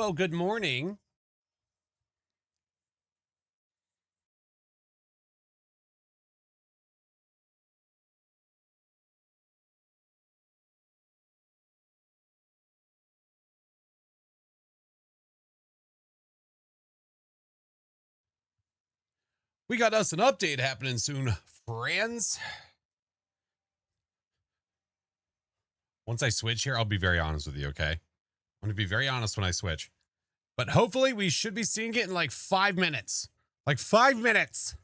Well, good morning. We got us an update happening soon, friends. Once I switch here, I'll be very honest with you, okay? I'm going to be very honest when I switch. But hopefully, we should be seeing it in like 5 minutes. Like 5 minutes.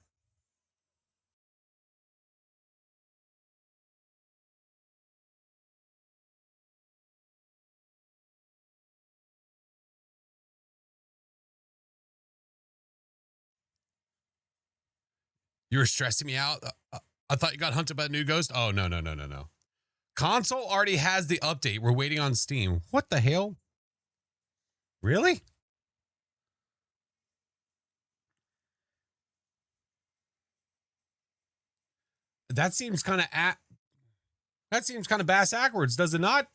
You were stressing me out. I thought you got hunted by a new ghost. Oh, no, no, no, no, no. Console already has the update. We're waiting on Steam. What the hell? Really? That seems kind of that seems kind of bass backwards, does it not?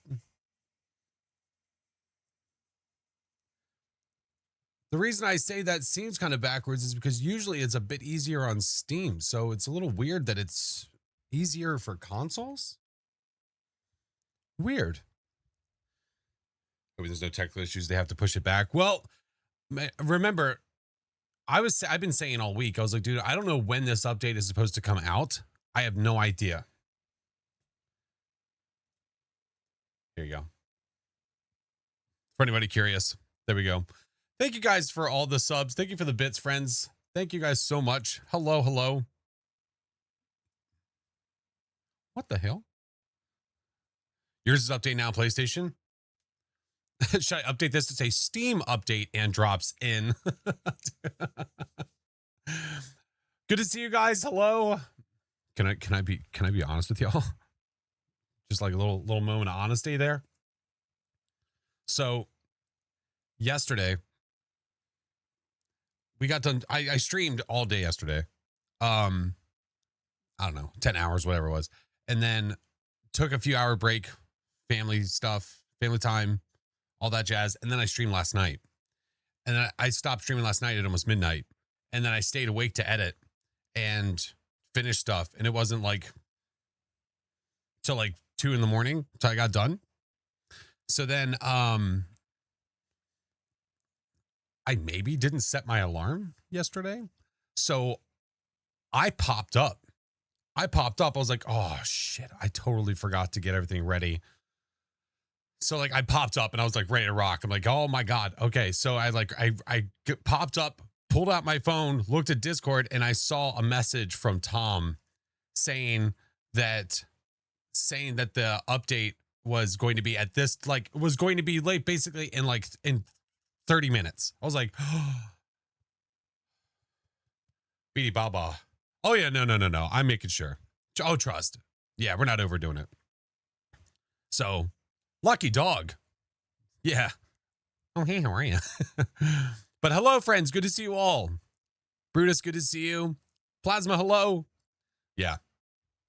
The reason I say that seems kind of backwards is because usually it's a bit easier on Steam. So it's a little weird that it's easier for consoles. Weird. Maybe there's no technical issues. They have to push it back. Well, remember, I've been saying all week, I was like, dude, I don't know when this update is supposed to come out. I have no idea. Here you go. For anybody curious, there we go. Thank you guys for all the subs. Thank you for the bits, friends. Thank you guys so much. Hello, hello. What the hell? Yours is update now, PlayStation. Should I update this to say Steam update and drops in? Good to see you guys. Hello. Can I be honest with y'all? Just like a little moment of honesty there. So yesterday we got done. I streamed all day yesterday. I don't know, 10 hours, whatever it was. And then took a few hour break, family stuff, family time, all that jazz. And then I streamed last night. And then I stopped streaming last night at almost midnight. And then I stayed awake to edit and finish stuff. And it wasn't like till like 2 in the morning till I got done. So then I maybe didn't set my alarm yesterday. So I popped up. I was like, oh shit, I totally forgot to get everything ready. So like I popped up and I was like ready to rock. I'm like, oh my God. Okay. So I popped up, pulled out my phone, looked at Discord, and I saw a message from Tom saying that the update was going to be at this, like was going to be late basically in 30 minutes. I was like, Beady Baba. Oh yeah, no. I'm making sure. Oh, trust. Yeah, we're not overdoing it. So lucky dog. Yeah. Oh, hey, how are you? But hello, friends. Good to see you all. Brutus, good to see you. Plasma, hello. Yeah.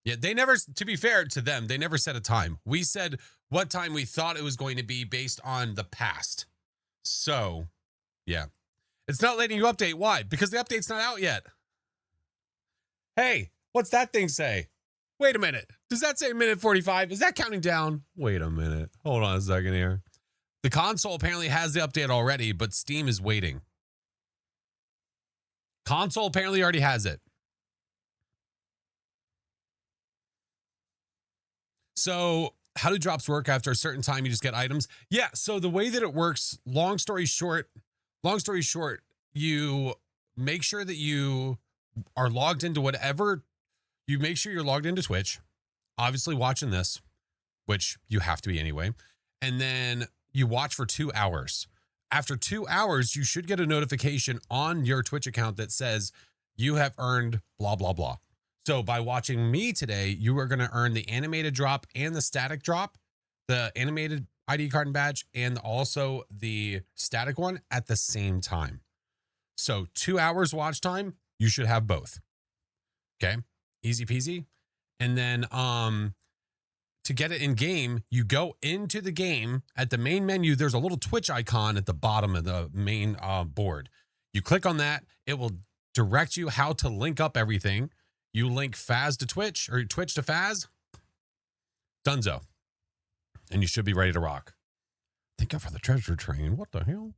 Yeah, they never, to be fair to them, they never set a time. We said what time we thought it was going to be based on the past. So, yeah. It's not letting you update. Why? Because the update's not out yet. Hey, what's that thing say? Wait a minute. Does that say minute 45? Is that counting down? Wait a minute. Hold on a second here. The console apparently has the update already, but Steam is waiting. Console apparently already has it. So, how do drops work? After a certain time, you just get items? Yeah. So, the way that it works, long story short, you make sure that you are logged into whatever, you make sure you're logged into Twitch, obviously watching this, which you have to be anyway. And then you watch for 2 hours. After 2 hours, you should get a notification on your Twitch account that says you have earned blah, blah, blah. So by watching me today, you are going to earn the animated drop and the static drop, the animated ID card and badge, and also the static one at the same time. So 2 hours watch time, you should have both. Okay. Easy peasy. And then to get it in game, you go into the game. At the main menu, there's a little Twitch icon at the bottom of the main board. You click on that. It will direct you how to link up everything. You link Faz to Twitch or Twitch to Faz. Dunzo. And you should be ready to rock. Thank God for the treasure train. What the hell?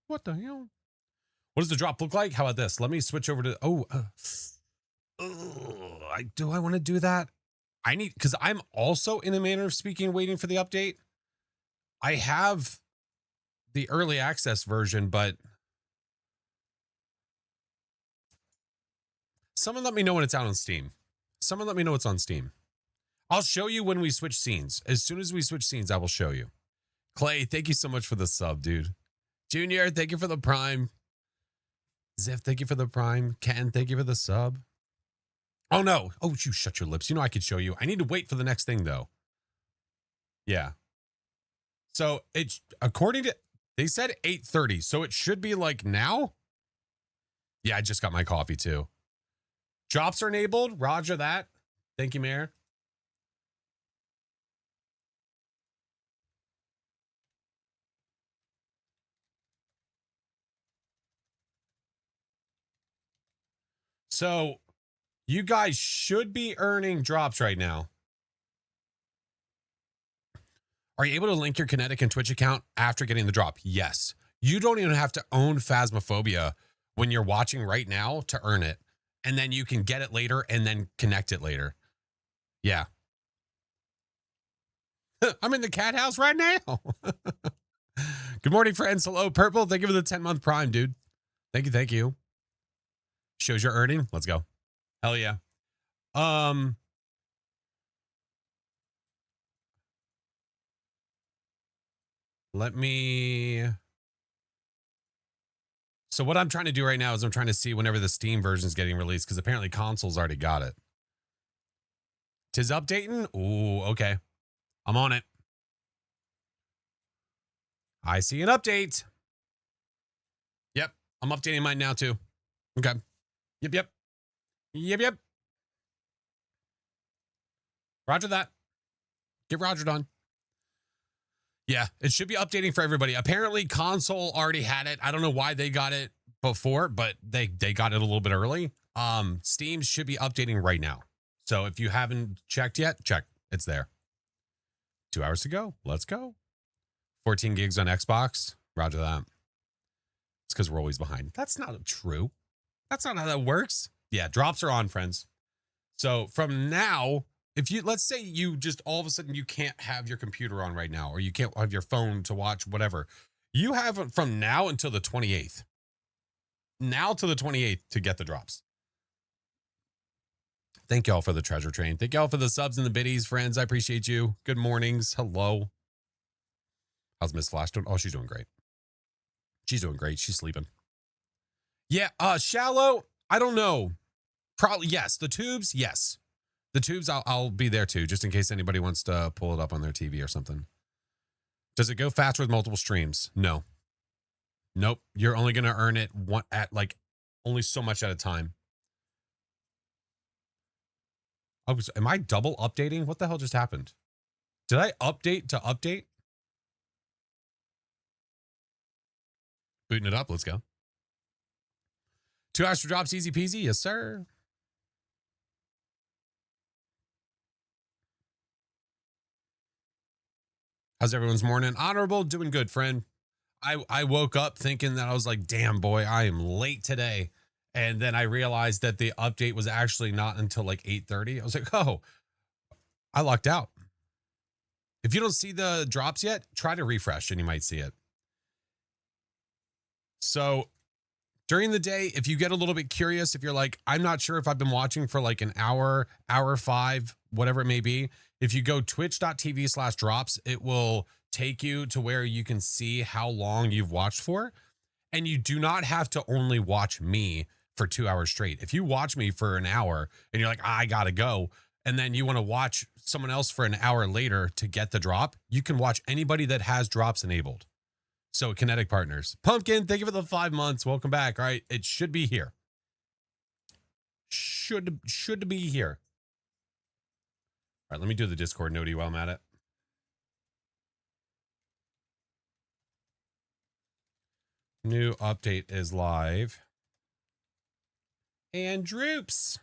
What the hell? What does the drop look like? How about this? Let me switch over to, do I want to do that? I need, because I'm also in a manner of speaking, waiting for the update. I have the early access version, but someone let me know when it's out on Steam. Someone let me know it's on Steam. I'll show you when we switch scenes. As soon as we switch scenes, I will show you. Clay, thank you so much for the sub, dude. Junior, thank you for the prime. Ziff, thank you for the prime. Ken, thank you for the sub. Oh, no. Oh, you shut your lips. You know I could show you. I need to wait for the next thing, though. Yeah. So, it's according to... They said 8:30, so it should be like now? Yeah, I just got my coffee, too. Drops are enabled. Roger that. Thank you, Mayor. So, you guys should be earning drops right now. Are you able to link your Kinetic and Twitch account after getting the drop? Yes. You don't even have to own Phasmophobia when you're watching right now to earn it. And then you can get it later and then connect it later. Yeah. I'm in the cat house right now. Good morning, friends. Hello, Purple. Thank you for the 10-month prime, dude. Thank you. Thank you. Shows you're earning. Let's go. Hell yeah. Let me... So what I'm trying to do right now is I'm trying to see whenever the Steam version is getting released, because apparently consoles already got it. Tis updating? Ooh, okay. I'm on it. I see an update. Yep. I'm updating mine now too. Okay. Yep. Roger that. Get Roger done. Yeah, it should be updating for everybody. Apparently console already had it. I don't know why they got it before, but they got it a little bit early. Steam should be updating right now. So if you haven't checked yet, check. It's there. 2 hours to go. Let's go. 14 gigs on Xbox. Roger that. It's because we're always behind. That's not true. That's not how that works. Yeah, drops are on, friends. So from now, if you, let's say you just all of a sudden you can't have your computer on right now, or you can't have your phone to watch whatever, you have from now until the 28th. Now to the 28th to get the drops. Thank y'all for the treasure train. Thank y'all for the subs and the biddies, friends. I appreciate you. Good mornings. Hello. How's Miss Flash doing? Oh, she's doing great. She's doing great. She's sleeping. Yeah, shallow. I don't know. Probably yes. The tubes, yes. The tubes, I'll be there too, just in case anybody wants to pull it up on their TV or something. Does it go faster with multiple streams? No. Nope. You're only going to earn it like only so much at a time. Oh, am I double updating? What the hell just happened? Did I update to update? Booting it up. Let's go. 2 hours for drops, easy peasy. Yes, sir. How's everyone's morning? Honorable, doing good, friend. I woke up thinking that I was like, damn, boy, I am late today. And then I realized that the update was actually not until like 8:30. I was like, oh, I lucked out. If you don't see the drops yet, try to refresh and you might see it. So during the day, if you get a little bit curious, if you're like, I'm not sure if I've been watching for like an hour, hour 5, whatever it may be, if you go twitch.tv/drops, it will take you to where you can see how long you've watched for. And you do not have to only watch me for 2 hours straight. If you watch me for an hour and you're like, I gotta go, and then you want to watch someone else for an hour later to get the drop, you can watch anybody that has drops enabled. So Kinetic Partners. Pumpkin, thank you for the 5 months. Welcome back. All right, it should be here. Should be here. right, let me do the Discord notey while I'm at it. New update is live. And Droops.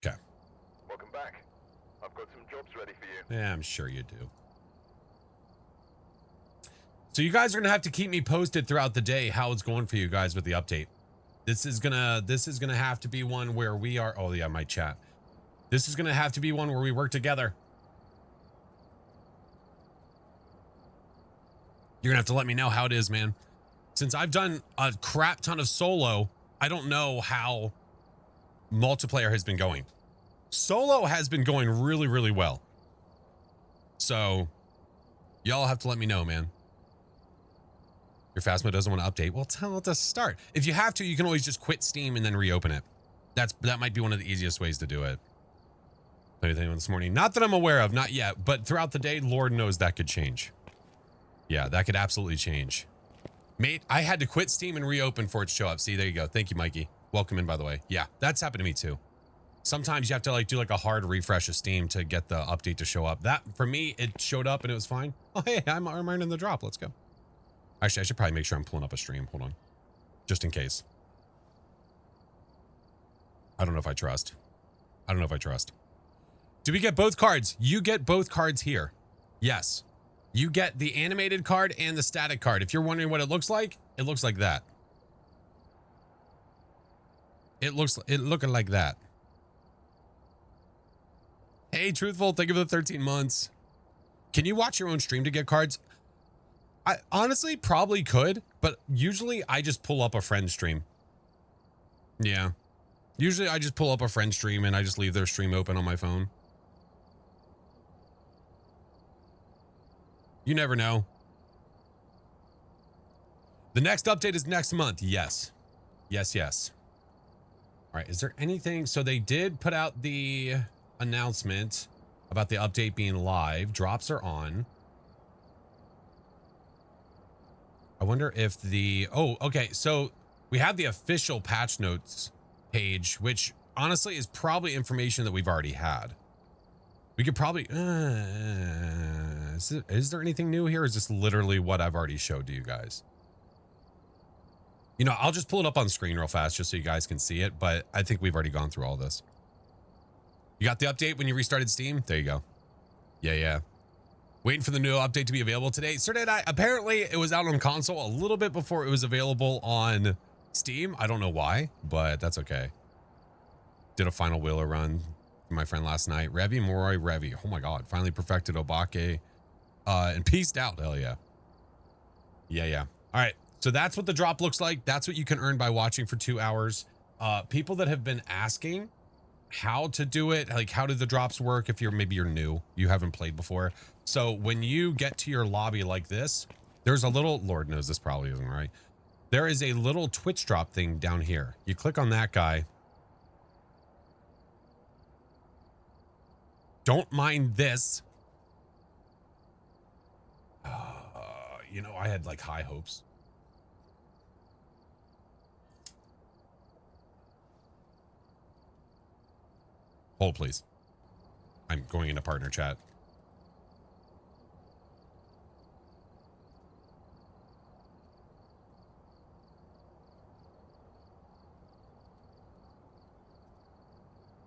Okay. Welcome back. I've got some jobs ready for you. Yeah, I'm sure you do. So you guys are gonna have to keep me posted throughout the day how it's going for you guys with the update. This is gonna have to be one where we are. Oh yeah, my chat. This is gonna have to be one where we work together. You're gonna have to let me know how it is, man. Since I've done a crap ton of solo, I don't know how multiplayer has been going. Solo has been going really, really well. So y'all have to let me know, man. Your fast mode doesn't want to update. Well, tell it to start. If you have to, you can always just quit Steam and then reopen it. That might be one of the easiest ways to do it. Anything this morning? Not that I'm aware of, not yet, but throughout the day, Lord knows that could change. Yeah, that could absolutely change. Mate, I had to quit Steam and reopen for it to show up. See, there you go. Thank you, Mikey. Welcome in, by the way. Yeah, that's happened to me too. Sometimes you have to like do like a hard refresh of Steam to get the update to show up. That, for me, it showed up and it was fine. Oh, hey, I'm earning the drop. Let's go. Actually, I should probably make sure I'm pulling up a stream. Hold on. Just in case. I don't know if I trust. Do we get both cards? You get both cards here. Yes. You get the animated card and the static card. If you're wondering what it looks like that. It looking like that. Hey, Truthful, thank you for the 13 months. Can you watch your own stream to get cards? I honestly probably could, but usually I just pull up a friend stream. Yeah. Usually I just pull up a friend stream and I just leave their stream open on my phone. You never know. The next update is next month. Yes. Yes. All right. Is there anything? So they did put out the announcement about the update being live. Drops are on. I wonder if oh, okay. So we have the official patch notes page, which honestly is probably information that we've already had. We could probably, is there anything new here? Or is this literally what I've already showed to you guys? You know, I'll just pull it up on screen real fast just so you guys can see it, but I think we've already gone through all this. You got the update when you restarted Steam? There you go. Yeah. Waiting for the new update to be available today. So did I. Apparently it was out on console a little bit before it was available on Steam. I don't know why, but that's okay. Did a final wheeler run with my friend last night. Revy Moroi Revy. Oh my God. Finally perfected Obake. And peaced out. Hell yeah. Yeah. All right. So that's what the drop looks like. That's what you can earn by watching for 2 hours. People that have been asking how to do it, like how do the drops work if maybe you're new, you haven't played before. So when you get to your lobby like this, there's a little, Lord knows this probably isn't right. There is a little Twitch drop thing down here. You click on that guy. Don't mind this. You know, I had like high hopes. Hold, please. I'm going into partner chat.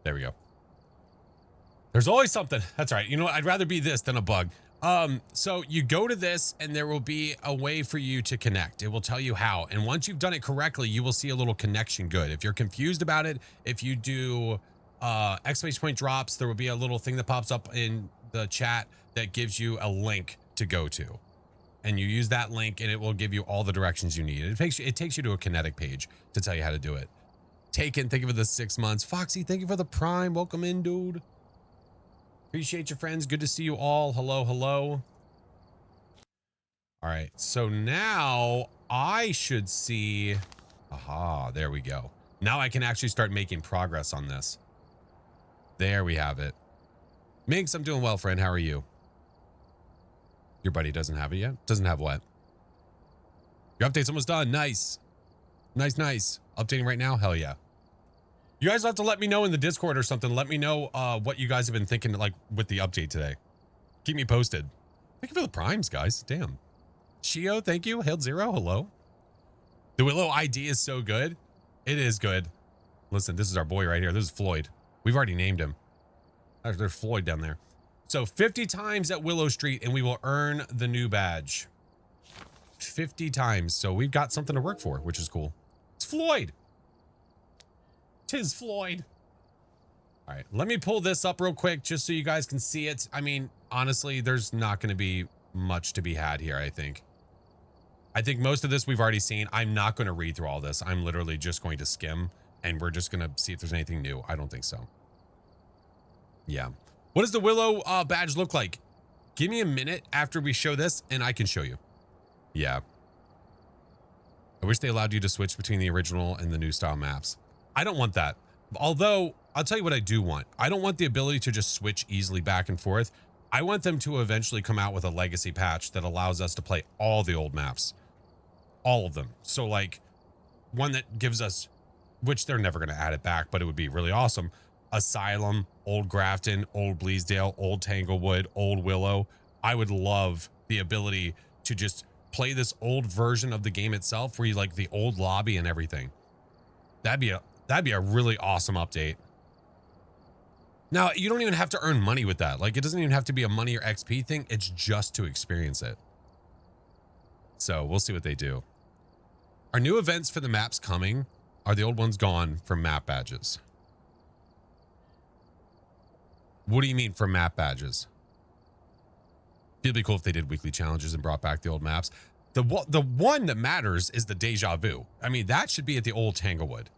There we go. There's always something. That's right. You know what? I'd rather be this than a bug. So you go to this and there will be a way for you to connect. It will tell you how. And once you've done it correctly, you will see a little connection good. If you're confused about it, if you do exclamation point drops, there will be a little thing that pops up in the chat that gives you a link to go to. And you use that link and it will give you all the directions you need. It takes you to a Kinetic page to tell you how to do it. Taken, thank you for the 6 months. Foxy, thank you for the Prime. Welcome in, dude. Appreciate you, friends. Good to see you all. Hello. All right. So now I should see. Aha, there we go. Now I can actually start making progress on this. There we have it. Minx, I'm doing well, friend. How are you? Your buddy doesn't have it yet? Doesn't have what? Your update's almost done. Nice. Nice, nice. Updating right now? Hell yeah. You guys have to let me know in the Discord or something. Let me know what you guys have been thinking like with the update today. Keep me posted. Thank you for the primes, guys. Damn. Shio, thank you. Hailed Zero, hello. The Willow ID is so good. It is good. Listen, this is our boy right here. This is Floyd. We've already named him. There's Floyd down there. So 50 times at Willow Street and we will earn the new badge. 50 times. So we've got something to work for, which is cool. It's Floyd. Tis Floyd. All right, let me pull this up real quick just so you guys can see it. I mean, honestly, there's not going to be much to be had here, I think. I think most of this we've already seen. I'm not going to read through all this. I'm literally just going to skim and we're just going to see if there's anything new. I don't think so. Yeah. What does the Willow badge look like? Give me a minute after we show this and I can show you. Yeah. I wish they allowed you to switch between the original and the new style maps. I don't want that. Although, I'll tell you what I do want. I don't want the ability to just switch easily back and forth. I want them to eventually come out with a legacy patch that allows us to play all the old maps. All of them. So like one that gives us, which they're never going to add it back, but it would be really awesome. Asylum, Old Grafton, Old Bleasdale, Old Tanglewood, Old Willow. I would love the ability to just play this old version of the game itself where you like the old lobby and everything. That'd be a really awesome update. Now, you don't even have to earn money with that. Like, it doesn't even have to be a money or XP thing. It's just to experience it. So we'll see what they do. Are new events for the maps coming? Are the old ones gone from map badges? What do you mean for map badges? It'd be cool if they did weekly challenges and brought back the old maps. The one that matters is the Deja Vu. I mean, that should be at the old Tanglewood.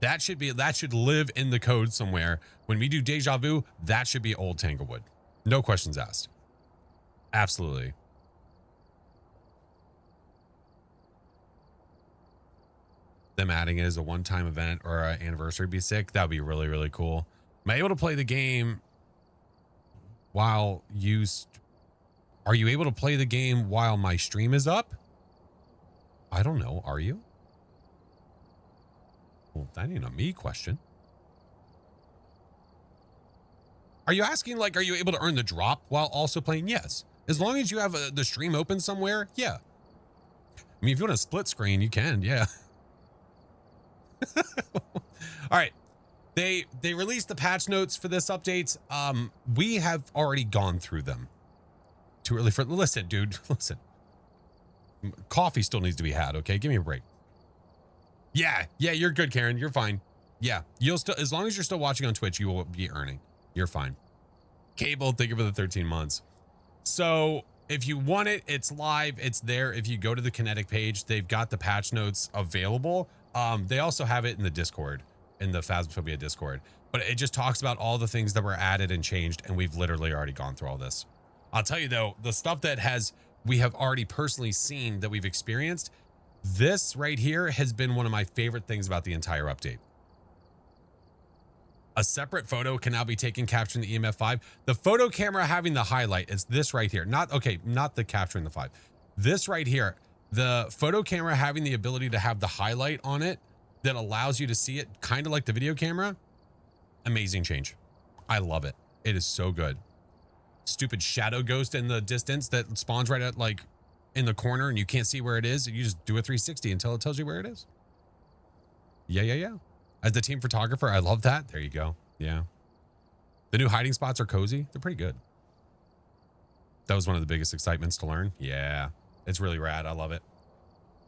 That should live in the code somewhere. When we do Deja Vu, that should be old Tanglewood. No questions asked. Absolutely. Them adding it as a one-time event or an anniversary would be sick. That would be really, really cool. Am I able to play the game while you... Are you able to play the game while my stream is up? I don't know. Are you? Well, that ain't a me question. Are you asking, like, are you able to earn the drop while also playing? Yes. As long as you have the stream open somewhere, yeah. I mean, if you want a split screen, you can, yeah. All right. They released the patch notes for this update. We have already gone through them. Too early for... Listen, dude. Listen. Coffee still needs to be had, okay? Give me a break. Yeah, you're good, Karen. You're fine. Yeah, you'll still... As long as you're still watching on Twitch, you will be earning. You're fine. Cable, thank you for the 13 months. So, if you want it, it's live. It's there. If you go to the Kinetic page, they've got the patch notes available. They also have it in the Discord, in the Phasmophobia Discord. But it just talks about all the things that were added and changed, and we've literally already gone through all this. I'll tell you, though, the stuff that we have already personally seen that we've experienced, this right here has been one of my favorite things about the entire update. A separate photo can now be taken capturing the EMF5. The photo camera having the highlight is this right here. Not the capturing the 5. This right here. The photo camera having the ability to have the highlight on it that allows you to see it kind of like the video camera. Amazing change. I love it. It is so good. Stupid shadow ghost in the distance that spawns right at like in the corner and you can't see where it is. And you just do a 360 until it tells you where it is. Yeah. As the team photographer, I love that. There you go. Yeah. The new hiding spots are cozy. They're pretty good. That was one of the biggest excitements to learn. Yeah. It's really rad. I love it.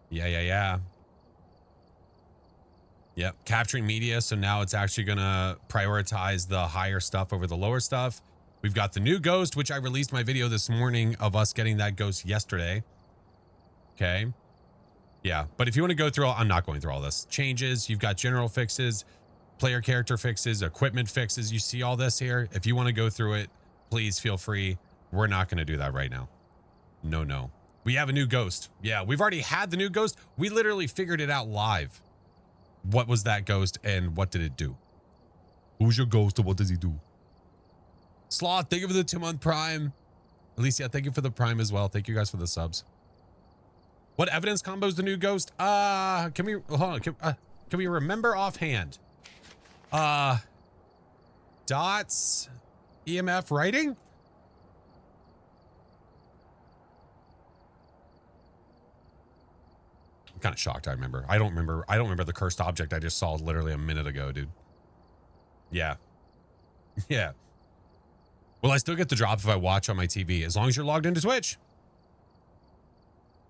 Yeah. Yep. Capturing media. So now it's actually going to prioritize the higher stuff over the lower stuff. We've got the new ghost, which I released my video this morning of us getting that ghost yesterday. Okay. Yeah. But if you want to go through I'm not going through all this. Changes. You've got general fixes, player character fixes, equipment fixes. You see all this here. If you want to go through it, please feel free. We're not going to do that right now. No. We have a new ghost. Yeah. We've already had the new ghost. We literally figured it out live. What was that ghost and what did it do? Who's your ghost and what does he do? Sloth, thank you for the 2-month prime. Alicia, thank you for the prime as well. Thank you guys for the subs. What evidence combos the new Ghost? Can we hold on? Can we remember offhand? Dots, EMF writing. I'm kind of shocked. I don't remember the cursed object I just saw literally a minute ago, dude. Yeah. Yeah. Will I still get the drop if I watch on my TV? As long as you're logged into Twitch.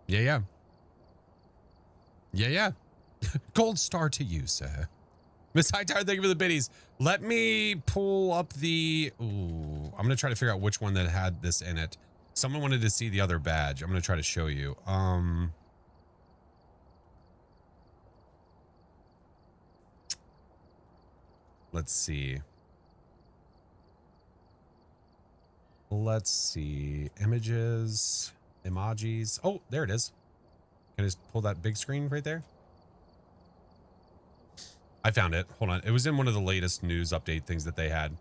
Yeah. Gold star to you, sir. Miss Hightower, thank you for the biddies. Let me pull up the... Ooh, I'm going to try to figure out which one that had this in it. Someone wanted to see the other badge. I'm going to try to show you. Let's see. Images. Emojis. Oh, there it is. Can I just pull that big screen right there? I found it. Hold on. It was in one of the latest news update things that they had.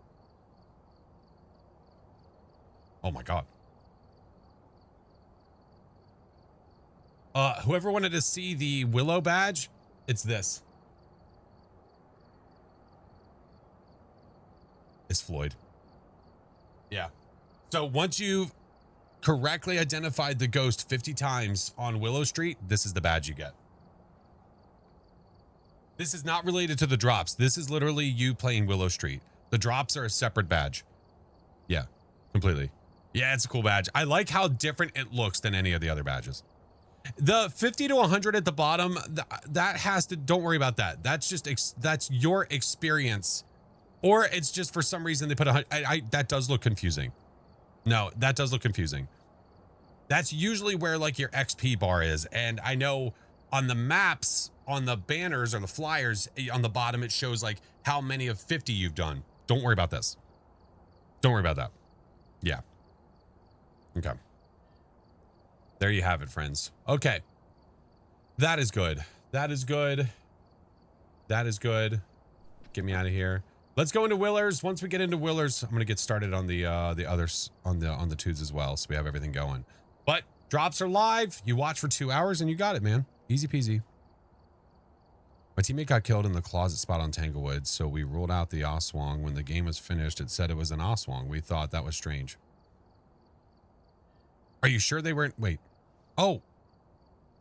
Oh my God. Whoever wanted to see the Willow badge, it's this. It's Floyd. Yeah. So once you've correctly identified the ghost 50 times on Willow Street, this is the badge you get. This is not related to the drops. This is literally you playing Willow Street. The drops are a separate badge. Yeah, completely. Yeah, it's a cool badge. I like how different it looks than any of the other badges. The 50 to 100 at the bottom, that has to, don't worry about that. That's just, that's your experience. Or it's just for some reason they put that does look confusing. No, that does look confusing. That's usually where like your XP bar is. And I know on the maps, on the banners or the flyers on the bottom, it shows like how many of 50 you've done. Don't worry about this. Don't worry about that. Yeah. Okay. There you have it, friends. Okay. That is good. That is good. That is good. Get me out of here. Let's go into Willers. Once we get into Willers, I'm going to get started on the others, on the twos as well. So we have everything going. But drops are live. You watch for 2 hours and you got it, man. Easy peasy. My teammate got killed in the closet spot on Tanglewood, so we ruled out the Oswong. When the game was finished, it said it was an Oswong. We thought that was strange. Are you sure they weren't? Wait. Oh,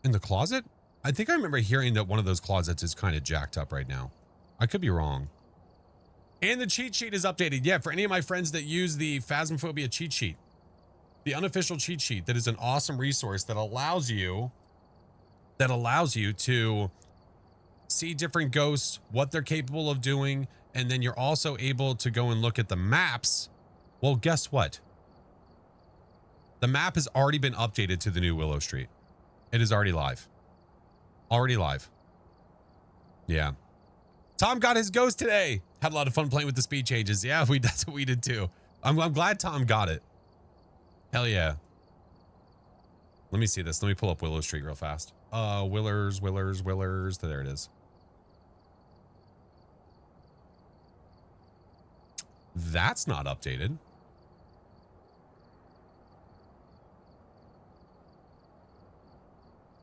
in the closet? I think I remember hearing that one of those closets is kind of jacked up right now. I could be wrong. And the cheat sheet is updated. Yeah, for any of my friends that use the Phasmophobia cheat sheet, the unofficial cheat sheet, that is an awesome resource that allows you to see different ghosts, what they're capable of doing, and then you're also able to go and look at the maps. Well, guess what? The map has already been updated to the new Willow Street. It is already live. Already live. Yeah. Tom got his ghost today. Had a lot of fun playing with the speed changes. Yeah, that's what we did too. I'm glad Tom got it. Hell yeah. Let me see this. Let me pull up Willow Street real fast. Willers. There it is. That's not updated.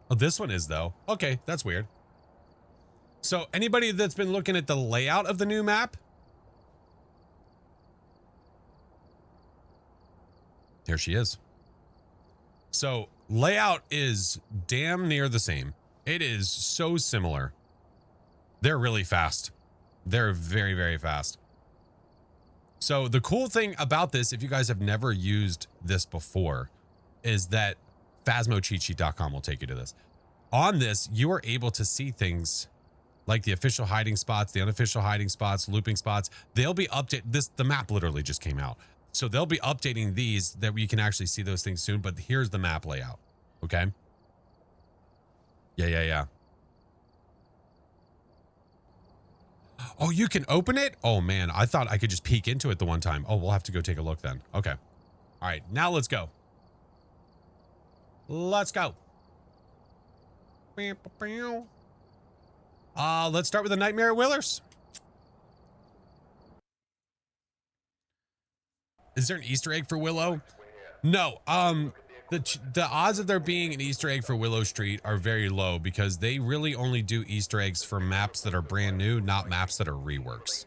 Oh, this one is though. Okay, that's weird. So anybody that's been looking at the layout of the new map, here she is. So layout is damn near the same. It is so similar. They're really fast. They're very, very fast. So the cool thing about this, if you guys have never used this before, is that phasmocheatsheet.com will take you to this. On this, you are able to see things like the official hiding spots, the unofficial hiding spots, looping spots. They'll be updated. The map literally just came out. So they'll be updating these that we can actually see those things soon. But here's the map layout. Okay. Yeah. Oh, you can open it? Oh man, I thought I could just peek into it the one time. Oh, we'll have to go take a look then. Okay. All right, now let's go. Let's go. Let's start with the Nightmare at Willers. Is there an Easter egg for Willow? No. The odds of there being an Easter egg for Willow Street are very low because they really only do Easter eggs for maps that are brand new, not maps that are reworks.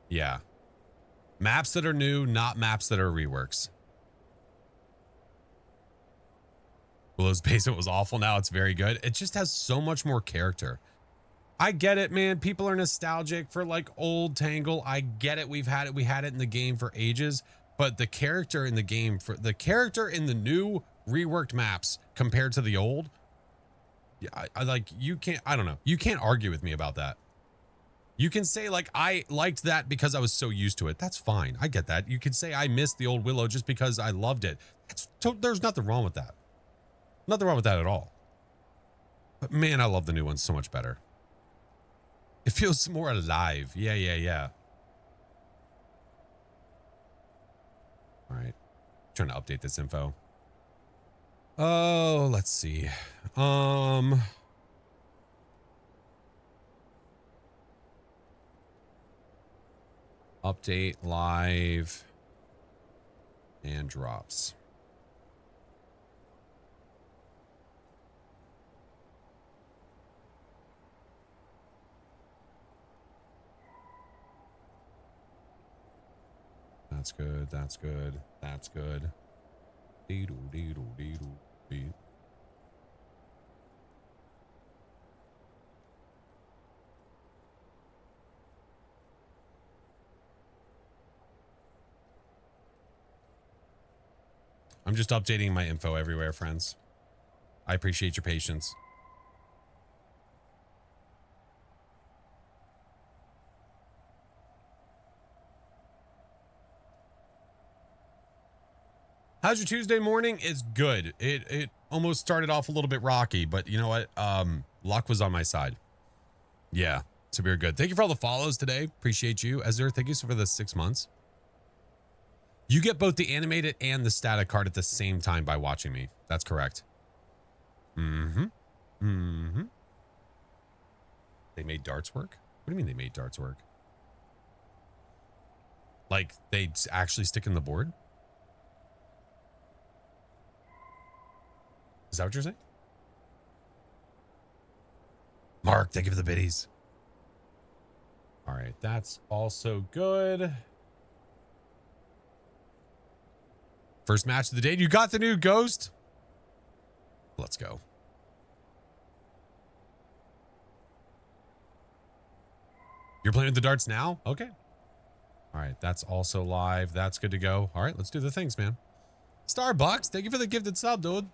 Yeah. Maps that are new, not maps that are reworks. Willow's basement was awful. Now it's very good. It just has so much more character. I get it, man. People are nostalgic for like old Tangle. I get it. We've had it. We had it in the game for ages. But the character in the game, for the character in the new reworked maps compared to the old, yeah, I like, you can't, I don't know. You can't argue with me about that. You can say like, I liked that because I was so used to it. That's fine. I get that. You could say I missed the old Willow just because I loved it. There's nothing wrong with that. Nothing wrong with that at all. But man, I love the new one so much better. It feels more alive. Yeah. All right. Trying to update this info. Oh, let's see. Update live and drops. That's good. That's good. That's good. Dee-doo. I'm just updating my info everywhere, friends. I appreciate your patience. How's your Tuesday morning? It's good. It almost started off a little bit rocky, but you know what? Luck was on my side. Yeah, so we're good. Thank you for all the follows today. Appreciate you. Ezra, thank you for the 6 months. You get both the animated and the static card at the same time by watching me. That's correct. They made darts work? What do you mean they made darts work? Like they actually stick in the board? Is that what you're saying? Mark, thank you for the biddies. All right, that's also good. First match of the day. You got the new Ghost? Let's go. You're playing with the darts now? Okay. All right, that's also live. That's good to go. All right, let's do the things, man. Starbucks, thank you for the gifted sub, dude.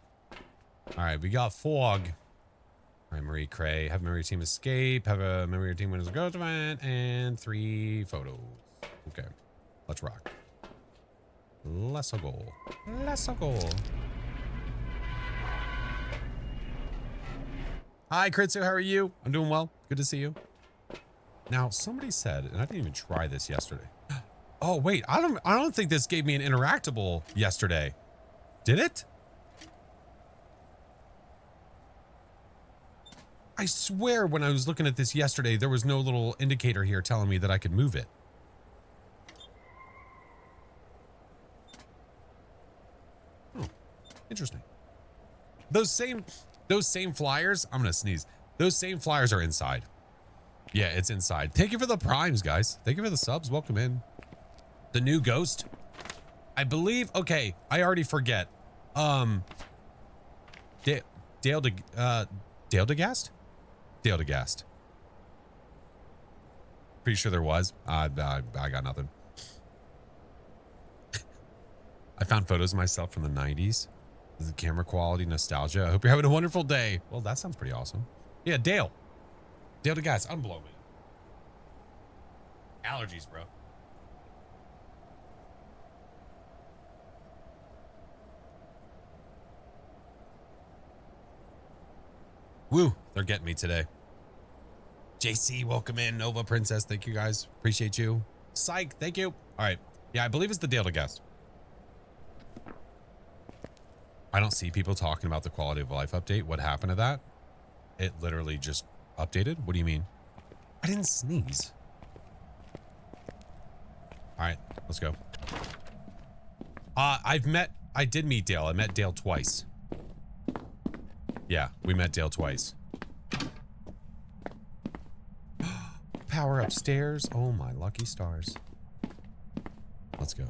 All right, we got Fog. All right, Marie Cray. Have a memory team escape. Have a memory team win as a ghost event. And 3 photos. Okay, let's rock. Let's go. Let's go. Hi, Kritsu. How are you? I'm doing well. Good to see you. Now, somebody said, and I didn't even try this yesterday. Oh, wait. I don't think this gave me an interactable yesterday. Did it? I swear when I was looking at this yesterday, there was no little indicator here telling me that I could move it. Oh, interesting. Those same flyers, I'm going to sneeze. Those same flyers are inside. Yeah, it's inside. Thank you for the primes, guys. Thank you for the subs. Welcome in. The new Ghost. I believe, okay, I already forget. Dale DeGast? Dale DeGast. Pretty sure there was. I got nothing. I found photos of myself from the 90s. The camera quality, nostalgia. I hope you're having a wonderful day. Well, that sounds pretty awesome. Yeah, Dale. Dale DeGast. I'm blowing. Allergies, bro. Woo, they're getting me today. JC, welcome in. Nova Princess, thank you guys. Appreciate you. Psych, thank you. All right. Yeah, I believe it's the Dale DeGast. I don't see people talking about the quality of life update. What happened to that? It literally just updated? What do you mean? I didn't sneeze. All right, let's go. I did meet Dale. I met Dale twice. Yeah, we met Dale twice. Power upstairs. Oh my lucky stars. Let's go.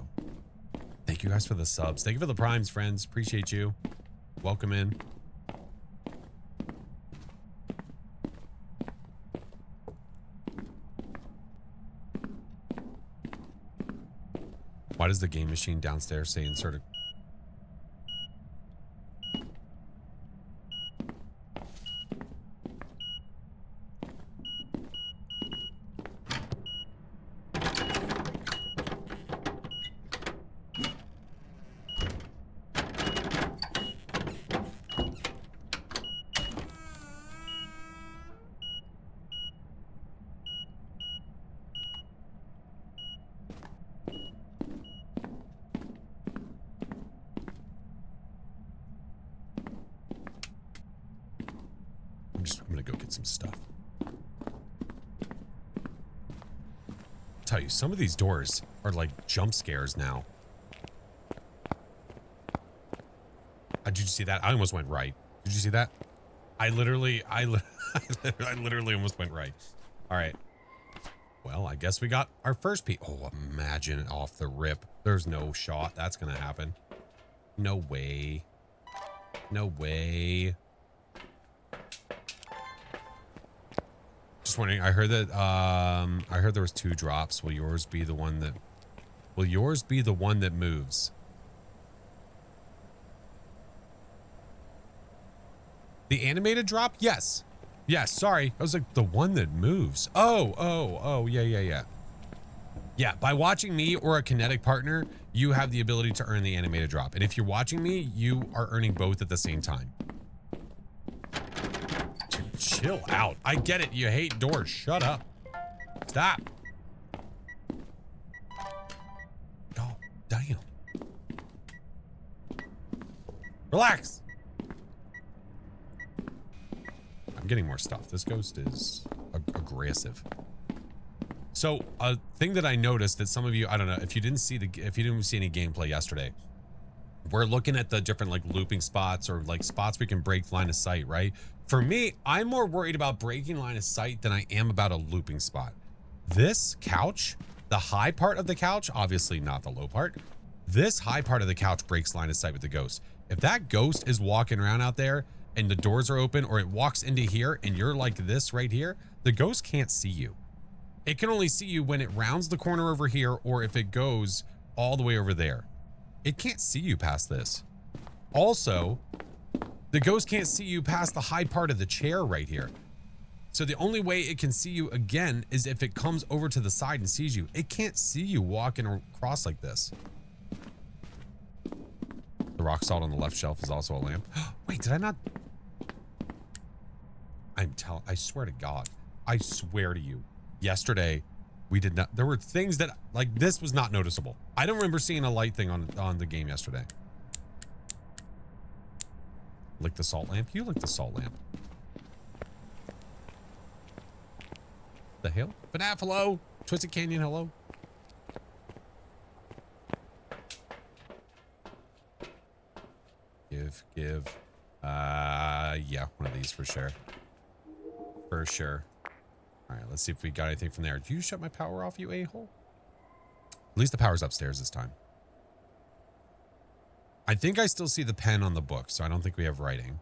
Thank you guys for the subs. Thank you for the primes, friends. Appreciate you. Welcome in. Why does the game machine downstairs say insert a... I'm gonna go get some stuff. Tell you, some of these doors are like jump scares now. Did you see that? I almost went right. Did you see that? I literally almost went right. All right. Well, I guess we got our first piece. Oh, imagine it off the rip. There's no shot. That's gonna happen. No way. No way. Just wondering. I heard that. I heard there was 2 drops. Will yours be the one that? Will yours be the one that moves? The animated drop? Yes. Yes. Sorry, I was like the one that moves. Oh. Yeah. Yeah. By watching me or a kinetic partner, you have the ability to earn the animated drop. And if you're watching me, you are earning both at the same time. Dude, chill out. I get it. You hate doors. Shut up. Stop. God damn. Relax. I'm getting more stuff. This ghost is aggressive. So a thing that I noticed that some of you, I don't know if you didn't see any gameplay yesterday, we're looking at the different like looping spots or like spots we can break line of sight, right? For me, I'm more worried about breaking line of sight than I am about a looping spot. This couch, the high part of the couch, obviously not the low part. This high part of the couch breaks line of sight with the ghost. If that ghost is walking around out there and the doors are open, or it walks into here and you're like this right here, the ghost can't see you. It can only see you when it rounds the corner over here, or if it goes all the way over there. It can't see you past this. Also, the ghost can't see you past the high part of the chair right here. So the only way it can see you again is if it comes over to the side and sees you. It can't see you walking across like this. The rock salt on the left shelf is also a lamp. Wait, did I not? I swear to God, I swear to you, yesterday we did not, there were things that like this was not noticeable. I don't remember seeing a light thing on the game yesterday. Lick the salt lamp. You lick the salt lamp. The hell? FNAF, hello. Twisted Canyon, hello. Give. Yeah, one of these for sure. For sure. All right, let's see if we got anything from there. Did you shut my power off, you a-hole? At least the power's upstairs this time. I think I still see the pen on the book, so I don't think we have writing.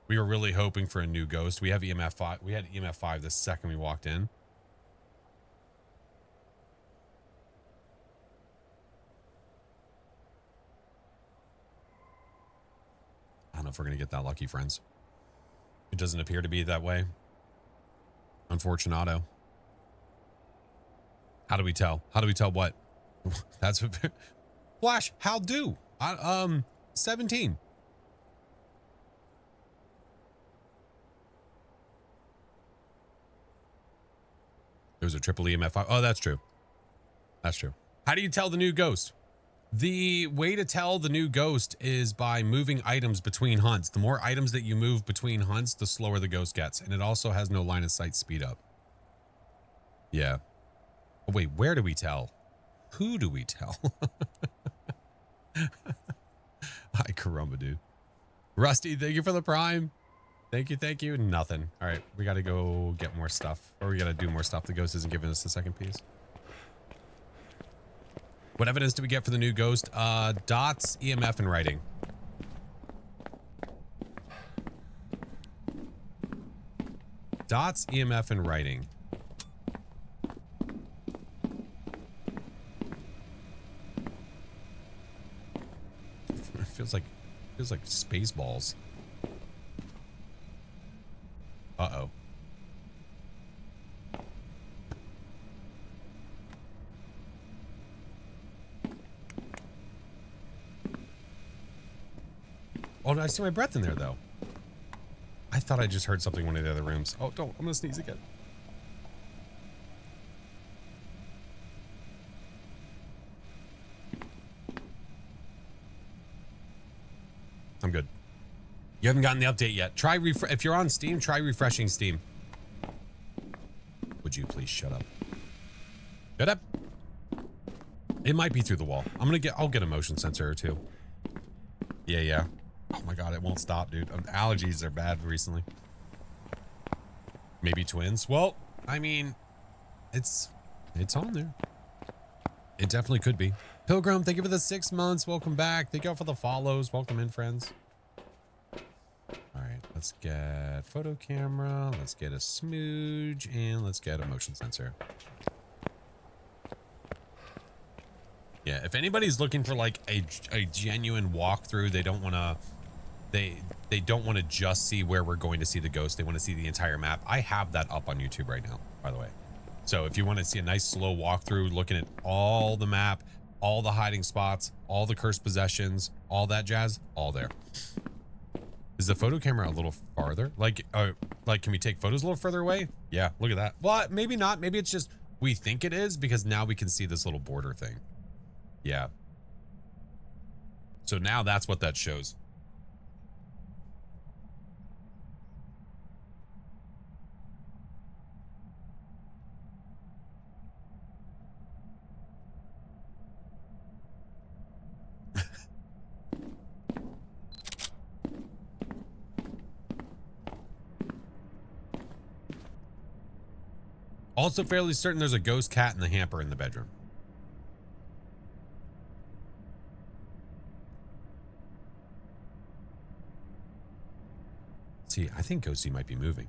We were really hoping for a new ghost. We have EMF 5. We had EMF 5 the second we walked in. I don't know if we're going to get that lucky, friends. It doesn't appear to be that way. Unfortunato. How do we tell? How do we tell what? That's what... Flash, how do? 17. There was a triple EMF 5. Oh, that's true. That's true. How do you tell the new ghost? The way to tell the new ghost is by moving items between hunts. The more items that you move between hunts, the slower the ghost gets. And it also has no line of sight speed up. Yeah. Oh, wait, where do we tell? Who do we tell? Hi, Karumba, dude. Rusty, thank you for the prime. Thank you, thank you. Nothing. All right, we got to go get more stuff. Or we got to do more stuff. The ghost isn't giving us the second piece. What evidence do we get for the new ghost? Dots, EMF, and writing. Dots, EMF, and writing. It feels like Spaceballs. Uh-oh. Oh, did I see my breath in there, though? I thought I just heard something in one of the other rooms. Oh, don't. I'm going to sneeze again. I'm good. You haven't gotten the update yet. Try if you're on Steam, try refreshing Steam. Would you please shut up? Shut up. It might be through the wall. I'll get a motion sensor or two. Yeah. Oh my god, it won't stop, dude. Allergies are bad recently. Maybe twins. Well, I mean, it's on there. It definitely could be. Pilgrim, thank you for the 6 months. Welcome back. Thank you all for the follows. Welcome in, friends. All right, let's get photo camera. Let's get a smooge, and let's get a motion sensor. Yeah, if anybody's looking for like a genuine walkthrough, they don't want to they don't want to just see where we're going to see the ghost. They want to see the entire map. I have that up on YouTube right now, by the way. So if you want to see a nice slow walkthrough, looking at all the map, all the hiding spots, all the cursed possessions, all that jazz, all there. Is the photo camera a little farther? Like can we take photos a little further away? Yeah, look at that. Well, maybe not. Maybe it's just we think it is because now we can see this little border thing. Yeah. So now that's what that shows. Also fairly certain there's a ghost cat in the hamper in the bedroom. See, I think Ghosty might be moving.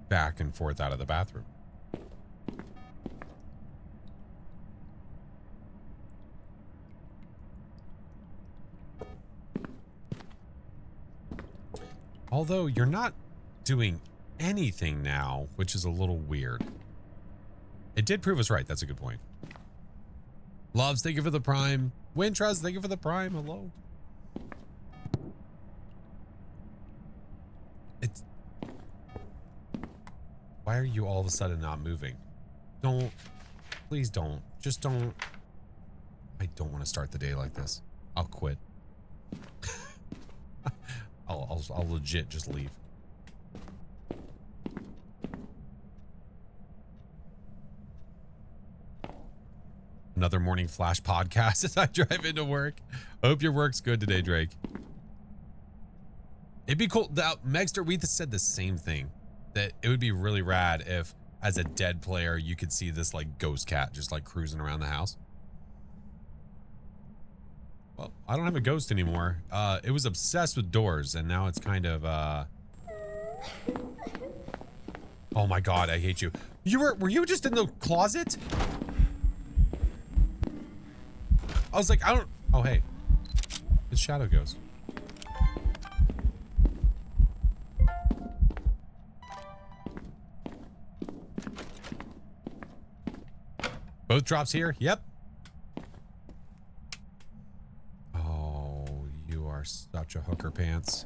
Back and forth out of the bathroom. Although you're not doing anything now, which is a little weird. It did prove us right. That's a good point. Loves, thank you for the prime. Wintrust, thank you for the prime. Hello. It's... Why are you all of a sudden not moving? Don't. Please don't. Just don't. I don't want to start the day like this. I'll quit. I'll legit just leave. Another morning flash podcast as I drive into work. I hope your work's good today, Drake. It'd be cool. Megster, we said the same thing. That it would be really rad if, as a dead player, you could see this like ghost cat just like cruising around the house. Well, I don't have a ghost anymore. It was obsessed with doors, and now it's kind of, Oh my god, I hate you. Were you just in the closet? I was like, oh hey. It's Shadow Ghost. Both drops here? Yep. Such a hooker pants.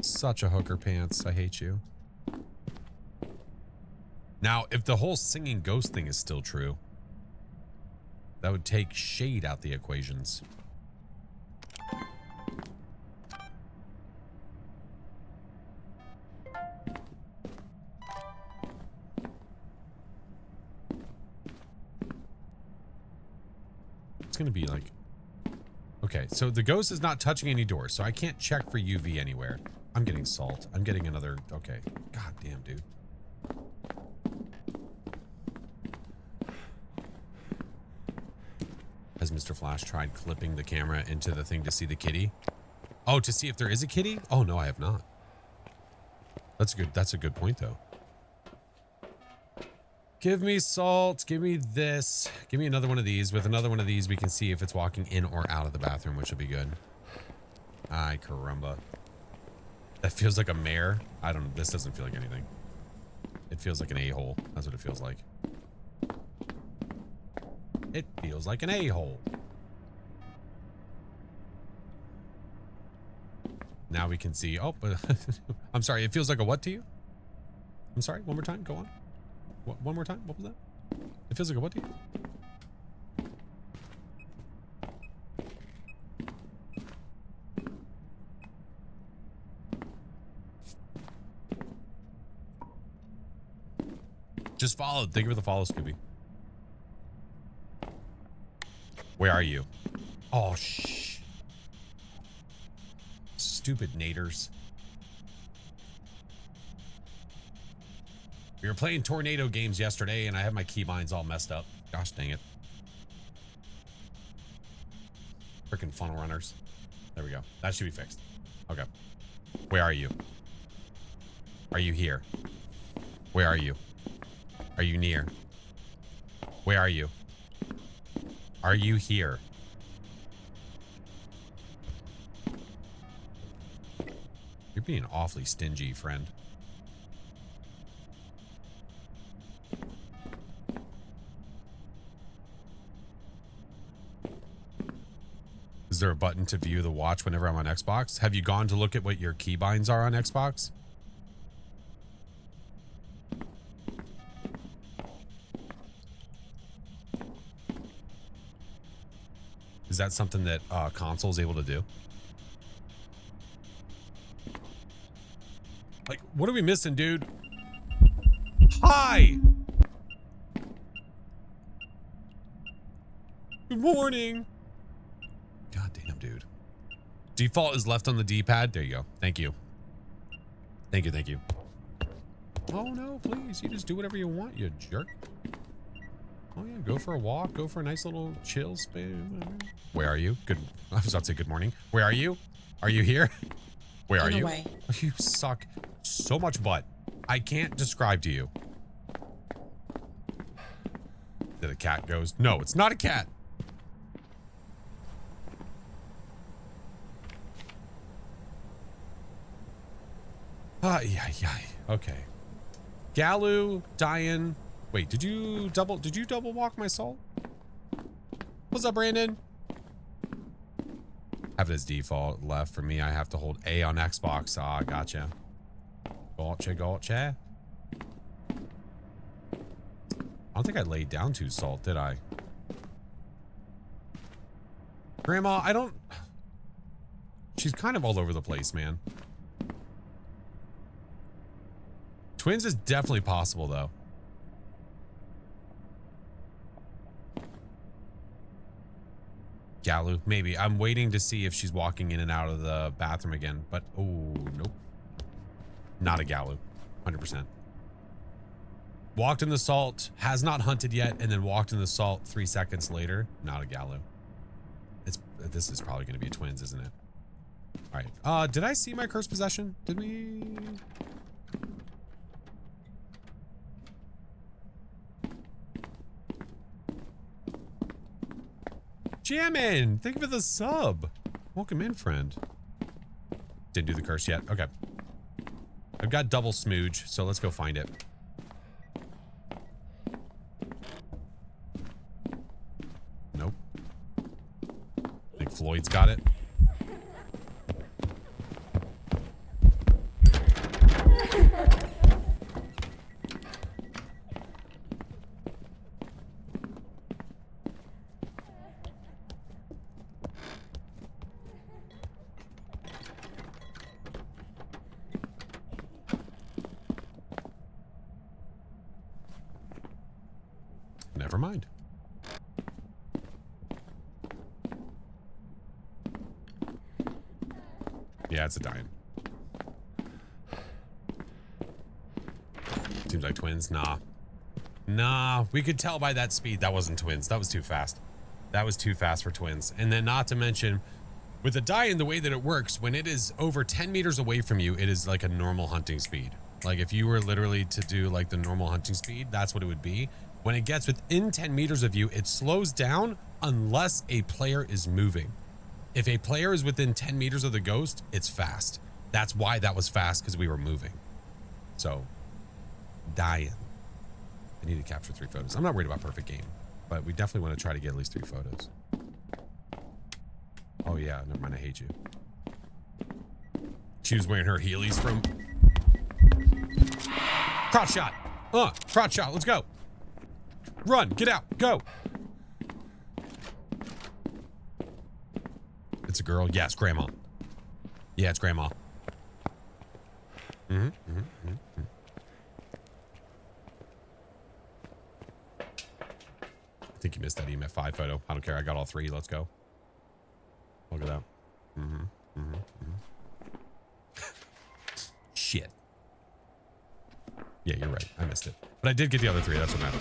Such a hooker pants. I hate you. Now, if the whole singing ghost thing is still true, that would take shade out the equations. It's going to be like... Okay, so the ghost is not touching any doors, so I can't check for UV anywhere. I'm getting salt. I'm getting another... Okay. God damn, dude. Has Mr. Flash tried clipping the camera into the thing to see the kitty? Oh, to see if there is a kitty? Oh, no, I have not. That's a good point, though. Give me salt. Give me this. Give me another one of these. With another one of these, we can see if it's walking in or out of the bathroom, which will be good. Ay, caramba. That feels like a mare. I don't... This doesn't feel like anything. It feels like an a-hole. That's what it feels like. It feels like an a-hole. Now we can see... Oh, but I'm sorry. It feels like a what to you? I'm sorry. One more time. Go on. One more time. What was that? It feels like a what to you? Just followed. Thank you for the follow, Scooby. Where are you? Oh, shh. Stupid naders. We were playing tornado games yesterday, and I have my keybinds all messed up. Gosh dang it. Freaking funnel runners. There we go. That should be fixed. Okay. Where are you? Are you here? Where are you? Are you near? Where are you? Are you here? You're being awfully stingy, friend. Is there a button to view the watch whenever I'm on Xbox? Have you gone to look at what your keybinds are on Xbox? Is that something that console is able to do? Like, what are we missing, dude? Hi! Good morning! God damn, dude. Default is left on the D-pad. There you go. Thank you. Thank you, thank you. Oh, no, please. You just do whatever you want, you jerk. Oh, yeah, go for a walk. Go for a nice little chill spin. Where are you? Good. I was about to say good morning. Where are you? Are you here? Where are you? You suck so much butt. I can't describe to you. Did a cat goes? No, it's not a cat. Yeah. Okay. Galu, Diane. Wait, did you double walk my soul? What's up, Brandon? Have it as default left for me. I have to hold A on Xbox. Ah, gotcha. Gotcha. I don't think I laid down too salt, did I? Grandma, I don't... She's kind of all over the place, man. Twins is definitely possible, though. Galu, maybe. I'm waiting to see if she's walking in and out of the bathroom again, but oh, nope. Not a Galu, 100%. Walked in the salt, has not hunted yet, and then walked in the salt 3 seconds later. Not a Galu. This is probably going to be a twins, isn't it? All right. Did I see my cursed possession? Did we? Jammin', thank you for the sub. Welcome in, friend. Didn't do the curse yet. Okay. I've got double smooge, so let's go find it. Nope. I think Floyd's got it. Never mind. Yeah, it's a dying. Seems like twins. Nah. Nah, we could tell by that speed that wasn't twins. That was too fast. That was too fast for twins. And then not to mention, with the die-in, the way that it works, when it is over 10 meters away from you, it is like a normal hunting speed. Like if you were literally to do like the normal hunting speed, that's what it would be. When it gets within 10 meters of you, it slows down unless a player is moving. If a player is within 10 meters of the ghost, it's fast. That's why that was fast, because we were moving. So, die-in. I need to capture 3 photos. I'm not worried about perfect game, but we definitely want to try to get at least 3 photos. Oh yeah, never mind, I hate you. She was wearing her Heelys from... Crotch shot. Crotch shot, let's go. Run, get out, go. It's a girl. Yes, grandma. Yeah, it's grandma. I think you missed that EMF 5 photo. I don't care. I got all 3. Let's go. Look at that. Shit. Yeah, you're right. I missed it. But I did get the other 3. That's what mattered.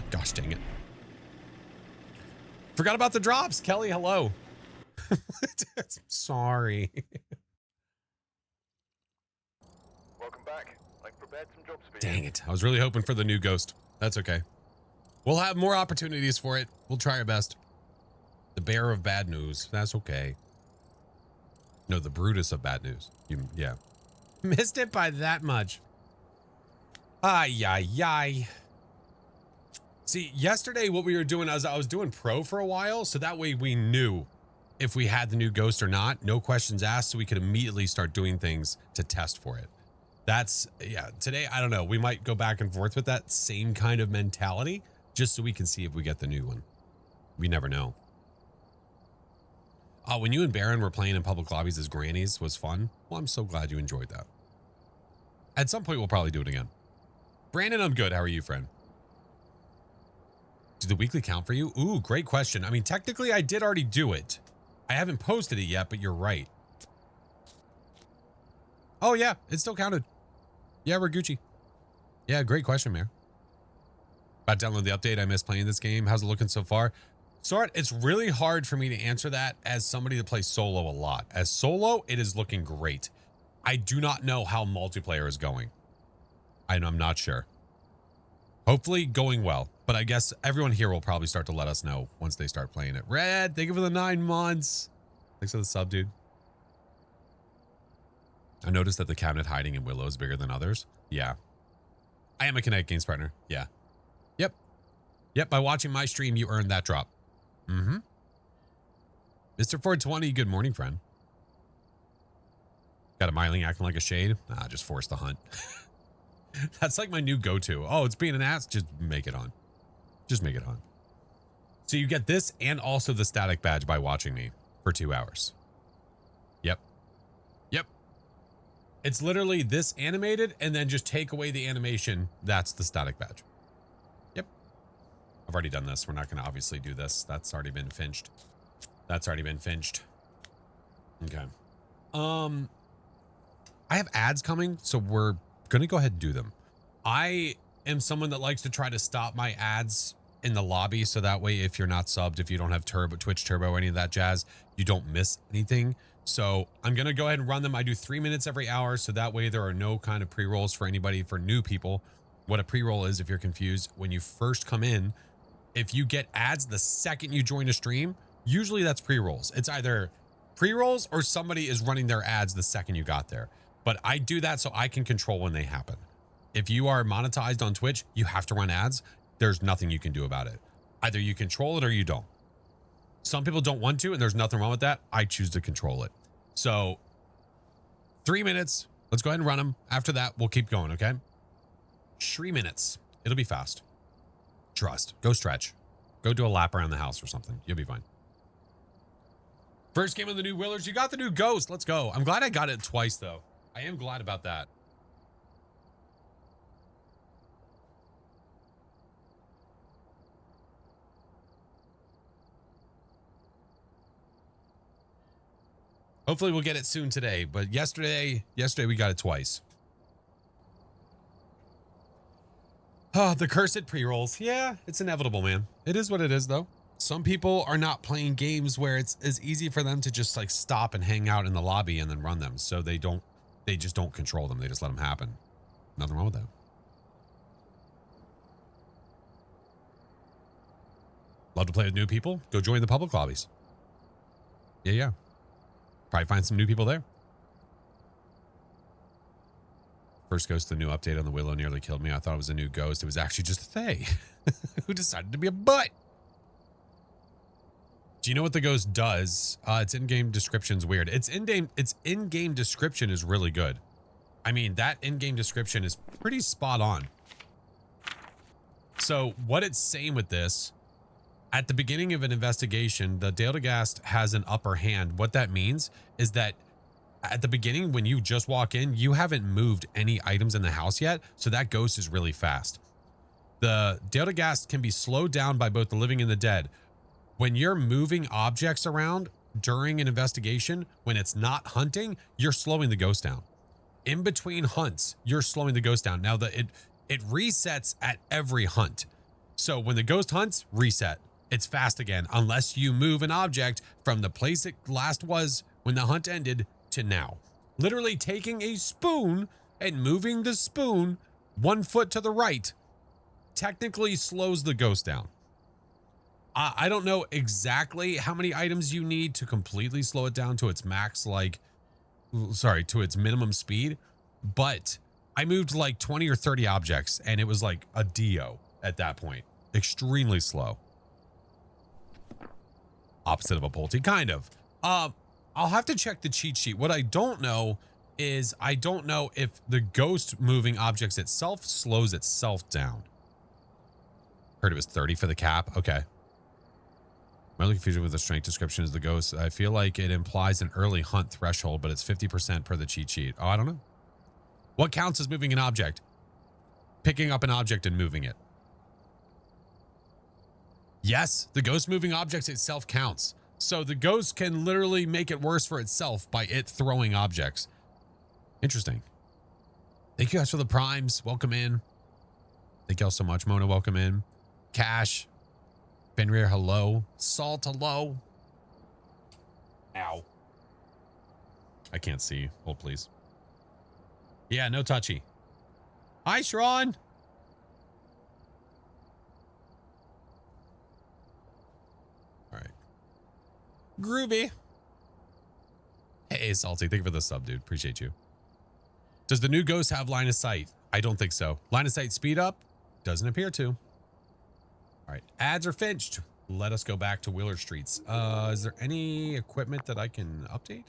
Gosh dang it. Forgot about the drops. Kelly, hello. Sorry. Welcome back. I've prepared some jobs for you. Dang it. I was really hoping for the new ghost. That's okay. We'll have more opportunities for it. We'll try our best. The bearer of bad news. That's okay. No, the Brutus of bad news. Yeah. Missed it by that much. Ay, ay, ay. See, yesterday what we were doing, I was doing pro for a while, so that way we knew if we had the new ghost or not. No questions asked, so we could immediately start doing things to test for it. That's, yeah, today, I don't know. We might go back and forth with that same kind of mentality, just so we can see if we get the new one. We never know. When you and Baron were playing in public lobbies as grannies was fun. Well, I'm so glad you enjoyed that. At some point, we'll probably do it again. Brandon, I'm good. How are you, friend? Do the weekly count for you? Ooh, great question. I mean, technically, I did already do it. I haven't posted it yet, but you're right. Oh, yeah, it still counted. Yeah, we're Gucci. Yeah, great question, Mayor. About to download the update. I miss playing this game. How's it looking so far? Sort, it's really hard for me to answer that as somebody that plays solo a lot. As solo, it is looking great. I do not know how multiplayer is going. I'm not sure. Hopefully going well, but I guess everyone here will probably start to let us know once they start playing it. Red, thank you for the 9 months. Thanks for the sub, dude. I noticed that the cabinet hiding in Willow is bigger than others. Yeah. I am a Kinetic Games partner. Yeah. Yep. Yep, by watching my stream, you earned that drop. Mr. 420, good morning, friend. Got a Myling acting like a shade? Nah, just force the hunt. That's like my new go-to. Oh, it's being an ass? Just make it on. Just make it on. So you get this and also the static badge by watching me for 2 hours. Yep. Yep. It's literally this animated and then just take away the animation. That's the static badge. Yep. I've already done this. We're not going to obviously do this. That's already been finched. That's already been finched. Okay. I have ads coming, so we're going to go ahead and do them. I am someone that likes to try to stop my ads in the lobby, so that way if you're not subbed, if you don't have Twitch Turbo or any of that jazz, you don't miss anything. So I'm going to go ahead and run them. I do 3 minutes every hour, so that way there are no kind of pre-rolls for anybody, for new people. What a pre-roll is, if you're confused, when you first come in, if you get ads the second you join a stream, usually that's pre-rolls. It's either pre-rolls or somebody is running their ads the second you got there. But I do that so I can control when they happen. If you are monetized on Twitch, you have to run ads. There's nothing you can do about it. Either you control it or you don't. Some people don't want to, and there's nothing wrong with that. I choose to control it. So 3 minutes. Let's go ahead and run them. After that, we'll keep going, okay? 3 minutes. It'll be fast. Trust. Go stretch. Go do a lap around the house or something. You'll be fine. First game of the new Willers. You got the new Ghost. Let's go. I'm glad I got it twice, though. I am glad about that. Hopefully we'll get it soon today. But yesterday we got it twice. Oh, the cursed pre-rolls. Yeah, it's inevitable, man. It is what it is, though. Some people are not playing games where it's as easy for them to just like stop and hang out in the lobby and then run them. So they just don't control them. They just let them happen. Nothing wrong with that. Love to play with new people? Go join the public lobbies. Yeah. Probably find some new people there. First ghost, the new update on the Willow nearly killed me. I thought it was a new ghost. It was actually just a Fae who decided to be a butt. Do you know what the ghost does? Its in-game description's weird. Its in-game description is really good. I mean, that in-game description is pretty spot on. So what it's saying with this, at the beginning of an investigation, the Deltagast has an upper hand. What that means is that at the beginning, when you just walk in, you haven't moved any items in the house yet, so that ghost is really fast. The Deltagast can be slowed down by both the living and the dead. When you're moving objects around during an investigation, when it's not hunting, you're slowing the ghost down. In between hunts, you're slowing the ghost down. Now, it resets at every hunt. So when the ghost hunts, reset. It's fast again, unless you move an object from the place it last was when the hunt ended to now. Literally taking a spoon and moving the spoon 1 foot to the right technically slows the ghost down. I don't know exactly how many items you need to completely slow it down to its max, to its minimum speed, but I moved like 20 or 30 objects and it was like a Dio at that point. Extremely slow. Opposite of a Pulte, kind of. I'll have to check the cheat sheet. What I don't know is I don't know if the ghost moving objects itself slows itself down. Heard it was 30 for the cap. Okay. My only confusion with the strength description is the ghost. I feel like it implies an early hunt threshold, but it's 50% per the cheat sheet. Oh, I don't know. What counts as moving an object? Picking up an object and moving it. Yes, the ghost moving objects itself counts. So the ghost can literally make it worse for itself by it throwing objects. Interesting. Thank you guys for the primes. Welcome in. Thank y'all so much. Mona, welcome in. Cash. Fenrir, hello. Salt, hello. Ow. I can't see. Hold, please. Yeah, no touchy. Hi, Shron. All right. Groovy. Hey, Salty. Thank you for the sub, dude. Appreciate you. Does the new ghost have line of sight? I don't think so. Line of sight speed up? Doesn't appear to. All right. Ads are finished. Let us go back to Willard Streets. Is there any equipment that I can update?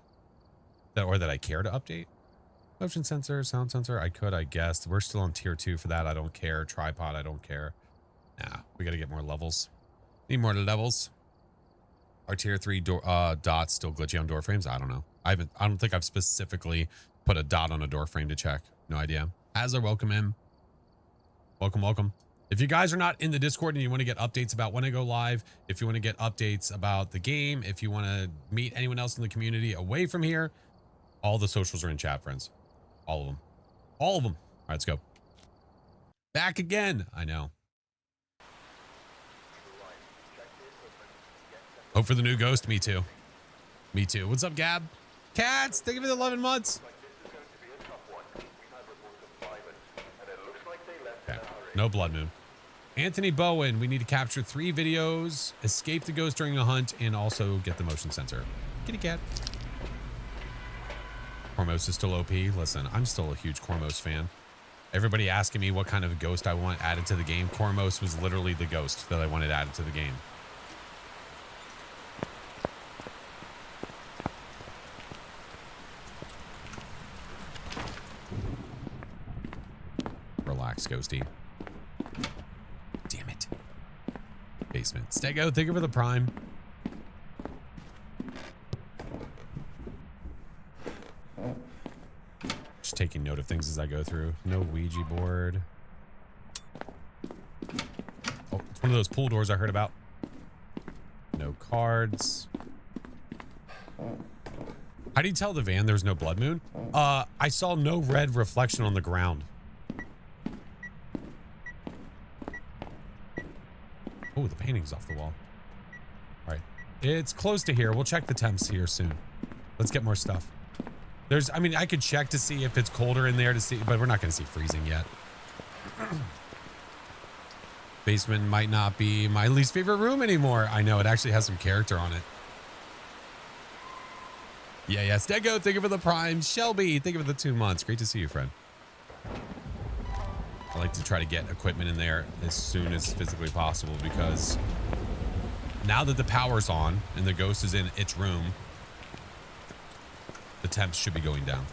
Or that I care to update? Motion sensor, sound sensor. I could, I guess. We're still on tier 2 for that. I don't care. Tripod, I don't care. Nah, we got to get more levels. Need more levels. Are tier 3 dots still glitchy on door frames? I don't know. I don't think I've specifically put a dot on a door frame to check. No idea. Azler, welcome in. Welcome, welcome. If you guys are not in the Discord and you want to get updates about when I go live, if you want to get updates about the game, if you want to meet anyone else in the community away from here, all the socials are in chat, friends. All of them. All of them. All right, let's go. Back again. I know. Hope for the new ghost. Me too. Me too. What's up, Gab? Cats, thank you for the 11 months. Okay. No blood moon. Anthony Bowen, we need to capture 3 videos, escape the ghost during a hunt, and also get the motion sensor. Kitty cat. Cormos is still OP. Listen, I'm still a huge Cormos fan. Everybody asking me what kind of ghost I want added to the game. Cormos was literally the ghost that I wanted added to the game. Relax, ghosty. Damn it. Basement. Stego, thank you for the prime. Just taking note of things as I go through. No Ouija board. Oh, it's one of those pool doors I heard about. No cards. How do you tell the van there's no blood moon? I saw no red reflection on the ground. Oh, the painting's off the wall. All right. It's close to here. We'll check the temps here soon. Let's get more stuff. I mean, I could check to see if it's colder in there to see, but we're not going to see freezing yet. Basement might not be my least favorite room anymore. I know, it actually has some character on it. Yeah, Stego, thank you for the prime. Shelby, thank you for the 2 months. Great to see you, friend. I like to try to get equipment in there as soon as physically possible because now that the power's on and the ghost is in its room, the temps should be going down.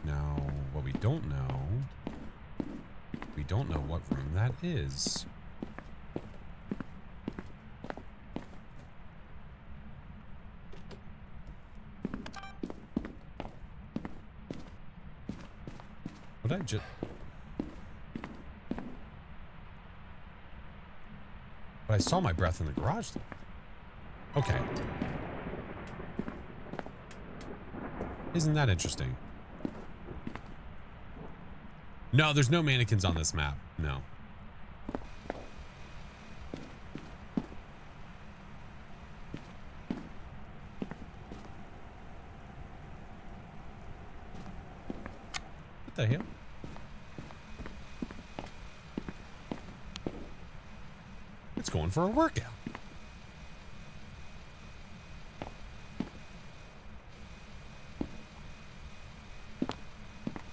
Now, what we don't know what room that is. What I just... But I saw my breath in the garage though. Okay. Isn't that interesting? No, there's no mannequins on this map. No. What the hell? It's going for a workout.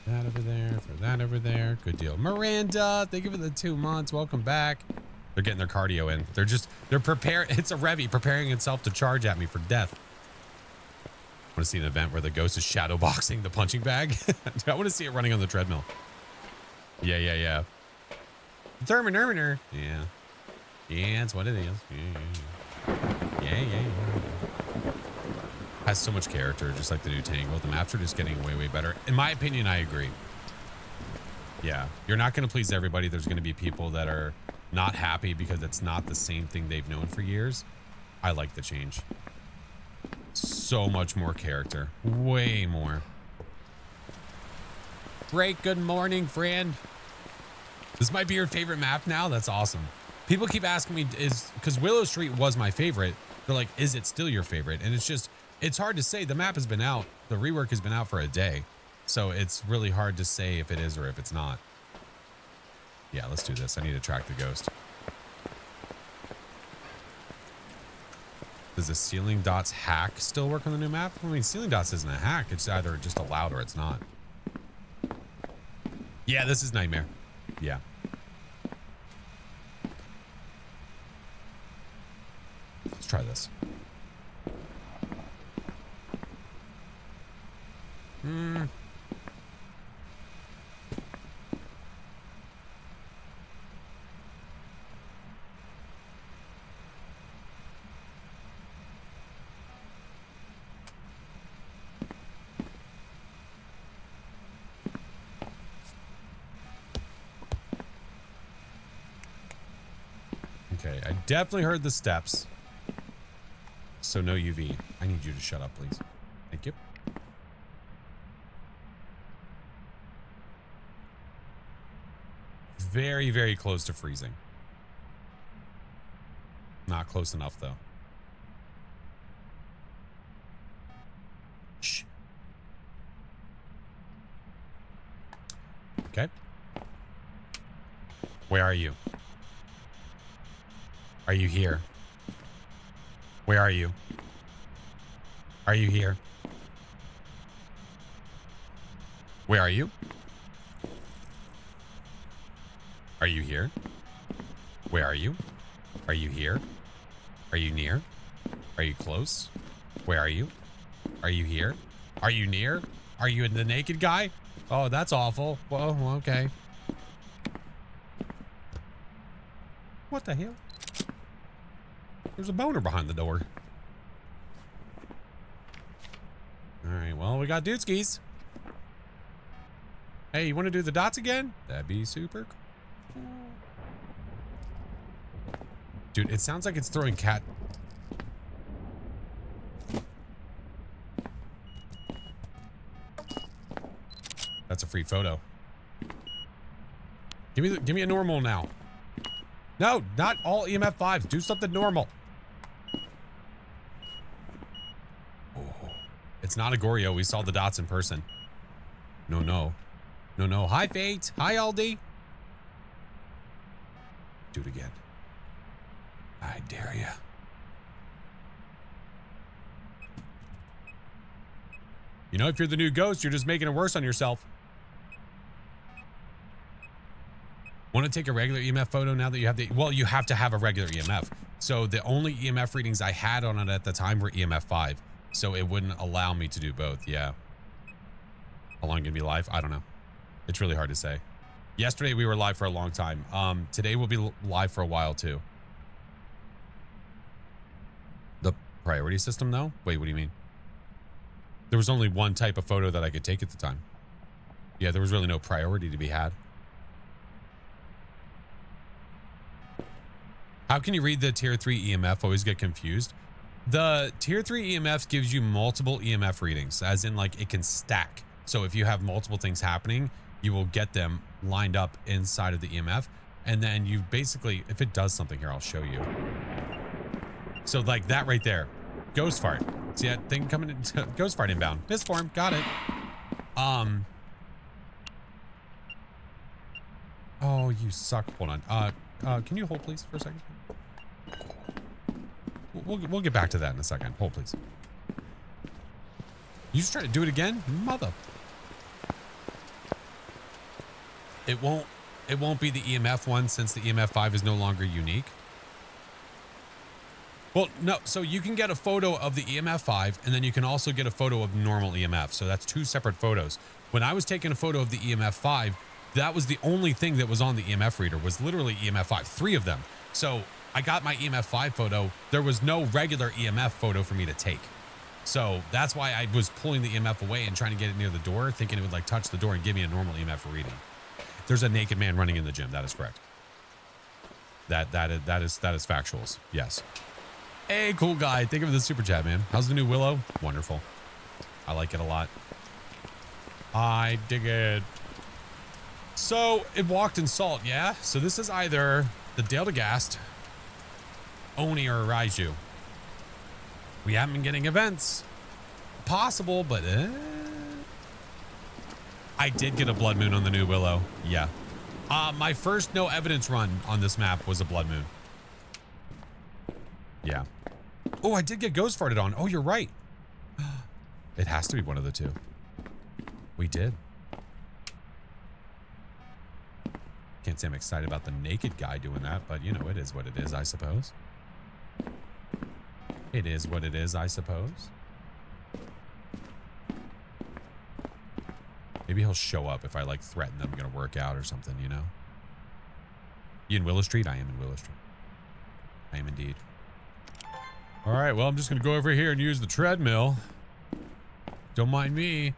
That over there, throw that over there. Good deal. Miranda, thank you for the 2 months. Welcome back. They're getting their cardio in. They're preparing. It's a Revy preparing itself to charge at me for death. I want to see an event where the ghost is shadow boxing the punching bag. I want to see it running on the treadmill. Yeah. Thermometer. Yeah. Yeah, that's what it is. Yeah. Has so much character, just like the new Tangle. The maps are just getting way better. In my opinion, I agree. Yeah, you're not going to please everybody. There's going to be people that are not happy because it's not the same thing they've known for years. I like the change. So much more character. Way more. Great, good morning, friend. This might be your favorite map now. That's awesome. People keep asking me, because Willow Street was my favorite. They're like, is it still your favorite? And it's hard to say. The map has been out. The rework has been out for a day. So it's really hard to say if it is or if it's not. Yeah, let's do this. I need to track the ghost. Does the ceiling dots hack still work on the new map? I mean, ceiling dots isn't a hack. It's either just allowed or it's not. Yeah, this is Nightmare. Yeah. Let's try this. Okay, I definitely heard the steps. So no UV. I need you to shut up, please. Thank you. Very, very close to freezing. Not close enough, though. Shh. Okay. Where are you? Are you here? Where are you? Are you here? Where are you? Are you here? Where are you? Are you here? Are you near? Are you close? Where are you? Are you here? Are you near? Are you the naked guy? Oh, that's awful. Whoa, okay. What the hell? There's a boner behind the door. All right, well, we got Dudeskis. Hey, you want to do the dots again? That'd be super cool. Dude, it sounds like it's throwing cat. That's a free photo. Give me a normal now. No, not all EMF 5s. Do something normal. Oh, it's not a Goryo. We saw the dots in person. No, no. No, no. Hi, Fate. Hi, Aldi. Do it again. I dare you. You know, if you're the new ghost, you're just making it worse on yourself. Want to take a regular EMF photo now that you have the... Well, you have to have a regular EMF. So the only EMF readings I had on it at the time were EMF 5. So it wouldn't allow me to do both. Yeah. How long can be live? I don't know. It's really hard to say. Yesterday we were live for a long time. Today we'll be live for a while too. The priority system though? Wait, what do you mean? There was only one type of photo that I could take at the time. Yeah, there was really no priority to be had. How can you read the tier 3 EMF? Always get confused. The tier 3 EMF gives you multiple EMF readings, as in like it can stack. So if you have multiple things happening, you will get them lined up inside of the EMF. And then you basically, if it does something here, I'll show you. So like that right there, ghost fart. See that thing coming in? Ghost fart inbound. Misform, got it. Oh, you suck. Hold on. Can you hold please for a second? We'll get back to that in a second. Hold please. You just try to do it again? Mother. It won't be the EMF one since the EMF 5 is no longer unique. Well, no, so you can get a photo of the EMF 5 and then you can also get a photo of normal EMF. So that's two separate photos. When I was taking a photo of the EMF 5, that was the only thing that was on the EMF reader was literally EMF 5, 3 of them. So I got my EMF 5 photo. There was no regular EMF photo for me to take. So that's why I was pulling the EMF away and trying to get it near the door, thinking it would like touch the door and give me a normal EMF reading. There's a naked man running in the gym. That is correct. That is factuals. Yes. Hey, cool guy. Thank you for the super chat, man. How's the new Willow? Wonderful. I like it a lot. I dig it. So it walked in salt, yeah? So this is either the Dale to Gast, Oni, or Raiju. We haven't been getting events. Possible, but I did get a blood moon on the new Willow. Yeah. My first no evidence run on this map was a blood moon. Yeah. Oh, I did get ghost farted on. Oh, you're right. It has to be one of the two. We did. Can't say I'm excited about the naked guy doing that, but you know, it is what it is, I suppose. It is what it is, I suppose. Maybe he'll show up if I like threaten that I'm gonna work out or something, you know? You in Willow Street? I am in Willow Street. I am indeed. All right, well, I'm just gonna go over here and use the treadmill. Don't mind me.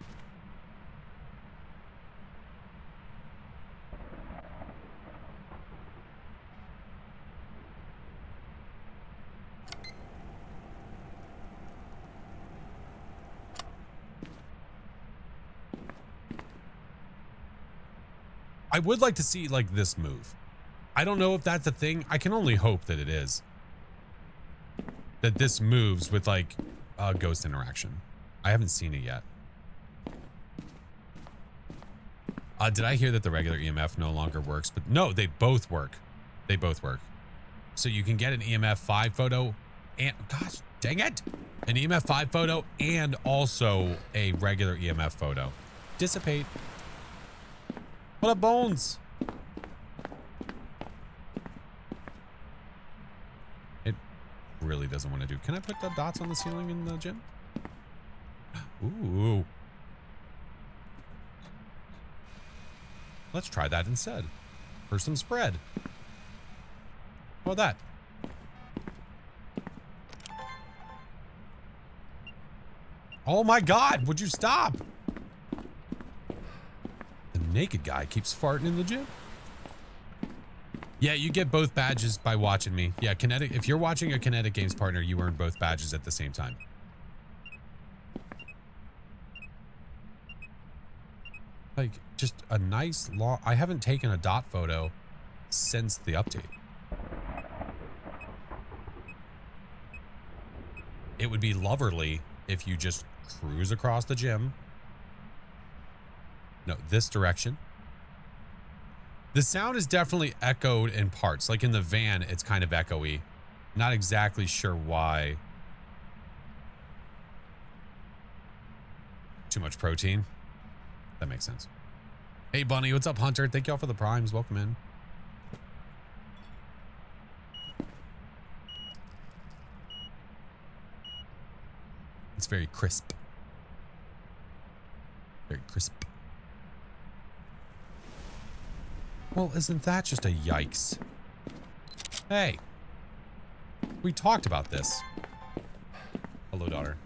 I would like to see like this move. I don't know if that's a thing. I can only hope that it is. That this moves with like a ghost interaction. I haven't seen it yet. Did I hear that the regular EMF no longer works? But no, they both work. They both work. So you can get an EMF 5 photo and, gosh, dang it, an EMF 5 photo and also a regular EMF photo. Dissipate. What up, Bones? It really doesn't want to do. Can I put the dots on the ceiling in the gym? Ooh. Let's try that instead. For some spread. How about that? Oh my God, would you stop? The naked guy keeps farting in the gym. Yeah, you get both badges by watching me. Yeah, Kinetic. If you're watching a Kinetic Games partner, you earn both badges at the same time. Like, just a nice long... I haven't taken a dot photo since the update. It would be loverly if you just cruise across the gym. No, this direction. The sound is definitely echoed in parts. Like in the van, it's kind of echoey. Not exactly sure why. Too much protein. That makes sense. Hey, Bunny. What's up, Hunter? Thank y'all for the primes. Welcome in. It's very crisp. Very crisp. Well, isn't that just a yikes? Hey. We talked about this. Hello, daughter.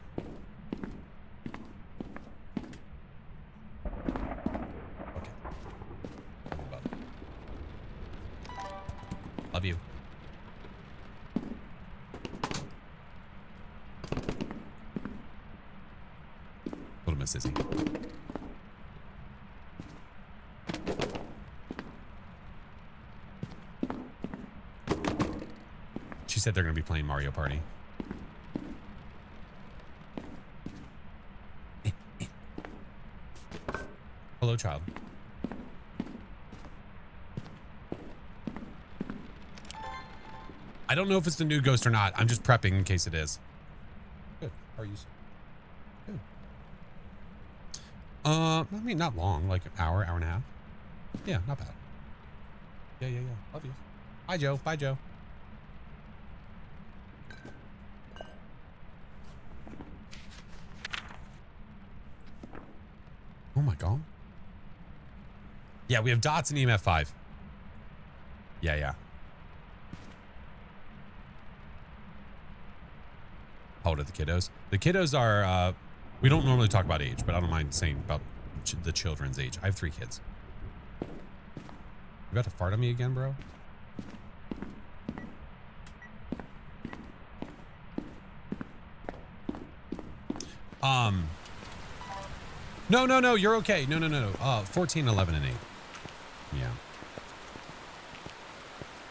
Okay. Love you. Little Miss Sissy. She said they're going to be playing Mario Party. Hello, child. I don't know if it's the new ghost or not. I'm just prepping in case it is. Good. How are you? Good. I mean, not long. Like an hour, hour and a half. Yeah, not bad. Yeah. Love you. Bye, Joe. Bye, Joe. Oh my god. Yeah, we have dots in EMF 5. Yeah. How old are the kiddos? The kiddos are, we don't normally talk about age, but I don't mind saying about the children's age. I have 3 kids. You about to fart on me again, bro? No, you're okay. No. 14, 11, and 8. Yeah.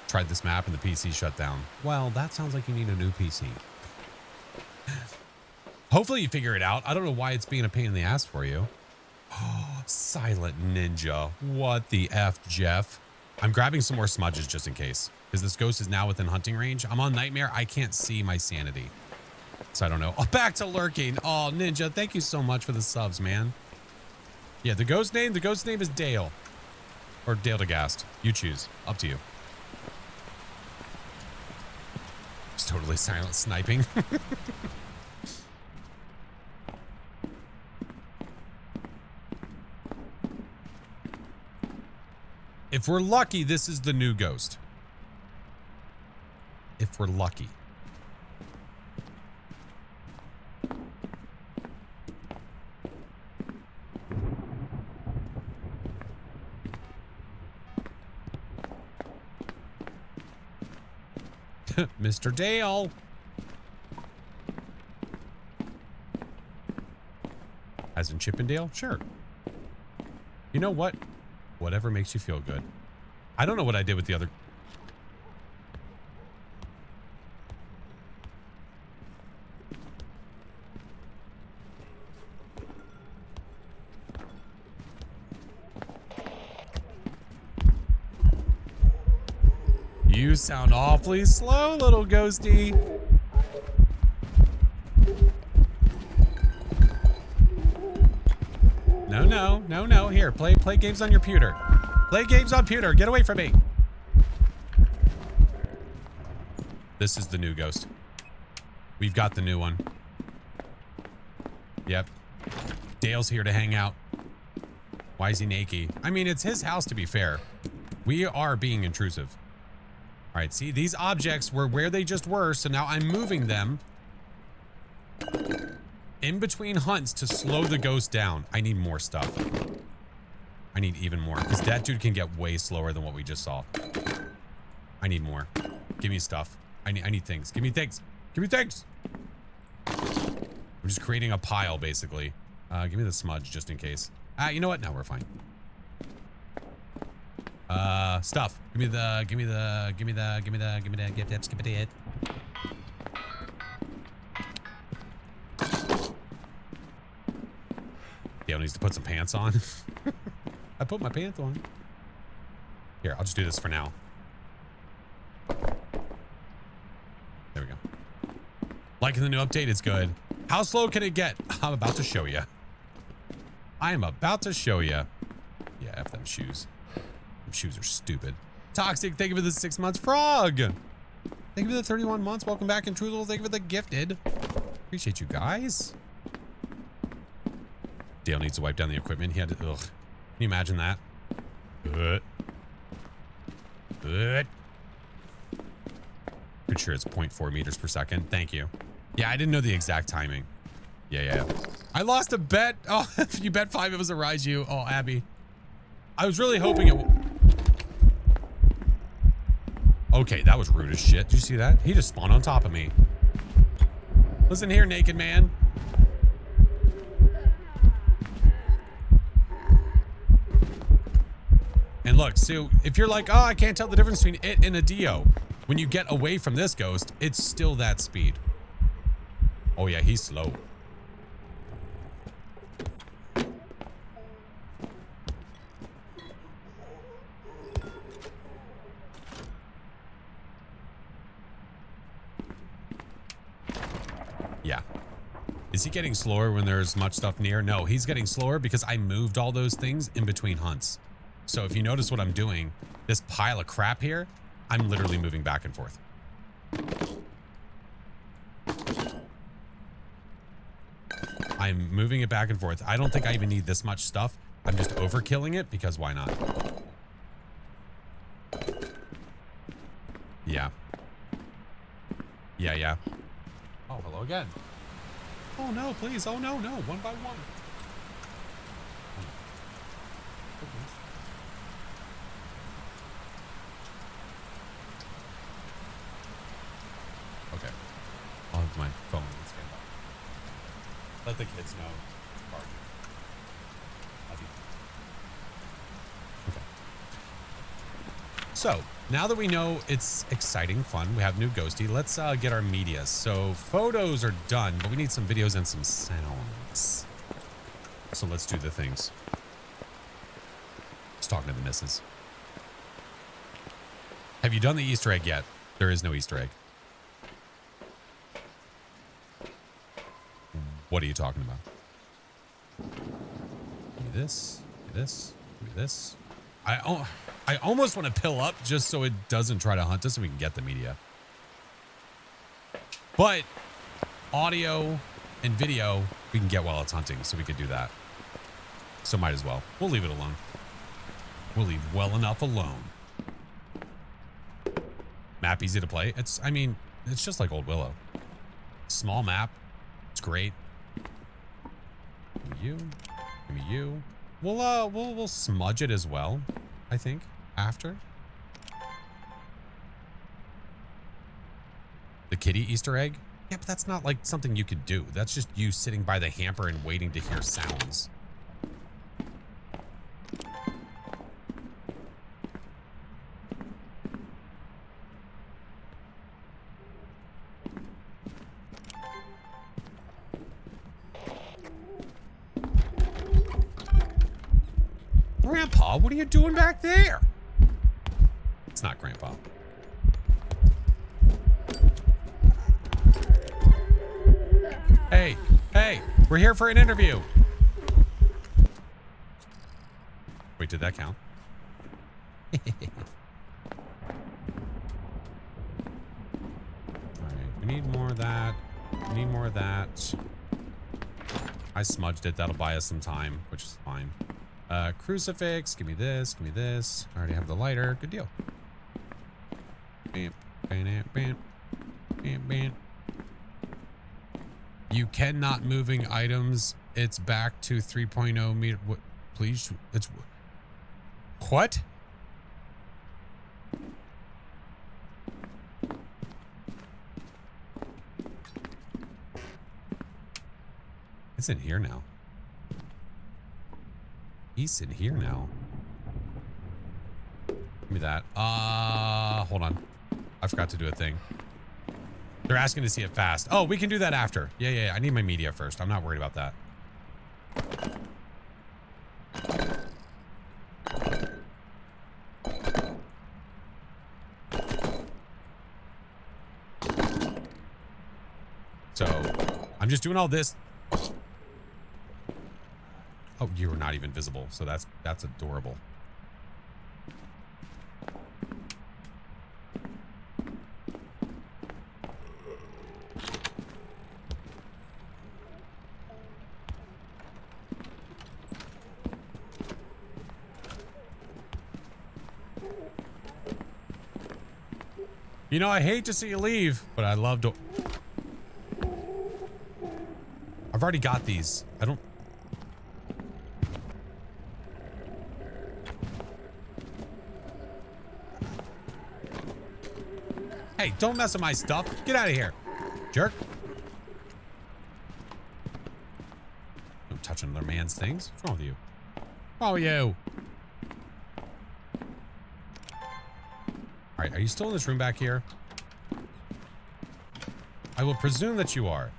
Tried this map and the PC shut down. Well, that sounds like you need a new PC. Hopefully you figure it out. I don't know why it's being a pain in the ass for you. Oh, Silent Ninja. What the F, Jeff? I'm grabbing some more smudges just in case. Because this ghost is now within hunting range. I'm on Nightmare. I can't see my sanity. So I don't know. Oh, back to lurking. Oh, Ninja, thank you so much for the subs, man. Yeah, the ghost name is Dale. Or Dale DeGast. You choose. Up to you. It's totally silent sniping. If we're lucky, this is the new ghost. If we're lucky. Mr. Dale. As in Chippendale? Sure. You know what? Whatever makes you feel good. I don't know what I did with the other... You sound awfully slow, little ghosty. No. Here, play games on your pewter. Play games on pewter. Get away from me. This is the new ghost. We've got the new one. Yep. Dale's here to hang out. Why is he naked? I mean, it's his house, to be fair. We are being intrusive. All right, see, these objects were where they just were, so now I'm moving them in between hunts to slow the ghost down. I need more stuff. I need even more, because that dude can get way slower than what we just saw. I need more. Give me stuff. I need things. Give me things. Give me things. I'm just creating a pile, basically. Give me the smudge, just in case. You know what? No, we're fine. Stuff. Give me the it. Dale needs to put some pants on. I put my pants on. Here, I'll just do this for now. There we go. Liking the new update, it's good. How slow can it get? I'm about to show you. I am about to show you. Yeah, F them shoes. Them shoes are stupid. Toxic, thank you for the 6 months. Frog, thank you for the 31 months. Welcome back. And Truthful, thank you for the gifted. Appreciate you guys. Dale needs to wipe down the equipment. He had to, ugh. Can you imagine that? Good. Pretty sure it's 0.4 meters per second. Thank you. Yeah, I didn't know the exact timing. Yeah. I lost a bet. Oh, you bet 5 it was a Raiju. Oh, Abby. I was really hoping it... Okay, that was rude as shit. Did you see that? He just spawned on top of me. Listen here, naked man. And look, so if you're like, oh, I can't tell the difference between it and a Dio, when you get away from this ghost, it's still that speed. Oh yeah, he's slow. Yeah. Is he getting slower when there's much stuff near? No, he's getting slower because I moved all those things in between hunts. So if you notice what I'm doing, this pile of crap here, I'm literally moving back and forth. I'm moving it back and forth. I don't think I even need this much stuff. I'm just overkilling it because why not? Yeah. Yeah. Oh, hello again. Oh no, please. Oh no, one by one. Okay. I'll have my phone and stand up. Let the kids know it's a party. Okay. So, now that we know it's exciting, fun, we have new Ghosty, let's get our media. So, photos are done, but we need some videos and some sounds. So let's do the things. Just talking to the missus. Have you done the Easter egg yet? There is no Easter egg. What are you talking about? Give me this. Give me this. Give me this. I almost want to pill up just so it doesn't try to hunt us and we can get the media. But audio and video we can get while it's hunting, so we could do that. So might as well. We'll leave it alone. We'll leave well enough alone. Map easy to play. I mean, it's just like Old Willow. Small map. It's great. Give me you. Give me you. We'll smudge it as well, I think, after. The kitty Easter egg? Yeah, but that's not like something you could do. That's just you sitting by the hamper and waiting to hear sounds. Grandpa, what are you doing back there? It's not Grandpa. Hey, we're here for an interview. Wait, did that count? All right, we need more of that. We need more of that. I smudged it. That'll buy us some time, which is fine. Crucifix, give me this, give me this. I already have the lighter. Good deal. Bam, bam, bam, bam, bam. You cannot moving items. It's back to 3.0 meter. What? Please, it's what? It's in here now. He's in here now. Give me that. Hold on. I forgot to do a thing. They're asking to see it fast. Oh, we can do that after. Yeah. I need my media first. I'm not worried about that. So, I'm just doing all this. Oh, you were not even visible. So that's adorable. You know, I hate to see you leave, but I love to... I've already got these. I don't... Hey, don't mess with my stuff. Get out of here, jerk. Don't touch another man's things. What's wrong with you? What's wrong with you? All right, are you still in this room back here? I will presume that you are.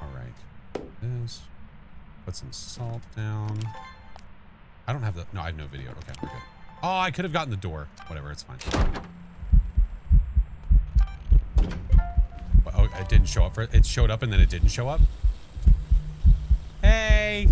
All right. This. Put some salt down. I don't have the... No, I have no video. Okay, we're good. Oh, I could have gotten the door. Whatever, it's fine. Oh, it didn't show up for... It showed up and then it didn't show up? Hey!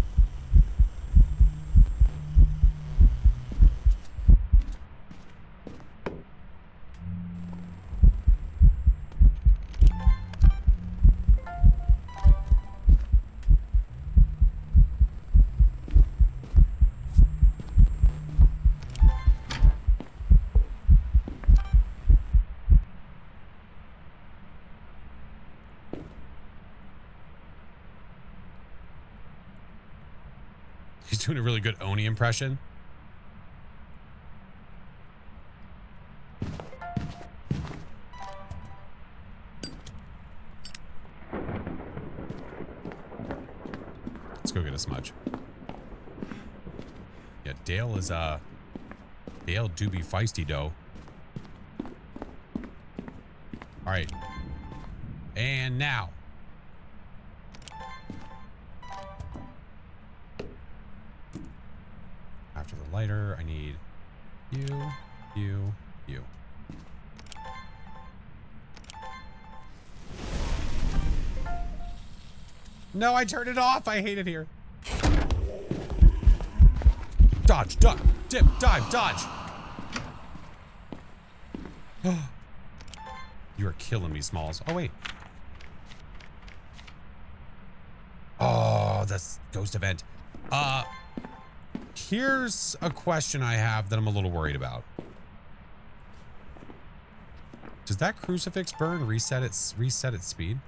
He's doing a really good Oni impression. Let's go get a smudge. Yeah, Dale is Dale do be feisty though. All right. And now. After the lighter, I need you. No, I turned it off. I hate it here. Dodge, duck, dip, dive, dodge. You are killing me, Smalls. Oh, wait. Oh, that's ghost event. Here's a question I have that I'm a little worried about. Does that crucifix burn reset its speed?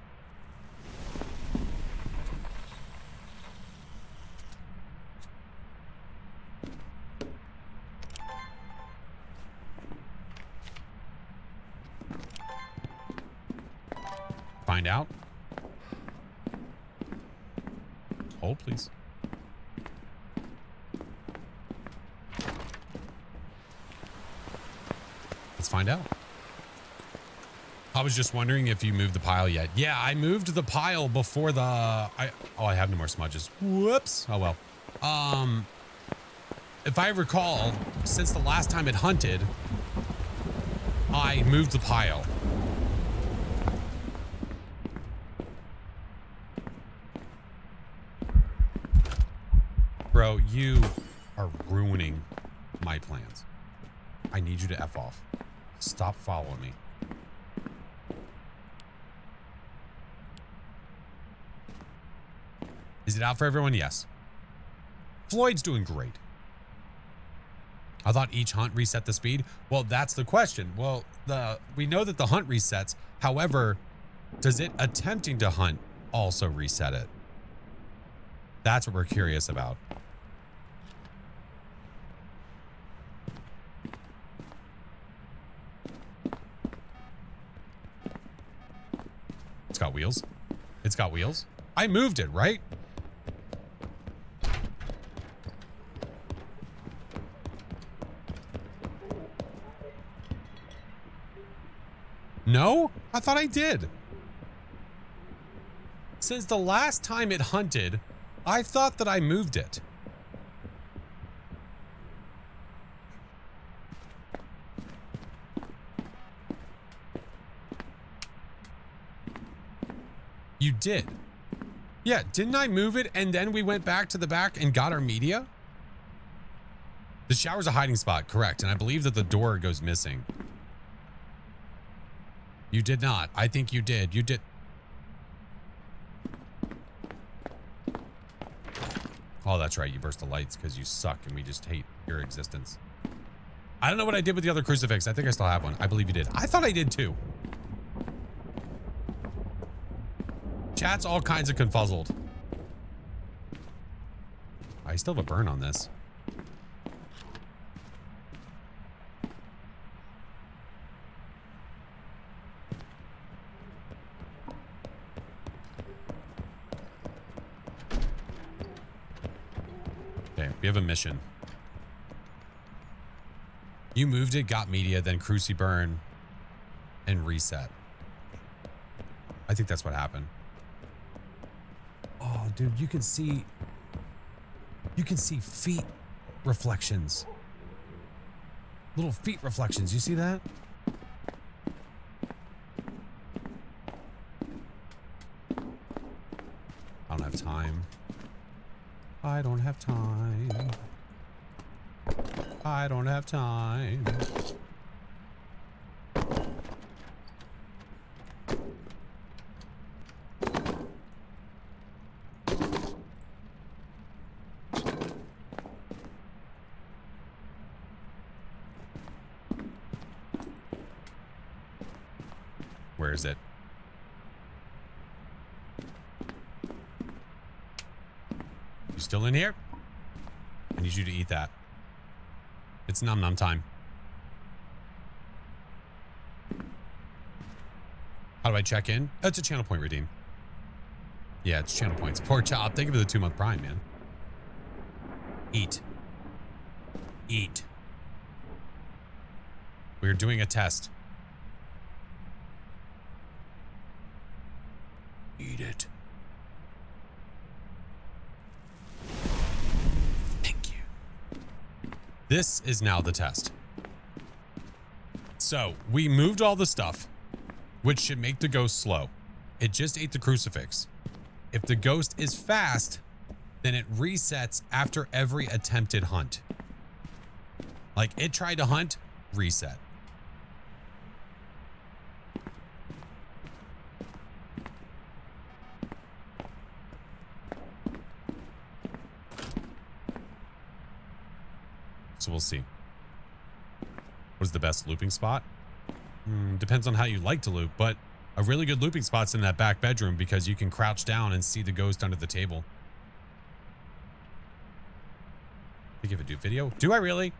Find out. Hold, please. Let's find out. I was just wondering if you moved the pile yet. Yeah, I moved the pile before the... I have no more smudges. Whoops. Oh, well. If I recall, since the last time it hunted, I moved the pile. Bro, you are ruining my plans. I need you to F off. Stop following me. Is it out for everyone? Yes. Floyd's doing great. I thought each hunt reset the speed. Well, that's the question. Well, we know that the hunt resets. However, does it attempting to hunt also reset it? That's what we're curious about. It's got wheels. It's got wheels. I moved it, right? I thought I did. Since the last time it hunted, I thought that I moved it. You did. Yeah, didn't I move it and then we went back to the back and got our media? The shower's a hiding spot, correct. And I believe that the door goes missing. You did not. I think you did. You did. Oh, that's right. You burst the lights because you suck and we just hate your existence. I don't know what I did with the other crucifix. I think I still have one. I believe you did. I thought I did too. Chat's all kinds of confuzzled. I still have a burn on this. Okay, we have a mission. You moved it, got media, then Cruci burn, and reset. I think that's what happened. Oh, dude, you can see feet reflections. Little feet reflections. You see that? I don't have time. I don't have time. I don't have time. Where is it? You still in here? I need you to eat that. It's num num time. How do I check in? Oh, it's a channel point redeem. Yeah, it's channel points. Pork chop. Thank you for the 2-month prime, man. Eat. Eat. We're doing a test. Eat it. Thank you. This is now the test. So we moved all the stuff, which should make the ghost slow. It just ate the crucifix. If the ghost is fast, then it resets after every attempted hunt. Like it tried to hunt, reset. So we'll see. What's the best looping spot? Depends on how you like to loop, but a really good looping spot's in that back bedroom because you can crouch down and see the ghost under the table. I think if I do video. Do I really?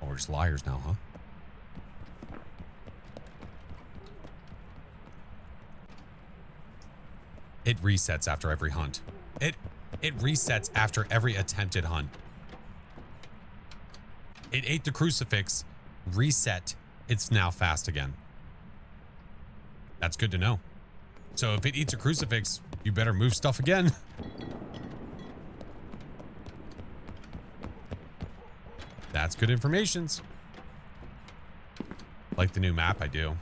Oh, we're just liars now, huh? It resets after every hunt. It resets after every attempted hunt. It ate the crucifix, reset, it's now fast again. That's good to know. So if it eats a crucifix, you better move stuff again. That's good information. Like the new map, I do.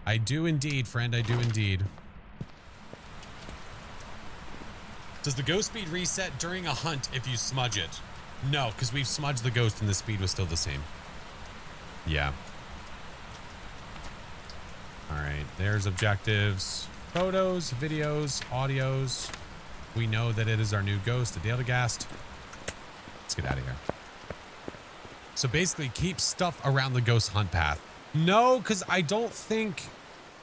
I do indeed, friend, I do indeed. Does the ghost speed reset during a hunt if you smudge it? No, because we've smudged the ghost and the speed was still the same. Yeah. All right, there's objectives. Photos, videos, audios. We know that it is our new ghost, the Daleghast. Let's get out of here. So basically keep stuff around the ghost hunt path. No, because I don't think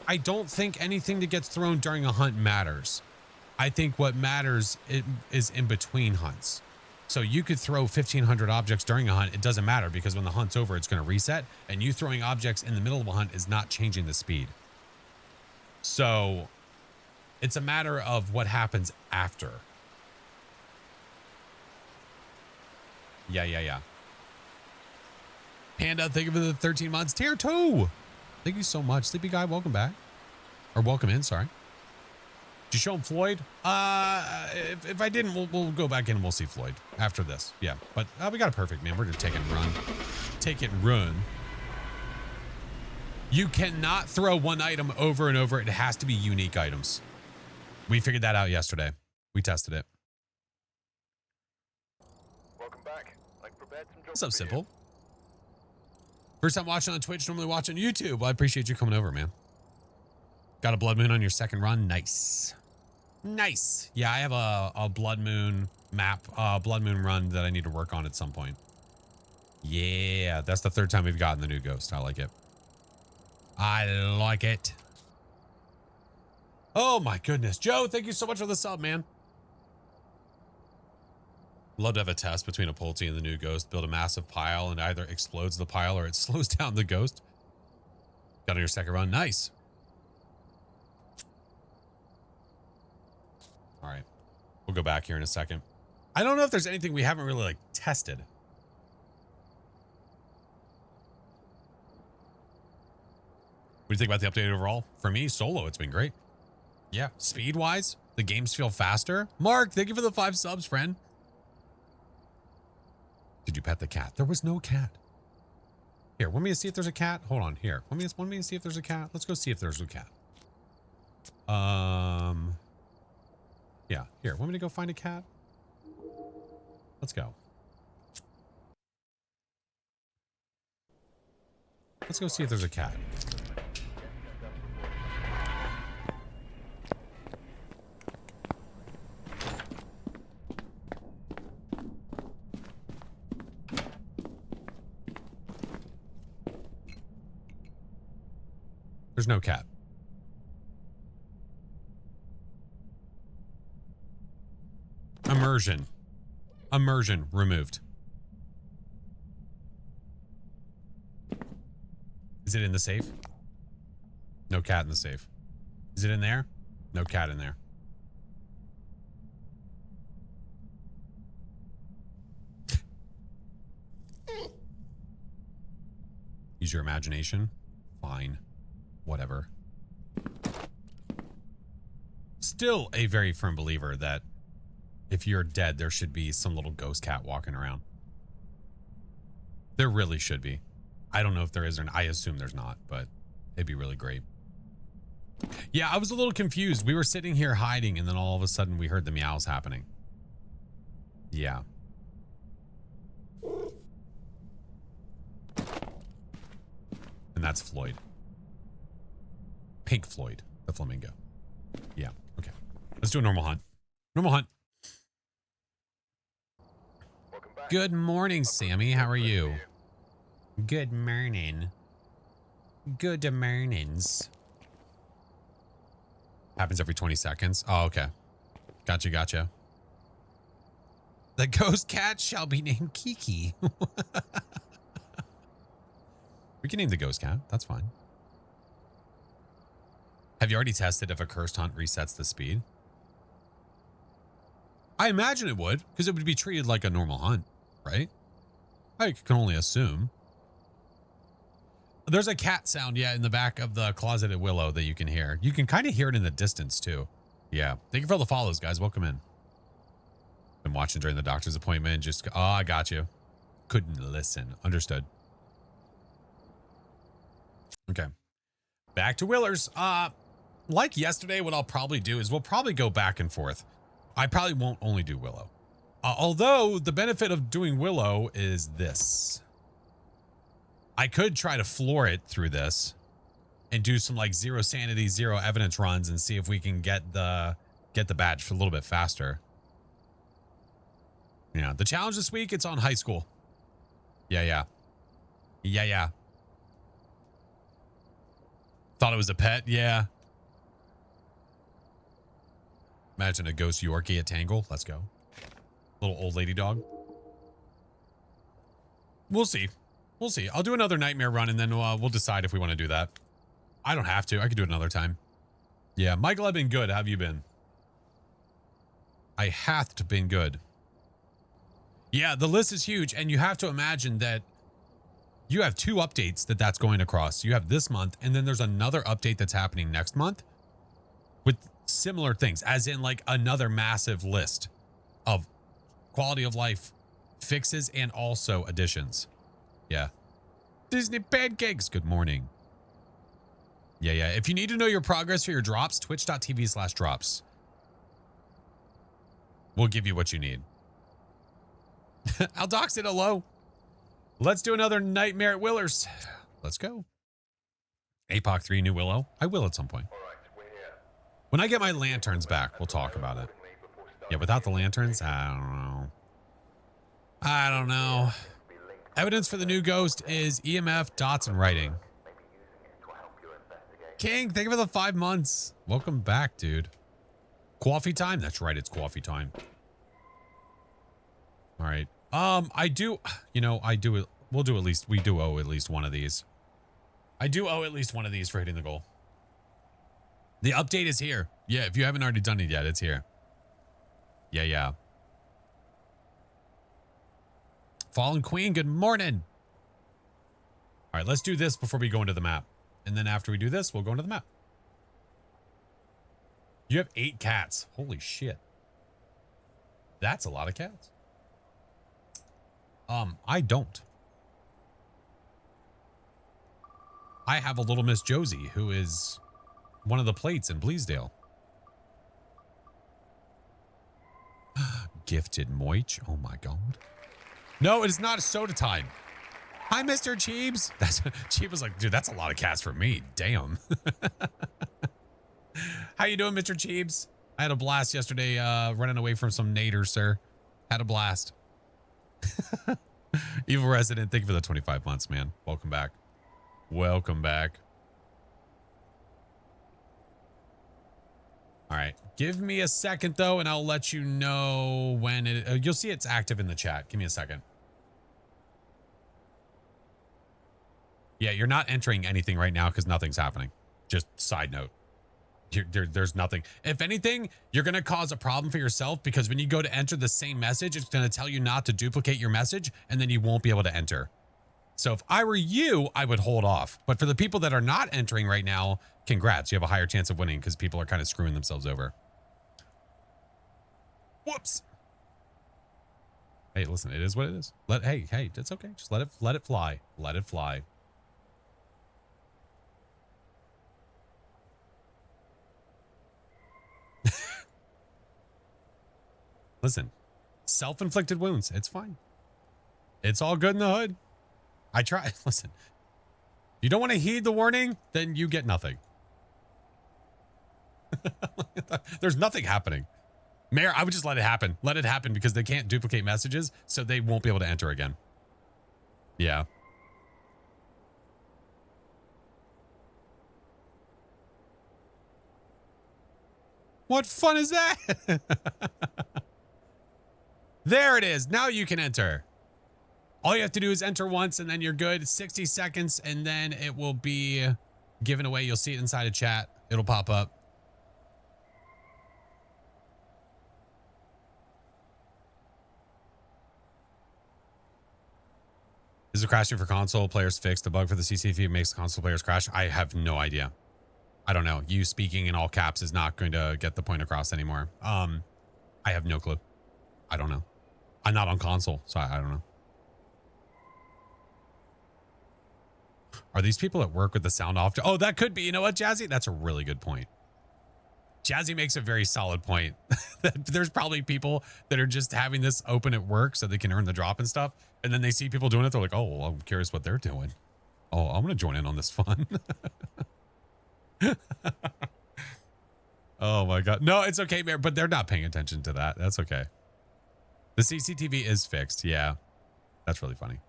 anything that gets thrown during a hunt matters. I think what matters is in between hunts. So you could throw 1,500 objects during a hunt. It doesn't matter because when the hunt's over, it's going to reset. And you throwing objects in the middle of a hunt is not changing the speed. So it's a matter of what happens after. Yeah. Panda, thank you for the 13 months. Tier 2. Thank you so much. Sleepy Guy, welcome back. Or welcome in, sorry. Did you show him Floyd? If I didn't, we'll go back in and we'll see Floyd after this. Yeah, but we got a perfect, man. We're going to take it and run. Take it and run. You cannot throw one item over and over. It has to be unique items. We figured that out yesterday. We tested it. Welcome back. I've prepared some jobs So for simple. First time watching on Twitch, normally watching YouTube. Well, I appreciate you coming over, man. Got a blood moon on your second run. Nice. Nice. Yeah, I have a blood moon map, blood moon run that I need to work on at some point. Yeah, that's the third time we've gotten the new ghost. I like it. I like it. Oh my goodness. Joe, thank you so much for the sub, man. Love to have a test between a Pulte and the new ghost. Build a massive pile and either explodes the pile or it slows down the ghost. Got on your second run. Nice. All right. We'll go back here in a second. I don't know if there's anything we haven't really like tested. What do you think about the update overall? For me, solo, it's been great. Yeah. Speed wise, the games feel faster. Mark, thank you for the 5 subs, friend. Did you pet the cat? There was no cat. Here, want me to see if there's a cat? Hold on, here. Want me to see if there's a cat? Let's go see if there's a cat. Yeah, here. Want me to go find a cat? Let's go. Let's go see if there's a cat. There's no cat. Immersion. Immersion removed. Is it in the safe? No cat in the safe. Is it in there? No cat in there. Use your imagination. Fine. Whatever. Still a very firm believer that if you're dead, there should be some little ghost cat walking around. There really should be. I don't know if there is, or I assume there's not, but it'd be really great. Yeah, I was a little confused. We were sitting here hiding, and then all of a sudden we heard the meows happening. Yeah. And that's Floyd. Pink Floyd, the flamingo. Yeah, okay. Let's do a normal hunt. Normal hunt. Good morning, Sammy. How are you? Good morning. Good mornings. Happens every 20 seconds. Oh, okay. Gotcha, gotcha. The ghost cat shall be named Kiki. We can name the ghost cat. That's fine. Have you already tested if a cursed hunt resets the speed? I imagine it would, because it would be treated like a normal hunt, right? I can only assume. There's a cat sound, yeah, in the back of the closet at Willow that you can hear. You can kind of hear it in the distance, too. Yeah. Thank you for all the follows, guys. Welcome in. Been watching during the doctor's appointment. Just, oh, I got you. Couldn't listen. Understood. Okay. Back to Willers. Like yesterday, what I'll probably do is we'll probably go back and forth. I probably won't only do Willow. Although the benefit of doing Willow is this. I could try to floor it through this and do some like 0 sanity, 0 evidence runs and see if we can get the badge for a little bit faster. Yeah, the challenge this week, it's on high school. Yeah. Thought it was a pet, yeah. Imagine a ghost Yorkie at Tangle. Let's go. Little old lady dog. We'll see. We'll see. I'll do another nightmare run and then we'll decide if we want to do that. I don't have to. I could do it another time. Yeah, Michael, I've been good. How have you been? I hath been good. Yeah, the list is huge, and you have to imagine that you have 2 updates that's going across. You have this month, and then there's another update that's happening next month with similar things, as in like another massive list of quality of life fixes and also additions. Yeah. Disney pancakes. Good morning. Yeah. If you need to know your progress for your drops, twitch.tv/drops. We'll give you what you need. Aldoxid, hello. Let's do another Nightmare at Willer's. Let's go. APOC 3 New Willow. I will at some point. When I get my lanterns back, we'll talk about it. Yeah, without the lanterns, I don't know. Evidence for the new ghost is EMF, dots, and writing. King, thank you for the 5 months. Welcome back, dude. Coffee time? That's right, it's coffee time. All right. I do, we do owe at least one of these. I do owe at least one of these for hitting the goal. The update is here. Yeah, if you haven't already done it yet, it's here. Yeah. Fallen Queen, good morning. All right, let's do this before we go into the map. And then after we do this, we'll go into the map. You have 8 cats. Holy shit. That's a lot of cats. I don't. I have a little Miss Josie, who is one of the plates in Bleasdale. Gifted Moich. Oh my god. No, it is not a soda time. Hi, Mr. Cheebs. Cheeb was like, dude, that's a lot of cats for me. Damn. How you doing, Mr. Cheebs? I had a blast yesterday running away from some naders, sir. Had a blast. Evil Resident, thank you for the 25 months, man. Welcome back. Welcome back. All right. Give me a second, though, and I'll let you know when it... you'll see it's active in the chat. Give me a second. Yeah, you're not entering anything right now because nothing's happening. Just side note. There's nothing. If anything, you're going to cause a problem for yourself because when you go to enter the same message, it's going to tell you not to duplicate your message, and then you won't be able to enter. So if I were you, I would hold off. But for the people that are not entering right now, congrats. You have a higher chance of winning because people are kind of screwing themselves over. Whoops. Hey, listen, it is what it is. Hey, it's okay. Just let it fly. Let it fly. Listen, self-inflicted wounds. It's fine. It's all good in the hood. I try. Listen, you don't want to heed the warning, then you get nothing. There's nothing happening. Mayor, I would just let it happen. Let it happen because they can't duplicate messages, so they won't be able to enter again. Yeah. What fun is that? There it is. Now you can enter. All you have to do is enter once and then you're good. 60 seconds and then it will be given away. You'll see it inside a chat. It'll pop up. Is it crashing for console players fixed? The bug for the CCTV makes console players crash? I have no idea. I don't know. You speaking in all caps is not going to get the point across anymore. I have no clue. I don't know. I'm not on console, so I don't know. Are these people at work with the sound off? Oh, that could be. You know what, Jazzy? That's a really good point. Jazzy makes a very solid point. There's probably people that are just having this open at work so they can earn the drop and stuff. And then they see people doing it. They're like, oh, well, I'm curious what they're doing. Oh, I'm going to join in on this fun. Oh, my God. No, it's okay, Mayor, but they're not paying attention to that. That's okay. The CCTV is fixed. Yeah, that's really funny.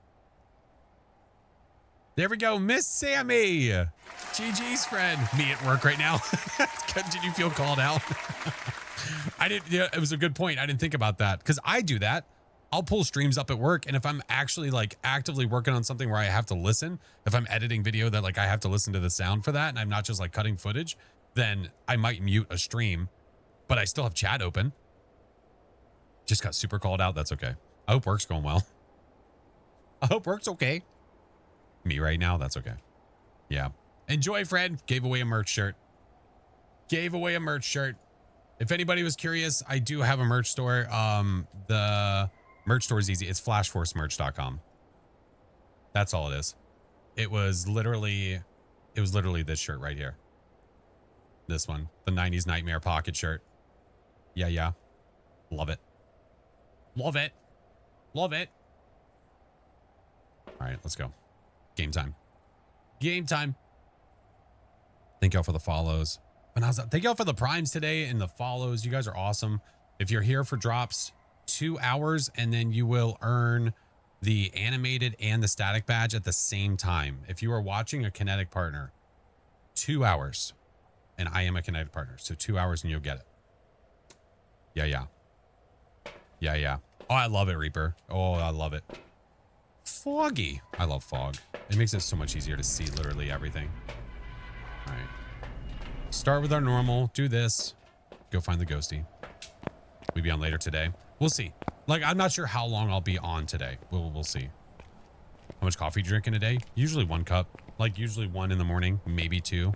There we go. Miss Sammy. GG's friend. Me at work right now. Did you feel called out? I didn't. Yeah, it was a good point. I didn't think about that because I do that. I'll pull streams up at work. And if I'm actually like actively working on something where I have to listen, if I'm editing video that like I have to listen to the sound for that and I'm not just like cutting footage, then I might mute a stream, but I still have chat open. Just got super called out. That's okay. I hope work's going well. I hope work's okay. Me right now? That's okay. Yeah. Enjoy, Fred. Gave away a merch shirt. Gave away a merch shirt. If anybody was curious, I do have a merch store. The merch store is easy. It's flashforcemerch.com. That's all it is. It was literally this shirt right here. This one, the 90s Nightmare pocket shirt. Yeah, yeah. Love it. Love it. Love it. All right, let's go. Game time. Game time. Thank y'all for the follows. Thank y'all for the primes today and the follows. You guys are awesome. If you're here for drops, 2 hours, and then you will earn the animated and the static badge at the same time. If you are watching a Kinetic partner, 2 hours, and I am a Kinetic partner, so 2 hours and you'll get it. Yeah, yeah. Yeah, yeah. Oh, I love it, Reaper. Oh, I love it. Foggy. I love fog. It makes it so much easier to see literally everything. All right. Start with our normal. Do this. Go find the ghosty. We'll be on later today. We'll see. Like, I'm not sure how long I'll be on today. We'll see. How much coffee do you drink in a day? Usually 1 cup. Like, usually 1 in the morning, maybe 2.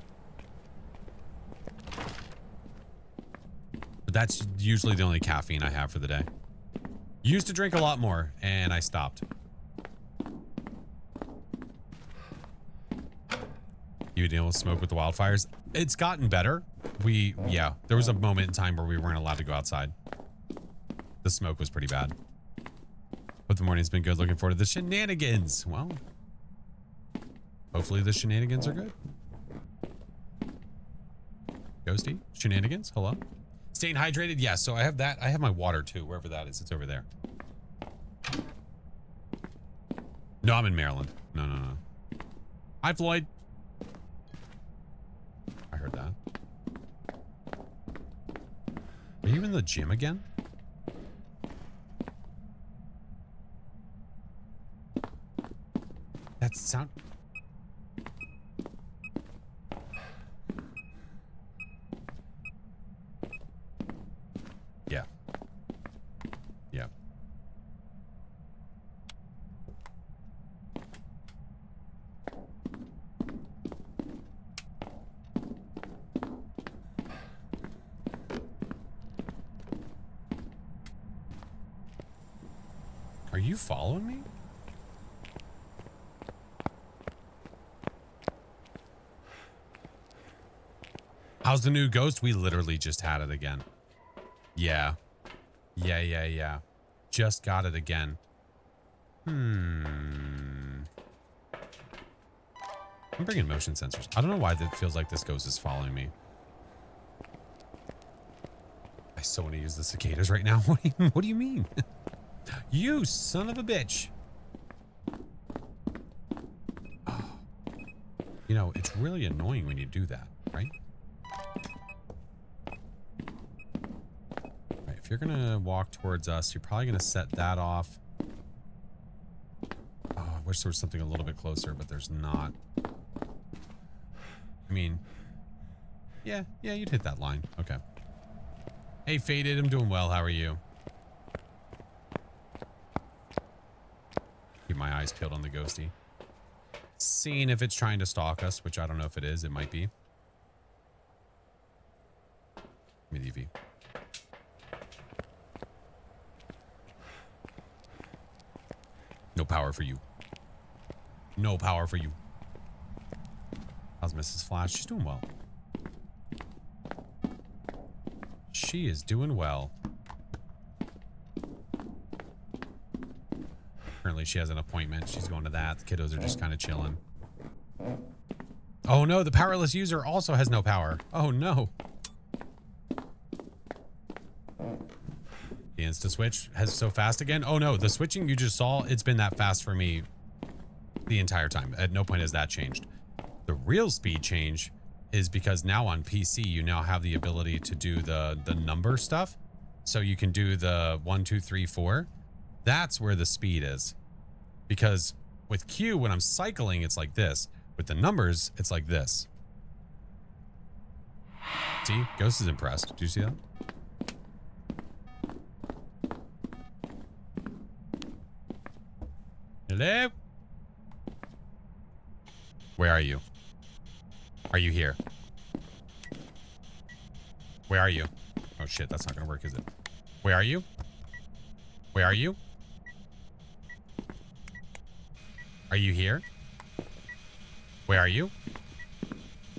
But that's usually the only caffeine I have for the day. Used to drink a lot more, and I stopped. You deal with smoke with the wildfires? It's gotten better. Yeah, there was a moment in time where we weren't allowed to go outside. The smoke was pretty bad. But the morning's been good. Looking forward to the shenanigans. Well, hopefully the shenanigans are good. Ghosty, shenanigans, hello? Staying hydrated? Yeah, so I have that. I have my water too, wherever that is. It's over there. No, I'm in Maryland. No. Hi, Floyd. I heard that. Are you in the gym again? That sound... Yeah. Yeah. Are you following me? How's the new ghost? We literally just had it again. Yeah. Yeah. Just got it again. I'm bringing motion sensors. I don't know why that feels like this ghost is following me. I so want to use the cicadas right now. What do you mean? You son of a bitch. Oh. You know, it's really annoying when you do that, right? Right, if you're gonna walk towards us, you're probably gonna set that off. Oh, I wish there was something a little bit closer, but there's not. I mean, yeah, you'd hit that line. Okay. Hey, Faded, I'm doing well. How are you? Keep my eyes peeled on the ghosty. Seeing if it's trying to stalk us, which I don't know if it is. It might be. Give me the EV. No power for you. No power for you. How's Mrs. Flash? She's doing well. She is doing well. Currently, she has an appointment. She's going to that. The kiddos are just kind of chilling. Oh no, the powerless user also has no power. Oh no. The insta switch has so fast again. Oh no, the switching you just saw, it's been that fast for me the entire time. At no point has that changed. The real speed change is because now on PC, you now have the ability to do the number stuff. So you can do the 1, 2, 3, 4. That's where the speed is. Because with Q, when I'm cycling, it's like this. With the numbers, it's like this. See? Ghost is impressed. Do you see that? Hello? are you? Are you here? Where are you? Oh shit, that's not gonna work, is it? Where are you? Where are you? Are you here? Where are you?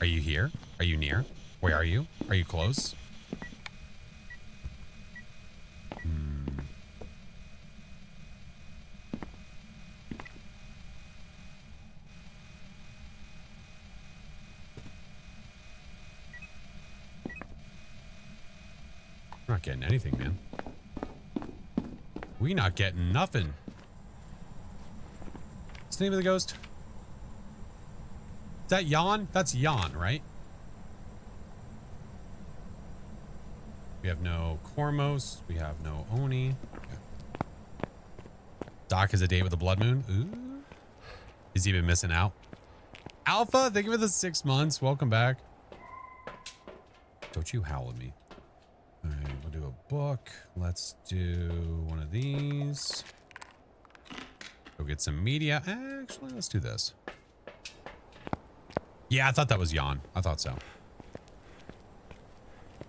Are you here? Are you near? Where are you? Are you close? We're not getting anything, man. We not getting nothing. What's the name of the ghost? Is that Jan? That's Jan, right? We have no Kormos. We have no Oni. Okay. Doc has a date with a blood moon. Ooh. Has he been missing out? Alpha, thank you for the 6 months. Welcome back. Don't you howl at me. All right, we'll do a book. Let's do one of these. Go get some media. Actually, let's do this. Yeah, I thought that was Jan. I thought so.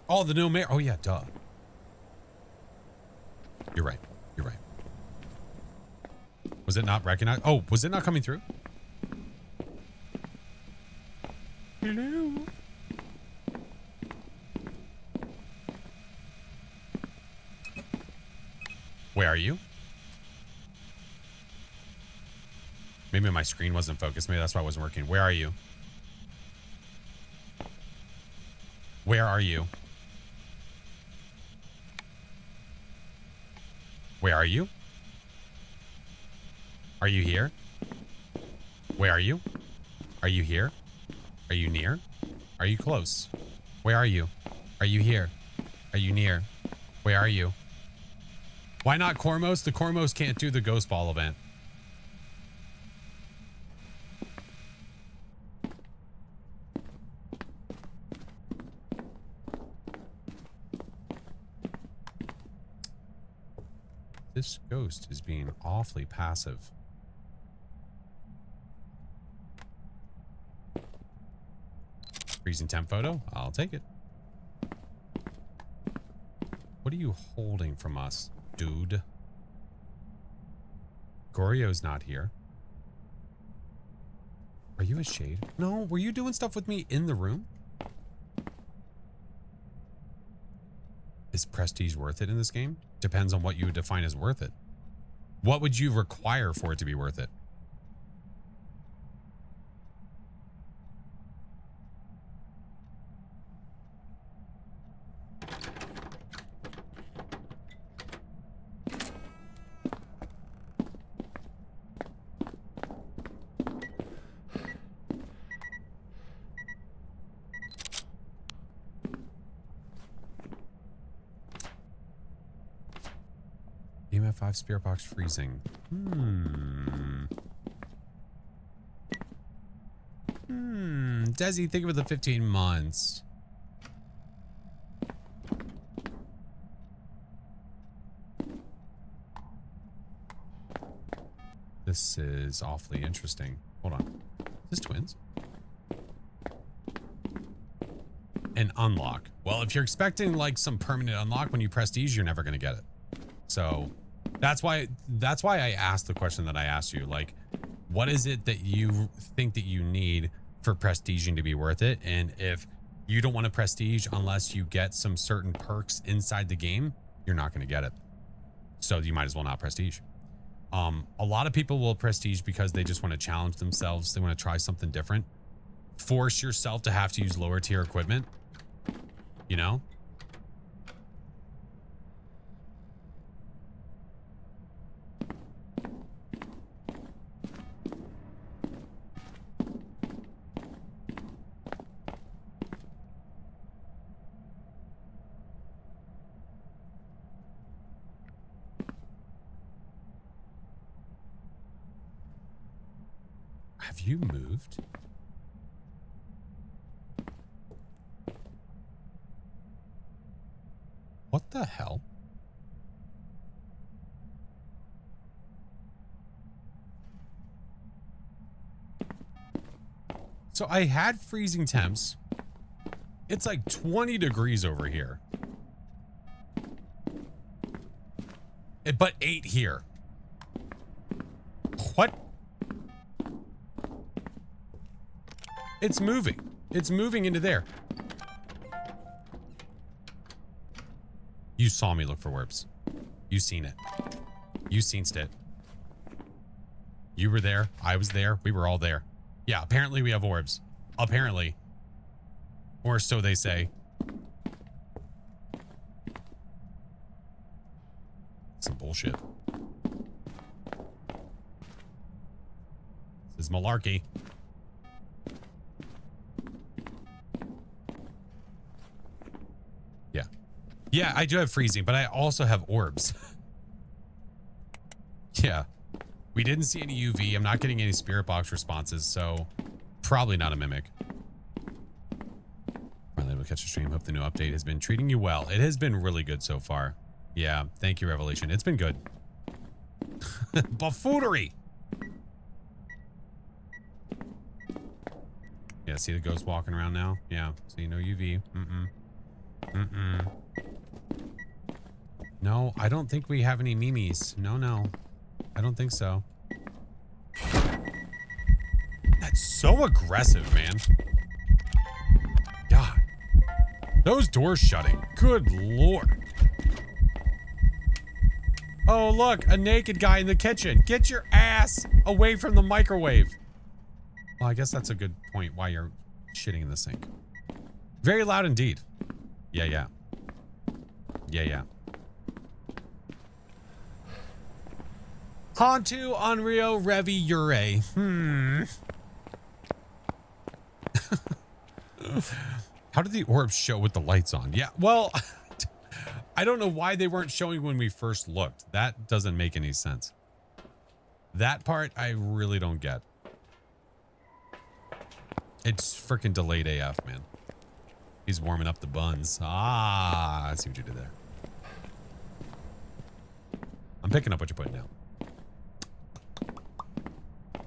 Oh, the new mayor. Oh, yeah, duh. You're right. You're right. Was it not recognized? Oh, was it not coming through? Hello? Where are you? Maybe my screen wasn't focused. Maybe that's why it wasn't working. Where are you? Where are you? Where are you? Are you here? Where are you? Are you here? Are you near? Are you close? Where are you? Are you here? Are you near? Where are you? Why not Kormos? The Kormos can't do the Ghost Ball event. This ghost is being awfully passive. Freezing temp photo? I'll take it. What are you holding from us, dude? Goryo's not here. Are you a shade? No, were you doing stuff with me in the room? Is prestige worth it in this game? Depends on what you would define as worth it. What would you require for it to be worth it? EMF 5 spirit box freezing. Desi, think of the 15 months. This is awfully interesting. Hold on. Is this twins? An unlock. Well, if you're expecting like some permanent unlock when you prestige, you're never going to get it. So that's why I asked the question that I asked you. Like, what is it that you think that you need for prestiging to be worth it? And if you don't want to prestige unless you get some certain perks inside the game, you're not going to get it. So you might as well not prestige. A lot of people will prestige because they just want to challenge themselves. They want to try something different. Force yourself to have to use lower tier equipment. You know? Have you moved? What the hell? So I had freezing temps. It's like 20 degrees over here. But 8 here. What? It's moving. It's moving into there. You saw me look for warps. You seen it. You seenst it. You were there. I was there. We were all there. Yeah, apparently we have orbs. Apparently. Or so they say. Some bullshit. This is malarkey. Yeah. Yeah, I do have freezing, but I also have orbs. Yeah. We didn't see any UV. I'm not getting any spirit box responses, so probably not a mimic. Finally able to catch a stream. Hope the new update has been treating you well. It has been really good so far. Yeah, thank you, Revelation. It's been good. Buffoonery! Yeah, see the ghost walking around now? Yeah, see no UV. No, I don't think we have any memes. No. I don't think so. That's so aggressive, man. God. Those doors shutting. Good Lord. Oh, look, a naked guy in the kitchen. Get your ass away from the microwave. Well, I guess that's a good point why you're shitting in the sink. Very loud indeed. Yeah. Hantu, Onryo, Revi, Ure. How did the orbs show with the lights on? Yeah, well, I don't know why they weren't showing when we first looked. That doesn't make any sense. That part I really don't get. It's freaking delayed AF, man. He's warming up the buns. Ah, I see what you did there. I'm picking up what you're putting down.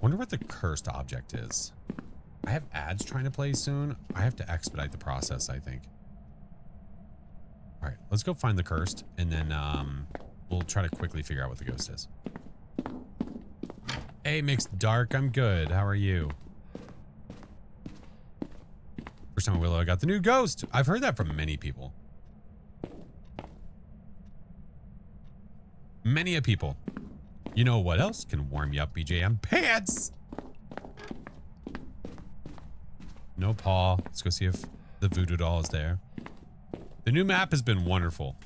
Wonder what the cursed object is. I have ads trying to play soon. I have to expedite the process, I think. All right, let's go find the cursed, and then we'll try to quickly figure out what the ghost is. Hey, Mixed Dark, I'm good. How are you? First time Willow, I got the new ghost. I've heard that from many people. Many a people. You know what else can warm you up, BJM? Pants! No paw. Let's go see if the voodoo doll is there. The new map has been wonderful.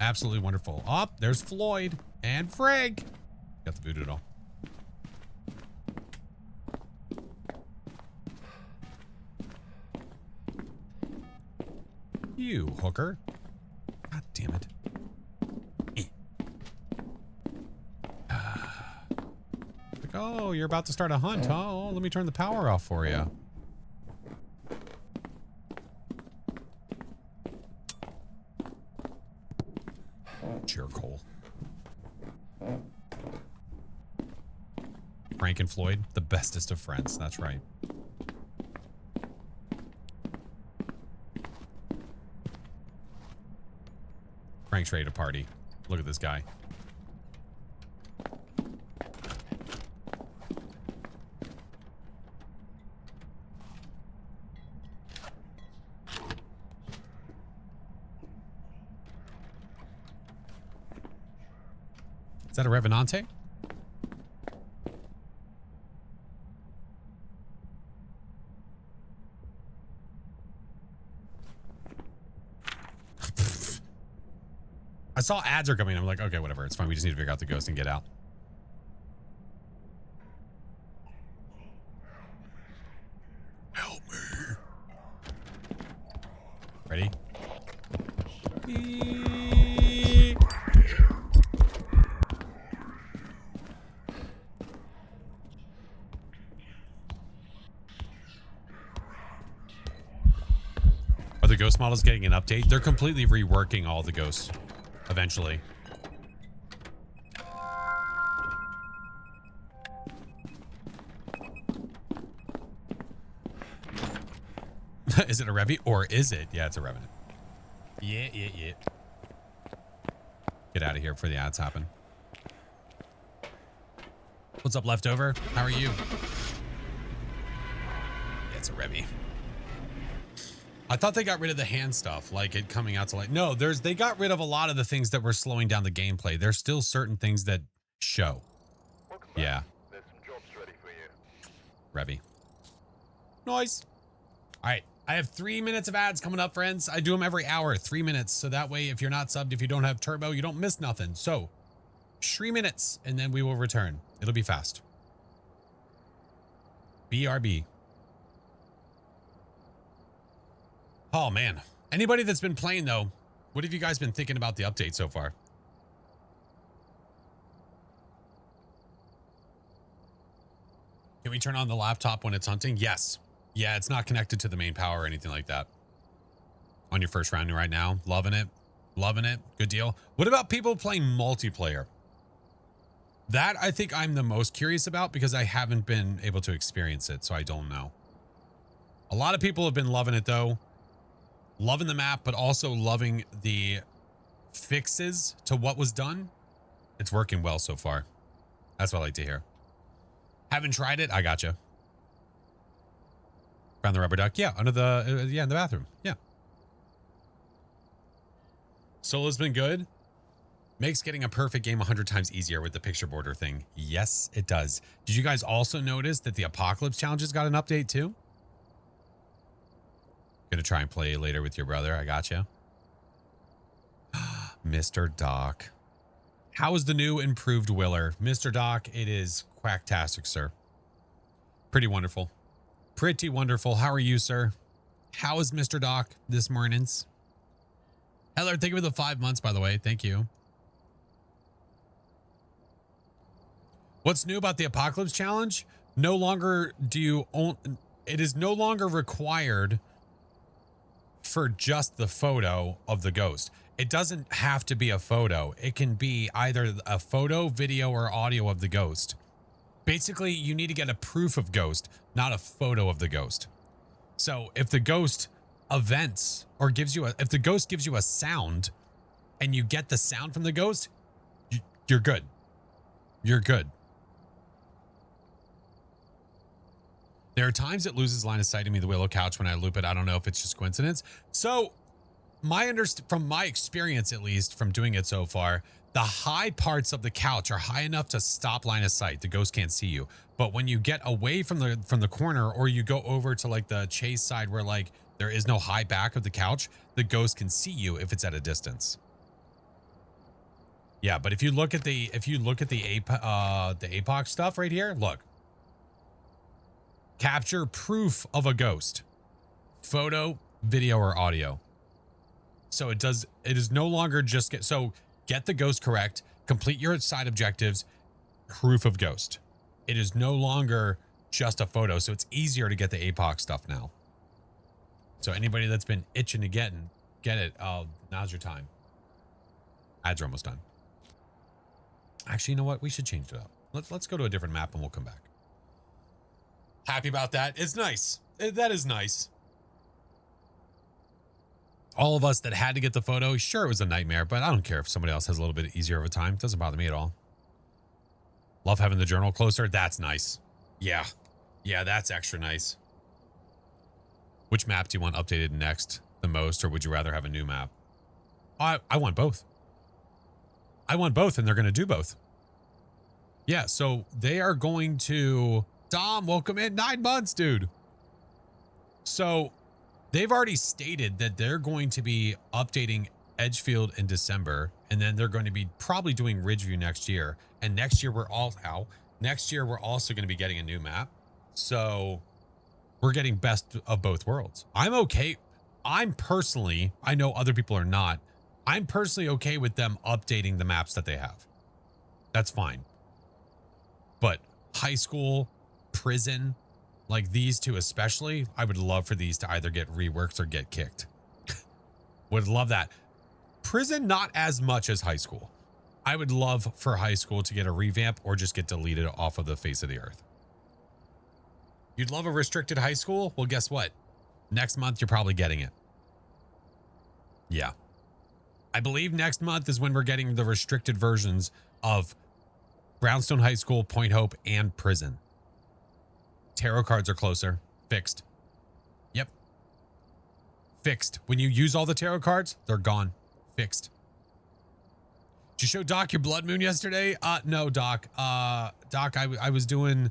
Absolutely wonderful. Oh, there's Floyd and Frag. Got the voodoo doll. You hooker. God damn it. Like, oh, you're about to start a hunt. Oh, let me turn the power off for you. Jerkhole. Frank and Floyd, the bestest of friends. That's right. Frank's ready to party. Look at this guy. Is that a Revenante? I saw ads are coming. I'm like, okay, whatever. It's fine. We just need to figure out the ghost and get out. Help me. Ready? Are the ghost models getting an update? They're completely reworking all the ghosts eventually. Is it a Revy or is it? Yeah, it's a Revenant. Yeah. Get out of here before the ads happen. What's up, Leftover? How are you? Yeah, it's a Revy. I thought they got rid of the hand stuff, like it coming out to like, no, they got rid of a lot of the things that were slowing down the gameplay. There's still certain things that show. Welcome back. Yeah. There's some jobs ready for you. Revy. Nice. All right. I have 3 minutes of ads coming up, friends. I do them every hour, 3 minutes. So that way, if you're not subbed, if you don't have turbo, you don't miss nothing. So 3 minutes and then we will return. It'll be fast. BRB. Oh, man. Anybody that's been playing, though, what have you guys been thinking about the update so far? Can we turn on the laptop when it's hunting? Yes. Yeah, it's not connected to the main power or anything like that. On your first round right now. Loving it. Loving it. Good deal. What about people playing multiplayer? That I think I'm the most curious about because I haven't been able to experience it, so I don't know. A lot of people have been loving it, though. Loving the map, but also loving the fixes to what was done. It's working well so far. That's what I like to hear. Haven't tried it? I gotcha. Found the rubber duck? Yeah, under the, in the bathroom. Yeah. Solo's been good. Makes getting a perfect game 100 times easier with the picture border thing. Yes, it does. Did you guys also notice that the Apocalypse Challenges got an update too? Gonna try and play later with your brother. I gotcha. Mr. Doc. How is the new improved Willer? Mr. Doc, it is quacktastic, sir. Pretty wonderful. Pretty wonderful. How are you, sir? How is Mr. Doc this mornings? Heller, thank you for the 5 months, by the way. Thank you. What's new about the Apocalypse Challenge? No longer do you own... It is no longer required for just the photo of the ghost. It doesn't have to be a photo. It can be either a photo, video, or audio of the ghost. Basically, you need to get a proof of ghost, not a photo of the ghost. So if the ghost events or if the ghost gives you a sound and you get the sound from the ghost, you're good. You're good. There are times it loses line of sight of me, the Willow Couch, when I loop it. I don't know if it's just coincidence. So from my experience, at least from doing it so far, the high parts of the couch are high enough to stop line of sight. The ghost can't see you. But when you get away from the corner, or you go over to like the chase side where like there is no high back of the couch, the ghost can see you if it's at a distance. Yeah, but if you look at the APOC stuff right here, look. Capture proof of a ghost. Photo, video, or audio. So it is no longer just get the ghost correct, complete your side objectives, proof of ghost. It is no longer just a photo, so it's easier to get the APOC stuff now. So anybody that's been itching to get it, now's your time. Ads are almost done. Actually, you know what? We should change it up. Let's go to a different map and we'll come back. Happy about that. It's nice. That is nice. All of us that had to get the photo, sure, it was a nightmare, but I don't care if somebody else has a little bit easier of a time. It doesn't bother me at all. Love having the journal closer. That's nice. Yeah. Yeah, that's extra nice. Which map do you want updated next the most, or would you rather have a new map? I want both. I want both, and they're going to do both. Yeah, so they are going to... Dom, welcome in. 9 months, dude. So they've already stated that they're going to be updating Edgefield in December, and then they're going to be probably doing Ridgeview next year. And next year we're also going to be getting a new map. So we're getting best of both worlds. I'm okay. I'm personally, I know other people are not. I'm personally okay with them updating the maps that they have. That's fine. But high school, prison, like these two especially, I would love for these to either get reworked or get kicked. Would love that. Prison, not as much as high school. I would love for high school to get a revamp or just get deleted off of the face of the earth. You'd love a restricted high school? Well, guess what? Next month, you're probably getting it. Yeah. I believe next month is when we're getting the restricted versions of Brownstone High School, Point Hope, and Prison. Tarot cards are closer. Fixed. Yep. Fixed. When you use all the tarot cards, they're gone. Fixed. Did you show Doc your blood moon yesterday? No, Doc. Doc, I was doing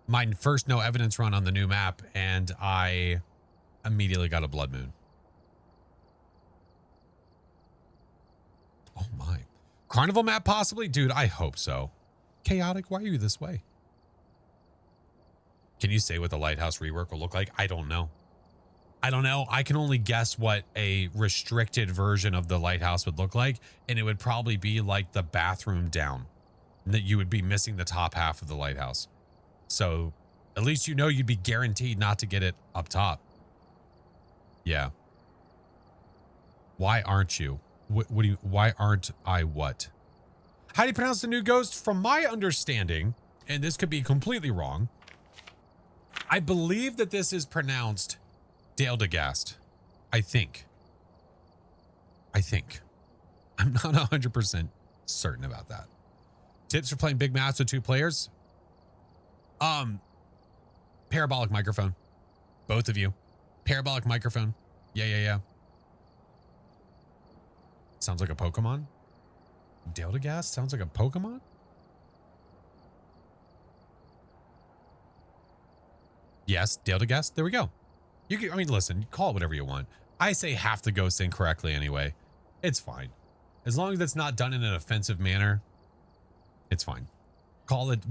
my first no evidence run on the new map, and I immediately got a blood moon. Oh my. Carnival map possibly? Dude, I hope so. Chaotic, why are you this way? Can you say what the lighthouse rework will look like? I don't know. I don't know. I can only guess what a restricted version of the lighthouse would look like, and it would probably be like the bathroom down. That you would be missing the top half of the lighthouse. So at least you know you'd be guaranteed not to get it up top. Yeah. Why aren't you? Why aren't I what? How do you pronounce the new ghost? From my understanding, and this could be completely wrong, I believe that this is pronounced Dale DeGast. I think. I'm not 100% certain about that. Tips for playing big maps with 2 players? Parabolic microphone. Both of you. Parabolic microphone. Yeah. Sounds like a Pokemon. Dale DeGast sounds like a Pokemon? Yes, Dale DeGast. There we go. You can, I mean, listen, you call it whatever you want. I say half the ghosts incorrectly anyway. It's fine. As long as it's not done in an offensive manner, it's fine.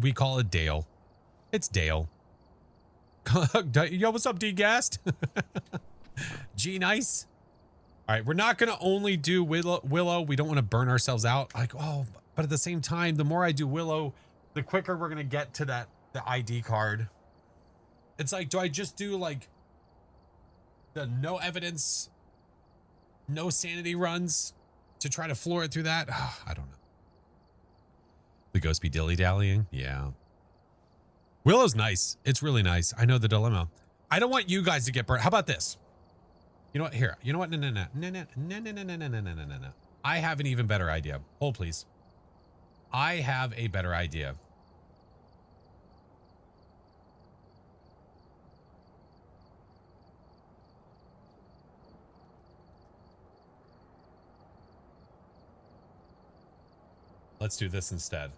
We call it Dale. It's Dale. Yo, what's up, DeGast? G nice. All right, we're not going to only do Willow. We don't want to burn ourselves out. Like, oh, but at the same time, the more I do Willow, the quicker we're going to get to the ID card. It's like, do I just do like the no evidence, no sanity runs to try to floor it through that? I don't know. The ghost be dilly-dallying? Yeah. Willow's nice. It's really nice. I know the dilemma. I don't want you guys to get burnt. How about this? You know what? Here. You know what? No. I have an even better idea. Hold, please. I have a better idea. Let's do this instead.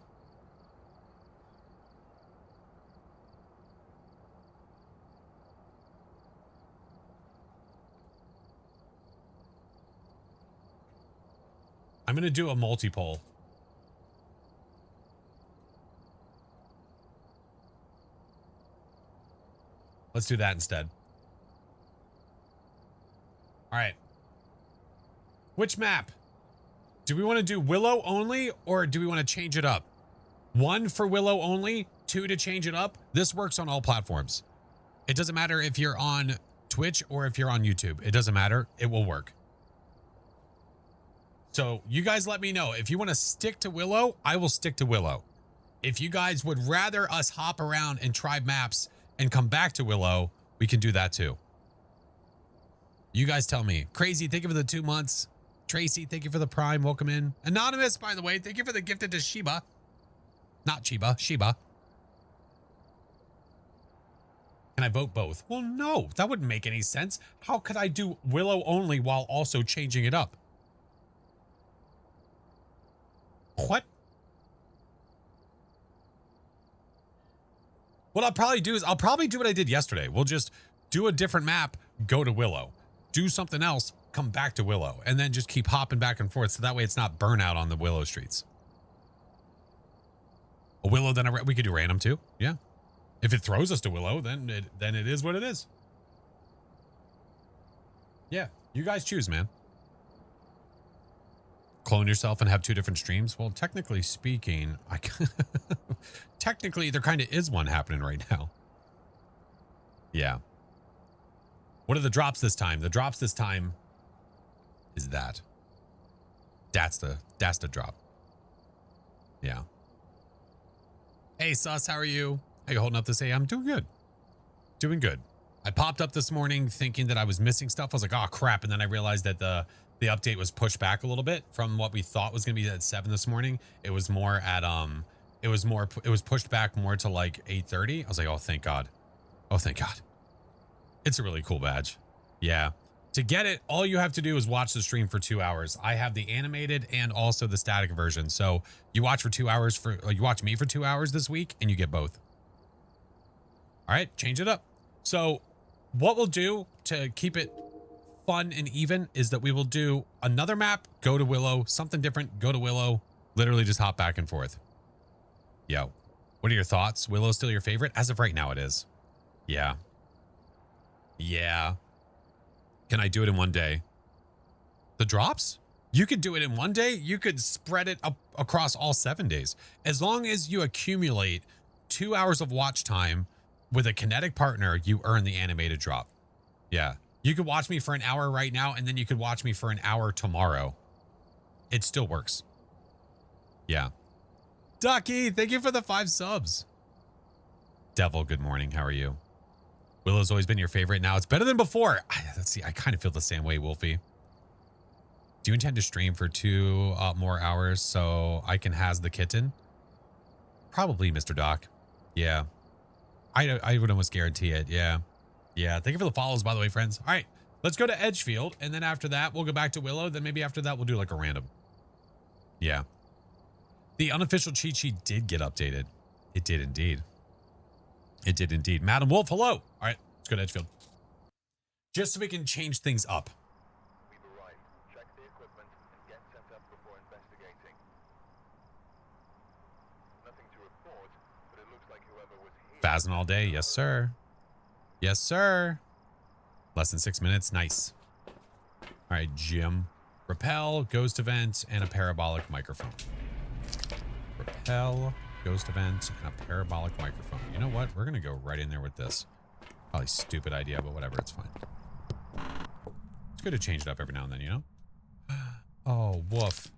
I'm going to do a multi-poll. Let's do that instead. All right. Which map? Do we want to do Willow only, or do we want to change it up? 1 for Willow only, 2 to change it up. This works on all platforms. It doesn't matter if you're on Twitch or if you're on YouTube. It doesn't matter. It will work. So you guys let me know. If you want to stick to Willow, I will stick to Willow. If you guys would rather us hop around and try maps and come back to Willow, we can do that too. You guys tell me. Crazy, thank you for the 2 months. Tracy, thank you for the Prime. Welcome in. Anonymous, by the way, thank you for the gifted to Sheba. Not Chiba, Sheba. Can I vote both? Well, no, that wouldn't make any sense. How could I do Willow only while also changing it up? What? What I'll probably do is I'll probably do what I did yesterday. We'll just do a different map, go to Willow, do something else, come back to Willow, and then just keep hopping back and forth. So that way it's not burnout on the Willow streets. A Willow, then we could do random too. Yeah. If it throws us to Willow, then it is what it is. Yeah. You guys choose, man. Clone yourself and have 2 different streams? Well, technically speaking, technically there kind of is one happening right now. Yeah. What are the drops this time? The drops this time is that. That's the drop. Yeah. Hey, Sus, how are you? How you holding up this? Hey, I'm doing good. Doing good. I popped up this morning thinking that I was missing stuff. I was like, oh crap. And then I realized that the update was pushed back a little bit from what we thought was going to be at 7 this morning. It was more at, it was pushed back more to like 8:30. I was like, oh, thank God. Oh, thank God. It's a really cool badge. Yeah. To get it, all you have to do is watch the stream for 2 hours. I have the animated and also the static version. So you watch for 2 hours you watch me for 2 hours this week and you get both. All right, change it up. So what we'll do to keep it fun and even is that we will do another map, go to Willow, something different, go to Willow, literally just hop back and forth. Yo, what are your thoughts? Willow still your favorite? As of right now, it is. Yeah. Yeah. Can I do it in one day? The drops? You could do it in one day. You could spread it up across all 7 days. As long as you accumulate 2 hours of watch time with a kinetic partner, you earn the animated drop. Yeah. You could watch me for an hour right now, and then you could watch me for an hour tomorrow. It still works. Yeah. Ducky, thank you for the 5 subs. Devil, good morning. How are you? Willow's always been your favorite. Now it's better than before. Let's see. I kind of feel the same way, Wolfie. Do you intend to stream for 2 more hours so I can has the kitten? Probably, Mr. Doc. Yeah. I would almost guarantee it. Yeah. Yeah. Thank you for the follows, by the way, friends. All right. Let's go to Edgefield. And then after that, we'll go back to Willow. Then maybe after that, we'll do like a random. Yeah. The unofficial cheat sheet did get updated. It did indeed. It did indeed. Madam Wolf, hello. All right. Let's go to Edgefield. Just so we can change things up. We've arrived. Check the equipment and get set up before investigating. Nothing to report, but it looks like whoever was here... Fasten all day. Yes, sir. Yes, sir. Less than 6 minutes. Nice. All right, Jim. Rappel, ghost event, and a parabolic microphone. Rappel, ghost event, and a parabolic microphone. You know what? We're going to go right in there with this. Probably stupid idea, but whatever. It's fine. It's good to change it up every now and then, you know? Oh, woof.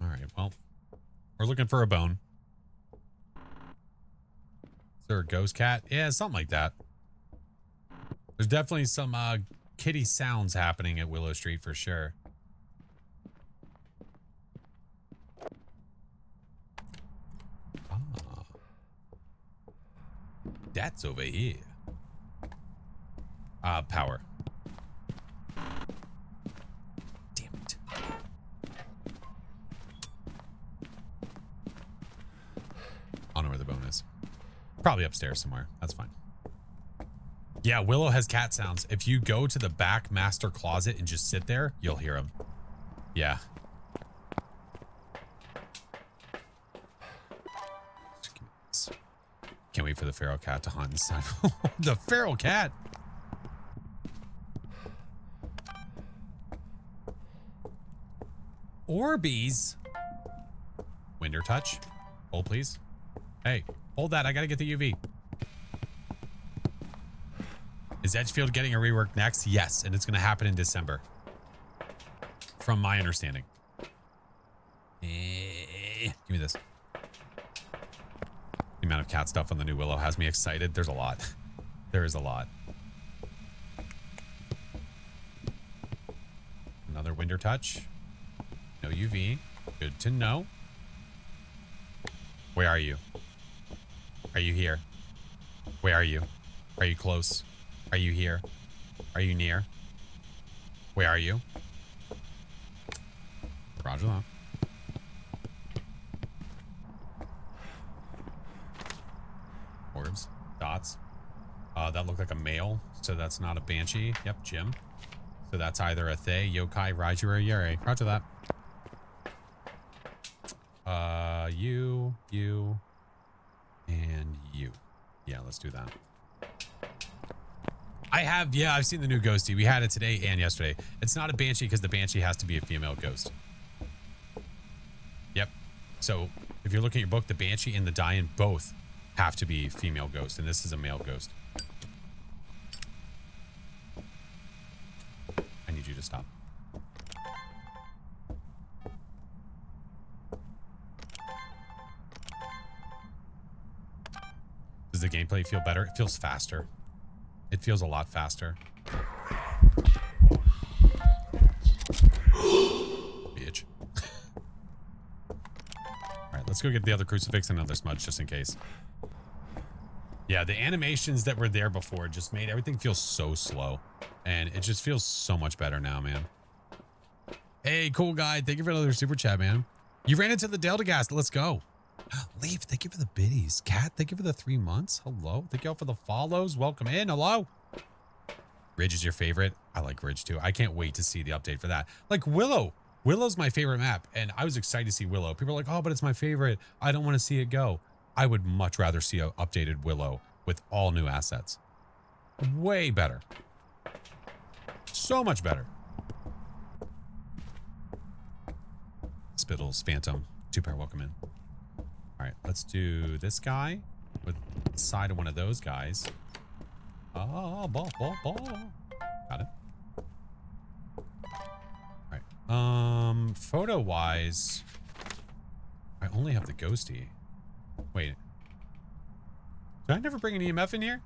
All right, well, we're looking for a bone. Is there a ghost cat? Yeah, something like that. There's definitely some kitty sounds happening at Willow Street for sure. Ah. That's over here. Power. Damn it. I don't know where the bone is. Probably upstairs somewhere. That's fine. Yeah, Willow has cat sounds. If you go to the back master closet and just sit there, you'll hear them. Yeah. Can't wait for the feral cat to hunt inside. The feral cat. Orbeez. Window touch. Hold, please. Hey, hold that. I gotta get the UV. Is Edgefield getting a rework next? Yes, and it's going to happen in December. From my understanding. Give me this. The amount of cat stuff on the new Willow has me excited. There's a lot. There is a lot. Another window touch. No UV. Good to know. Where are you? Are you here? Where are you? Are you close? Are you here? Are you near? Where are you? Roger that. Orbs. Dots. That looked like a male, so that's not a banshee. Yep, Jim. So that's either a Thay, Yokai, Raiju, or Yurei. Roger that. You, and you. Yeah, let's do that. I've seen the new Ghosty. We had it today and yesterday. It's not a Banshee because the Banshee has to be a female ghost. Yep. So if you're looking at your book, the Banshee and the Dian both have to be female ghost, and this is a male ghost. I need you to stop. gameplay feel better. It feels faster. It feels a lot faster. Bitch. Alright, let's go get the other crucifix and another smudge just in case. Yeah, the animations that were there before just made everything feel so slow. And it just feels so much better now, man. Hey, cool guy. Thank you for another super chat, man. You ran into the Delta Gas. Let's go. Leaf, thank you for the biddies. Cat, thank you for the 3 months. Hello. Thank you all for the follows. Welcome in. Hello. Ridge is your favorite. I like Ridge too. I can't wait to see the update for that. Like Willow. Willow's my favorite map, and I was excited to see Willow. People are like, oh, but it's my favorite. I don't want to see it go. I would much rather see an updated Willow with all new assets. Way better. So much better. Spittles, Phantom, 2-pair, welcome in. All right, let's do this guy with the side of one of those guys. Oh, ball. Got it. All right. Photo-wise, I only have the ghosty. Wait. Did I never bring an EMF in here?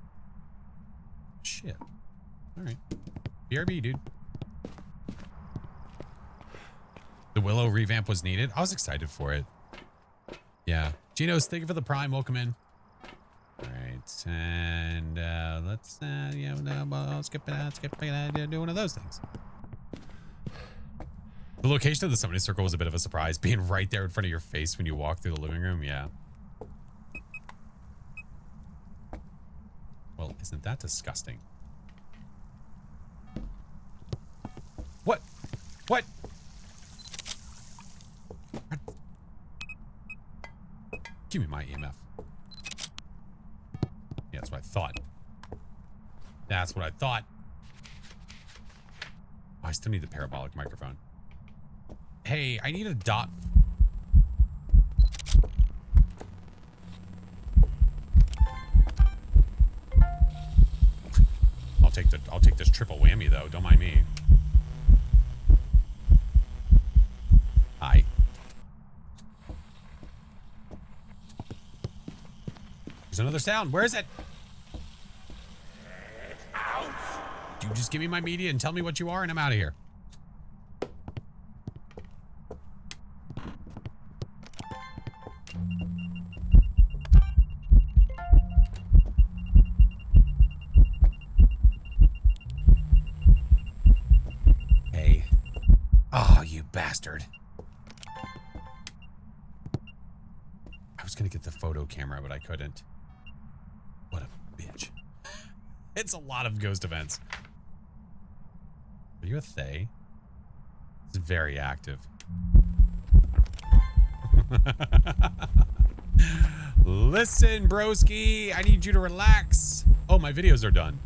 Shit. All right. BRB, dude. The Willow revamp was needed. I was excited for it. Yeah. Genos, thank you for the prime. Welcome in. All right. And let's skip it. Do one of those things. The location of the summoning circle was a bit of a surprise. Being right there in front of your face when you walk through the living room. Yeah. Well, isn't that disgusting? What? What? Give me my EMF. Yeah, that's what I thought. That's what I thought. Oh, I still need the parabolic microphone. Hey, I need a dot. I'll take this triple whammy though. Don't mind me. Hi. There's another sound. Where is it? You just give me my media and tell me what you are and I'm out of here. Hey. Oh, you bastard. I was gonna get the photo camera, but I couldn't. What a bitch. It's a lot of ghost events. Are you a Thay? It's very active. Listen, broski, I need you to relax. Oh, my videos are done.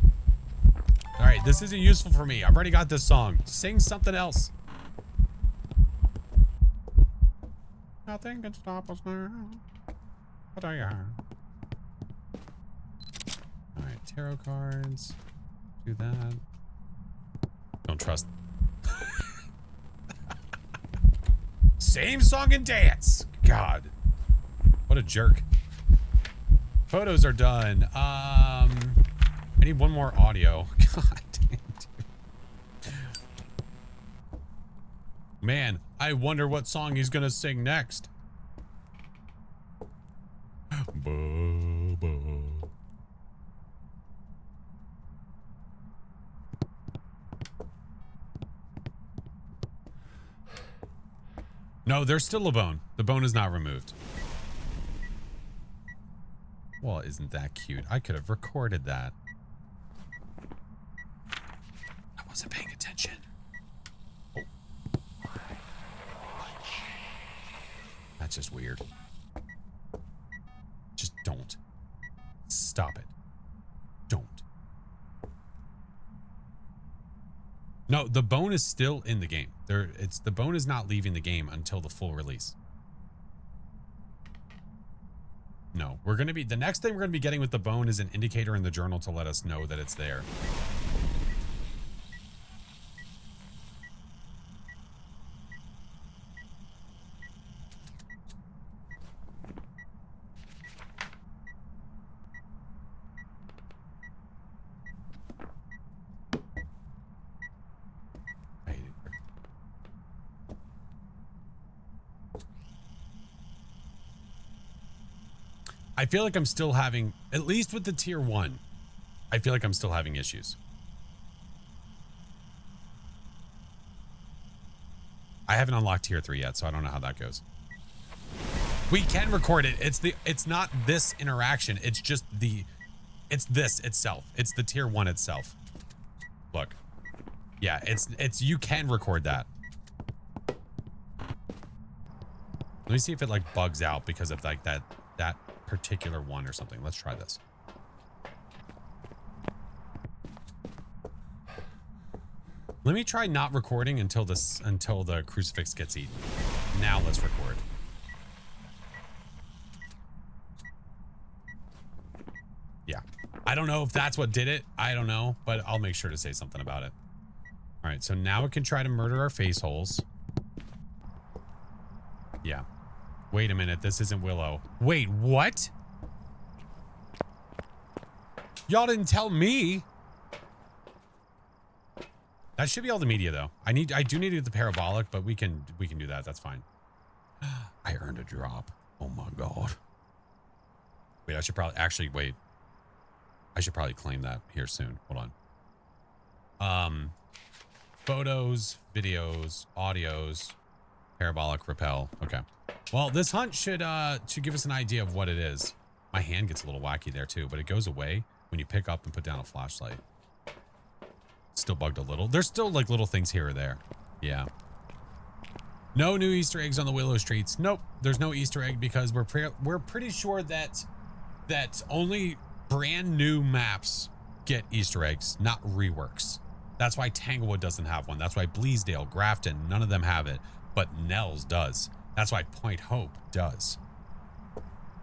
All right, this isn't useful for me. I've already got this song. Sing something else. Nothing can stop us now. What are you? All right, tarot cards. Do that. Don't trust. Same song and dance. God, what a jerk. Photos are done. I need one more audio. God damn, dude. Man, I wonder what song he's gonna sing next. No, there's still a bone. The bone is not removed. Well, isn't that cute? I could have recorded that. I wasn't paying attention. Oh. That's just weird. Just don't. Stop it. Don't. No, the bone is still in the game. The bone is not leaving the game until the full release. No, we're going to be, the next thing we're going to be getting with the bone is an indicator in the journal to let us know that it's there. I feel like I'm still having, at least with the tier 1, I feel like I'm still having issues. I haven't unlocked tier 3 yet, so I don't know how that goes. We can record it. It's not this interaction. It's just it's this itself. It's the tier 1 itself. Look. Yeah, it's you can record that. Let me see if it like bugs out because of like that particular one or something. Let's try this. Let me try not recording until the crucifix gets eaten. Now let's record. Yeah. I don't know if that's what did it. I don't know, but I'll make sure to say something about it. All right, so now it can try to murder our face holes. Yeah. Wait a minute, this isn't Willow. Wait, what? Y'all didn't tell me. That should be all the media though. I do need to get the parabolic, but we can do that. That's fine. I earned a drop. Oh my god. Wait, I should probably actually wait. I should probably claim that here soon. Hold on. Photos, videos, audios, parabolic repel. Okay. Well, this hunt should give us an idea of what it is. My hand gets a little wacky there too, but it goes away when you pick up and put down a flashlight. Still bugged a little. There's still like little things here or there. Yeah. No new Easter eggs on the Willow Streets. Nope. There's no Easter egg because we're pretty sure that only brand new maps get Easter eggs, not reworks. That's why Tanglewood doesn't have one. That's why Bleasdale, Grafton, none of them have it. But Nels does. That's why Point Hope does.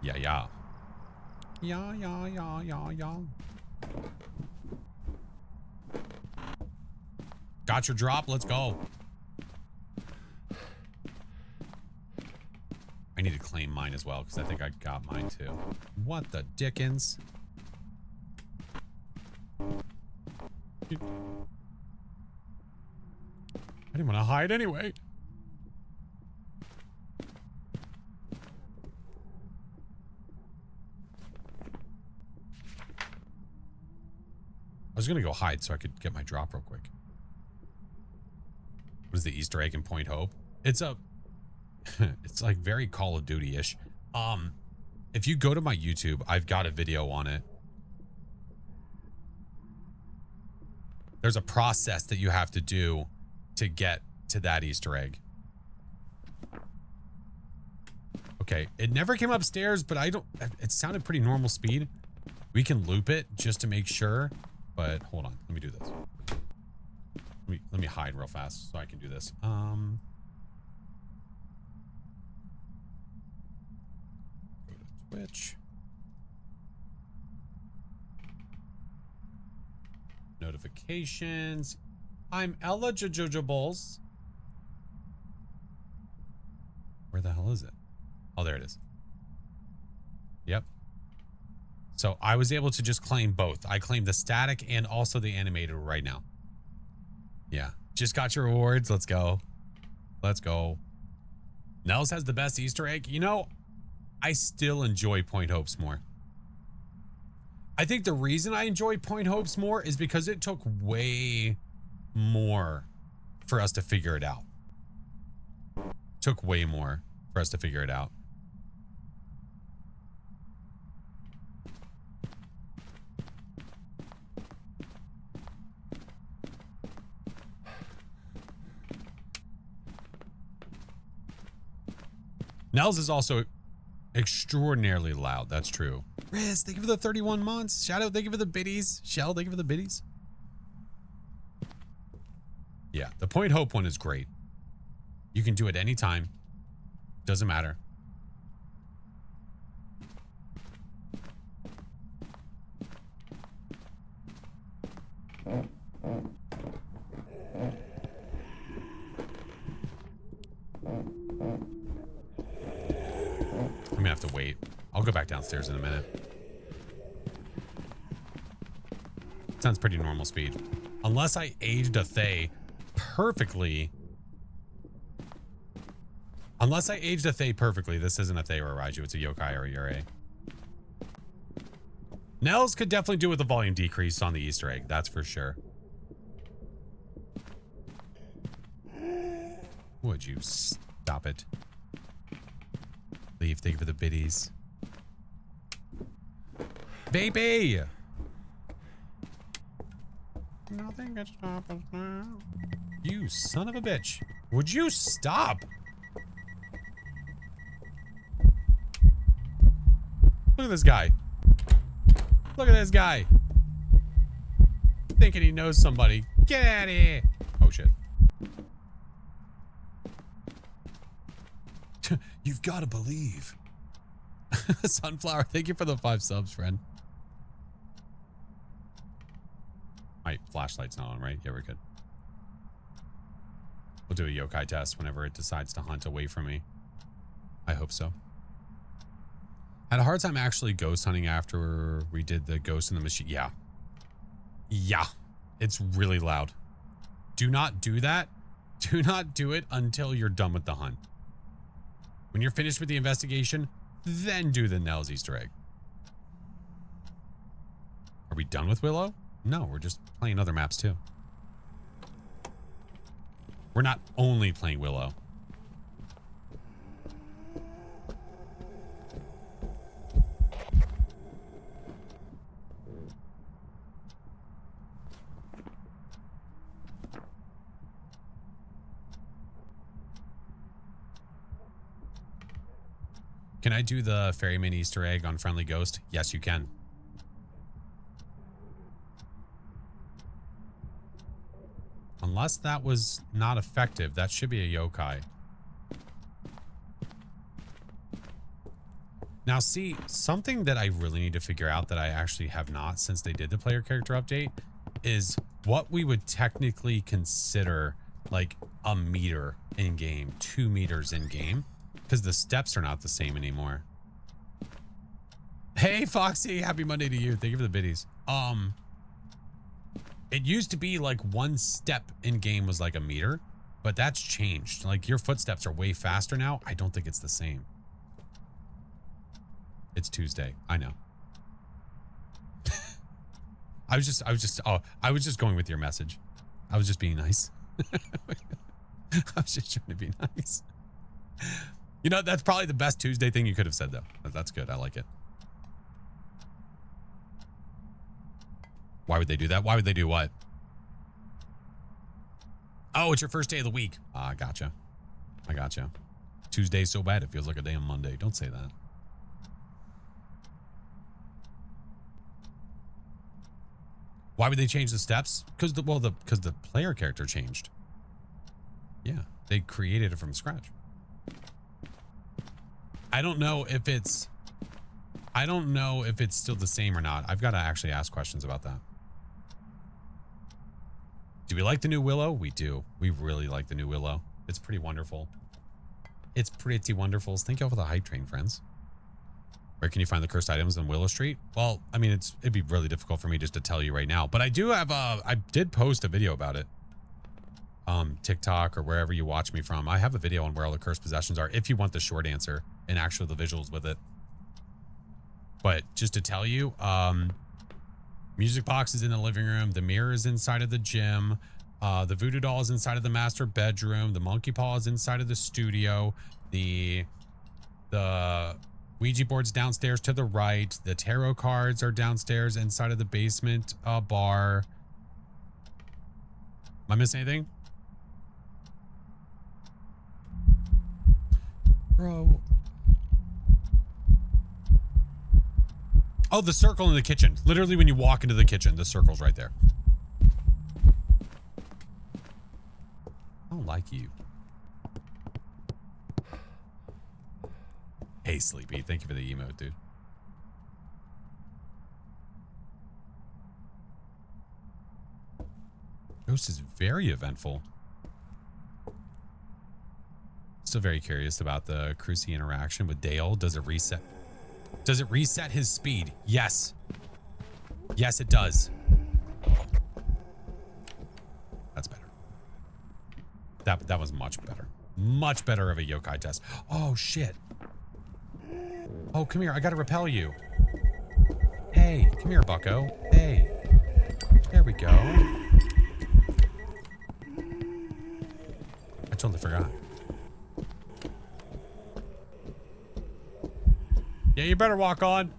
Yeah, yeah. Yeah, yeah, yeah, yeah, yeah. Got your drop? Let's go. I need to claim mine as well because I think I got mine too. What the dickens? I didn't want to hide anyway. I was going to go hide so I could get my drop real quick. What is the Easter egg in Point Hope? It's it's like very Call of Duty-ish. If you go to my YouTube, I've got a video on it. There's a process that you have to do to get to that Easter egg. Okay, it never came upstairs, but it sounded pretty normal speed. We can loop it just to make sure, but hold on, let me do this. Let me hide real fast so I can do this. Go to Twitch. Notifications. I'm eligibles. Where the hell is it? Oh, there it is. Yep. So I was able to just claim both. I claimed the static and also the animated right now. Yeah. Just got your rewards. Let's go. Let's go. Nels has the best Easter egg. You know, I still enjoy Point Hopes more. I think the reason I enjoy Point Hopes more is because it took way more for us to figure it out. Took way more for us to figure it out. Nels is also extraordinarily loud. That's true. Riz, thank you for the 31 months. Shadow, thank you for the biddies. Shell, thank you for the biddies. Yeah, the Point Hope one is great. You can do it anytime. Doesn't matter. I'm gonna have to wait. I'll go back downstairs in a minute. Sounds pretty normal speed. Unless I aged a Thay perfectly. Unless I aged a Thay perfectly, this isn't a Thay or a Raiju, it's a Yokai or a Yurei. Nels could definitely do with the volume decrease on the Easter egg. That's for sure. Would you stop it? Leave. Thank you for the biddies. Baby! Nothing can stop us now. You son of a bitch. Would you stop? Look at this guy. Look at this guy. Thinking he knows somebody. Get out of here. Oh, shit. You've got to believe. Sunflower, thank you for the 5 subs, friend. My flashlight's not on, right? Yeah, we're good. We'll do a yokai test whenever it decides to hunt away from me. I hope so. Had a hard time actually ghost hunting after we did the Ghost in the Machine. Yeah. Yeah. It's really loud. Do not do that. Do not do it until you're done with the hunt. When you're finished with the investigation, then do the Nels Easter egg. Are we done with Willow? No, we're just playing other maps too. We're not only playing Willow. Can I do the Ferryman Easter egg on Friendly Ghost? Yes, you can. Unless that was not effective, that should be a yokai. Now, see, something that I really need to figure out that I actually have not since they did the player character update is what we would technically consider like a meter in game, 2 meters in game. Because the steps are not the same anymore. Hey, Foxy. Happy Monday to you. Thank you for the biddies. It used to be like 1 step in game was like a meter, but that's changed. Like your footsteps are way faster now. I don't think it's the same. It's Tuesday. I know. I was just going with your message. I was just being nice. I was just trying to be nice. You know, that's probably the best Tuesday thing you could have said, though. That's good. I like it. Why would they do that? Why would they do what? Oh, it's your first day of the week. Ah, gotcha. I gotcha. Tuesday's so bad, it feels like a damn Monday. Don't say that. Why would they change the steps? Because the player character changed. Yeah, they created it from scratch. I don't know if it's still the same or not. I've got to actually ask questions about that. Do we like the new Willow? We do. We really like the new Willow. It's pretty wonderful. It's pretty wonderful. Thank you all for the hype train, friends. Where can you find the cursed items on Willow Street? Well, I mean, it'd be really difficult for me just to tell you right now, but I do have I did post a video about it. TikTok or wherever you watch me from. I have a video on where all the cursed possessions are if you want the short answer and actually the visuals with it. But just to tell you, music box is in the living room. The mirror is inside of the gym. The voodoo doll is inside of the master bedroom. The monkey paw is inside of the studio. The Ouija board's downstairs to the right. The tarot cards are downstairs inside of the basement bar. Am I missing anything? Bro. Oh, the circle in the kitchen. Literally when you walk into the kitchen, the circle's right there. I don't like you. Hey, Sleepy. Thank you for the emote, dude. Ghost is very eventful. Still very curious about the Cruci interaction with Dale. Does it reset? Does it reset his speed? Yes. Yes, it does. That's better. That was much better. Much better of a yokai test. Oh, shit. Oh, come here. I gotta repel you. Hey, come here, bucko. Hey. There we go. I totally forgot. Yeah, you better walk on.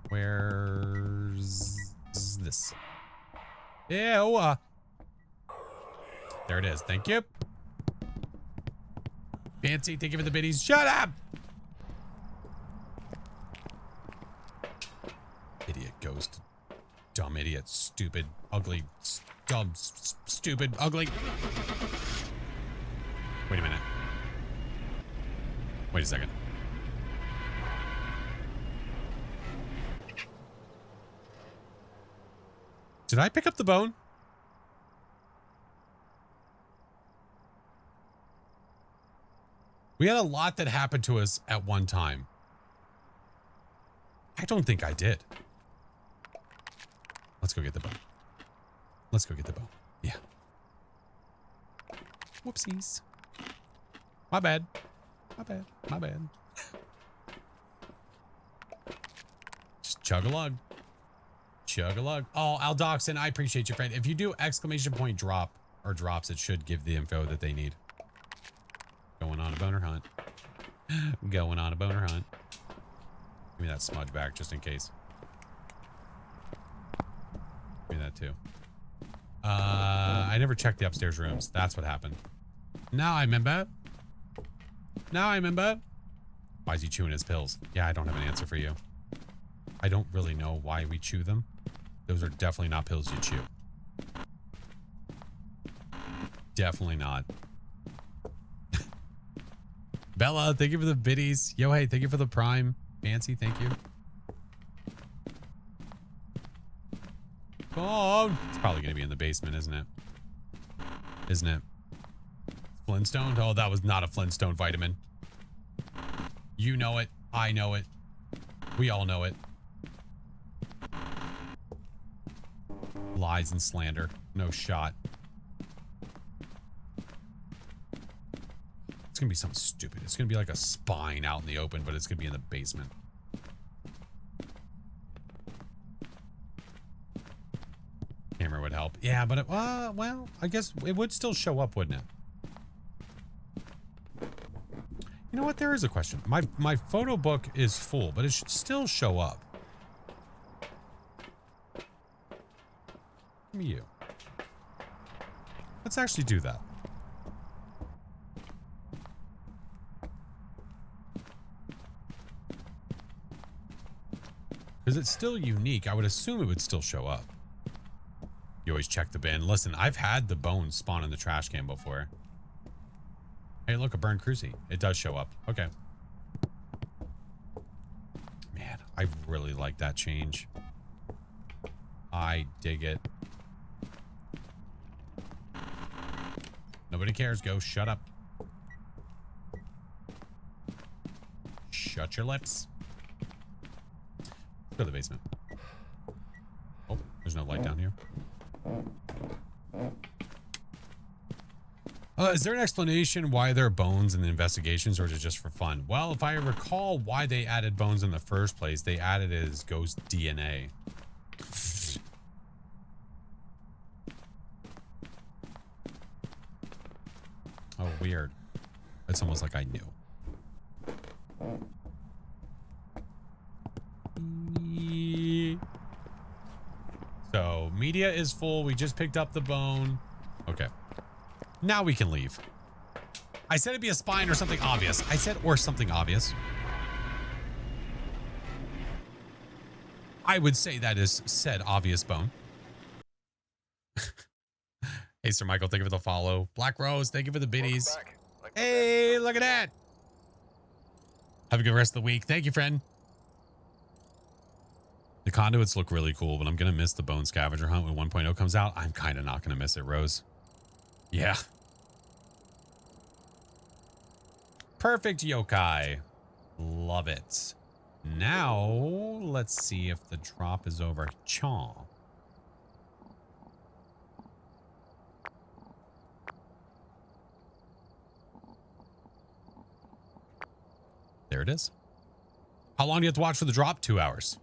Where's this? Yeah, there it is. Thank you. Fancy, thank you for the biddies. Shut up! Idiot ghost. Dumb idiot. Stupid. Ugly. Dumb. Stupid. Ugly. Wait a minute. Wait a second. Did I pick up the bone? We had a lot that happened to us at one time. I don't think I did. Let's go get the bone. Let's go get the bone. Yeah. Whoopsies. My bad. My bad. My bad. Just chug a lug. Chug a lug. Oh, Aldoxin, I appreciate you, friend. If you do exclamation point drop or drops, it should give the info that they need. Going on a boner hunt. Going on a boner hunt. Give me that smudge back just in case. Give me that too. I never checked the upstairs rooms. That's what happened. Now I remember. Now I remember. Why is he chewing his pills? Yeah, I don't have an answer for you. I don't really know why we chew them. Those are definitely not pills you chew. Definitely not. Bella, thank you for the biddies. Yo, hey, thank you for the prime. Fancy, thank you. Oh, it's probably going to be in the basement, isn't it? Isn't it? Flintstone? Oh, that was not a Flintstone vitamin. You know it. I know it. We all know it. Lies and slander. No shot. It's going to be something stupid. It's going to be like a spine out in the open, but it's going to be in the basement. Camera would help. Yeah, but it, well, I guess it would still show up, wouldn't it? You know what? There is a question. My photo book is full, but it should still show up. Give me you. Let's actually do that. Because it's still unique. I would assume it would still show up. You always check the bin. Listen, I've had the bones spawn in the trash can before. Hey, look, a burned cruci. It does show up. Okay. Man, I really like that change. I dig it. Nobody cares. Go. Shut up. Shut your lips. Let's go to the basement. Oh, there's no light down here. Is there an explanation why there are bones in the investigations, or is it just for fun? Well, if I recall why they added bones in the first place, they added it as ghost DNA. Oh, weird. It's almost like I knew. So, media is full. We just picked up the bone. Okay. Now we can leave. I said it'd be a spine or something obvious. I said or something obvious. I would say that is said obvious bone. Hey, Sir Michael, thank you for the follow. Black Rose, thank you for the biddies. Hey, look at that. Have a good rest of the week. Thank you, friend. The conduits look really cool, but I'm going to miss the bone scavenger hunt when 1.0 comes out. I'm kind of not going to miss it, Rose. Yeah. Perfect yokai. Love it. Now, let's see if the drop is over. Chaw. There it is. How long do you have to watch for the drop? 2 hours.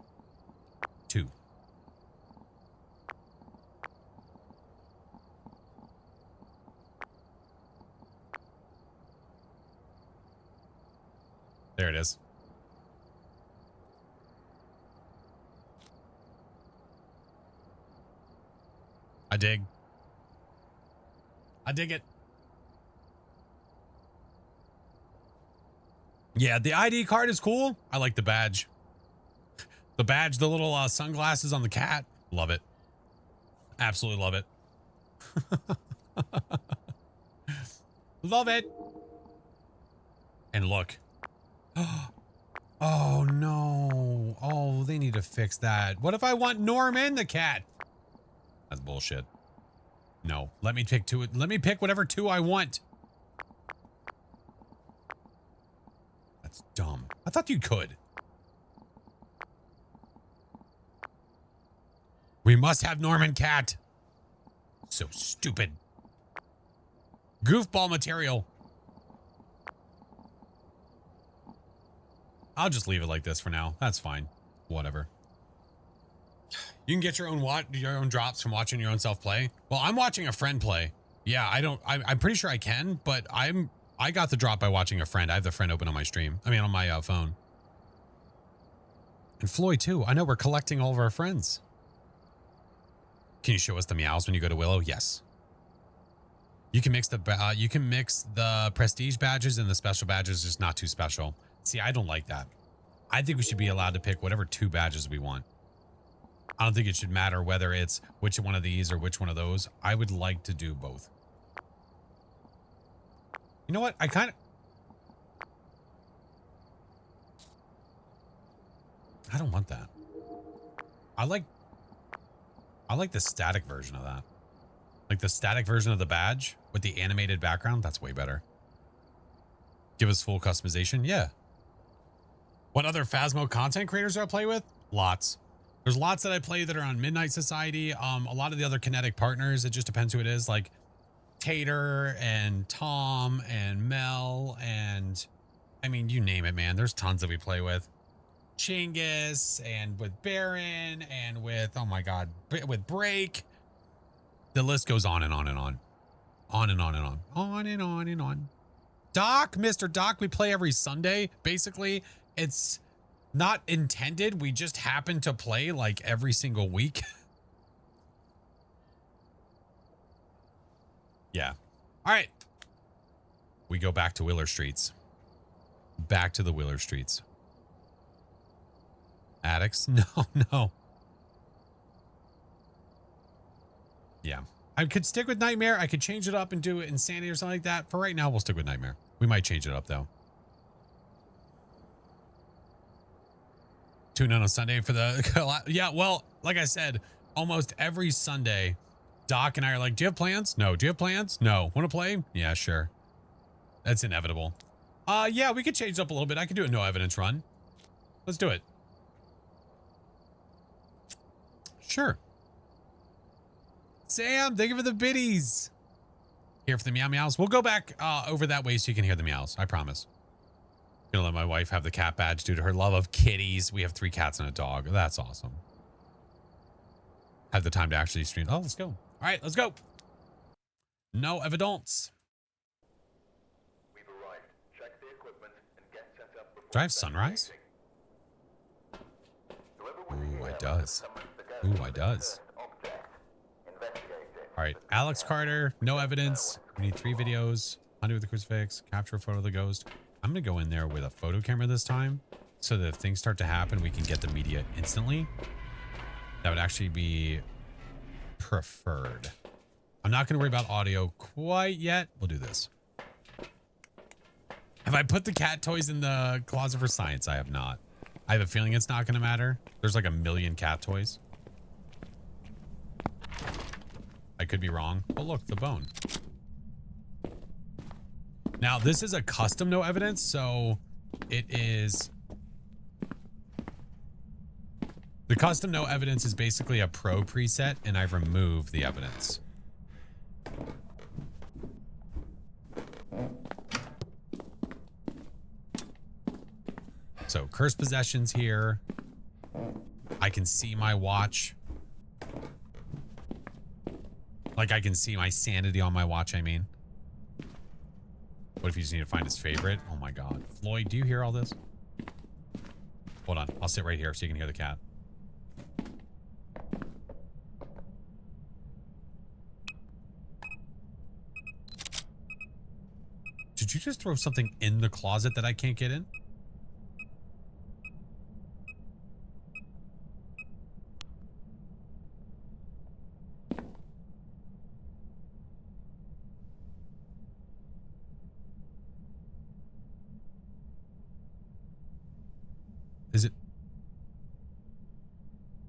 2. There it is. I dig. I dig it. Yeah, the ID card is cool. I like the badge. The badge, the little sunglasses on the cat. Love it. Absolutely love it. Love it. And look. Oh, no. Oh, they need to fix that. What if I want Norman the cat? That's bullshit. No, let me pick 2. Let me pick whatever 2 I want. That's dumb. I thought you could. We must have Norman cat. So stupid. Goofball material. I'll just leave it like this for now. That's fine. Whatever. You can get your own drops from watching your own self play. Well, I'm watching a friend play. Yeah, I'm pretty sure I can, but I got the drop by watching a friend. I have the friend open on my stream. I mean, on my phone. And Floyd too. I know we're collecting all of our friends. Can you show us the meows when you go to Willow? Yes. You can mix the prestige badges and the special badges, just not too special. See, I don't like that. I think we should be allowed to pick whatever 2 badges we want. I don't think it should matter whether it's which one of these or which one of those. I would like to do both. You know what? I don't want that. I like the static version of that. Like the static version of the badge with the animated background. That's way better. Give us full customization. Yeah. What other Phasmo content creators do I play with? Lots. There's lots that I play that are on Midnight Society. A lot of the other Kinetic partners, it just depends who it is. Like Tater and Tom and Mel and I mean, you name it, man. There's tons that we play with. Chinggis and with Baron and with, oh my God, with Break. The list goes on and on and on. On and on and on. On and on and on. Doc, Mr. Doc, we play every Sunday. Basically, it's not intended. We just happen to play like every single week. Yeah. All right. We go back to Willer Streets. Back to the Willer Streets. Addicts? No, no. Yeah. I could stick with Nightmare. I could change it up and do Insanity or something like that. For right now, we'll stick with Nightmare. We might change it up, though. Tune in on Sunday for the... Yeah, well, like I said, almost every Sunday, Doc and I are like, do you have plans? No. Do you have plans? No. Want to play? Yeah, sure. That's inevitable. Yeah, we could change it up a little bit. I could do a no evidence run. Let's do it. Sure. Sam, thank you for the biddies. Here for the meow meows. We'll go back over that way so you can hear the meows. I promise. Gonna let my wife have the cat badge due to her love of kitties. We have 3 cats and a dog. That's awesome. Have the time to actually stream. Oh, let's go. All right, let's go. No evidence. We've arrived. Check the equipment and get set up before Do I have sunrise? Ooh, I does. Ooh, I does. All right, Alex Carter, no evidence. We need 3 videos. Undo with the crucifix, capture a photo of the ghost. I'm gonna go in there with a photo camera this time so that if things start to happen, we can get the media instantly. That would actually be preferred. I'm not gonna worry about audio quite yet. We'll do this. Have I put the cat toys in the closet for science? I have not. I have a feeling it's not gonna matter. There's like a million cat toys. I could be wrong. Oh, look, the bone. Now, this is a custom no evidence, so it is... The custom no evidence is basically a pro preset, and I've removed the evidence. Curse Possession's here. I can see my watch. Like, I can see my sanity on my watch, I mean. What if you just need to find his favorite? Oh my god. Floyd, do you hear all this? Hold on. I'll sit right here so you can hear the cat. Did you just throw something in the closet that I can't get in?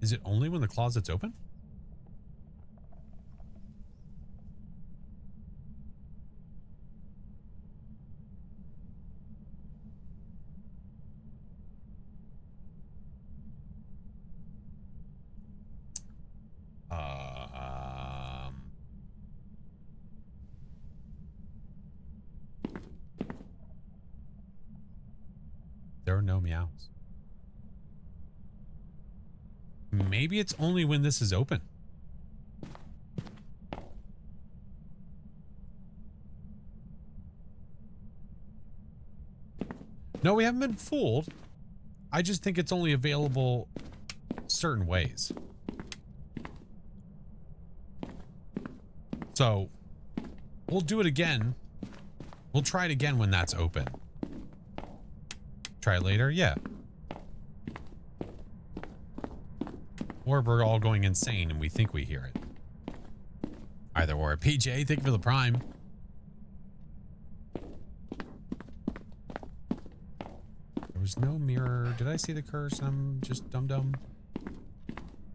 Is it only when the closet's open? There are no meows. Maybe it's only when this is open. No, we haven't been fooled. I just think it's only available certain ways. So, we'll do it again. We'll try it again when that's open. Try it later? Yeah. Or we're all going insane and we think we hear it. Either or. PJ, thank you for the prime. There was no mirror. Did I see the curse? I'm just dumb.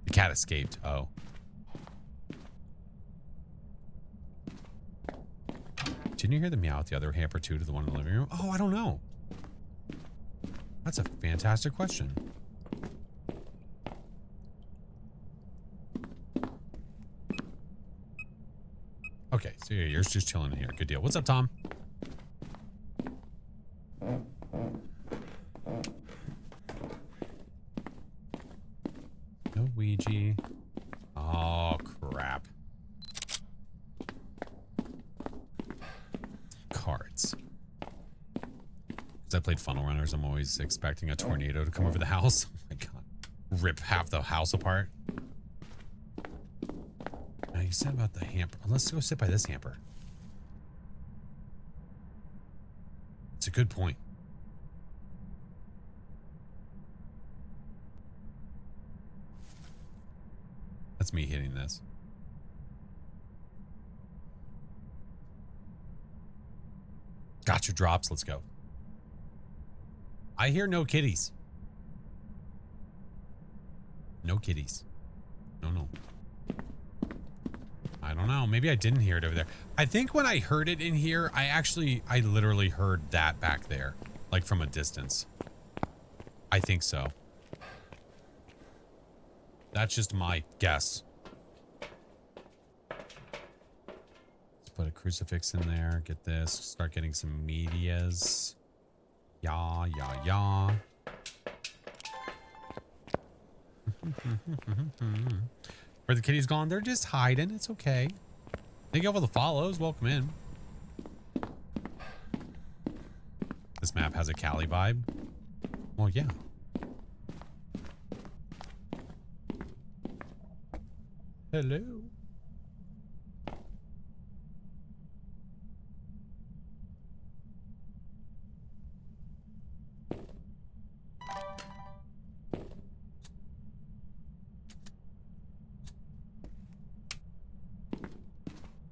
The cat escaped. Oh. Didn't you hear the meow at the other hamper too to the one in the living room? Oh, I don't know. That's a fantastic question. Okay, so yeah, you're just chilling in here. Good deal. What's up, Tom? No Ouija. Oh, crap. Cards. Because I played Funnel Runners, I'm always expecting a tornado to come over the house. Oh my god. Rip half the house apart. Now you said about the hamper. Let's go sit by this hamper. It's a good point. That's me hitting this. Got your drops. Let's go. I hear no kitties. No kitties. No. I don't know. Maybe I didn't hear it over there. I think when I heard it in here, I literally heard that back there. Like from a distance. I think so. That's just my guess. Let's put a crucifix in there. Get this. Start getting some medias. Yeah. Where the kitty's gone? They're just hiding. It's okay. Thank you all for the follows. Welcome in. This map has a Cali vibe. Well, yeah. Hello.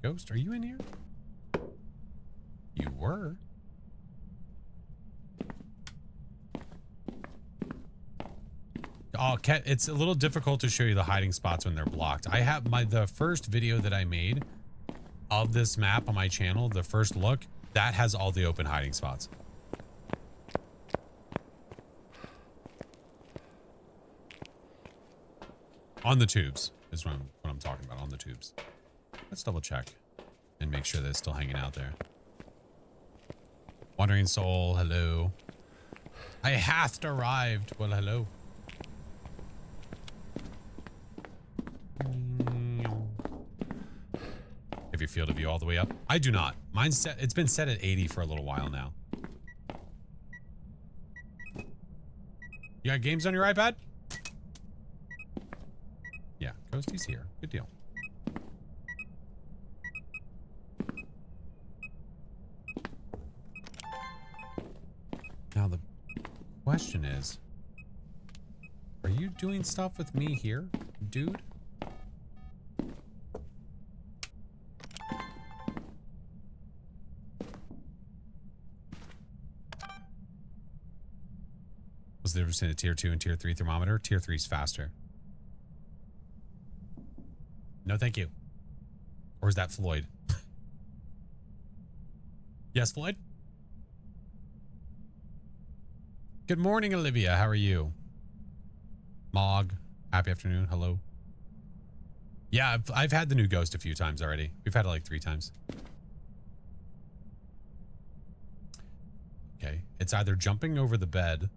Ghost, are you in here? You were. Oh, Cat, it's a little difficult to show you the hiding spots when they're blocked. I have the first video that I made of this map on my channel, the first look, that has all the open hiding spots. On the tubes is what I'm talking about, on the tubes. Let's double check and make sure that it's still hanging out there. Wandering Soul, hello. I hath arrived. Well, hello. Have your field of view all the way up? I do not. Mine's set. It's been set at 80 for a little while now. You got games on your iPad? Yeah, Ghosty's here. Good deal. Now the question is, are you doing stuff with me here, dude? What's the difference between a tier 2 and tier 3 thermometer? Tier 3 is faster. No, thank you. Or is that Floyd? Yes, Floyd? Good morning, Olivia. How are you? Mog. Happy afternoon. Hello. Yeah, I've had the new Ghost a few times already. We've had it like 3 times. Okay. It's either jumping over the bed.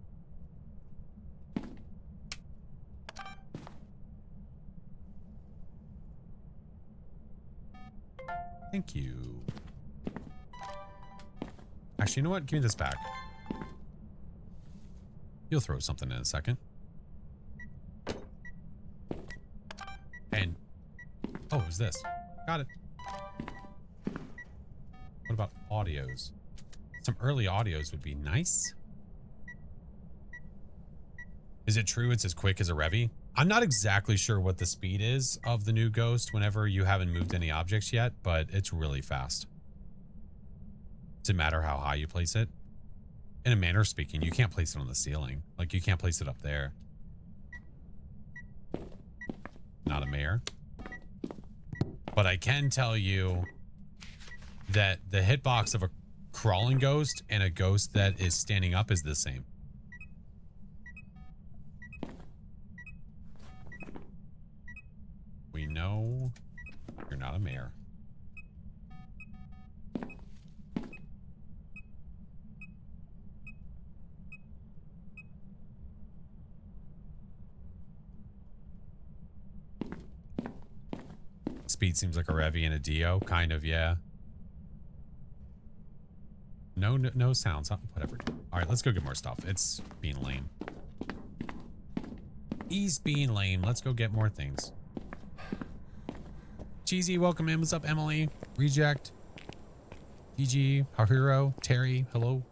Thank you. Actually, you know what? Give me this back. You'll throw something in a second. And... oh, it was this. Got it. What about audios? Some early audios would be nice. Is it true it's as quick as a Revy? I'm not exactly sure what the speed is of the new Ghost whenever you haven't moved any objects yet, but it's really fast. Doesn't matter how high you place it. In a manner of speaking, you can't place it on the ceiling. Like, you can't place it up there. Not a mayor. But I can tell you that the hitbox of a crawling ghost and a ghost that is standing up is the same. We know you're not a mayor. Speed seems like a Revy and a Dio. Kind of, yeah. No sounds. Whatever. All right, let's go get more stuff. It's being lame. He's being lame. Let's go get more things. Cheesy, welcome in. What's up, Emily? Reject. DG, Hahiro, Terry, hello.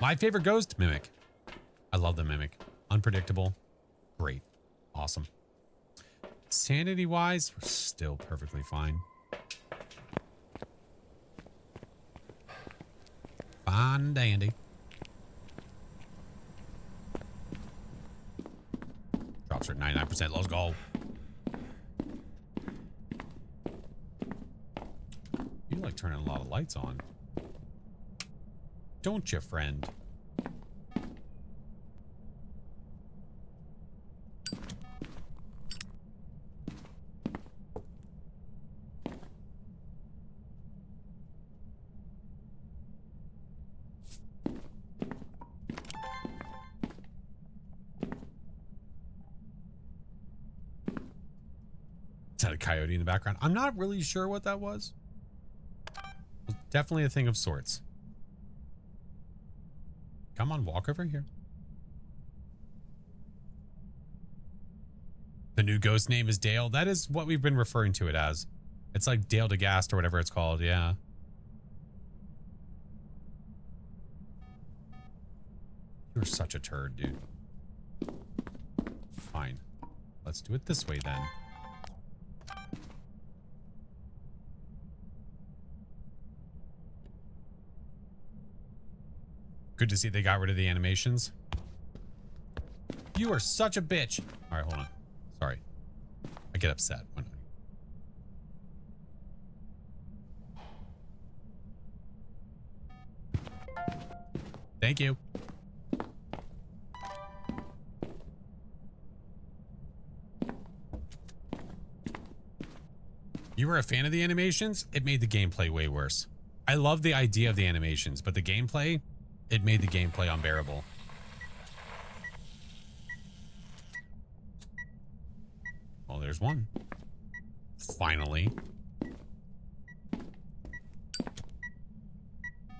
My favorite ghost, Mimic. I love the Mimic. Unpredictable. Great. Awesome. Sanity-wise, we're still perfectly fine. Fine and dandy. Drops are at 99%. Let's go. You like turning a lot of lights on. Don't you, friend? Is that a coyote in the background? I'm not really sure what that was. Definitely a thing of sorts. Come on, walk over here. The new ghost name is Dale. That is what we've been referring to it as. It's like Dale DeGast or whatever it's called. Yeah. You're such a turd, dude. Fine. Let's do it this way then. Good to see they got rid of the animations. You are such a bitch. All right, hold on. Sorry. I get upset when Thank you. You were a fan of the animations? It made the gameplay way worse. I love the idea of the animations, but the gameplay, it made the gameplay unbearable. Well, there's one. Finally.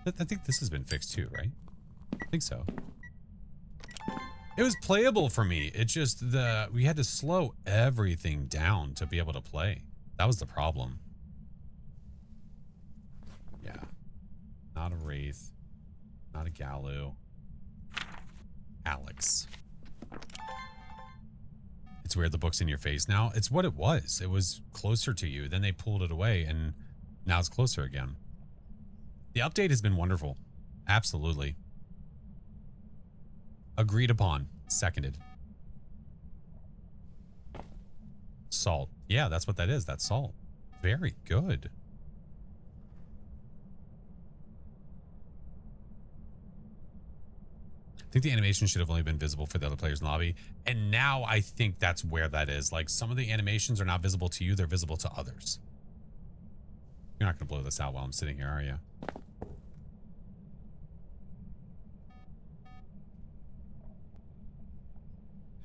I think this has been fixed too, right? I think so. It was playable for me. It just, we had to slow everything down to be able to play. That was the problem. Yeah. Not a Wraith. Not a Galu. Alex. It's weird the book's in your face now. It's what it was. It was closer to you. Then they pulled it away and now it's closer again. The update has been wonderful. Absolutely. Agreed upon. Seconded. Salt. Yeah, that's what that is. That's salt. Very good. I think the animation should have only been visible for the other players in the lobby. And now I think that's where that is. Like, some of the animations are not visible to you. They're visible to others. You're not going to blow this out while I'm sitting here, are you?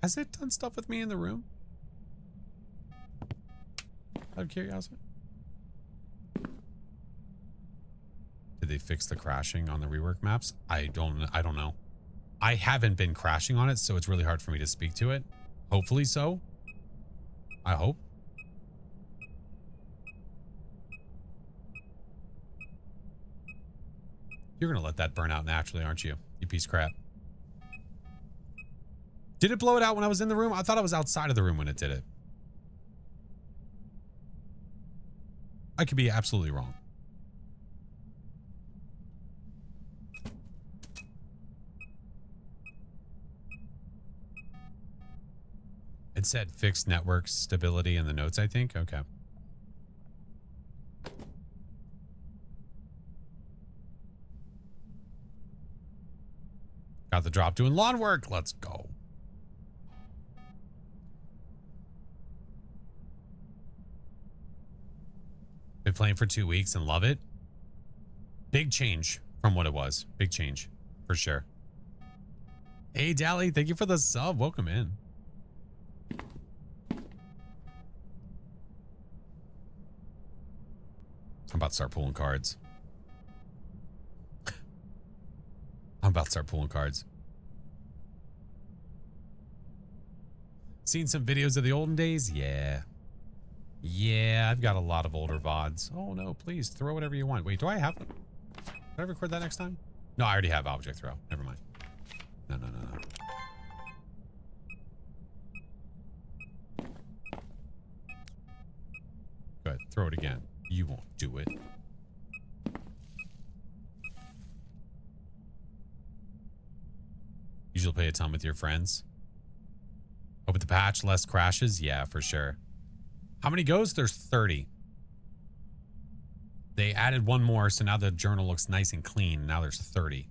Has it done stuff with me in the room? Out of curiosity. Did they fix the crashing on the rework maps? I don't know. I haven't been crashing on it, so it's really hard for me to speak to it. Hopefully so. I hope. You're gonna let that burn out naturally, aren't you? You piece of crap. Did it blow it out when I was in the room? I thought I was outside of the room when it did it. I could be absolutely wrong. It said fixed network stability in the notes, I think. Okay. Got the drop doing lawn work. Let's go. Been playing for 2 weeks and love it. Big change from what it was. Big change for sure. Hey, Dally, thank you for the sub. Welcome in. I'm about to start pulling cards. I'm about to start pulling cards. Seen some videos of the olden days? Yeah. Yeah, I've got a lot of older VODs. Oh no, please throw whatever you want. Wait, do I have them? Did I record that next time? No, I already have object throw. Never mind. No. Good. Throw it again. You won't do it. Usually play a ton with your friends. Oh, with the patch, less crashes? Yeah, for sure. How many goes? There's 30. They added one more, so now the journal looks nice and clean. Now there's 30.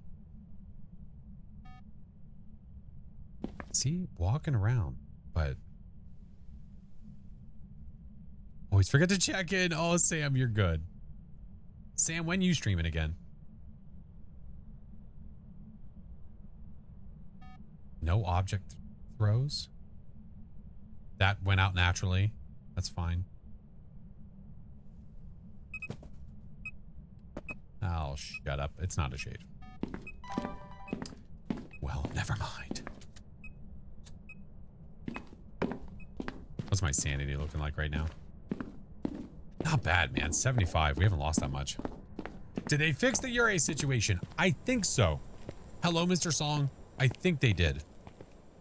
See? Walking around. But always forget to check in. Oh, Sam, you're good. Sam, when you streaming again? No object throws? That went out naturally. That's fine. Oh, shut up. It's not a shade. Well, never mind. What's my sanity looking like right now? Not bad, man. 75. We haven't lost that much. Did they fix the Ure situation? I think so. Hello, Mr. Song. I think they did.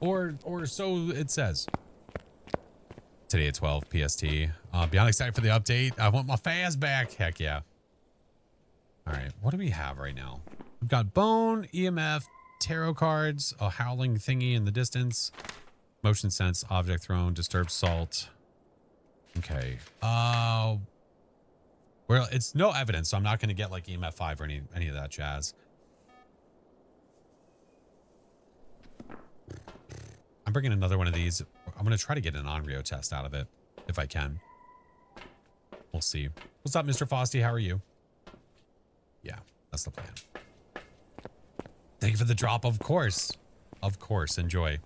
Or so it says. Today at 12 PST. Beyond excited for the update. I want my fast back. Heck yeah. All right. What do we have right now? We've got Bone, EMF, tarot cards, a howling thingy in the distance, motion sense, object thrown, disturbed salt. Okay. Well, it's no evidence, so I'm not going to get like EMF 5 or any of that jazz. I'm bringing another one of these. I'm going to try to get an Onryo test out of it if I can. We'll see. What's up, Mr. Fosty? How are you? Yeah, that's the plan. Thank you for the drop, of course. Of course, enjoy.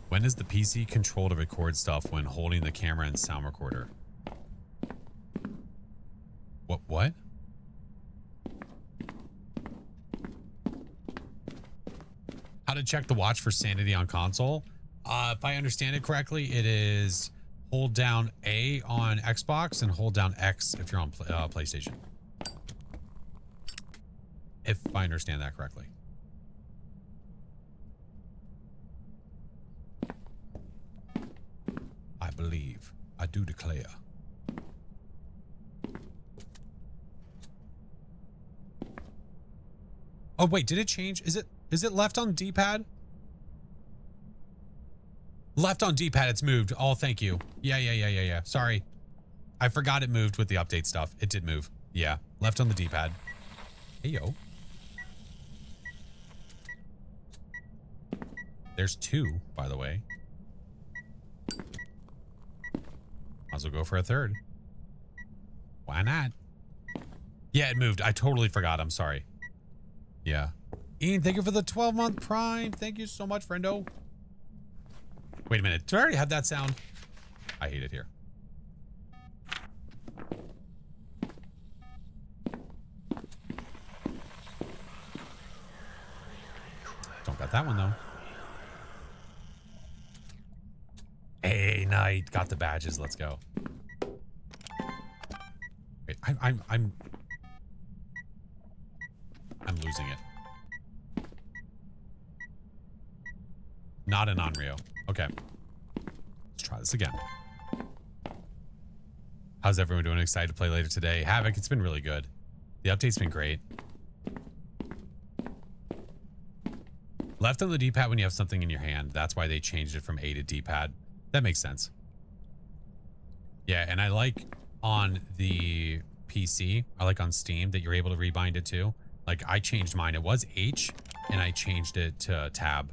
When is the PC control to record stuff when holding the camera and sound recorder? What? How to check the watch for sanity on console? If I understand it correctly, it is hold down A on Xbox and hold down X if you're on PlayStation. If I understand that correctly. I believe. I do declare. Oh wait, did it change? Is it left on D-pad? Left on D-pad, it's moved. Oh, thank you. Yeah. Sorry. I forgot it moved with the update stuff. It did move. Yeah, left on the D-pad. Hey, yo. There's 2, by the way. Might as well go for a 3rd. Why not? Yeah, it moved. I totally forgot. I'm sorry. Yeah. Ian, thank you for the 12-month Prime. Thank you so much, friendo. Wait a minute. Did I already have that sound? I hate it here. Don't got that one, though. Hey, Knight. Got the badges. Let's go. Wait, I'm losing it. Not an Onryo. Okay. Let's try this again. How's everyone doing? Excited to play later today? Havoc, it's been really good. The update's been great. Left on the D-pad when you have something in your hand. That's why they changed it from A to D-pad. That makes sense. Yeah, and I like on the PC, I like on Steam that you're able to rebind it too. Like I changed mine. It was H and I changed it to tab.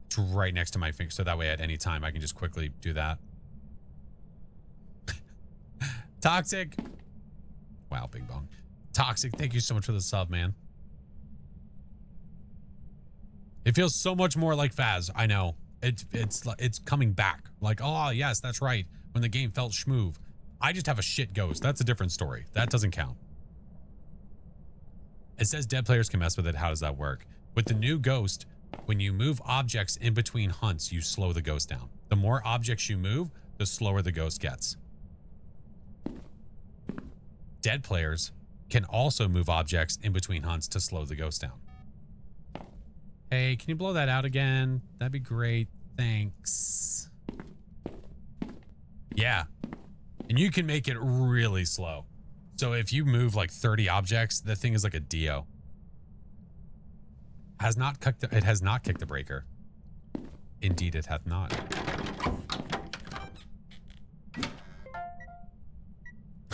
It's right next to my finger. So that way at any time I can just quickly do that. Toxic. Wow, Bing Bong. Toxic, thank you so much for the sub, man. It feels so much more like Faz. I know. It's coming back. Like, oh, yes, that's right. When the game felt schmoove. I just have a shit ghost. That's a different story. That doesn't count. It says dead players can mess with it. How does that work? With the new ghost, when you move objects in between hunts, you slow the ghost down. The more objects you move, the slower the ghost gets. Dead players can also move objects in between hunts to slow the ghost down. Hey, can you blow that out again? That'd be great. Thanks. Yeah. And you can make it really slow. So if you move like 30 objects, the thing is like a Dio. It has not kicked the breaker. Indeed, it hath not.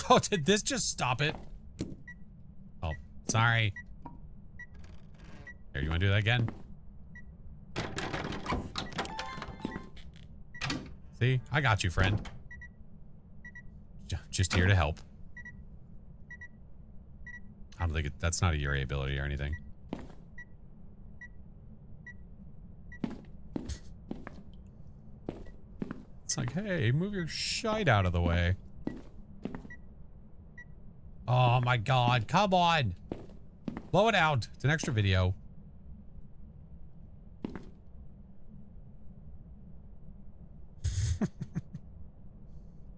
Oh, did this just stop it? Oh, sorry. Here, you want to do that again? See? I got you, friend. Just here to help. I don't think that's not a Yuri ability or anything. It's like, hey, move your shite out of the way. Oh my god, come on. Blow it out. It's an extra video.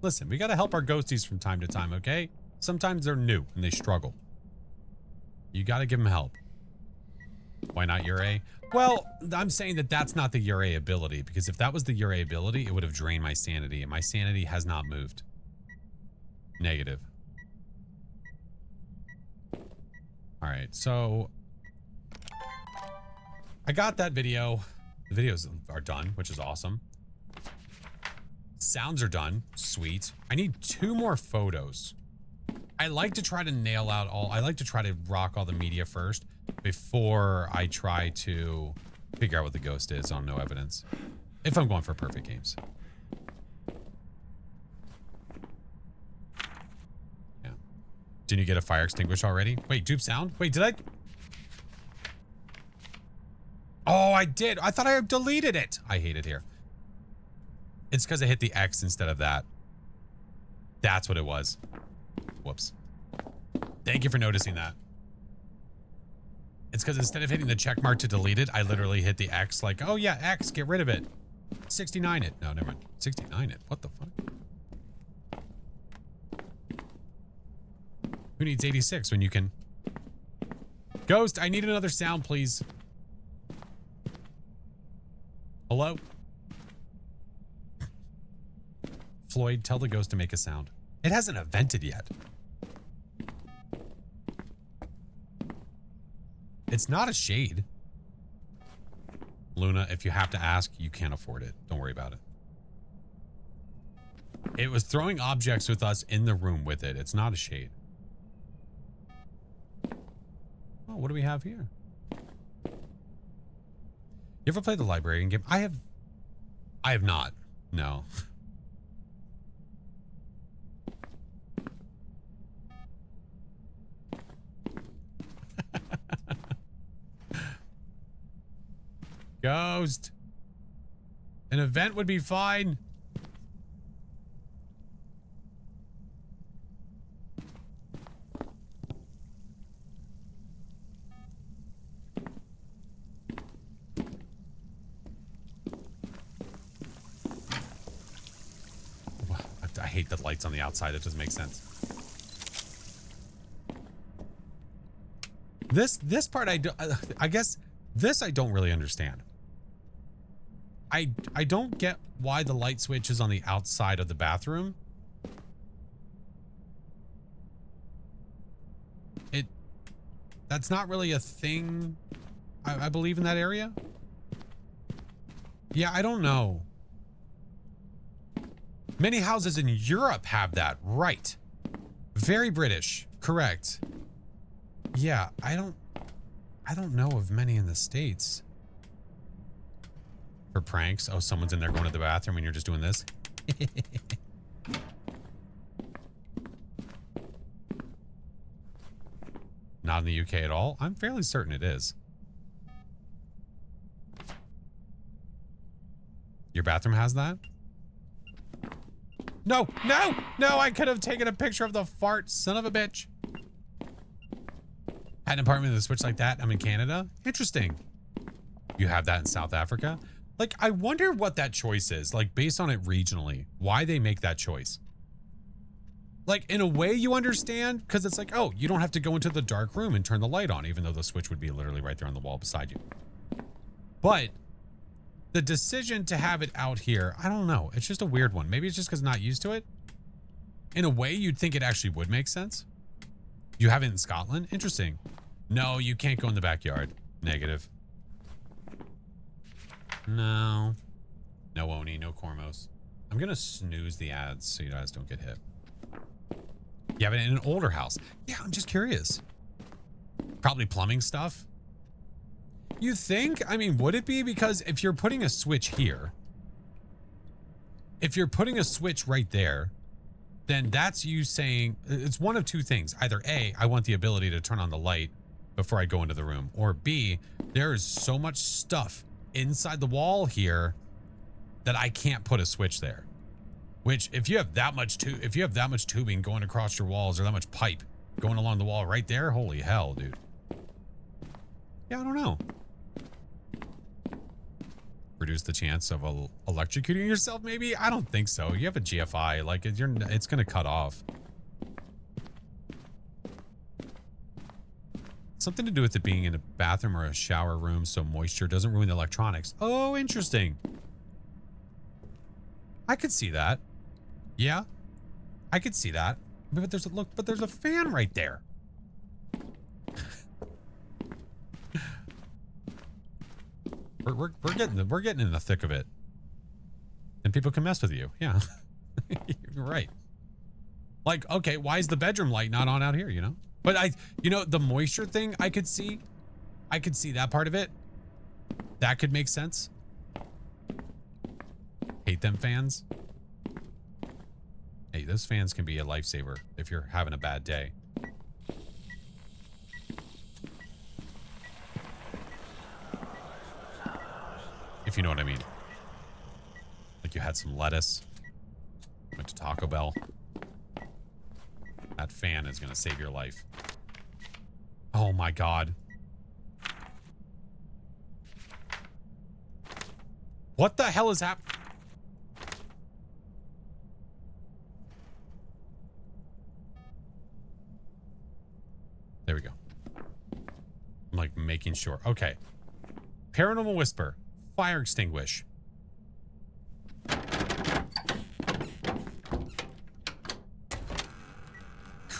Listen, we gotta help our ghosties from time to time, okay? Sometimes they're new and they struggle. You gotta give them help. Why not Yurei? Well, I'm saying that that's not the Yurei ability, because if that was the Yurei ability, it would have drained my sanity, and my sanity has not moved. Negative. Alright, so I got that video. The videos are done, which is awesome. Sounds are done. Sweet. I need 2 more photos. I like to try to nail out I like to try to rock all the media first before I try to figure out what the ghost is on no evidence. If I'm going for perfect games. Didn't you get a fire extinguisher already? Wait, dupe sound? Wait, did I? Oh, I did. I thought I deleted it. I hate it here. It's because I hit the X instead of that. That's what it was. Whoops. Thank you for noticing that. It's because instead of hitting the check mark to delete it, I literally hit the X like, oh yeah, X, get rid of it. 69 it. No, never mind. 69 it. What the fuck? Who needs 86 when you can? Ghost, I need another sound, please. Hello? Floyd, tell the ghost to make a sound. It hasn't evented yet. It's not a shade. Luna, if you have to ask, you can't afford it. Don't worry about it. It was throwing objects with us in the room with it. It's not a shade. Oh, what do we have here? You ever played the librarian game? I have not. No. Ghost. An event would be fine. I hate the lights on the outside. It doesn't make sense. This part I guess this I don't really understand. I don't get why the light switch is on the outside of the bathroom. That's not really a thing, I believe, in that area. Yeah, I don't know. Many houses in Europe have that, right? Very British, correct. Yeah, I don't know of many in the States. For pranks. Oh, someone's in there going to the bathroom and you're just doing this. Not in the UK at all. I'm fairly certain it is. Your bathroom has that? No, no, no, I could have taken a picture of the fart, son of a bitch. Had an apartment with a switch like that. I'm in Canada. Interesting. You have that in South Africa? Like, I wonder what that choice is, like, based on it regionally, why they make that choice. Like, in a way you understand, because it's like, oh, you don't have to go into the dark room and turn the light on, even though the switch would be literally right there on the wall beside you. But the decision to have it out here, I don't know. It's just a weird one. Maybe it's just because I'm not used to it. In a way, you'd think it actually would make sense. You have it in Scotland? Interesting. No, you can't go in the backyard. Negative. No. No Oni, no Cormos. I'm going to snooze the ads so you guys don't get hit. You have it in an older house. Yeah, I'm just curious. Probably plumbing stuff. You think? I mean, would it be? Because if you're putting a switch here, if you're putting a switch right there, then that's you saying, it's one of two things. Either A, I want the ability to turn on the light before I go into the room. Or B, there is so much stuff inside the wall here that I can't put a switch there. Which, if you have that much tubing going across your walls, or that much pipe going along the wall right there, holy hell, dude. Yeah, I don't know. Reduce the chance of electrocuting yourself, maybe? I don't think so. You have a GFI, like it's gonna cut off. Something to do with it being in a bathroom or a shower room, so moisture doesn't ruin the electronics. Oh, interesting. I could see that. Yeah, I could see that. But there's a look, but there's a fan right there. we're getting in the thick of it, and people can mess with you. Yeah, you're right. Like, okay, why is the bedroom light not on out here? You know, but the moisture thing, I could see that part of it. That could make sense. Hate them fans. Hey, those fans can be a lifesaver if you're having a bad day. If you know what I mean. Like you had some lettuce. Went to Taco Bell. That fan is going to save your life. Oh my God. What the hell is happening? There we go. I'm like making sure. Okay. Paranormal Whisper. Fire extinguish.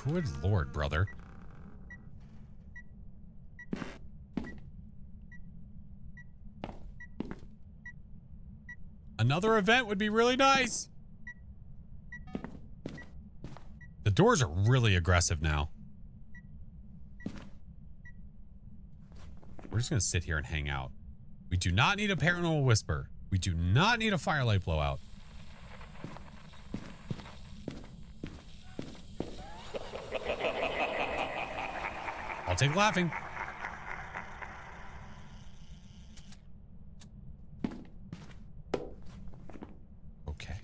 Good Lord, brother. Another event would be really nice. The doors are really aggressive now. We're just going to sit here and hang out. We do not need a paranormal whisper. We do not need a firelight blowout. I'll take laughing. Okay.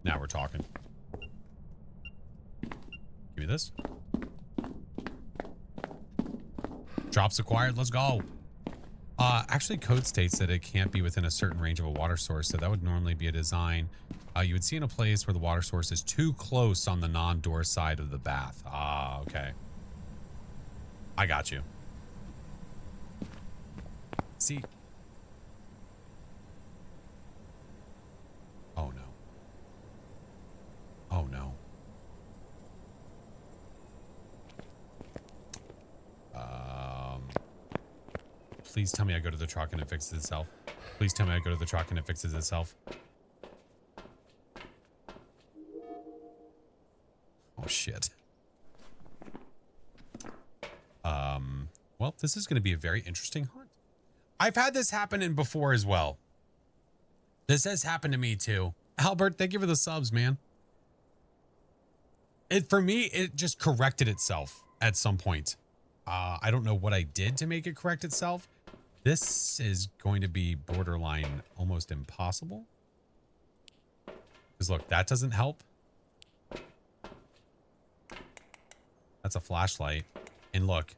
Now we're talking. Give me this. Drops acquired. Let's go. Actually, code states that it can't be within a certain range of a water source, so that would normally be a design you would see in a place where the water source is too close on the non-door side of the bath. Ah, okay. I got you. See? Oh, no. Oh, no. Please tell me I go to the truck and it fixes itself. Please tell me I go to the truck and it fixes itself. Oh, shit. Well, this is going to be a very interesting hunt. I've had this happen in before as well. This has happened to me too. Albert, thank you for the subs, man. For me, it just corrected itself at some point. I don't know what I did to make it correct itself. This is going to be borderline almost impossible. Because look, that doesn't help. That's a flashlight. And look,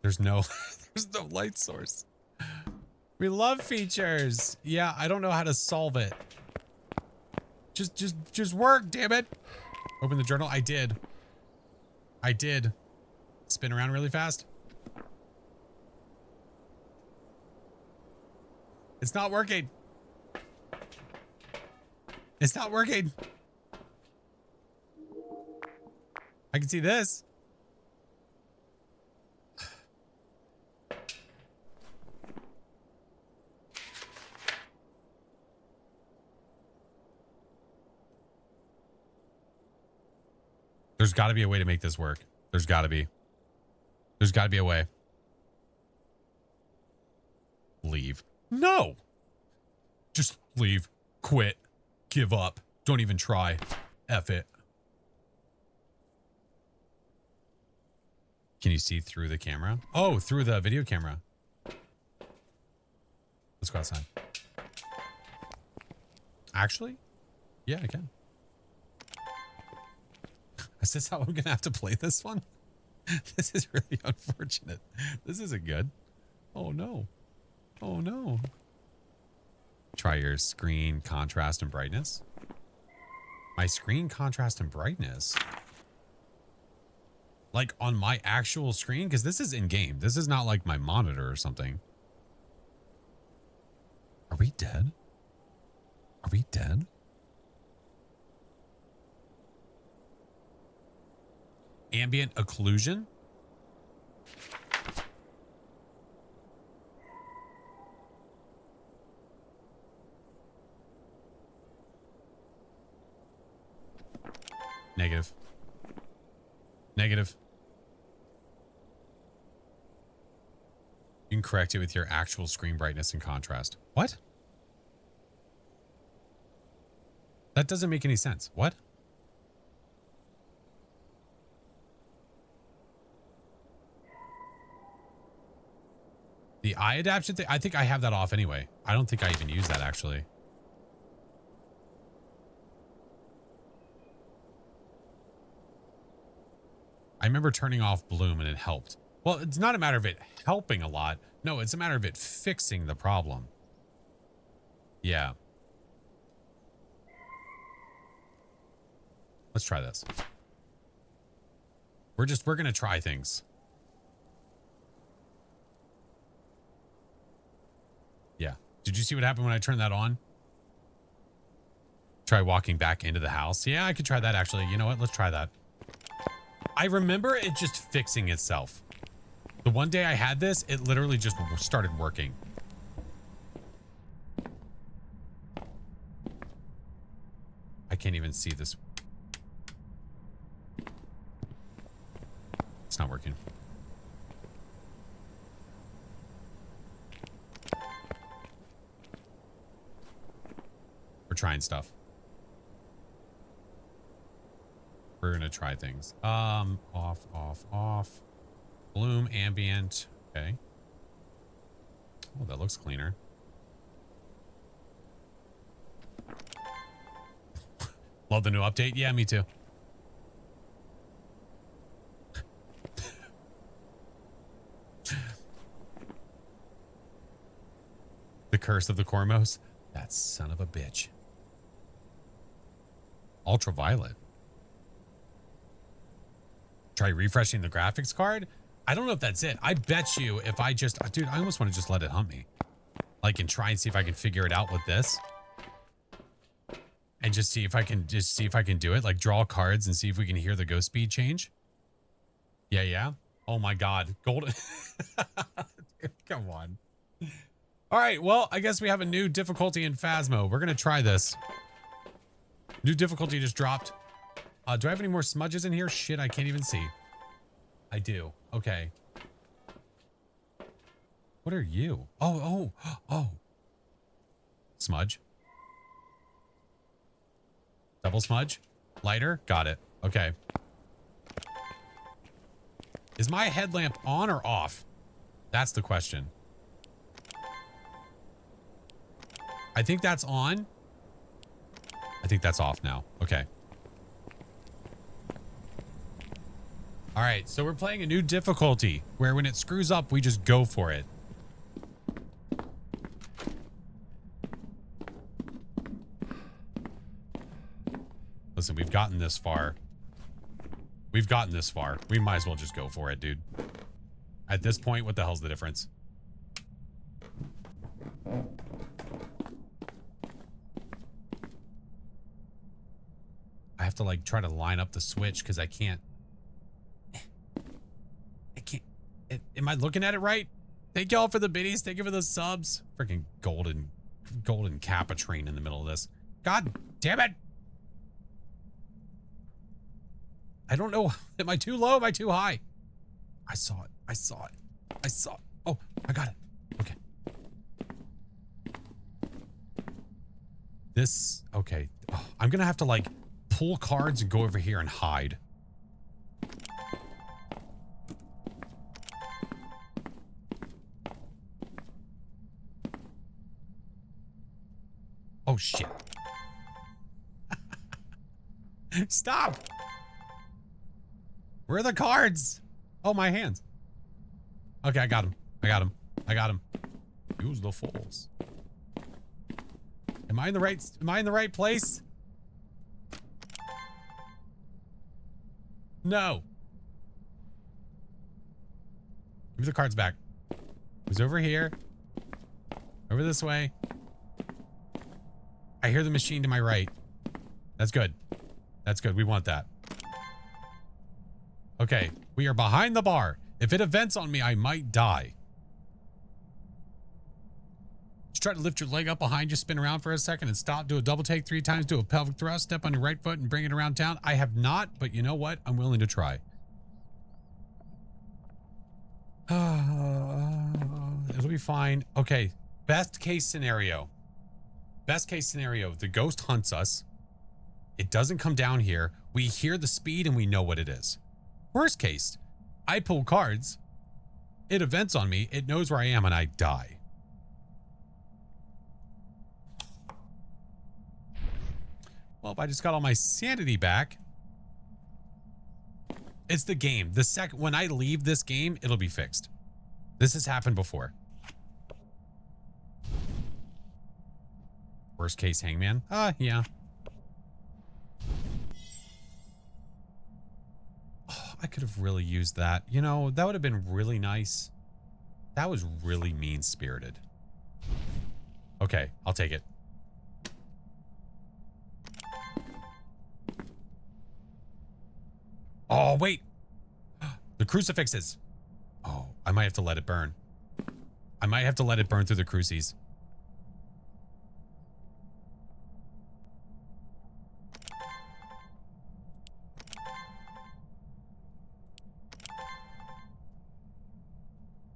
there's no there's no light source. We love features. Yeah, I don't know how to solve it. Just work, damn it. Open the journal. I did. Spin around really fast. It's not working. It's not working. I can see this. There's got to be a way to make this work. There's got to be. There's got to be a way. Leave. No. Just leave. Quit. Give up. Don't even try. F it. Can you see through the camera? Oh, through the video camera. Let's go outside. Actually? Yeah, I can. Is this how I'm going to have to play this one? This is really unfortunate. This isn't good. Oh, no. Oh, no. Try your screen contrast and brightness. My screen contrast and brightness? Like on my actual screen? Because this is in-game. This is not like my monitor or something. Are we dead? Are we dead? Ambient occlusion? Negative. Negative. You can correct it with your actual screen brightness and contrast. What? That doesn't make any sense. What? The eye adaptation thing, I think I have that off anyway. I don't think I even use that actually. I remember turning off bloom and it helped. Well, it's not a matter of it helping a lot. No, it's a matter of it fixing the problem. Yeah. Let's try this. We're going to try things. Yeah. Did you see what happened when I turned that on? Try walking back into the house. Yeah, I could try that actually. You know what? Let's try that. I remember it just fixing itself. The one day I had this, it literally just started working. I can't even see this. It's not working. We're trying stuff. We're gonna try things. Off. Bloom, ambient. Okay. Oh, that looks cleaner. Love the new update. Yeah, me too. The curse of the Cormos. That son of a bitch. Ultraviolet. Try refreshing the graphics card. I don't know if that's it. I bet you if I just, dude, I almost want to just let it hunt me. Like, and try and see if I can figure it out with this. And just see if I can do it. Like draw cards and see if we can hear the ghost speed change. Yeah. Oh my God. Golden. Come on. All right. Well, I guess we have a new difficulty in Phasmo. We're going to try this. New difficulty just dropped. Do I have any more smudges in here? Shit, I can't even see. I do. Okay. What are you? Oh. Smudge. Double smudge. Lighter. Got it. Okay. Is my headlamp on or off? That's the question. I think that's on. I think that's off now. Okay. All right, so we're playing a new difficulty where when it screws up, we just go for it. Listen, we've gotten this far. We've gotten this far. We might as well just go for it, dude. At this point, what the hell's the difference? I have to like try to line up the switch because I can't. Am I looking at it right? Thank y'all for the biddies. Thank you for the subs. Freaking golden Kappa train in the middle of this. God damn it. I don't know. Am I too low? Am I too high? I saw it. Oh, I got it. Okay. This, okay. Oh, I'm going to have to like pull cards and go over here and hide. Oh, shit. Stop. Where are the cards? Oh, my hands. Okay, I got him. I got him. Use the force. Am I in the right place? No. Give me the cards back. Who's over here? Over this way. I hear the machine to my right. That's good. That's good. We want that. Okay. We are behind the bar. If it events on me, I might die. Just try to lift your leg up behind you, spin around for a second and stop. Do a double take 3 times. Do a pelvic thrust. Step on your right foot and bring it around town. I have not, but you know what? I'm willing to try. It'll be fine. Okay. Best case scenario. Best case scenario, the ghost hunts us. It doesn't come down here. We hear the speed and we know what it is. Worst case, I pull cards it events on me, it knows where I am, and I die. Well, if I just got all my sanity back. It's the game. The second when I leave this game, it'll be fixed. This has happened before. Worst case hangman? Yeah. Oh, I could have really used that. You know, that would have been really nice. That was really mean-spirited. Okay, I'll take it. Oh, wait. The crucifixes. Oh, I might have to let it burn. I might have to let it burn through the crucies.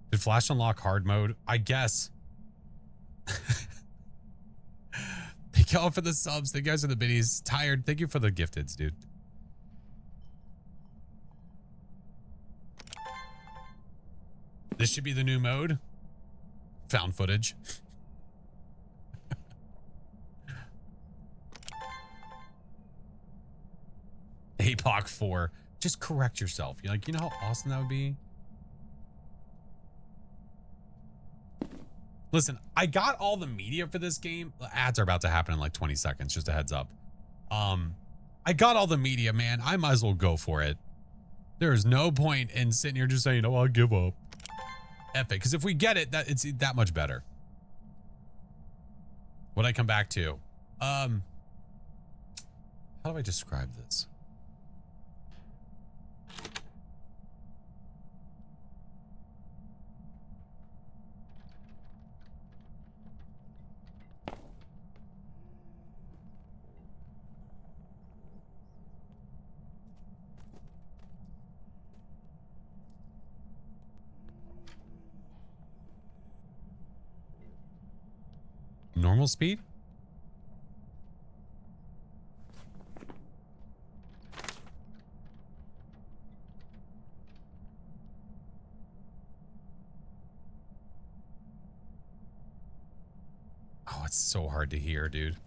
Did Flash unlock hard mode? I guess. Thank y'all for the subs. Thank you guys for the biddies. Tired. Thank you for the gifteds, dude. This should be the new mode. Found footage. APOC 4. Just correct yourself. You're like, you know how awesome that would be? Listen, I got all the media for this game. The ads are about to happen in like 20 seconds. Just a heads up. I got all the media, man. I might as well go for it. There is no point in sitting here just saying, oh, I'll give up. Epic. Because if we get it, it's that much better. What I come back to? How do I describe this? Normal speed? Oh, it's so hard to hear, dude.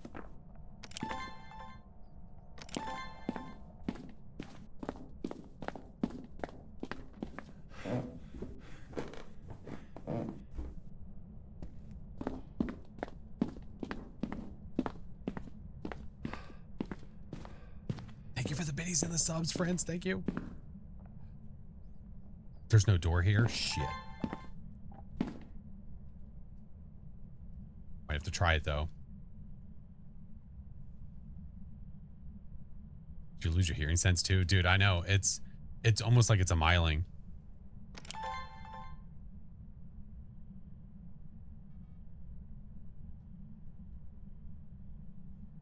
Thank you for the biddies and the subs, friends. Thank you. There's no door here. Shit. Might have to try it, though. Did you lose your hearing sense, too? Dude, I know. It's almost like it's a miling.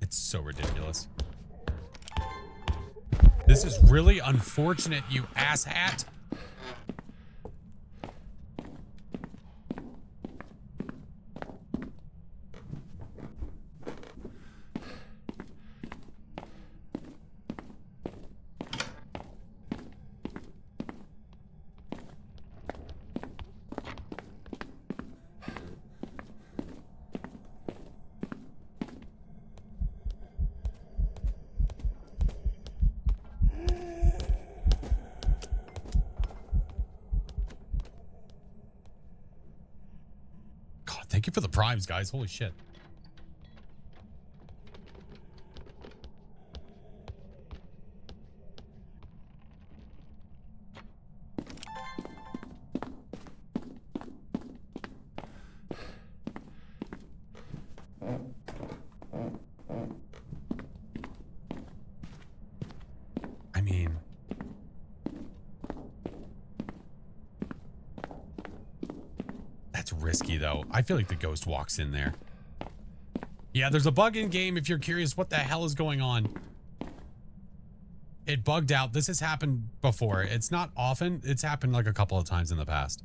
It's so ridiculous. This is really unfortunate, you asshat. Thank you for the primes, guys. Holy shit. I mean... That's risky, though. I feel like the ghost walks in there. Yeah, there's a bug in game if you're curious what the hell is going on. It bugged out. This has happened before. It's not often. It's happened like a couple of times in the past.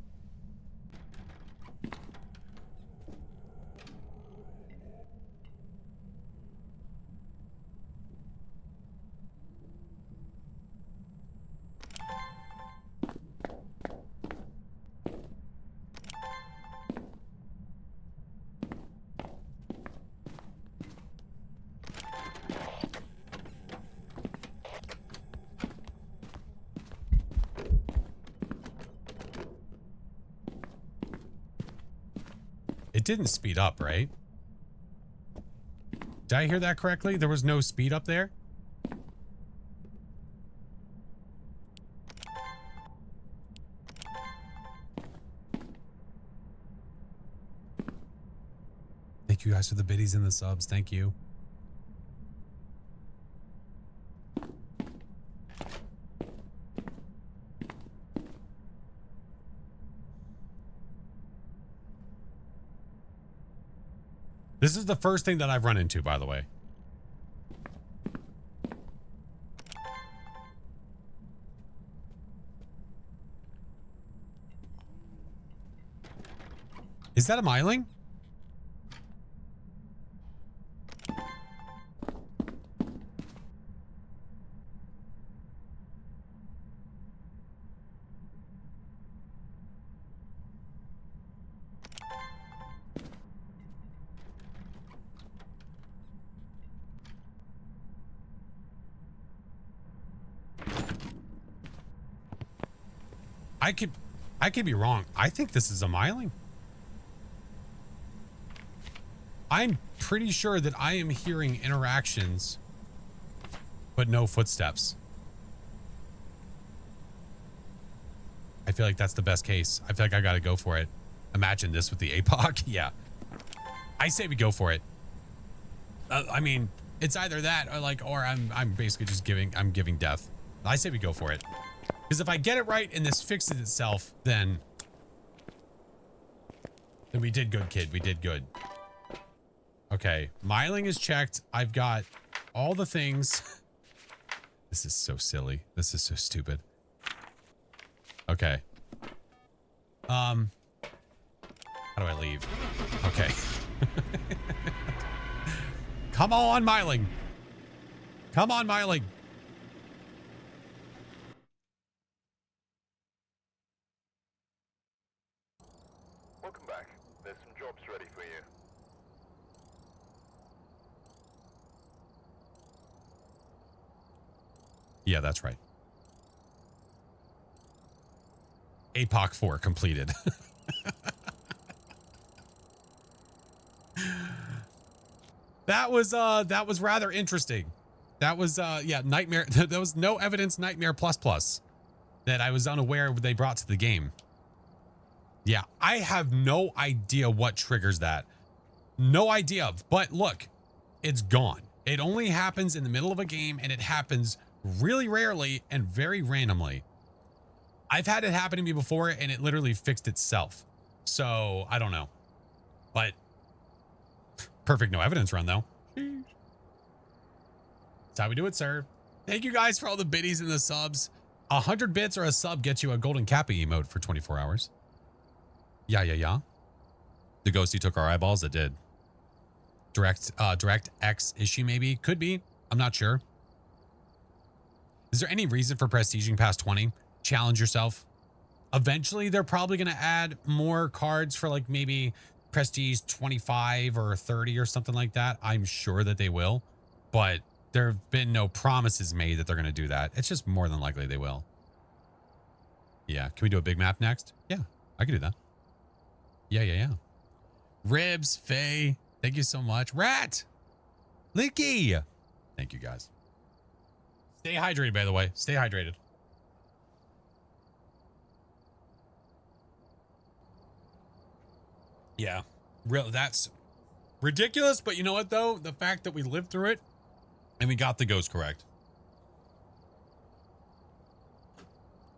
It didn't speed up, right? Did I hear that correctly? There was no speed up there? Thank you guys for the biddies and the subs. Thank you. This is the first thing that I've run into, by the way. Is that a Myling? I could be wrong. I think this is a Myling. I'm pretty sure that I am hearing interactions, but no footsteps. I feel like that's the best case. I feel like I gotta go for it. Imagine this with the APOC. Yeah. I say we go for it. I mean, it's either that or I'm basically just giving death. I say we go for it. Because if I get it right and this fixes itself, then we did good, kid. We did good. Okay, Myling is checked. I've got all the things. This is so silly. This is so stupid. Okay. How do I leave? Okay. Come on, Myling. Come on, Myling. Welcome back. There's some jobs ready for you. Yeah, that's right. APOC 4 completed. That was rather interesting. That was yeah, Nightmare. There was no evidence Nightmare plus plus that I was unaware they brought to the game. Yeah, I have no idea what triggers that. No idea. But look, it's gone. It only happens in the middle of a game, and it happens really rarely and very randomly. I've had it happen to me before, and it literally fixed itself. So I don't know. But perfect no evidence run, though. That's how we do it, sir. Thank you guys for all the biddies and the subs. 100 bits or a sub gets you a golden Cappy emote for 24 hours. Yeah. The ghosty took our eyeballs. It did. Direct X issue, maybe. Could be. I'm not sure. Is there any reason for prestiging past 20? Challenge yourself. Eventually, they're probably going to add more cards for like maybe prestige 25 or 30 or something like that. I'm sure that they will, but there have been no promises made that they're going to do that. It's just more than likely they will. Yeah. Can we do a big map next? Yeah, I can do that. Yeah. Ribs, Faye. Thank you so much. Rat. Licky. Thank you guys. Stay hydrated, by the way. Stay hydrated. Yeah. That's ridiculous, but you know what, though? The fact that we lived through it and we got the ghost correct.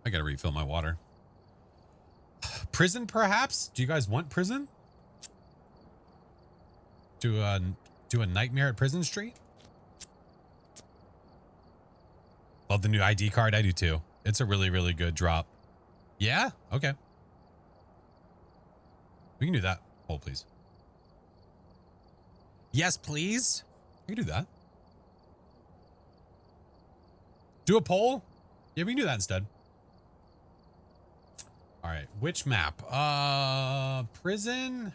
I gotta refill my water. Prison, perhaps? Do you guys want prison? Do a nightmare at Prison Street? Love the new ID card. I do too. It's a really, really good drop. Yeah? Okay. We can do that. Hold, please. Yes, please. We can do that. Do a poll? Yeah, we can do that instead. All right. Which map? Prison.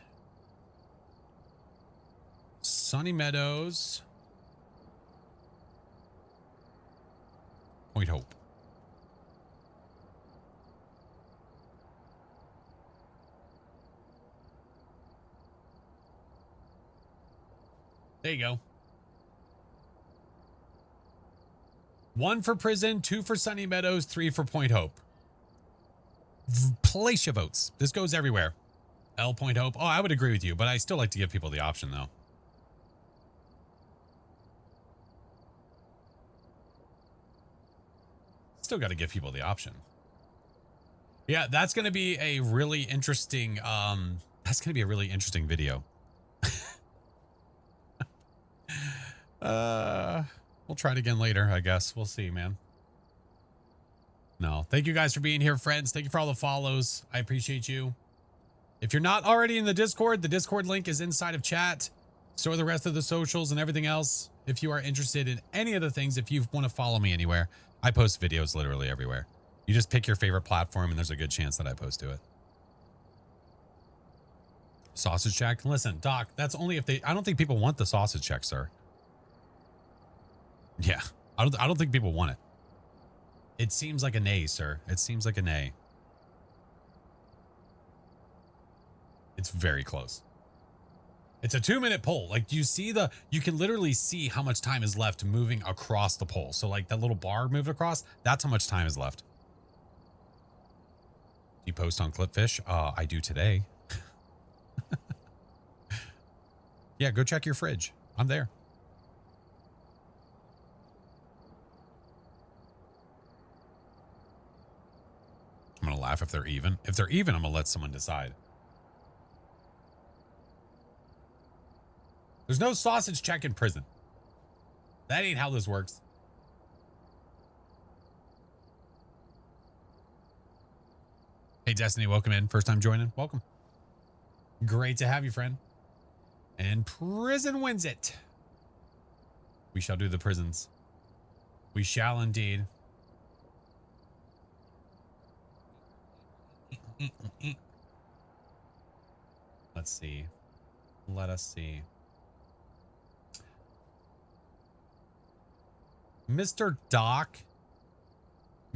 Sunny Meadows. Point Hope. There you go. 1 for prison, 2 for Sunny Meadows, 3 for Point Hope. Place your votes. This goes everywhere. L Point Hope. Oh, I would agree with you, but I still like to give people the option, though. Still got to give people the option. Yeah, that's going to be a really interesting, video. We'll try it again later, I guess. We'll see, man. No, thank you guys for being here, friends. Thank you for all the follows. I appreciate you. If you're not already in the Discord link is inside of chat. So are the rest of the socials and everything else. If you are interested in any of the things, if you want to follow me anywhere, I post videos literally everywhere. You just pick your favorite platform and there's a good chance that I post to it. Sausage check. Listen, Doc, that's only if I don't think people want the sausage check, sir. Yeah, I don't think people want it. It seems like a nay, sir. It seems like a nay. It's very close. It's a 2-minute poll. Like, do you see you can literally see how much time is left moving across the poll. So like that little bar moved across, that's how much time is left. Do you post on Clipfish? I do today. Yeah, go check your fridge. I'm there. I'm going to laugh if they're even. If they're even, I'm going to let someone decide. There's no sausage check in prison. That ain't how this works. Hey, Destiny, welcome in. First time joining. Welcome. Great to have you, friend. And prison wins it. We shall do the prisons. We shall indeed. Let's see. Let us see. Mr. Doc.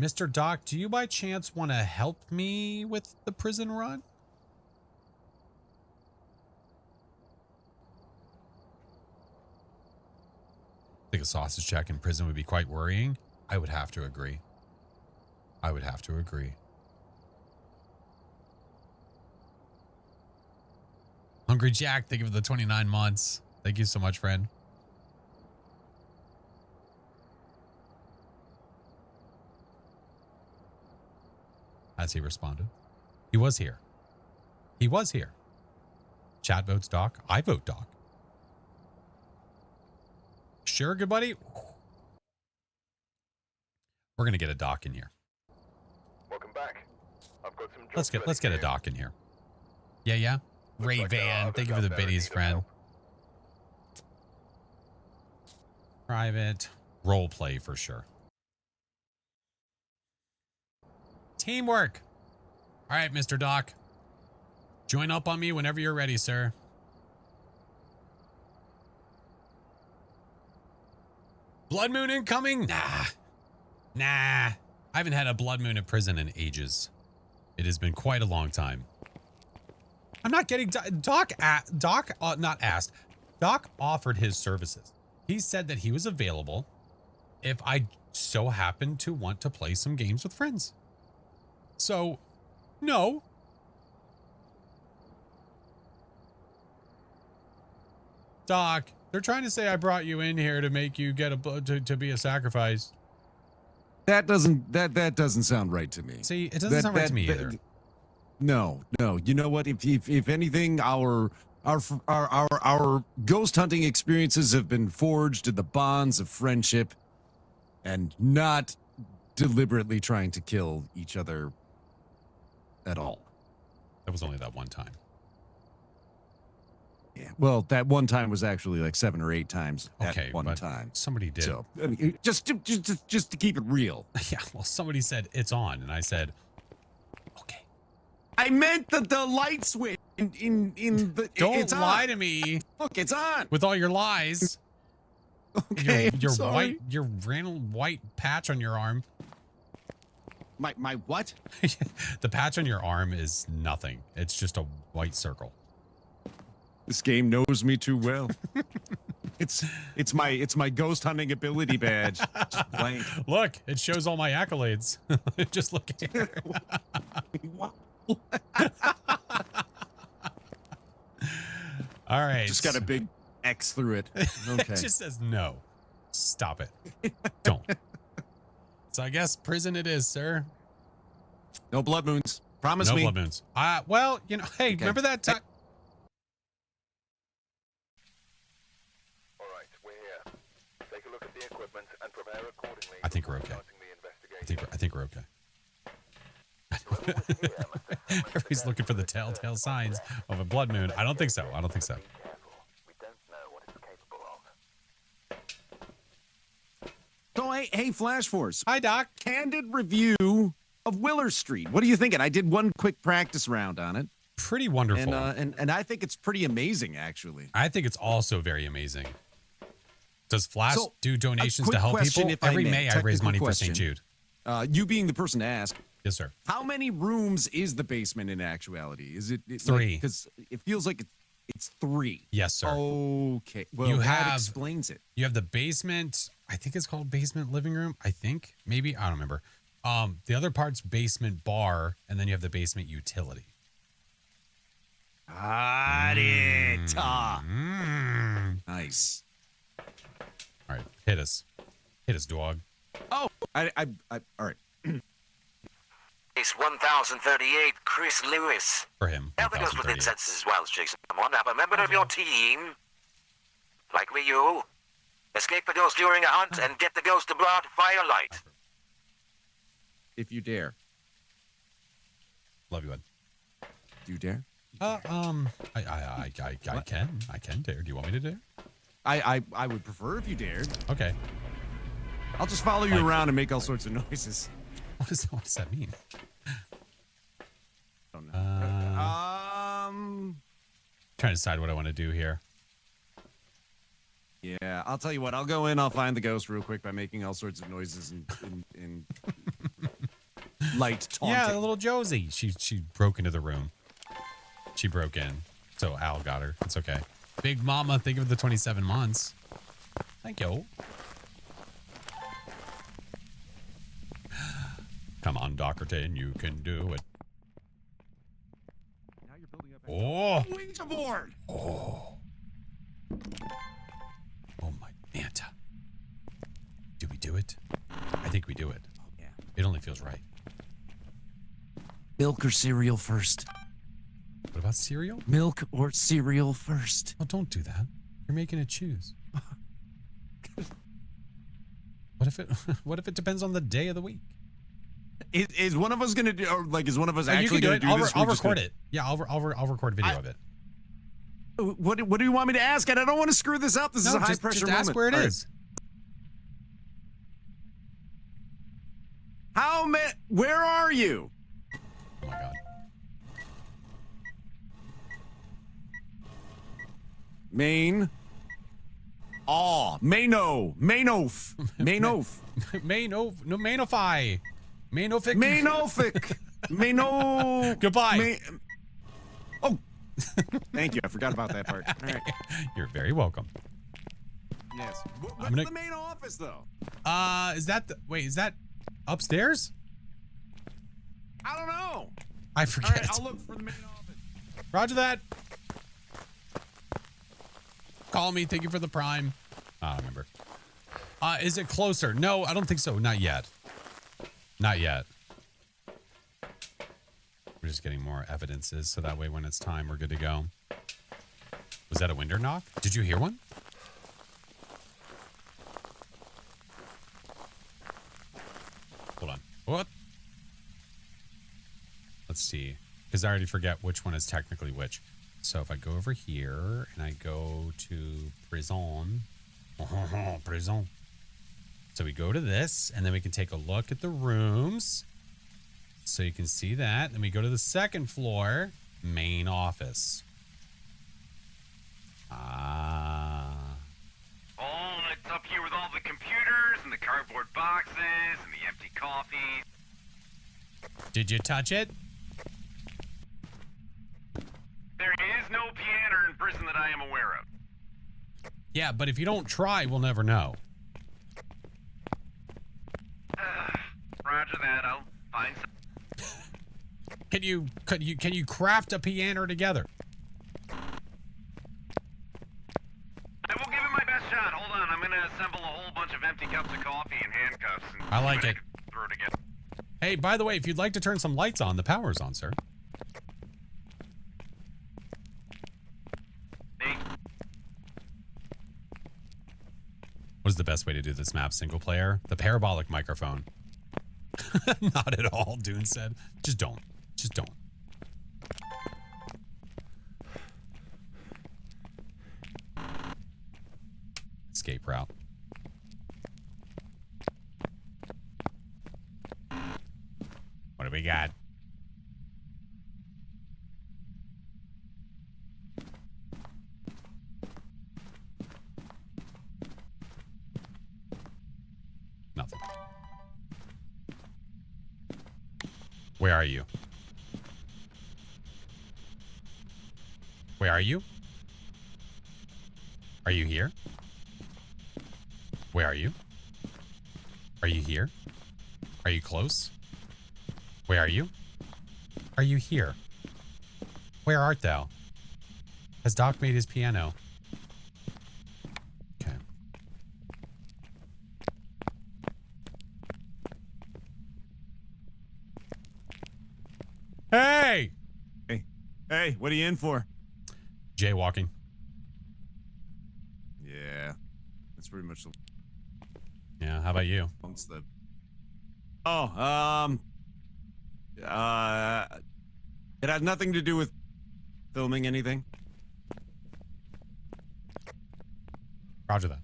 Mr. Doc, do you by chance want to help me with the prison run? I think a sausage check in prison would be quite worrying. I would have to agree. I would have to agree. Hungry Jack, thank you for the 29 months. Thank you so much, friend. Has he responded? He was here. He was here. Chat votes Doc. I vote Doc. Sure, good buddy. We're gonna get a Doc in here. Welcome back. I've got some Let's get a Doc in here. Yeah. Ray Van, thank you for the biddies, friend. Private role play for sure. Teamwork. All right, Mr. Doc. Join up on me whenever you're ready, sir. Blood moon incoming? Nah. I haven't had a blood moon in prison in ages. It has been quite a long time. I'm not getting Doc offered his services. He said that he was available if I so happened to want to play some games with friends. So, no. Doc, they're trying to say I brought you in here to make you get to be a sacrifice. That doesn't sound right to me. See, it doesn't sound right to me either. No. You know what? If anything, our ghost hunting experiences have been forged in the bonds of friendship, and not deliberately trying to kill each other at all. That was only that one time. Yeah. Well, that one time was actually like 7 or 8 times at one time. Somebody did. So I mean, just to keep it real. Yeah. Well, somebody said it's on, and I said, okay. I meant the light switch in the. Don't lie to me. Look, it's on. With all your lies. Okay. Your white, your random white patch on your arm. My what? The patch on your arm is nothing. It's just a white circle. This game knows me too well. It's my ghost hunting ability badge. Just blank. Look, it shows all my accolades. Just look here. All right. Just got a big X through it. Okay. It just says no. Stop it. Don't. So I guess prison it is, sir. No blood moons. Promise No me. blood moons. Well, hey, Okay. remember that time? All right, we're here. Take a look at the equipment and prepare accordingly. I think we're before okay. starting the I think we're okay. Everybody's looking for the telltale signs of a blood moon. I don't think so. I don't think so. Be careful. We don't know what it's capable of. So hey, Flash Force. Hi, Doc. Candid review of Willer Street. What are you thinking? I did one quick practice round on it, Pretty wonderful. and I think it's pretty amazing, actually. I think it's also very amazing. Does Flash So, do donations quick to help question, people? if I Every may, May I raise technical money for question. St. Jude. You being the person to ask, Yes, sir. how many rooms is the basement in actuality? Is it 3? Because it feels like it's 3. Yes, sir. Okay. Well, You that have- explains it. You have the basement. I think it's called basement living room. I think maybe I don't remember. The other part's basement bar, and then you have the basement utility. Got it. Nice. All right, hit us, dog. Oh, I all right. Case 1038, Chris Lewis. For him. Now that goes within 1038. senses as well as Jason. Come on, have a member of your team, like with you, escape the ghost during a hunt and get the ghost to broad firelight. If you dare. Love you, bud. Do you dare? I can dare. Do you want me to dare? I would prefer if you dared. Okay. I'll just follow you Like- around and make all sorts of noises. What does that mean? Don't know. Trying to decide what I want to do here. Yeah, I'll tell you what. I'll go in. I'll find the ghost real quick by making all sorts of noises and light taunting. Yeah, little Josie. She broke into the room. She broke in. So Al got her. It's okay. Big Mama, think of the 27 months. Thank you. Come on, Dockerton, you can do it. Now you're building up. Oh, Ouija board. oh my Anta. Do we do it? I think we do it. Oh yeah. It only feels right. Milk or cereal first. What about cereal? Milk or cereal first. Oh, don't do that. You're making it choose. What if it depends on the day of the week? Is one of us gonna do? Or like, is one of us Oh, you actually can do gonna it. do I'll, this? I'll We're just record gonna- it. Yeah, I'll record video of it. What do you want me to ask? And I don't want to screw this up. This is a high pressure just moment. ask where it All right. is. Where are you? Oh my god. Maine. Mainof. Mainofy. Mainofic. Mainofic. Maino. Goodbye. Oh. Thank you. I forgot about that part. All right. You're very welcome. Yes. What's gonna- the main office though? Is that upstairs? I don't know. I All forget. right, I'll look for the main office. Roger that. Call me. Thank you for the prime. I don't remember. Is it closer? No, I don't think so. Not yet. Not yet. We're just getting more evidences so that way when it's time, we're good to go. Was that a window knock? Did you hear one? Hold on. What? Let's see. Because I already forget which one is technically which. So if I go over here and I go to prison. Prison. So we go to this and then we can take a look at the rooms. So you can see that. Then we go to the second floor, main office. Ah. Oh, and it's up here with all the computers and the cardboard boxes and the empty coffee. Did you touch it? There is no piano in prison that I am aware of. Yeah, but if you don't try, we'll never know. Roger that. I'll find some. Can you craft a piano together? I will give it my best shot. Hold on. I'm gonna assemble a whole bunch of empty cups of coffee and handcuffs. And I like see what it. can throw together. Hey, by the way, if you'd like to turn some lights on, the power's on, sir. Hey, What is the best way to do this map? Single player? The parabolic microphone. Not at all, Dune said. Just don't. Just don't. Escape route. What do we got? Nothing. Where are you? Where are you? Are you here? Where are you? Are you here? Are you close? Where are you? Are you here? Where art thou? Has Doc made his piano? Okay. Hey! Hey, what are you in for? Jaywalking. Yeah, that's pretty much the Yeah, how about you? amongst the. Oh, it had nothing to do with filming anything. Roger that.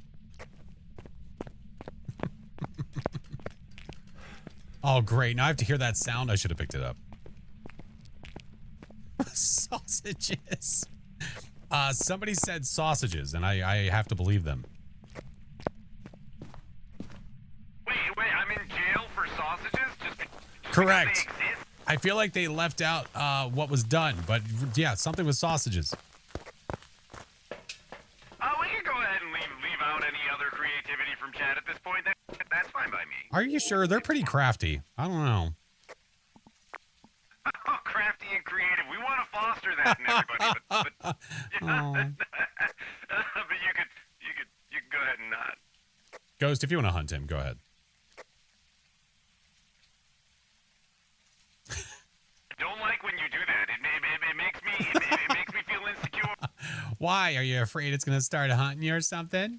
Oh, great. Now I have to hear that sound. I should have picked it up. Sausages. Somebody said sausages, and I have to believe them. wait, I'm in jail for sausages? Just Correct. because they exist? I feel like they left out what was done, but yeah, something with sausages. We can go ahead and leave out any other creativity from chat at this point. That's fine by me. Are you sure? They're pretty crafty. I don't know. Oh, crafty and creative. We want to foster that in everybody, but Oh. but you could go ahead and not. Ghost, if you want to hunt him, go ahead. Don't like when you do that. It makes me feel insecure. Why? Are you afraid it's going to start hunting you or something?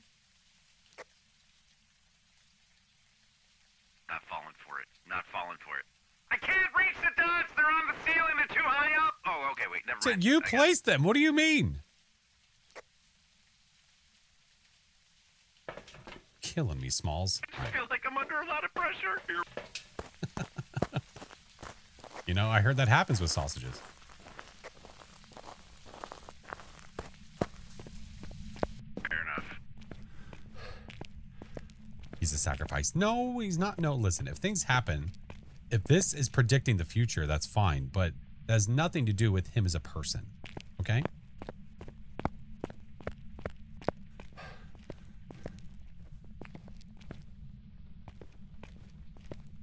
Not falling for it. Not falling for it. I can't reach the dots. They're on the ceiling. They're too high up. Oh, okay. Wait. Never So mind. you I got it. placed them. What do you mean? Killing me, Smalls. I feel like I'm under a lot of pressure. You know, I heard that happens with sausages. Fair enough. He's a sacrifice. No, he's not. No, listen, if things happen, if this is predicting the future, that's fine, but that has nothing to do with him as a person. Okay?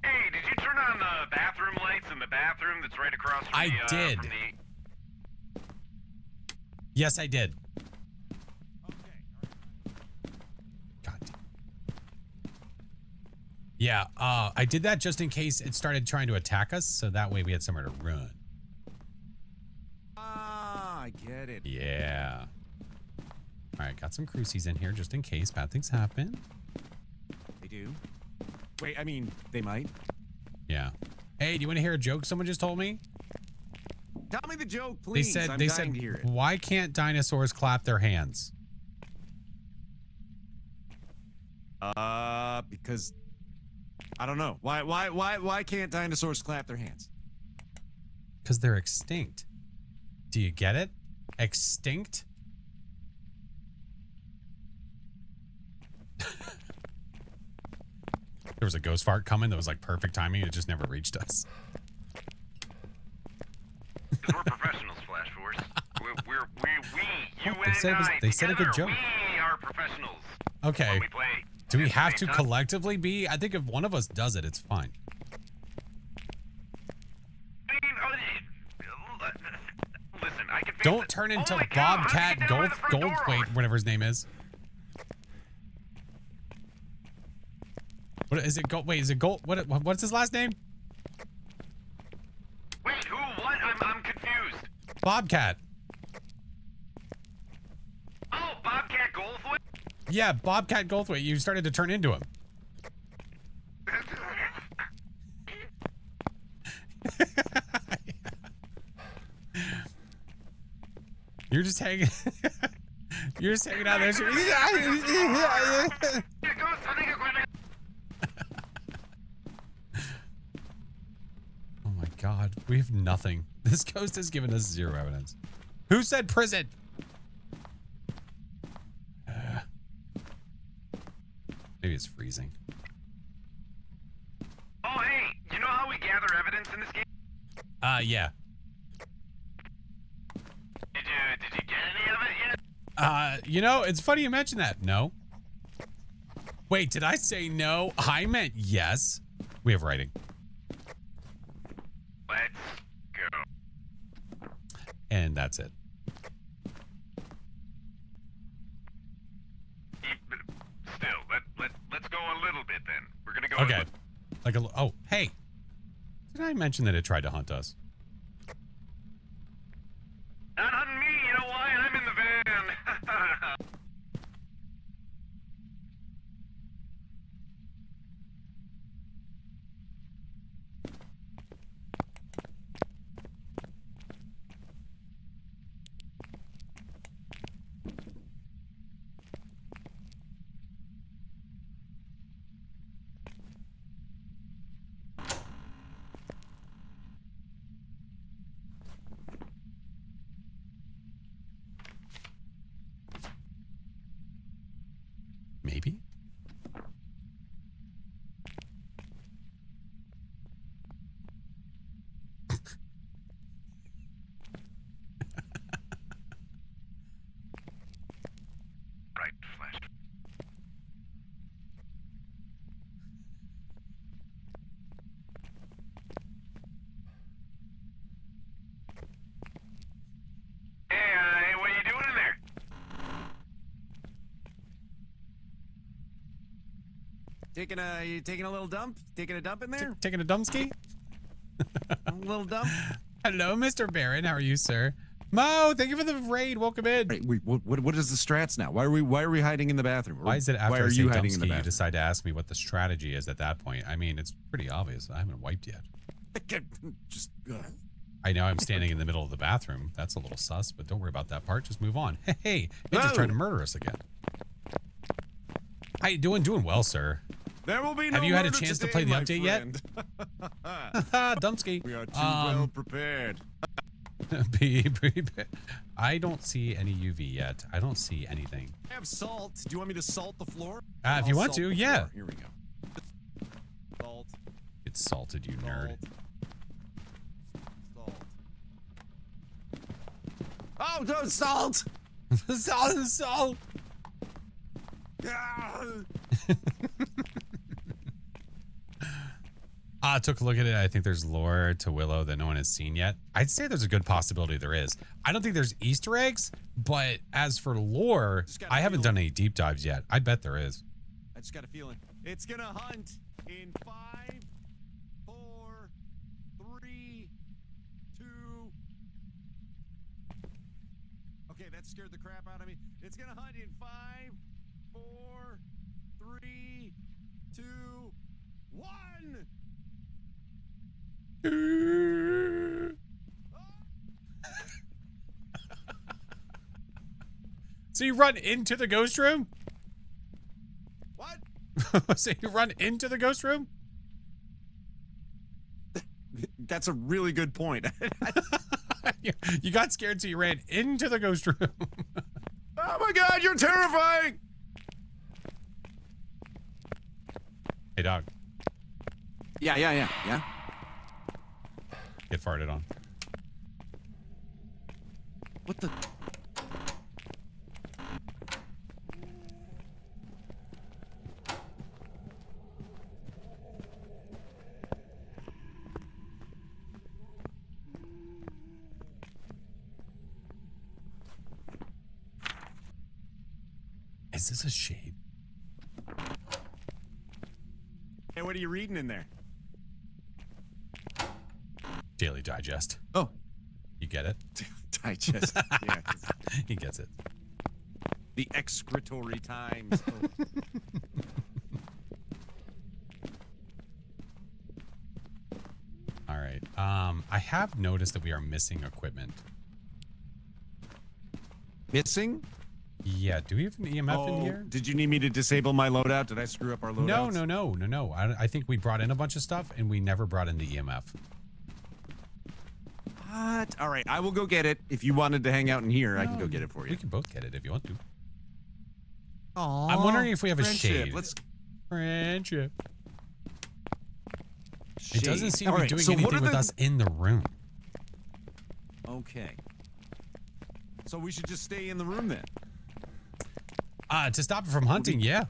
Hey, did you turn on the bathroom lights in the bathroom that's right across from I the, did. From the... Yes, I did. God. Yeah, I did that just in case it started trying to attack us, so that way we had somewhere to run. Ah, I get it. Yeah. All right, got some crucies in here just in case bad things happen. They do. Wait, I mean, they might. Yeah. Hey, do you want to hear a joke someone just told me? Tell me the joke, please. I'm They dying said, to hear it. why can't dinosaurs clap their hands? Because I don't know. Why can't dinosaurs clap their hands? Because they're extinct. Do you get it? Extinct? There was a ghost fart coming that was like perfect timing. It just never reached us. Because we're professionals, Flash Force. We, you They and said it was- I, they said a good together, joke. We are professionals. professionals. Okay. When we play. Do we at the have same to time. collectively be? I think if one of us does it, it's fine. I mean, listen, I can fix Don't it. turn Oh into my God, how Bobcat did you get down by the front door? Goldthwait, whatever his name is. What is it? Wait, is it Gold? What's his last name? Wait, who? What? I'm confused. Bobcat. Oh, Bobcat Goldthwait? Yeah, Bobcat Goldthwait. You started to turn into him. You're just hanging. You're just hanging out there. Oh my God, we have nothing. This ghost has given us zero evidence. Who said prison? Maybe it's freezing. Oh, hey, you know how we gather evidence in this game? Yeah. Did you get any of it yet? You know, it's funny you mention that. No. Wait, did I say no? I meant yes. We have writing. Let's go. And that's it. Still, let's go a little bit then. We're gonna go. Okay. Like a, oh, hey. Did I mention that it tried to hunt us? Not hunting me. You know why? I'm in the van. Maybe? Right, flash. Hey, what are you doing in there? You taking a little dump? Taking a dump in there? Taking a dumpski? A little dump? Hello, Mr. Barron. How are you, sir? Mo, thank you for the raid. Welcome in. Right, what is the strats now? Why are we hiding in the bathroom? Or Why is it why after I are say you hiding in the dumpski, you bathroom? decide to ask me what the strategy is at that point? I mean, it's pretty obvious. I haven't wiped yet. Just I know I'm standing in the middle of the bathroom. That's a little sus, but don't worry about that part. Just move on. Hey, they just Oh. tried to murder us again. How you doing? Doing well, sir. there will be no Have you had a murder chance to today, play the my update yet? friend. Dumpski. We are too well Um, prepared. be prepared. I don't see any UV yet. I don't see anything. I have salt. Do you want me to salt the floor? If you I'll want salt to, the yeah. floor. Here we go. Salt. It's salted, you nerd. Salt. Oh, no, salt! Salt. Ah! I took a look at it. I think there's lore to Willow that no one has seen yet. I'd say there's a good possibility there is. I don't think there's Easter eggs, but as for lore, Just got a I haven't feeling. done any deep dives yet. I bet there is. I just got a feeling. It's gonna hunt in 5, 4, 3, 2. Okay, that scared the crap out of me. It's gonna hunt in 5, 4, 3, 2, 1. So you run into the ghost room? What? So you run into the ghost room? That's a really good point. You got scared, so you ran into the ghost room. Oh my god, you're terrifying! Hey, dog. Yeah. Get farted on. What the? this a shade? Hey, what are you reading in there? Daily Digest. Oh, You get it? digest. Yeah, He gets it. the excretory times. Oh. All right. I have noticed that we are missing equipment. Missing? Yeah. Do we have an EMF in here? Did you need me to disable my loadout? Did I screw up our loadout? No. I think we brought in a bunch of stuff and we never brought in the EMF. What? All right, I will go get it. If you wanted to hang out in here, I can go get it for you. We can both get it if you want to. Aww, I'm wondering if we have a friendship. shade. Let's Friendship. shade. It doesn't seem All to be right, doing so what anything are with the- us in the room. Okay. So we should just stay in the room then. To stop it from hunting, yeah.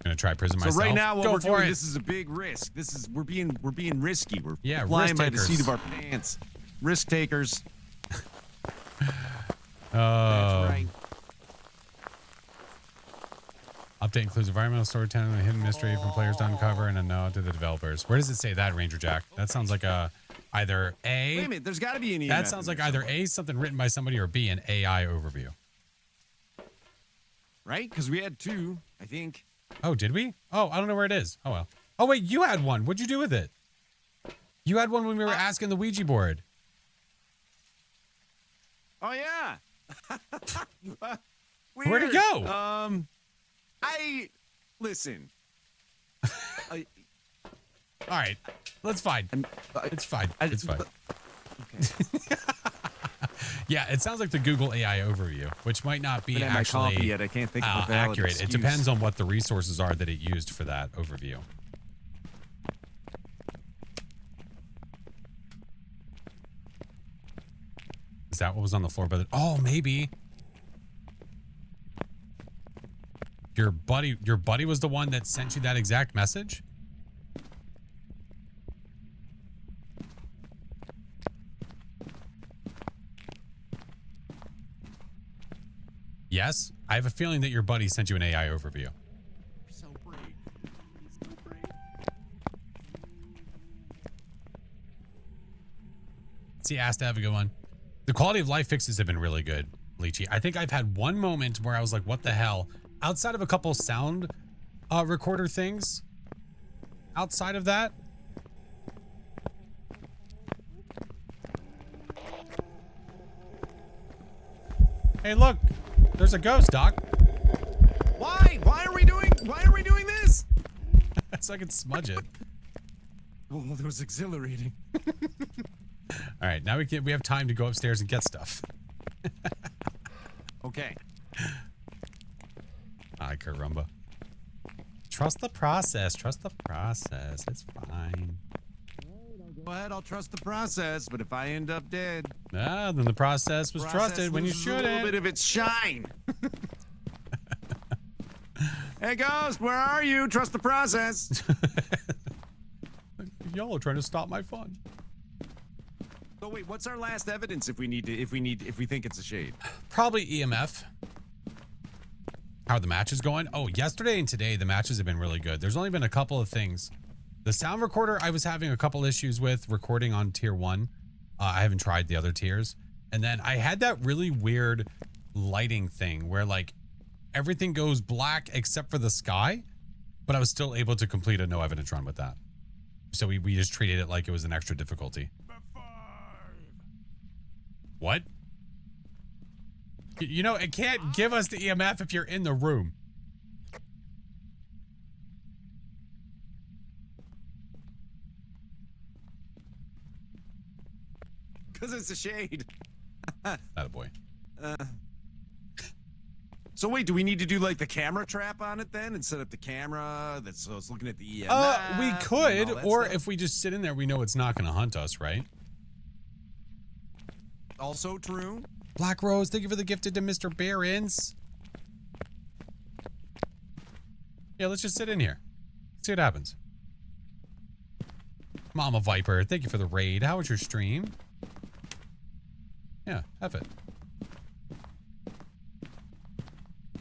Gonna try prison So myself. right now, what Go we're for doing, it. this is a big risk. This is we're being risky. We're Yeah, flying risk by the seat takers. of our pants. Risk takers. Oh. That's right. Update includes environmental storytelling, a hidden mystery from players to uncover, and a note to the developers. Where does it say that, Ranger Jack? That sounds like either A. Wait a minute. There's got to be an EMF. That sounds in like there either somewhere, A, something written by somebody, or B, an AI overview. right? Because we had two, I think. Oh, did we? Oh, I don't know where it is. Oh, well. Oh, wait, you had one. What'd you do with it? You had one when we were asking the Ouija board. Oh yeah. Where'd it Weird. go? Listen. All right. That's fine. It's fine. It's fine. Okay. Yeah, it sounds like the Google AI overview, which might not be I haven't had my coffee actually yet. I can't think of a valid accurate. It excuse. depends on what the resources are that it used for that overview. Is that what was on the floor? Oh, maybe. Your buddy was the one that sent you that exact message? Yes, I have a feeling that your buddy sent you an AI overview. So brave. So brave. See, asked to have a good one. The quality of life fixes have been really good, Leechy. I think I've had one moment where I was like, what the hell? Outside of a couple sound recorder things, outside of that, hey, look, there's a ghost, Doc. Why? Why are we doing this? So I can smudge it. Oh, that was exhilarating. All right, now we have time to go upstairs and get stuff. Okay. Ay, caramba. Trust the process. Trust the process. It's fine. Go ahead, I'll trust the process, but if I end up dead, Ah, then the process was process trusted when you loses a little bit shouldn't. of its shine. Hey, Ghost, where are you? Trust the process. Y'all are trying to stop my fun. So wait, what's our last evidence if we think it's a shade? Probably EMF. How are the matches going? Oh, yesterday and today, the matches have been really good. There's only been a couple of things. The sound recorder, I was having a couple issues with recording on tier 1. I haven't tried the other tiers. And then I had that really weird lighting thing where like everything goes black except for the sky, but I was still able to complete a no evidence run with that. So we just treated it like it was an extra difficulty. What? You know, it can't give us the EMF if you're in the room. Because it's a shade. Attaboy. So wait, do we need to do like the camera trap on it then and set up the camera so it's looking at the EMF? We and could, all that or stuff? if we just sit in there, we know it's not going to hunt us, right? Also true. Black Rose, thank you for the gifted to Mr. Bearins. Yeah, let's just sit in here. See what happens. Mama Viper, thank you for the raid. How was your stream? Yeah, have it.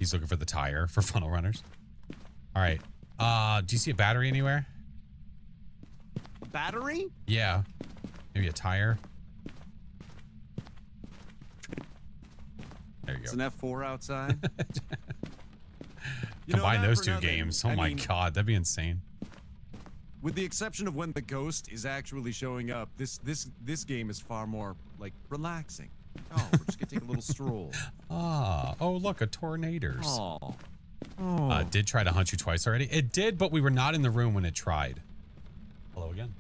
He's looking for the tire for funnel runners. All right. Do you see a battery anywhere? Battery? Yeah. Maybe a tire. There you It's go. an F4 outside. You know, Combine not those for two nothing. games. Oh I my mean, god, that'd be insane. with the exception of when the ghost is actually showing up, this game is far more like relaxing. Oh, we're just gonna take a little stroll. Oh look, a tornadoes. Oh. Oh. Did try to hunt you twice already. It did, but we were not in the room when it tried. Hello again.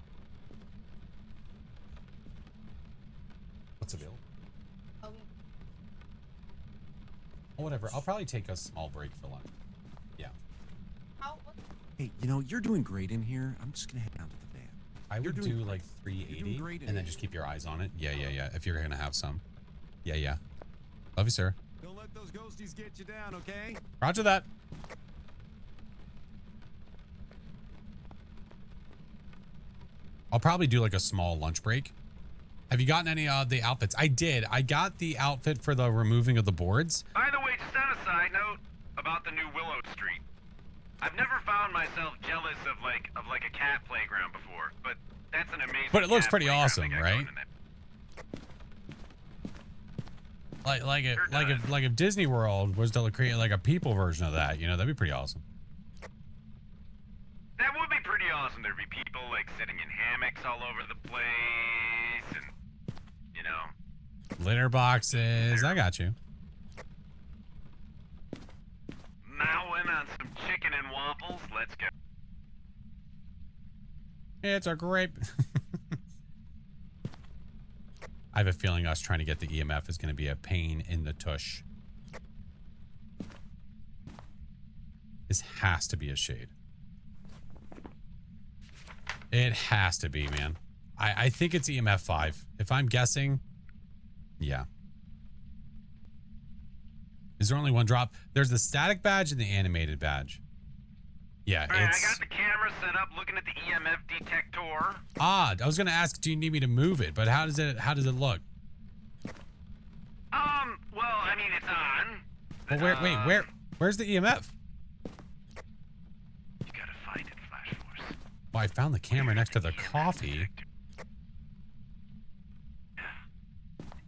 What's the bill? Oh, whatever. I'll probably take a small break for lunch. Yeah. Hey, you know, you're doing great in here. I'm just gonna head down to the van. I You're would doing do great. like You're doing 380 great in and then here. just keep your eyes on it. Yeah. If you're gonna have some. Yeah. Love you, sir. Don't let those ghosties get you down, okay? Roger that. I'll probably do like a small lunch break. Have you gotten any of the outfits? I did. I got the outfit for the removing of the boards. By the way, just on a side note about the new Willow Street. I've never found myself jealous of like a cat playground before, but that's an amazing. But it looks cat pretty playground awesome, they got right? going in it. Like if Disney World was to create like a people version of that, you know, that'd be pretty awesome. That would be pretty awesome. There'd be people like sitting in hammocks all over the place, and you know, Litter boxes. I got you. mowing on some chicken and waffles. Let's go. It's a grape. I have a feeling us trying to get the EMF is going to be a pain in the tush. This has to be a shade. It has to be, man. I think it's EMF 5. If I'm guessing, yeah. Is there only one drop? There's the static badge and the animated badge. Yeah, All right, it's... I got the camera set up, looking at the EMF detector. I was going to ask, do you need me to move it? But how does it look? Well, I mean, it's on. Well, where's the EMF? You gotta find it, Flash Force. Well, I found the camera next to the coffee.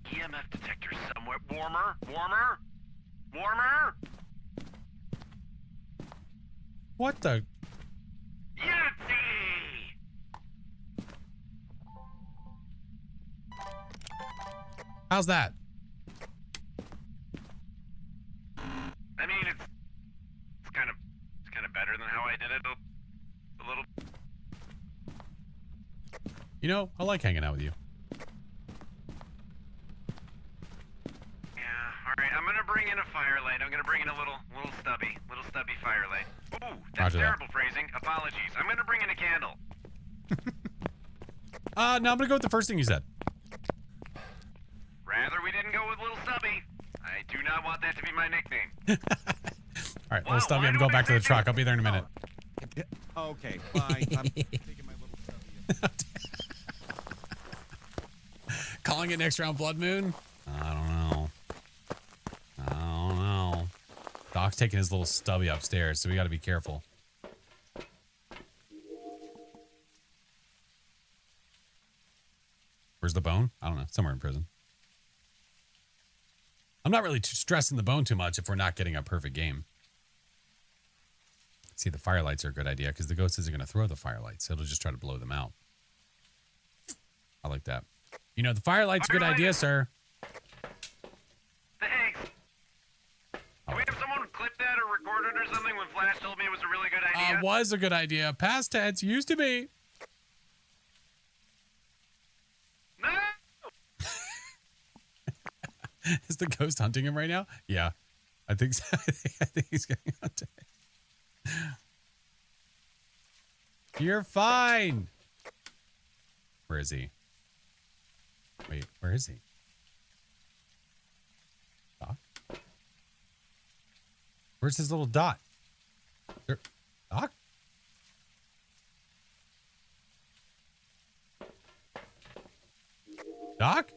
EMF detector somewhere. Warmer. What the? Yahtzee! How's that? I mean, it's kind of better than how I did it. A little. You know, I like hanging out with you. Yeah. All right. I'm gonna bring in a firelight. I'm gonna bring in a little stubby firelight. Ooh, that's Roger that. terrible phrasing. Apologies. I'm gonna bring in a candle. No, I'm gonna go with the first thing you said. Rather, we didn't go with little stubby. I do not want that to be my nickname. All right, Wow, little Stubby, why I'm do going I back to the think truck. I'll be there in a minute. Okay, fine. I'm taking my little stubby. Calling it next round Blood Moon? I don't know. Doc's taking his little Stubby upstairs, so we got to be careful. Where's the bone? I don't know. Somewhere in prison. I'm not really stressing the bone too much if we're not getting a perfect game. See, the firelights are a good idea because the ghost isn't going to throw the firelights. It'll just try to blow them out. I like that. You know, the firelight's a good idea, sir. Thanks. Do we have someone clip that or record it or something when Flash told me it was a really good idea? Was a good idea. Past tense used to be. No! Is the ghost hunting him right now? Yeah, I think so. I think he's getting hunted. You're fine. Where is he? Wait, where is he? Doc? Where's his little dot? There, Doc? Doc?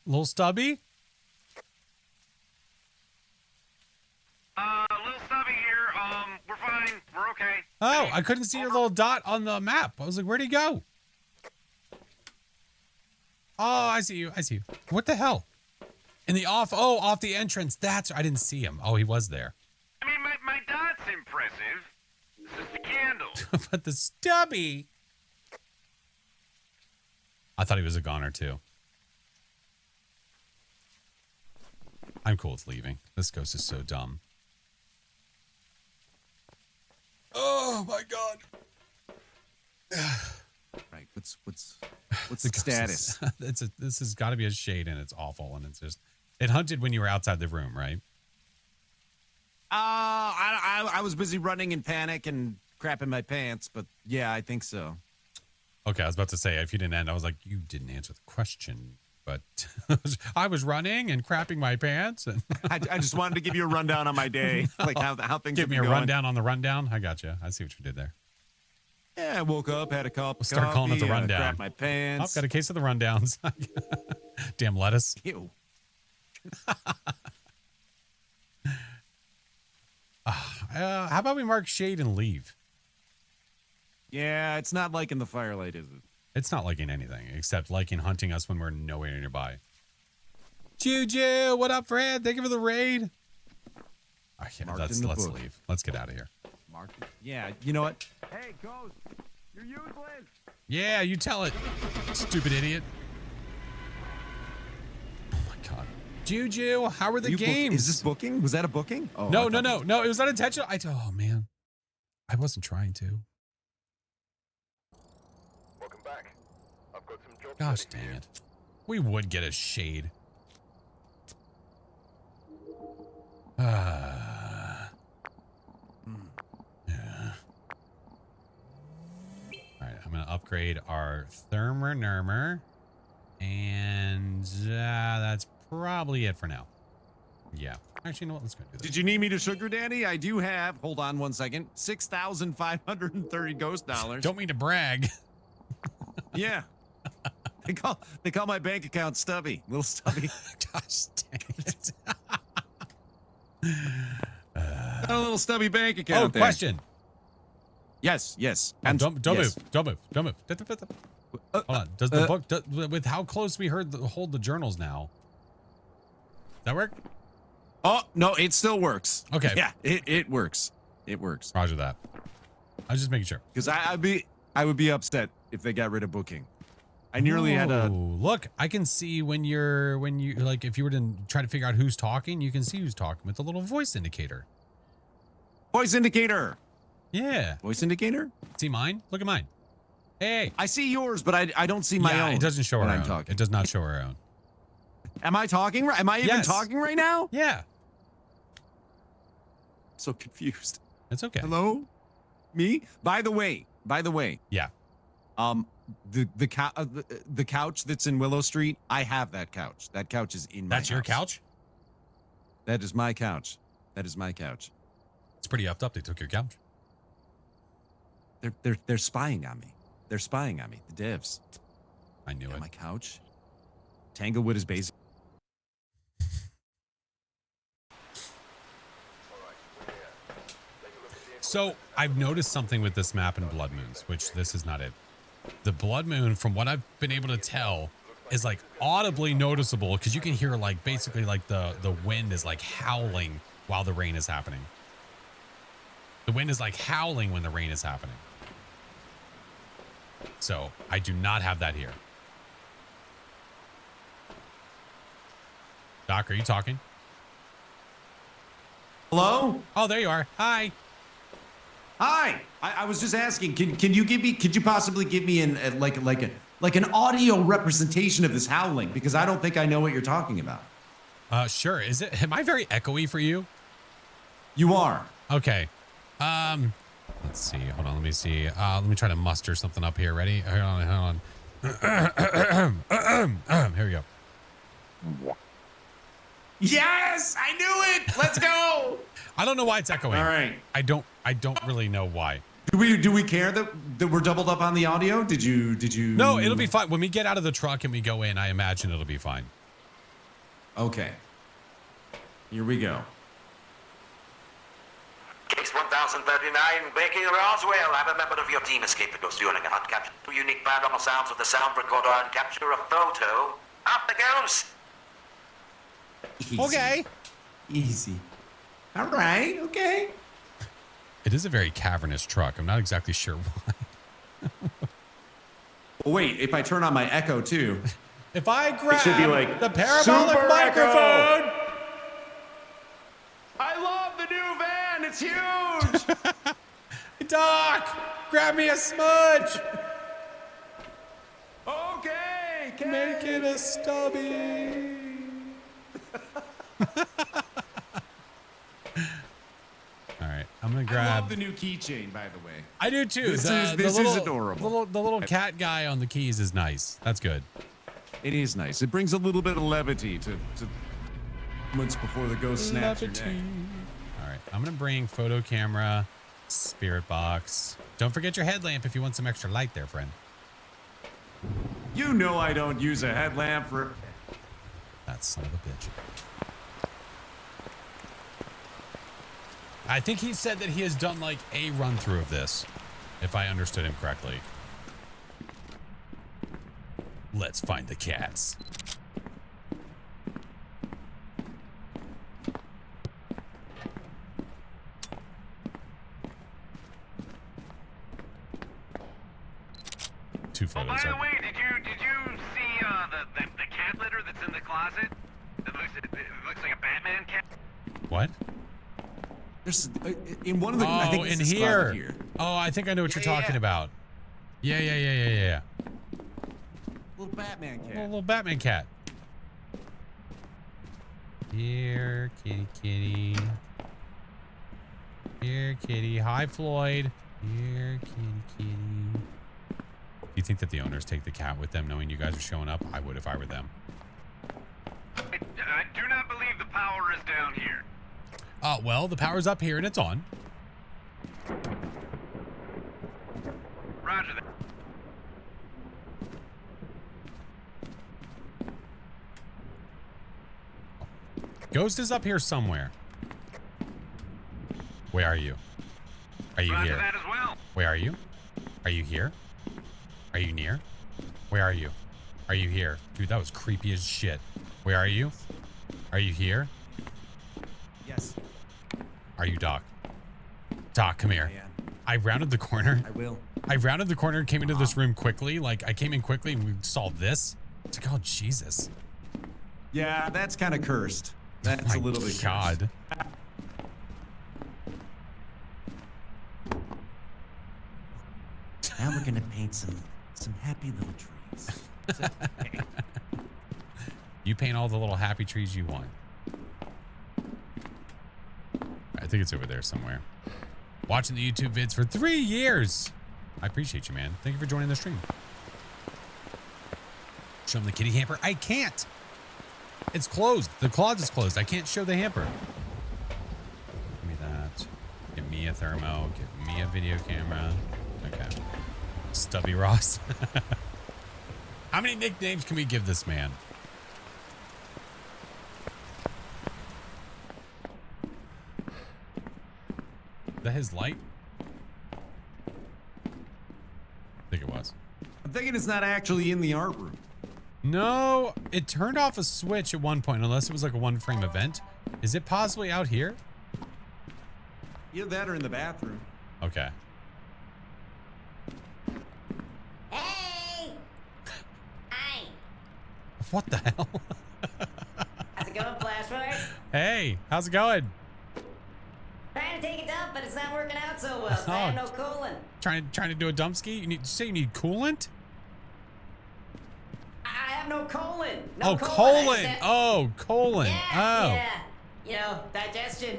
Little Stubby? Little Stubby here. We're fine. We're okay. Oh, I couldn't see your little dot on the map. I was like, where'd he go? Oh, I see you. I see you. What the hell? In the off the entrance. That's, I didn't see him. Oh, he was there. I mean, my dot's impressive. This is the candle. But the Stubby. I thought he was a goner too. I'm cool with leaving. This ghost is so dumb. Oh my god. Right. What's The the status? this has got to be a shade, and it's awful, and it's just it hunted when you were outside the room, right? I was busy running in panic and crapping my pants, but yeah, I think so. Okay, I was about to say if you didn't end, I was like, you didn't answer the question, but I was running and crapping my pants, and I just wanted to give you a rundown on my day, like how things. give have me been a going. rundown on the rundown. I got you. I see what you did there. Yeah, I woke up, had a cup. We'll start calling it the rundown. Crapped my pants. I've got a case of the rundowns. Damn lettuce. Ew. How about we mark shade and leave? Yeah, it's not liking the firelight, is it? It's not liking anything except liking hunting us when we're nowhere nearby. Juju, what up, Fred? Thank you for the raid. Okay, Marked let's in the book. leave. Let's get out of here. Mark. Yeah, you know what? Hey, Ghost, you're useless. Yeah, you tell it, stupid idiot. Oh my god. Juju, how are the games? Is this booking? Was that a booking? Oh, No, I no, thought no, no. It was unintentional. Oh man, I wasn't trying to. Welcome back. I've got some jobs Gosh ready for dang you. it. We would get a shade. Yeah. All right, I'm gonna upgrade our Thermornermer, and that's probably it for now. Yeah. Actually, you know what? Let's go do that. Did you need me to sugar daddy? I do have. Hold on one second. $6,530 ghost dollars. Don't mean to brag. Yeah. They call my bank account Stubby. Little Stubby. Gosh dang it. Got a little Stubby bank account. Oh, there. question. Yes. Oh, don't yes. move. Don't move. Hold on. Does the book with how close we hold the journals now? Does that work? Oh no, it still works. Okay. Yeah, it works. It works. Roger that. I was just making sure. Because I would be upset if they got rid of booking. I nearly had a. Look. I can see when you like if you were to try to figure out who's talking, you can see who's talking with the little voice indicator. Voice indicator. Yeah. Voice indicator. See mine? Look at mine. Hey. I see yours, but I don't see my own. It doesn't show when our I'm own. talking. It does not show our own. Am I talking right? Am I even Yes. talking right now? Yeah. So confused. It's okay. Hello, me. By the way. Yeah. The couch that's in Willow Street. I have that couch. That couch is in my That's your house. couch? That is my couch. That is my couch. It's pretty effed up. They took your couch. They're spying on me. They're spying on me. The devs. I knew it. My couch. Tanglewood is basic. So I've noticed something with this map and Blood Moons, which this is not it. The Blood Moon, from what I've been able to tell, is like audibly noticeable because you can hear like basically like the wind is like howling while the rain is happening. The wind is like howling when the rain is happening. So I do not have that here. Doc, are you talking? Hello? Oh, there you are. Hi. Hi. I was just asking. Can you give me? Could you possibly give me like an audio representation of this howling? Because I don't think I know what you're talking about. Sure. Is it? Am I very echoey for you? You are. Okay. Let's see. Hold on. Let me see. Let me try to muster something up here. Ready? Hold on. Here we go. Yes, I knew it. Let's go. I don't know why it's echoing. All right. I don't really know why. Do we care that we're doubled up on the audio? Did you? No, it'll be fine. When we get out of the truck and we go in, I imagine it'll be fine. Okay. Here we go. Case 1039, Becky Roswell. Have a member of your team escape the ghost during a hunt. Capture 2 unique paranormal sounds with the sound recorder and capture a photo of the ghost. Easy. Okay. Easy. All right. Okay. It is a very cavernous truck. I'm not exactly sure why. Well, wait. If I turn on my echo too. If I grab should be like, the parabolic Super microphone. Echo! I love the new van. It's huge. Doc, grab me a smudge. Okay. Make it a stubby. All right, I'm gonna I grab. love the new keychain, by the way. I do too. This is adorable. The little cat guy on the keys is nice. That's good. It is nice. It brings a little bit of levity to months before the ghost snaps your neck. All right, I'm gonna bring photo camera, spirit box. Don't forget your headlamp if you want some extra light there, friend. You know I don't use a headlamp for... That son of a bitch. I think he said that he has done like a run through of this, if I understood him correctly. Let's find the cats. Two Oh, photos. by the way, did you see the cat litter that's in the closet? It looks like a Batman cat. What? There's in one of the... I think in it's here. Oh, I think I know what you're talking about. Yeah. Little Batman cat. Little Batman cat. Here, kitty. Here, kitty. Hi, Floyd. Here, kitty. Do you think that the owners take the cat with them knowing you guys are showing up? I would if I were them. I do not believe the power is down here. Well, the power's up here and it's on. Roger that. Ghost is up here somewhere. Where are you? Are you Roger here? that as well. Where are you? Are you here? Are you near? Where are you? Are you here? Dude, that was creepy as shit. Where are you? Are you here? Yes. Are you Doc? Doc, come here. I am. I rounded the corner. I will. I rounded the corner and came into this room quickly. Like, I came in quickly and we saw this. It's like, oh, Jesus. Yeah, that's kind of cursed. That's a little bit cursed. God. Now we're gonna paint some happy little trees. Okay. You paint all the little happy trees you want. I think it's over there somewhere. Watching the YouTube vids for 3 years. I appreciate you, man. Thank you for joining the stream. Show them the kitty hamper. I can't. It's closed. The closet is closed. I can't show the hamper. Give me that. Give me a thermo. Give me a video camera. Okay. Stubby Ross. How many nicknames can we give this man? Is that his light? I think it was. I'm thinking it's not actually in the art room. No, it turned off a switch at one point, unless it was like a one-frame event. Is it possibly out here? Either that or in the bathroom. Okay. Hey! Hi! What the hell? How's it going, Flashforce? Hey, how's it going? Trying to take a dump, but it's not working out so well. So I have no coolant. Trying to do a dump ski? You say you need coolant? I have no colon. No Oh, colon. colon. Oh, colon. Yeah, Oh. yeah. You know, digestion.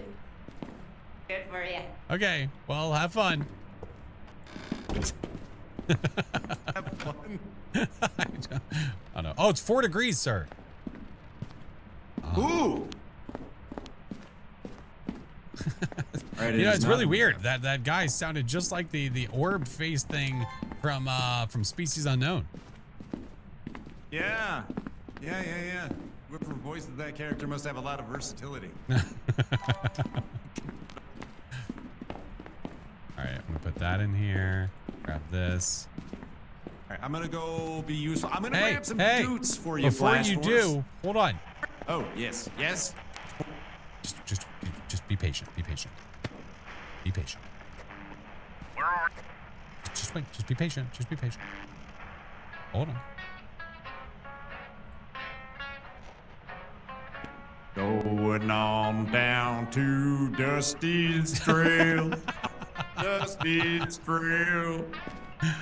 Good for you. Okay. Well, have fun. Have fun. I don't know. Oh, it's 4 degrees, sir. Ooh. Right, You know, it's really weird. That guy sounded just like the orb face thing from Species Unknown. Yeah. Yeah. Whoever voices that character must have a lot of versatility. All right, I'm gonna put that in here. Grab this. All right, I'm gonna go be useful. I'm gonna Hey, grab some hey! boots for you. Before Flash you Force. do, hold on. Oh yes, yes. Just be patient. Be patient. Be patient. Where are Just wait. Just be patient. Just be patient. Hold on. Going on down to Dusty's Trail. Dusty's Trail.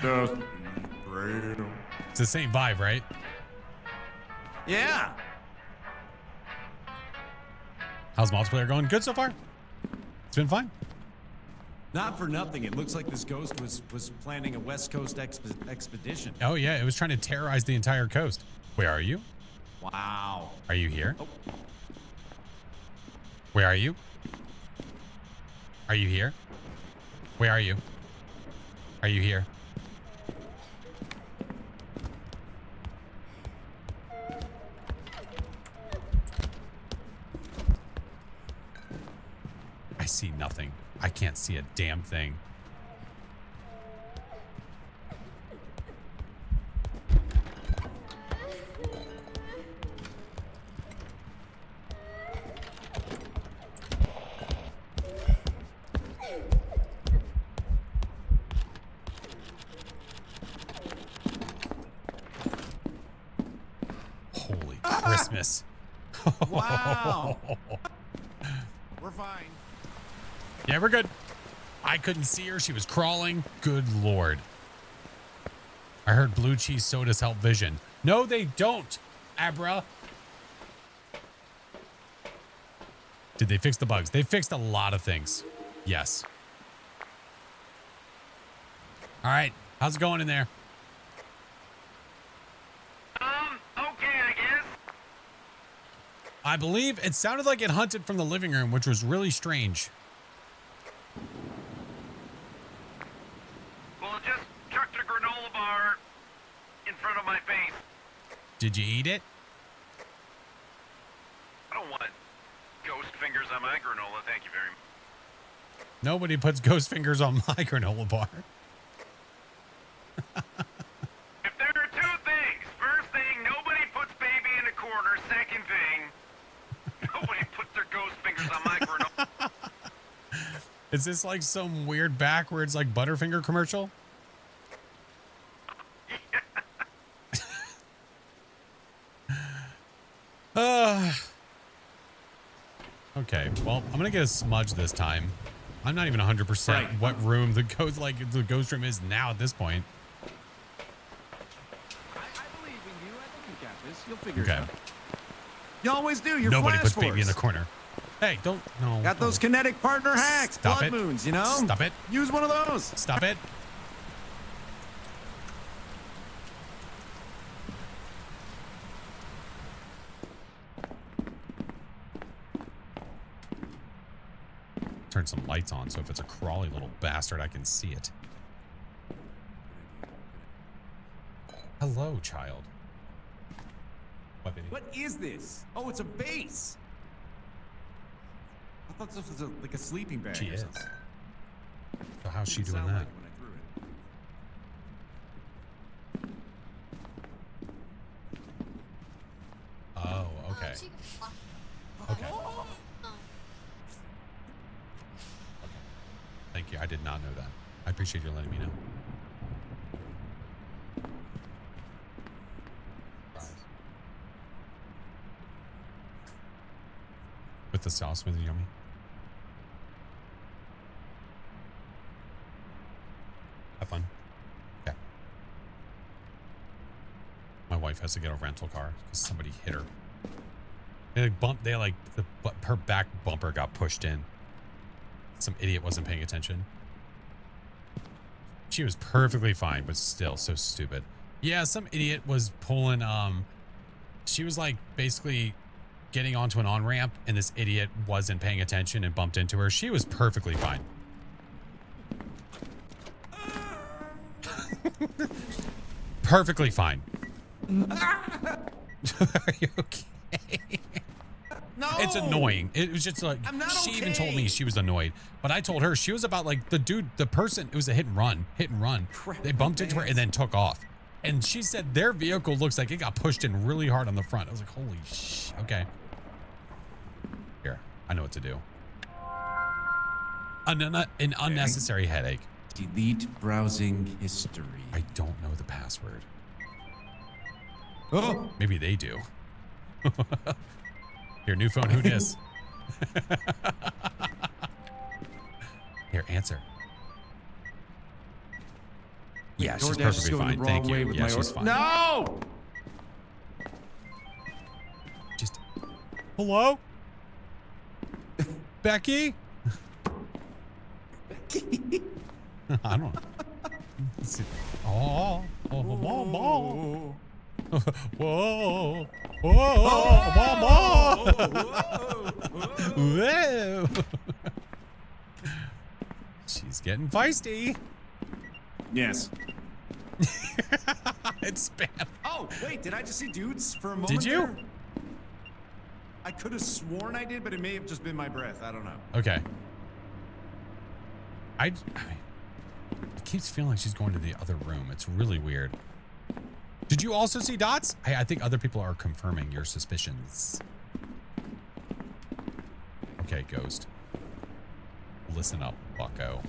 Dusty's Trail. It's the same vibe, right? Yeah. How's multiplayer going? Good so far? It's been fine. Not for nothing. It looks like this ghost was planning a West Coast expedition. Oh, yeah. It was trying to terrorize the entire coast. Where are you? Wow. Are you here? Oh. Where are you? Are you here? Where are you? Are you here? I see nothing. I can't see a damn thing. Holy Christmas. Wow. We're fine. Yeah, we're good. I couldn't see her. She was crawling. Good Lord. I heard blue cheese sodas help vision. No, they don't, Abra. Did they fix the bugs? They fixed a lot of things. Yes. All right. How's it going in there? okay, I guess. I believe it sounded like it hunted from the living room, which was really strange. Well, it just chucked a granola bar in front of my face. Did you eat it? I don't want ghost fingers on my granola, thank you very much. Nobody puts ghost fingers on my granola bar. If there are two things, first thing, nobody puts baby in a corner. Second thing, nobody puts their ghost fingers on my granola. Is this like some weird backwards like Butterfinger commercial? Okay, well, I'm gonna get a smudge this time. I'm not even 100% Right. what room the ghost room is now at this point. I believe in you. I think you got this. You'll figure Okay. it out. You always do. You're Nobody Flash puts baby in the Force. corner. Hey, don't no. Got those kinetic partner hacks. Stop blood it. moons, you know? Stop it. Use one of those. Stop it. Turn some lights on so if it's a crawly little bastard, I can see it. Hello, child. What, baby? What is this? Oh, it's a base. I thought this was like a sleeping bag. She or is. something. So how's she Didn't doing sound that? like when I threw it. Oh, okay. Okay. Thank you. I did not know that. I appreciate you letting me know. Fries. With the sauce, was it yummy? Have fun. Yeah. My wife has to get a rental car because somebody hit her. Her back bumper got pushed in. Some idiot wasn't paying attention. She was perfectly fine, but still so stupid. Yeah, some idiot was pulling, she was like basically getting onto an on-ramp and this idiot wasn't paying attention and bumped into her. She was perfectly fine. Perfectly fine. Are you okay? No. It's annoying. It was just like, I'm not she even told okay. me she was annoyed. But I told her she was about like the person, it was a hit and run. Crap, They bumped into her man. and then took off. And she said their vehicle looks like it got pushed in really hard on the front. I was like, holy sh, okay. Here, I know what to do. An unnecessary headache. Delete browsing history. I don't know the password. Oh, Maybe they do. Here, new phone, who dis? Here, answer. Yeah, she's DoorDash is perfectly going the fine. wrong Thank way you. with Yeah, my she's order. fine. No. Just, hello? Becky? I don't know. Oh, whoa, whoa. She's getting feisty. Yes. It's spam. Oh, wait, did I just see dudes for a moment? Did you? there? I could have sworn I did, but it may have just been my breath. I don't know. Okay. I mean, it keeps feeling like she's going to the other room. It's really weird. Did you also see dots? I think other people are confirming your suspicions. Okay, Ghost. Listen up, bucko.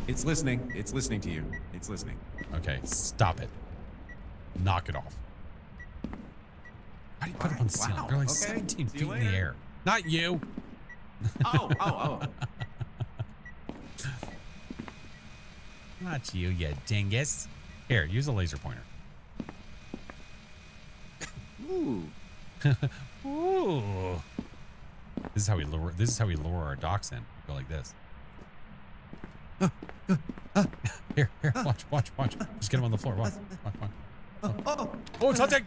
It's listening. It's listening to you. It's listening. Okay, stop it. Knock it off. How do you put them on the ceiling? Wow, They're like okay. 17 See feet you in the later. air. Not you. Oh. Not you, you dingus. Here, use a laser pointer. Ooh. Ooh. This is how we lure our docs in. Go like this. Here, watch. Just get him on the floor. Watch. Oh, it's hunting.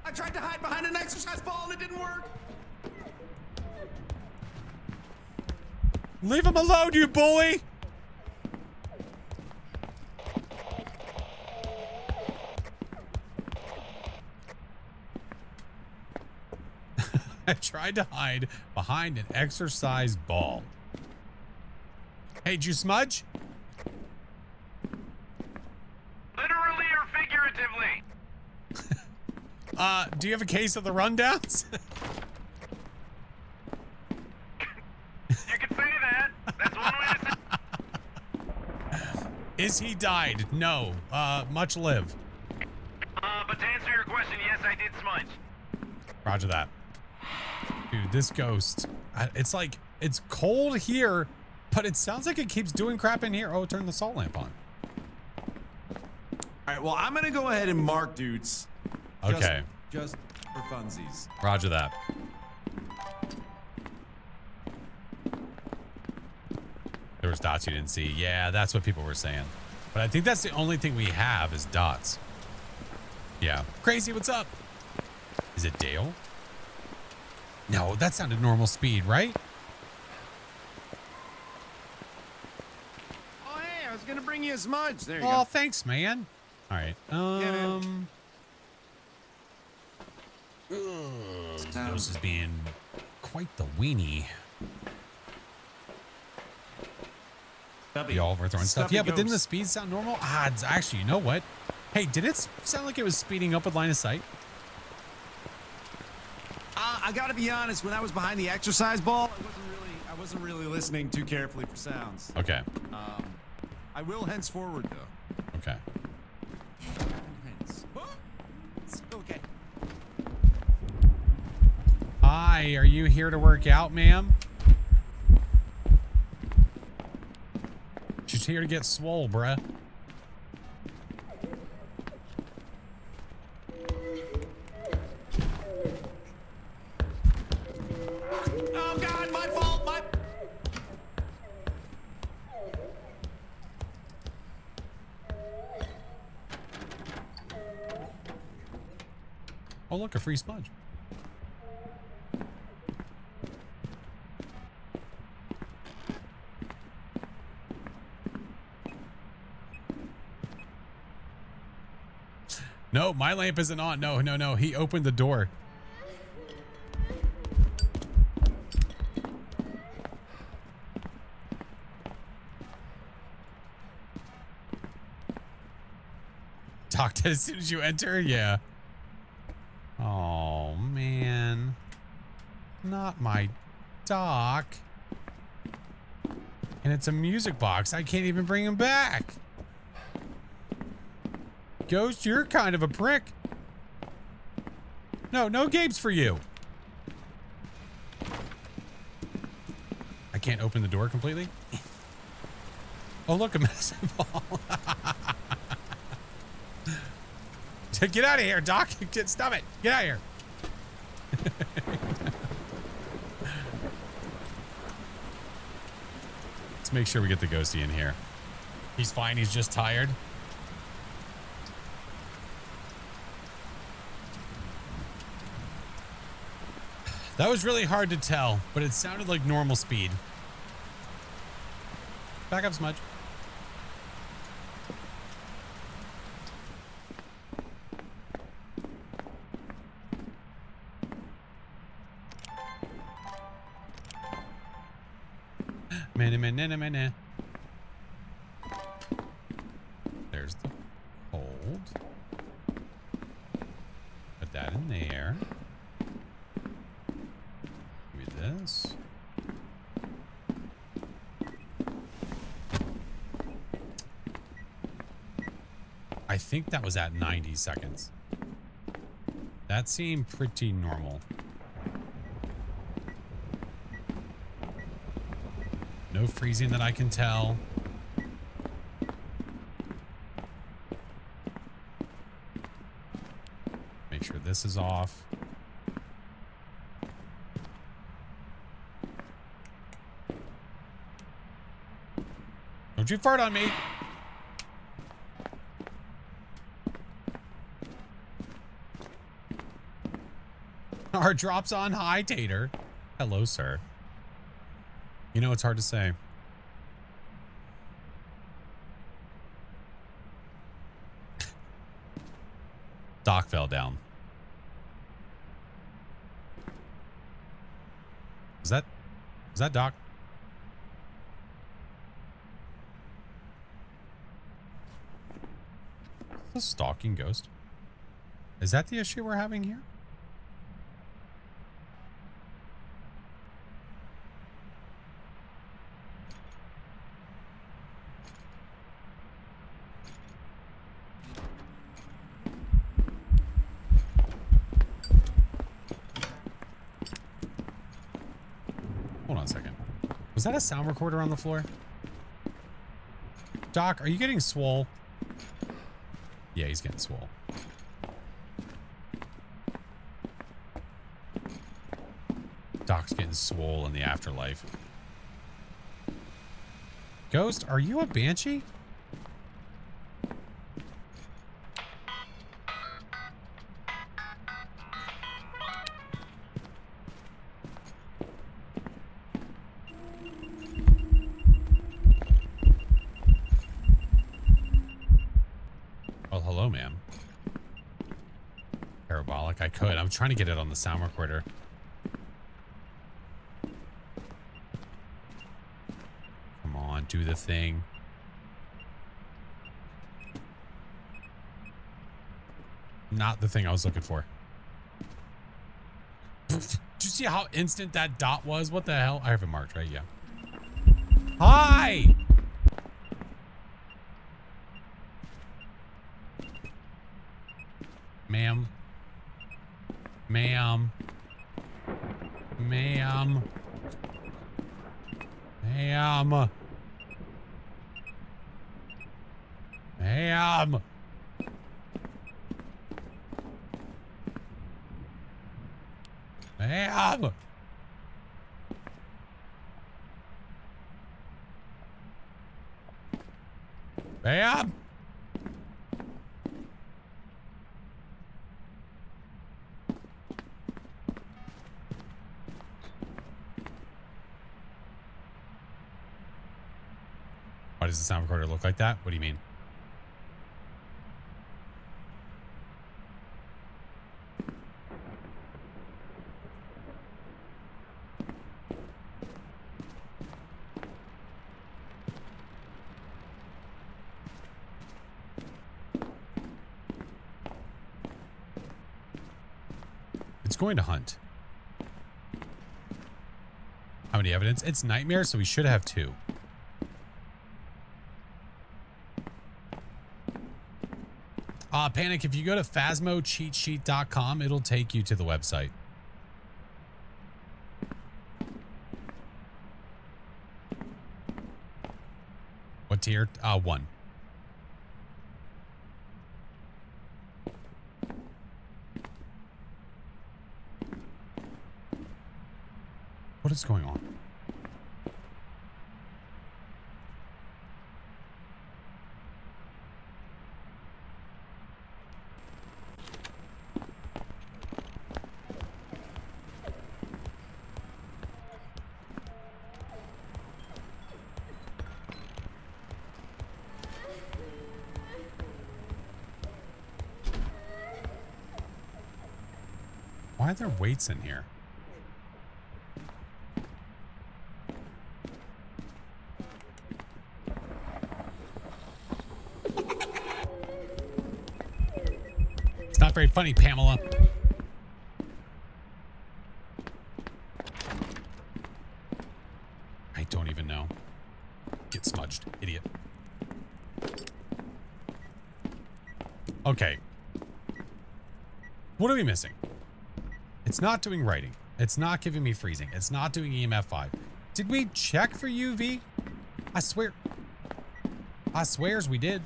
I tried to hide behind an exercise ball and it didn't work. Leave him alone, you bully. I tried to hide behind an exercise ball. Hey, did you smudge? Literally or figuratively? Do you have a case of the rundowns? You could say that. That's one way to say. Is he died? No. Much live. But to answer your question, yes, I did smudge. Roger that. Dude, this ghost. It's like, it's cold here, but it sounds like it keeps doing crap in here. Oh, turn the salt lamp on. All right, well, I'm going to go ahead and mark dudes. Okay. Just for funsies. Roger that. There was dots you didn't see. Yeah, that's what people were saying. But I think that's the only thing we have is dots. Yeah. Crazy, what's up? Is it Dale? No, that sounded normal speed, right? Oh, hey, I was going to bring you a smudge. There you Oh, go. thanks, man. All right. man. This ghost is being quite the weenie. Stubby. Y'all were throwing stuff. Stubby Yeah, but didn't the ghost. speed sound normal? Ah, it's actually, you know what? Hey, did it sound like it was speeding up with line of sight? I gotta be honest. When I was behind the exercise ball, I wasn't really listening too carefully for sounds. Okay. I will henceforward though. Okay. Okay. Hi, are you here to work out, ma'am? She's here to get swole, bruh. Oh God, my fault. My. Oh, look, a free sponge. No, my lamp isn't on. No, no, no. He opened the door. Talked as soon as you enter? Yeah. Oh, man. Not my Doc. And it's a music box. I can't even bring him back. Ghost, you're kind of a prick. No, no games for you. I can't open the door completely. Oh, look, a medicine ball. Get out of here, Doc. Stop it. Get out of here. Let's make sure we get the ghosty in here. He's fine. He's just tired. That was really hard to tell, but it sounded like normal speed. Back up, Smudge. There's the hold. Put that in there. Give me this. I think that was at 90 seconds. That seemed pretty normal. No freezing that I can tell. Make sure this is off. Don't you fart on me. Our drops on high, Tater. Hello, sir. You know, it's hard to say. Doc fell down. Is that Doc? The stalking ghost. Is that the issue we're having here? Hold on a second. Was that a sound recorder on the floor? Doc, are you getting swole? Yeah, he's getting swole. Doc's getting swole in the afterlife. Ghost, are you a banshee? Well, hello, ma'am. Parabolic, I could. I'm trying to get it on the sound recorder. Come on, do the thing. Not the thing I was looking for. Did you see how instant that dot was? What the hell? I have it marked, right? Yeah. Hi! Ma'am. Ma'am. Ma'am. Ma'am. Ma'am. Ma'am. Ma'am. Why does the sound recorder look like that? What do you mean? It's going to hunt. How many evidence? It's nightmare, so we should have 2. Panic, if you go to phasmocheatsheet.com, it'll take you to the website. What tier? 1. What is going on? Why are there weights in here? It's not very funny, Pamela. I don't even know. Get smudged, idiot. Okay. What are we missing? It's not doing writing. It's not giving me freezing. It's not doing EMF 5. Did we check for UV? I swears we did.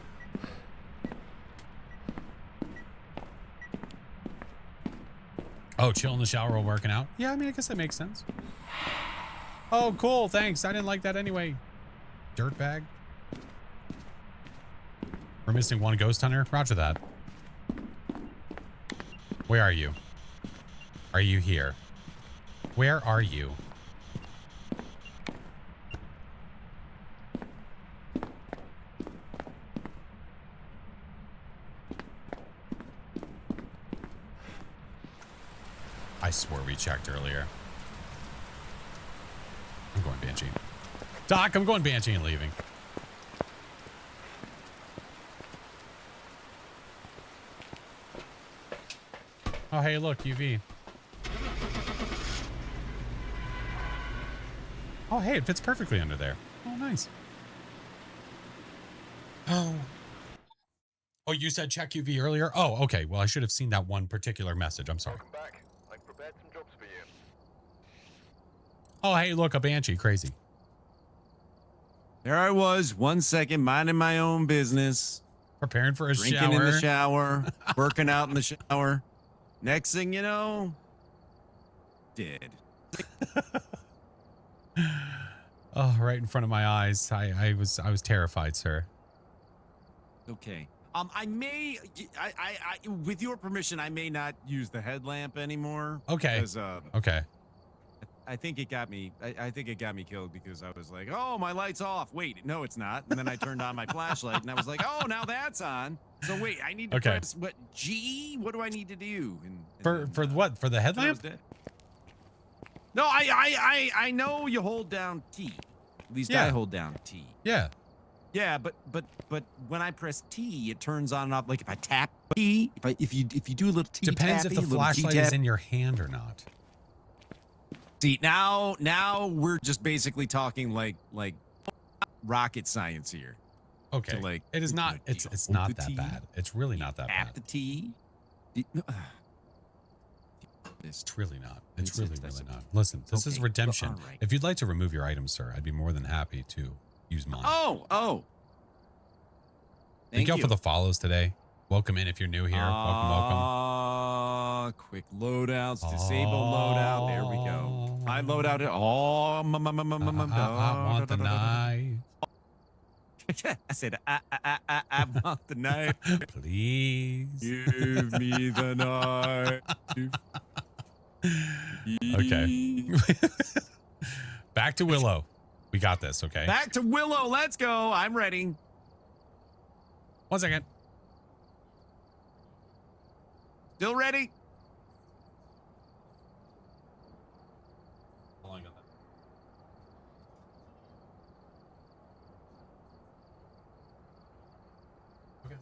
Oh, chill in the shower while working out? Yeah, I mean, I guess that makes sense. Oh, cool. Thanks. I didn't like that anyway. Dirtbag. We're missing 1 ghost hunter. Roger that. Where are you? Are you here? Where are you? I swore we checked earlier. I'm going Banshee. Doc, I'm going Banshee and leaving. Oh, hey, look, UV. Oh, hey, it fits perfectly under there. Oh, nice. Oh. Oh, you said check UV earlier? Oh, okay. Well, I should have seen that one particular message. I'm sorry. Welcome back. I've prepared some jobs for you. Oh, hey, look, a Banshee. Crazy. There I was, 1 second, minding my own business, Preparing for a drinking shower. in the shower, working out in the shower. Next thing you know, dead. Oh, right in front of my eyes. I was terrified, sir. Okay. With your permission, I may not use the headlamp anymore. Okay. Because, Okay. I think it got me. I think it got me killed because I was like, "Oh, my light's off." Wait, no, it's not. And then I turned on my flashlight, and I was like, "Oh, now that's on." So wait, I need to press what G? What do I need to do? And For what? For the then I was headlamp? dead. No, I know you hold down T. At least I hold down T. Yeah. Yeah, but when I press T, it turns on and off. Like if I tap T, if you do a little T, Depends if tappy, the a little flashlight T-tap. is in your hand or not. See, now we're just basically talking like rocket science here. Okay. To like, it is not. do It's you hold not the that T? bad. It's really not that Tap bad. the T. It's really not. It's Makes really, sense. really not. Listen, this is Okay, well, redemption. all right. If you'd like to remove your items, sir, I'd be more than happy to use mine. Oh. Thank y'all for the follows today. Welcome in if you're new here. Welcome. Quick loadouts, disable loadout. There we go. I load out it. Oh, I want the knife. I said, I want the knife. Please. Give me the knife. Okay. Back to Willow. We got this, okay? Back to Willow. Let's go. I'm ready. 1 second. Still ready? Hold on, I got that. Okay.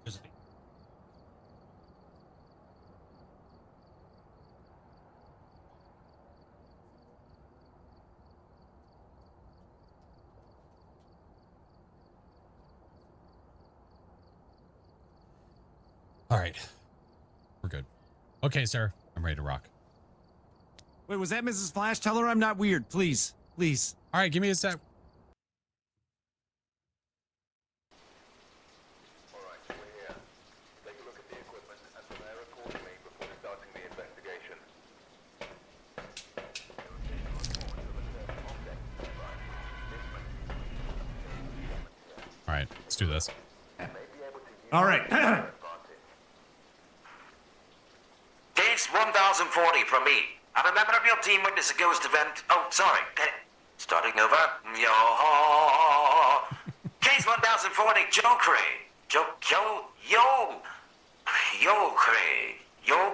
Just- All right. We're good. Okay, sir. I'm ready to rock. Wait, was that Mrs. Flash? Tell her I'm not weird, please. Please. All right, give me a sec. Alright, we're here. Take a look at the equipment and prepare accordingly before starting the investigation. All right, let's do this. All right. Case 1040 from me. I'm a member of your team witness a ghost event. Oh, sorry. Starting over. Yo. Case 1040, Joe Cray. Yo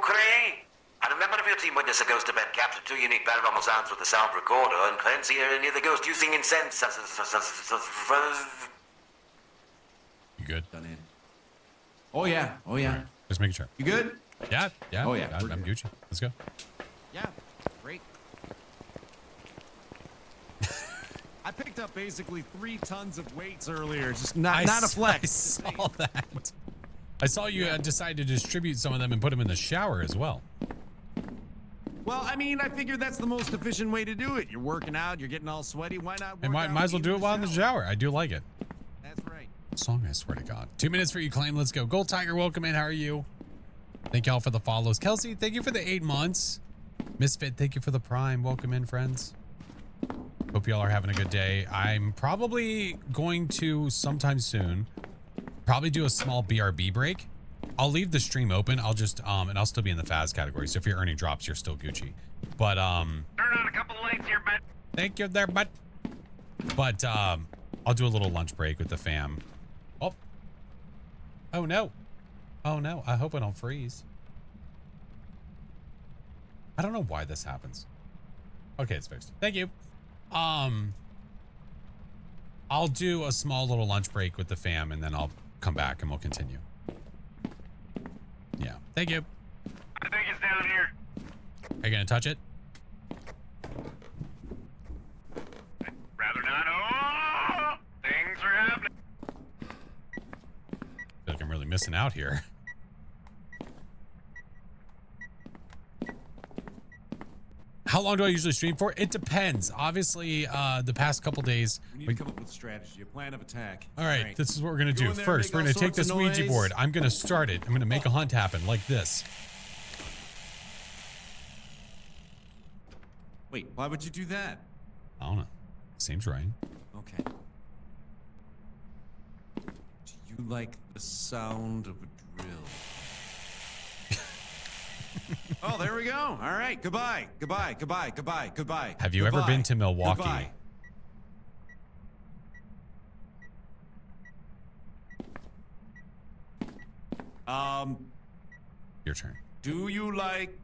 Cray. I'm a member of your team witness a ghost event. Captured 2 unique paranormal sounds with the sound recorder and cleanse here near the ghost using incense. You good? Done in. Oh, yeah. Oh, yeah. Just making sure. You good? Yeah, yeah. Oh, yeah, I'm we're Gucci. Let's go. Yeah. Great. I picked up basically 3 tons of weights earlier. Just not a I flex. saw that. I saw you decide to distribute some of them and put them in the shower as well. Well, I mean, I figured that's the most efficient way to do it. You're working out, you're getting all sweaty. Why not? And might as well do it while in the shower. I do like it. That's right. Song, I swear to God. 2 minutes for you, claim. Let's go. Gold Tiger, welcome in. How are you? Thank y'all for the follows. Kelsey, thank you for the 8 months. Misfit, thank you for the prime. Welcome in, friends. Hope y'all are having a good day. I'm probably going to sometime soon probably do a small BRB break. I'll leave the stream open. I'll just and I'll still be in the Faz category. So if you're earning drops, you're still Gucci. But Turn on a couple lights here, bud. thank you there, bud. But I'll do a little lunch break with the fam. Oh no. Oh no. I hope I don't freeze. I don't know why this happens. Okay, it's fixed. Thank you. I'll do a small little lunch break with the fam and then I'll come back and we'll continue. Yeah. Thank you. I think it's down here. Are you gonna touch it? I'd rather not. Oh! Things are happening. I feel like I'm really missing out here. How long do I usually stream for? It depends. Obviously, the past couple days. We need to come up with a strategy, a plan of attack. All right, this is what we're gonna Go do. in there, First, make we're all gonna take sorts this of Ouija noise. board. I'm gonna start it. I'm gonna make a hunt happen like this. Wait, why would you do that? I don't know. Seems right. Okay. Do you like the sound of a drill? Oh, there we go. All right. Goodbye. Goodbye. Goodbye. Goodbye. Goodbye. Have you ever been to Milwaukee? Goodbye. Your turn. Do you like?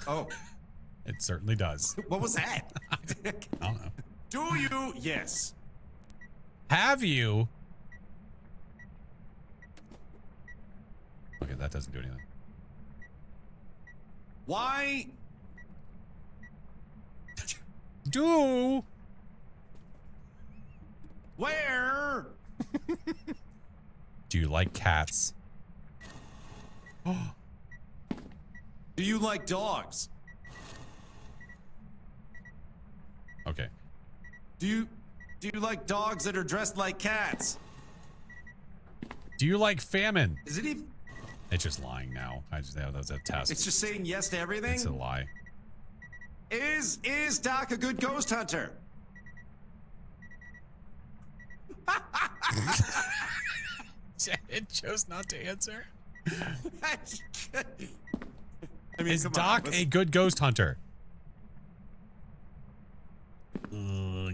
Oh, It certainly does. what was that? I don't know. Do you? Yes. Have you? Okay, that doesn't do anything. Why? Do. Where? Do you like cats? Do you like dogs? Okay. Do Do you like dogs that are dressed like cats? Do you like famine? Is it even? It's just lying now. I just that was a test. It's just saying yes to everything. It's a lie. Is Doc a good ghost hunter? It chose not to answer. I mean, Is come on, Doc let's- a good ghost hunter?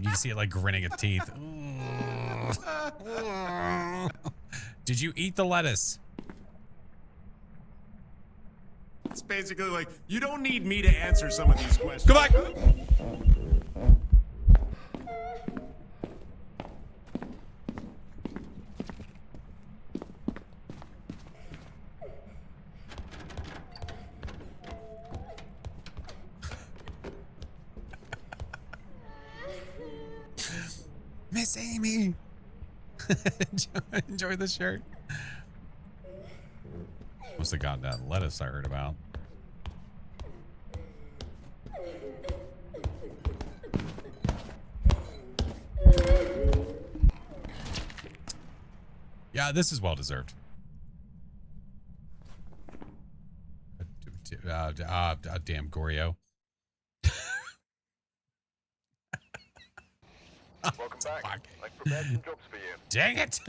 You see it like grinning its teeth. Did you eat the lettuce? It's basically like, you don't need me to answer some of these questions. Go back. Miss Amy. Enjoy the shirt. Must have gotten that lettuce I heard about. Yeah, this is well deserved. Damn Goryo. Welcome back. I've prepared some jobs for you. Dang it!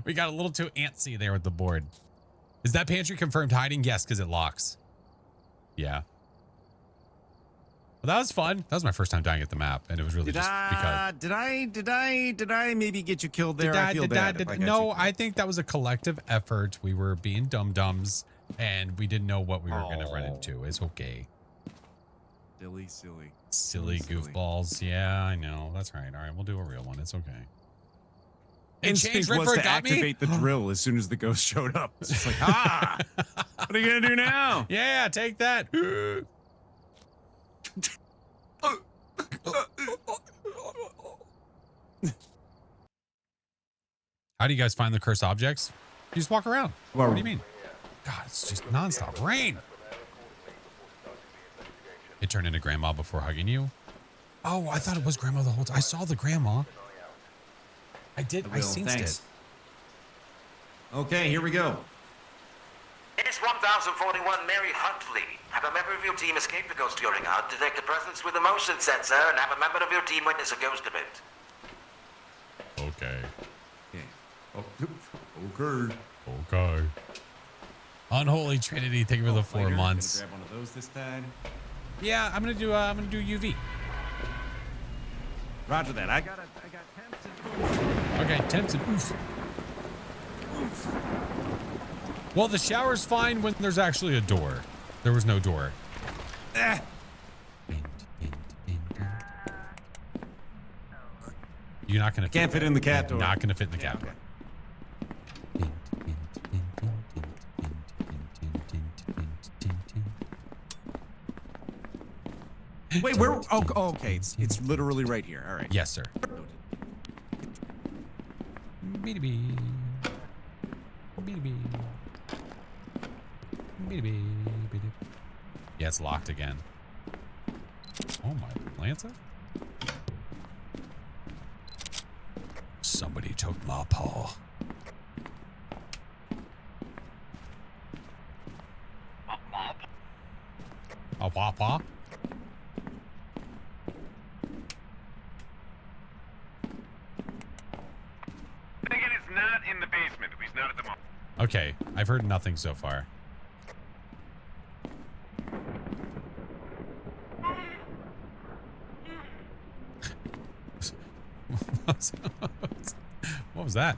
we got a little too antsy there with the board. Is that pantry confirmed hiding? Yes, because it locks. Yeah. Well, that was fun. That was my first time dying at the map, and it was really because. Did I maybe get you killed there? I feel bad if I got No, you. I think that was a collective effort. We were being dum-dums, and we didn't know what we were going to run into. It's okay. Silly goofballs. Yeah, I know. That's right. All right, we'll do a real one. It's okay. And Instinct Change was River to got me? activate the drill as soon as the ghost showed up. It's just like, ah! What are you gonna do now? Yeah, take that. How do you guys find the cursed objects? You just walk around. What do you mean? God, it's just nonstop rain. It turned into grandma before hugging you. Oh, I thought it was grandma the whole time. I saw the grandma. I did. I seen it. Okay, here we go. It's 1041 Mary Huntley. Have a member of your team escape the ghost during a hunt, detect a presence with a motion sensor, and have a member of your team witness a ghost event. Okay. Okay. Okay. Unholy Trinity, thank you for the 4 Later, months. Gonna grab one of those this time. Yeah, I'm gonna do UV. Roger that. I got temps and Okay, temps and oof. Well, the shower's fine when there's actually a door. There was no door. You're not gonna. Can't fit in the cat door. Not gonna fit in the cat door. Wait, where? Oh, okay. It's literally right here. All right. Yes, sir. Yeah, it's locked again. Oh my Lanza? Somebody took my paw. A paw? Thinking it's not in the basement, at least not at the moment. Okay, I've heard nothing so far. What was that?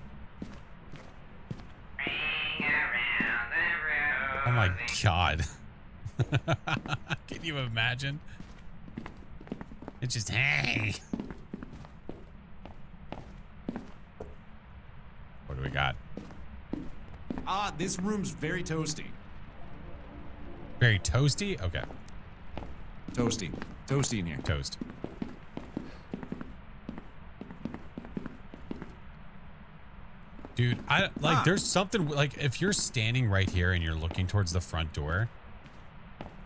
Oh my god. Can you imagine? It's just, hey. What do we got? This room's very toasty. Very toasty? Okay. Toasty. Toasty in here. Toast. Dude, there's something like if you're standing right here and you're looking towards the front door,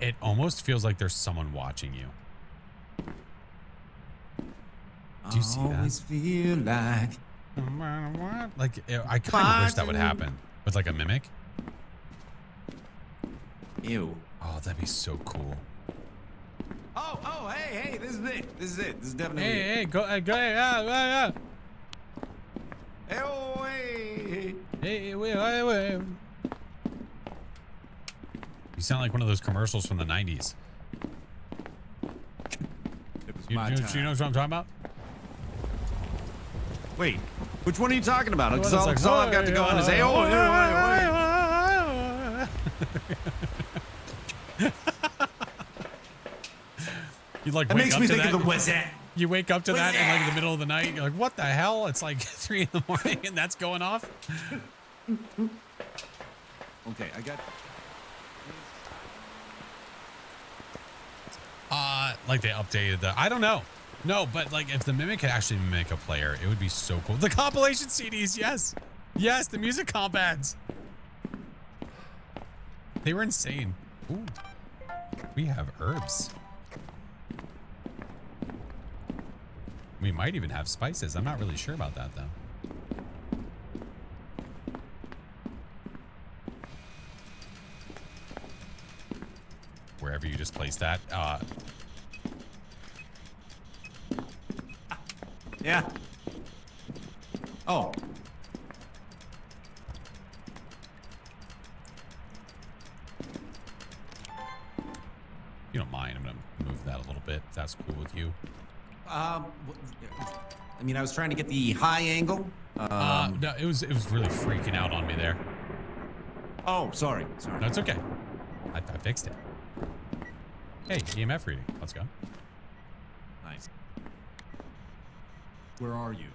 it almost feels like there's someone watching you. Do you see that? Always feel like. Like, I kind of wish that would happen with like a mimic. Ew. Oh, that'd be so cool. Oh, hey, this is it. This is definitely it. Hey, go, yeah. Hey. Hey, wait. You sound like one of those commercials from the 90s. It was You my know time. what I'm talking about? Wait, which one are you talking about? Because Well, all, it's like, all I've got to go on is hey, You like That wake makes up me to think that. of the Wizard. You wake up to that in like the middle of the night. You're like, what the hell? It's like 3 in the morning and that's going off. Okay, I got. Like they updated the. I don't know. No, but like if the mimic could actually mimic a player, it would be so cool. The compilation CDs, yes, the music comp ads. They were insane. Ooh, we have herbs. We might even have spices. I'm not really sure about that though. Wherever you just place that. Yeah. Oh. If you don't mind, I'm gonna move that a little bit. If that's cool with you. I mean, I was trying to get the high angle. No, it was really freaking out on me there. Oh, sorry. No, it's okay. I fixed it. Hey, EMF reading. Let's go. Nice. Where are you?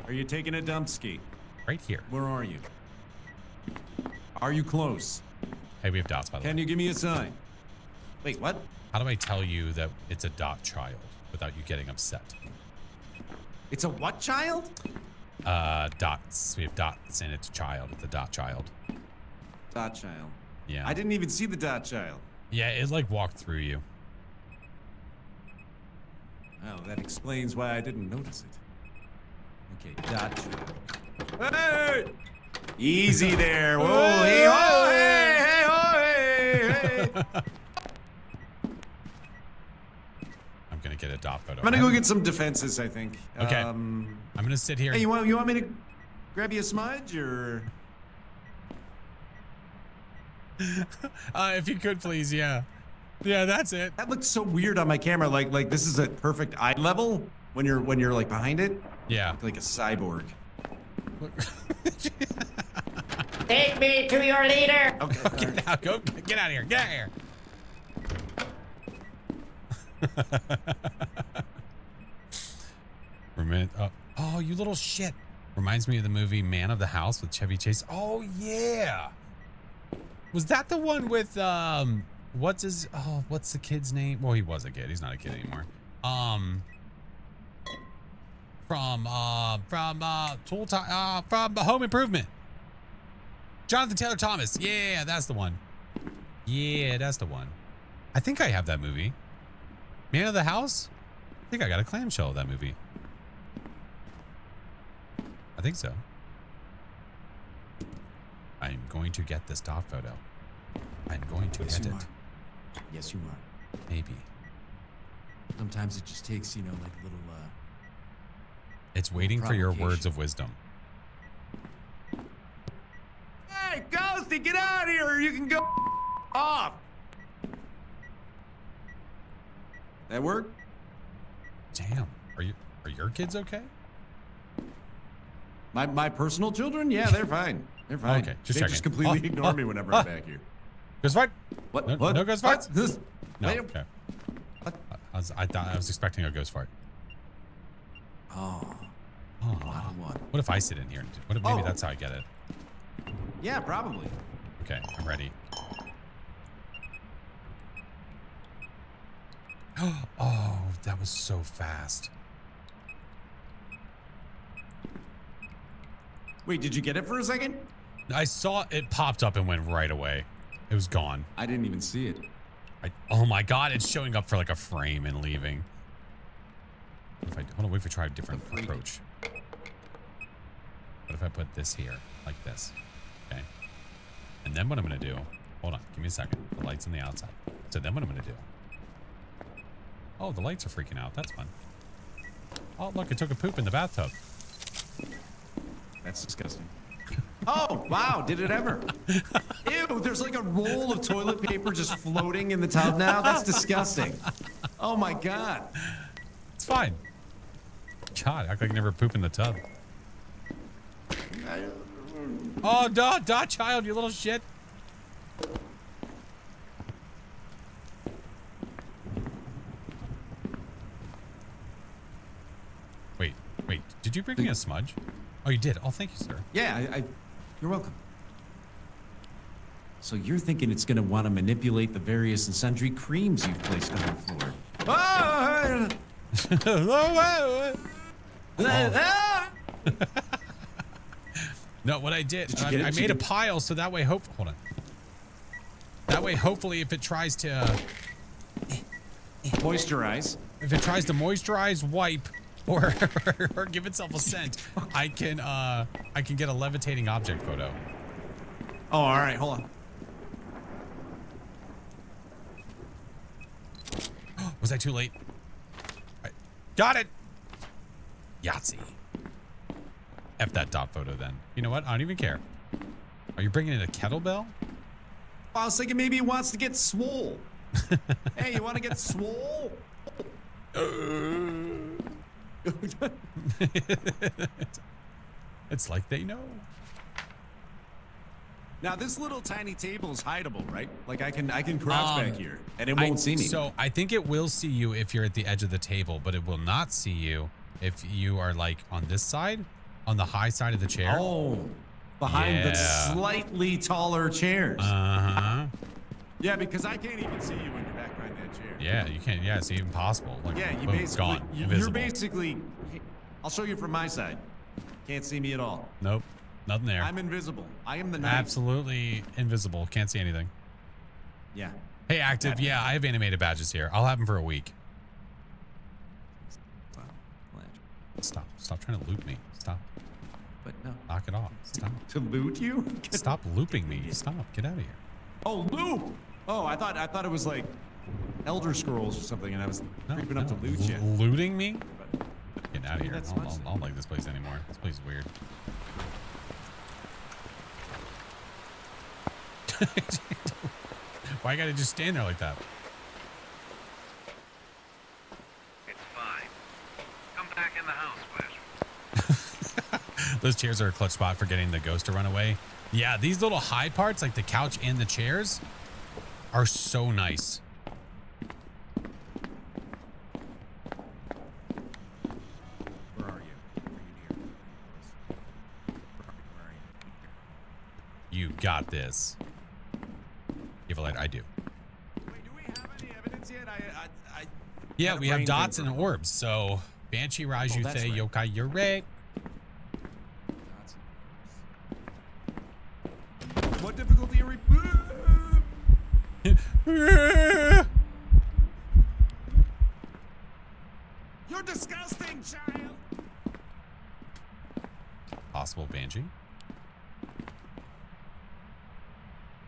Are you taking a dump ski? Right here. Where are you? Are you close? Hey, we have dots, by the Can way. you give me a sign? Wait, what? How do I tell you that it's a dot child without you getting upset? It's a what child? Dots. We have dots and it's a child. It's a dot child. Dot child. Yeah. I didn't even see the dot child. Yeah, it like walked through you. Oh, that explains why I didn't notice it. Okay, dot child. Hey! Easy there. Whoa, hey, ho, hey, hey, ho, hey. I'm gonna get a dot photo. I'm gonna go get some defenses, I think. Okay. I'm gonna sit here. Hey, you want me to grab you a smudge or? If you could, please, yeah. Yeah, that's it. That looks so weird on my camera. Like this is at perfect eye level when you're like behind it. Yeah. Like a cyborg. Take me to your leader. Okay. Okay, now go get out of here. Get out of here. Oh, you little shit. Reminds me of the movie Man of the House with Chevy Chase. Oh yeah. Was that the one with what's the kid's name? Well, he was a kid. He's not a kid anymore. From Home Improvement. Jonathan Taylor Thomas. Yeah, that's the one. Yeah, that's the one. I think I have that movie. Man of the House? I think I got a clamshell of that movie. I think so. I'm going to get this dot photo. I'm going to Yes, get you it. are. Yes, you are. Maybe. Sometimes it just takes, like a little. It's waiting for your provocation. words of wisdom. Hey, Ghosty, get out of here, or you can go off. That work? Damn. Are your kids okay? My personal children? Yeah, they're fine. They're fine. Okay, just they checking. just completely Oh, ignore oh, me whenever oh. I'm back here. Ghost fart? What? No, What? no ghost What? farts? This- No. Wait. Okay. What? I thought I was expecting a ghost fart. Oh, Oh. what? What if I sit in here? What if maybe Oh. that's how I get it? Yeah, probably. Okay, I'm ready. Oh, that was so fast. Wait, did you get it for a second? I saw it popped up and went right away. It was gone. I didn't even see it. Oh my god, it's showing up for like a frame and leaving. if I hold on? What if we try a different approach? What if I put this here, like this? Okay. And then what I'm gonna do? Hold on, give me a second. The lights on the outside. So then what I'm gonna do? Oh, the lights are freaking out. That's fun. Oh, look, it took a poop in the bathtub. That's disgusting. Oh, wow, did it ever? Ew, there's like a roll of toilet paper just floating in the tub now. That's disgusting. Oh my God. It's fine. God, act like you never poop in the tub. Oh, duh, child, you little shit. Wait, did you bring me a smudge? Oh, you did. Oh, thank you, sir. Yeah, you're welcome. So you're thinking it's going to want to manipulate the various and sundry creams you've placed on the floor. Ah! Ah! No, what I did, Did you get it? I made a pile so that way, hold on. That way, hopefully, if it tries to Moisturize. moisturize, wipe, or give itself a scent, I can get a levitating object photo. Oh, all right, hold on. Was I too late? Got it. Yahtzee. F that dot photo then. You know what? I don't even care. Are you bringing in a kettlebell? I was thinking maybe he wants to get swole. Hey, you want to get swole? It's like they know. Now this little tiny table is hideable, right? Like I can crouch back here and it won't see me. So I think it will see you if you're at the edge of the table, but it will not see you if you are like on this side, on the high side of the chair. Oh, behind the slightly taller chairs. Uh-huh. Yeah, because I can't even see you when you're back behind that chair. Yeah, you can't. Yeah, it's even possible. Like, Yeah, you boom, basically, gone. you're Invisible. basically, I'll show you from my side. Can't see me at all. Nope, nothing there. I'm invisible. I am the knight. Absolutely invisible. Can't see anything. Yeah. Hey, Active. Yeah, I have animated badges here. I'll have them for a week. Stop trying to loop me. Stop. But no. Knock it off. Stop. To loot you? Stop looping me. Stop. Get out of here. Oh, loot! Oh, I thought it was like Elder Scrolls or something, and I was creeping up to loot you. Looting me? But Get out of here. that's I much don't like this place anymore. This place is weird. Why you gotta just stand there like that? It's fine. Come back in the house, Flash. Those chairs are a clutch spot for getting the ghost to run away. Yeah, these little high parts, like the couch and the chairs, are so nice. where are you? Are you near? Where are you? You got this. Give a light. I do. Wait, do we have any evidence yet? Yeah, had a we have brain dots thing and for- orbs. So Banshee, Raju, that's Thay, right. Yokai, Yurek. What difficulty are we? You're disgusting, child. Possible Banshee.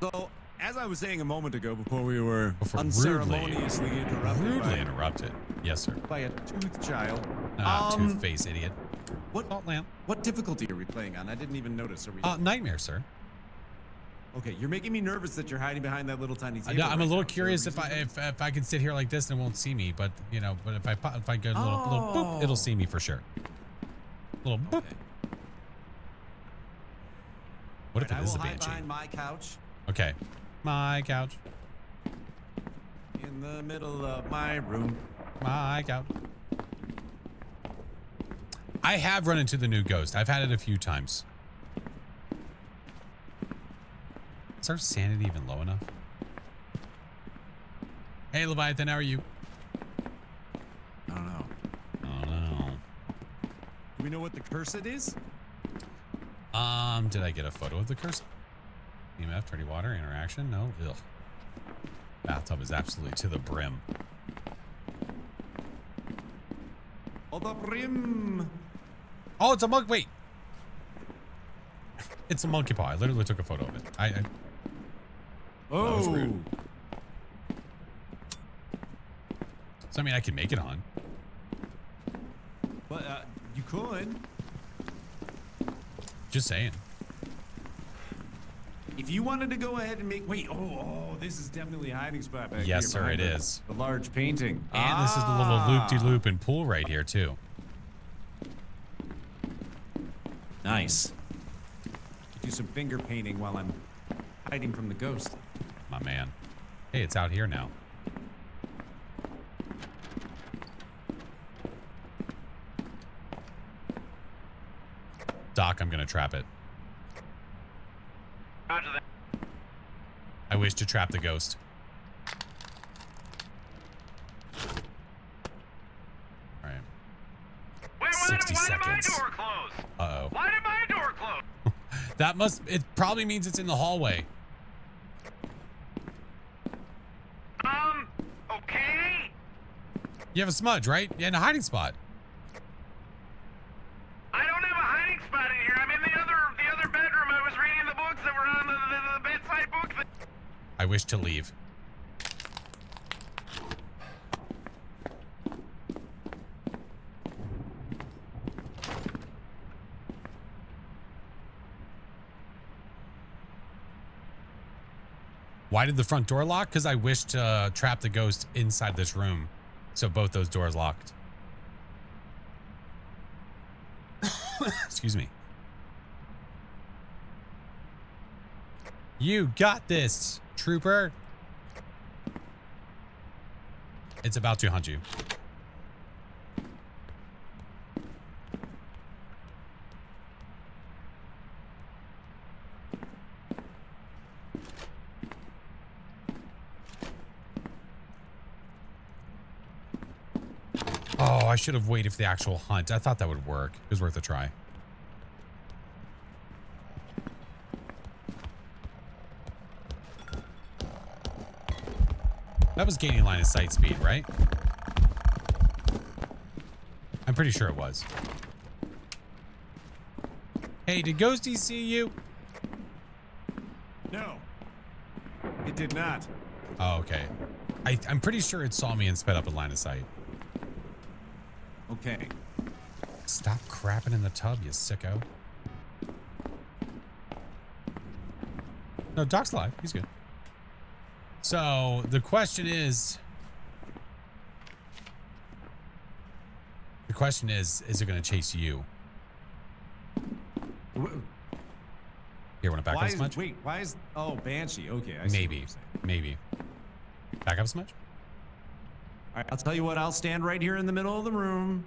So, as I was saying a moment ago, before we were Before unceremoniously interrupted Rudely interrupted. Yes, sir. by a tooth child. Two-face idiot. What Salt lamp. what difficulty are we playing on? I didn't even notice. Are we? Nightmare, sir. Okay, you're making me nervous that you're hiding behind that little tiny table. I'm a right little now. curious Is if there a reason if I can sit here like this and it won't see me, but you know, but if I go a little boop, it'll see me for sure. Little boop. for it? Okay. What if Right, it is I a will hide Banshee? behind my couch Okay, my couch, in the middle of my room. my couch. I have run into the new ghost. I've had it a few times. Is our sanity even low enough? Hey, Leviathan, how are you? I don't know. Oh no. Do we know what the cursed is? Did I get a photo of the curse? EMF, dirty water, interaction? No. Ugh. Bathtub is absolutely to the brim. Oh, the brim. Oh, it's a monkey. Wait. It's a monkey paw. I literally took a photo of it. Oh. was rude. So, I mean, I can make it on. But you could. Just saying. If you wanted to go ahead and make... Wait, oh, this is definitely a hiding spot back here. Yes, sir, it behind is. The large painting. And this is the little loop-de-loop and pool right here, too. Nice. Do some finger painting while I'm hiding from the ghost. My man. Hey, it's out here now. Doc, I'm gonna trap it. Roger that. I wish to trap the ghost. All right. Wait, 60 why did my seconds. door close? Uh-oh. Why did my door close? That must... It probably means it's in the hallway. Okay. You have a smudge, right? Yeah, in a hiding spot. I don't have a hiding spot in here. I'm in the other bedroom. I was reading the books that were on the bedside book. I wish to leave. Why did the front door lock? Because I wish to trap the ghost inside this room. So both those doors locked. Excuse me. You got this, trooper. It's about to hunt you. Oh, I should have waited for the actual hunt. I thought that would work. It was worth a try. That was gaining line of sight speed, right? I'm pretty sure it was. Hey, did Ghosty see you? No. It did not. Oh, okay. I'm pretty sure it saw me and sped up a line of sight. Okay. Stop crapping in the tub, you sicko. No, Doc's alive. He's good. So, the question is... is it going to chase you? Here, want to back up so much? Wait, why is... Oh, Banshee. Okay, I see what Maybe. you're saying. Maybe. Back up so much? All right, I'll tell you what. I'll stand right here in the middle of the room.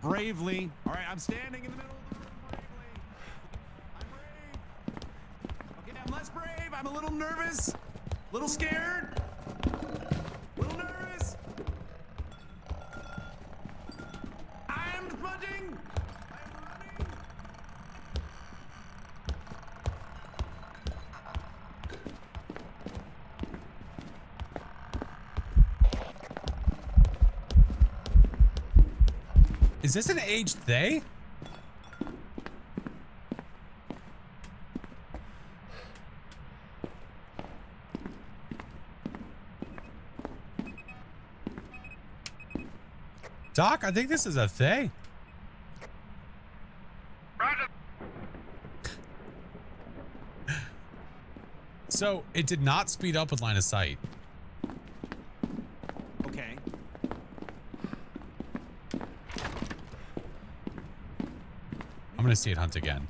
Bravely. All right, I'm standing in the middle of the room bravely. I'm brave. Okay, I'm less brave. I'm a little nervous. A little scared. A little nervous. I'm smudging. I'm running. Is this an aged they? Doc, I think this is a they. Roger. So it did not speed up with line of sight. Okay. I'm gonna see it hunt again.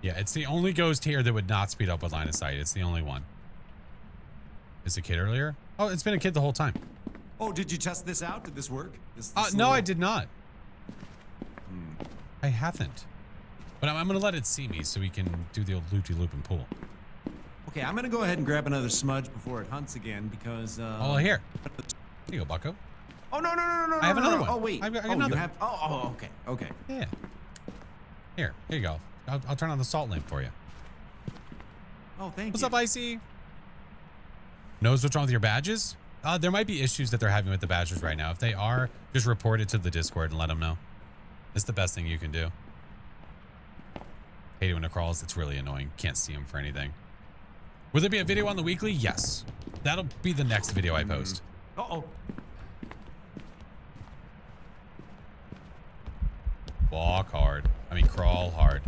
Yeah, it's the only ghost here that would not speed up with line of sight. It's the only one. Is a kid earlier? Oh, it's been a kid the whole time. Oh, did you test this out? Did this work? This No, little- I did not. I haven't. But I'm gonna let it see me so we can do the old loop-de-loop and pull. Okay, I'm gonna go ahead and grab another smudge before it hunts again because. Oh, here. Here you go, Bucko. Oh no! I have another one. Oh wait. I got oh, another. You have. Oh, okay, okay. Yeah. Here you go. I'll turn on the salt lamp for you. Oh, thank What's you. up, Icy? Knows what's wrong with your badges? There might be issues that they're having with the badgers right now. If they are, just report it to the Discord and let them know. It's the best thing you can do. Hate it when it crawls. It's really annoying. Can't see them for anything. Will there be a video on the weekly? Yes. That'll be the next video I post. Uh-oh. Walk hard. I mean, crawl hard.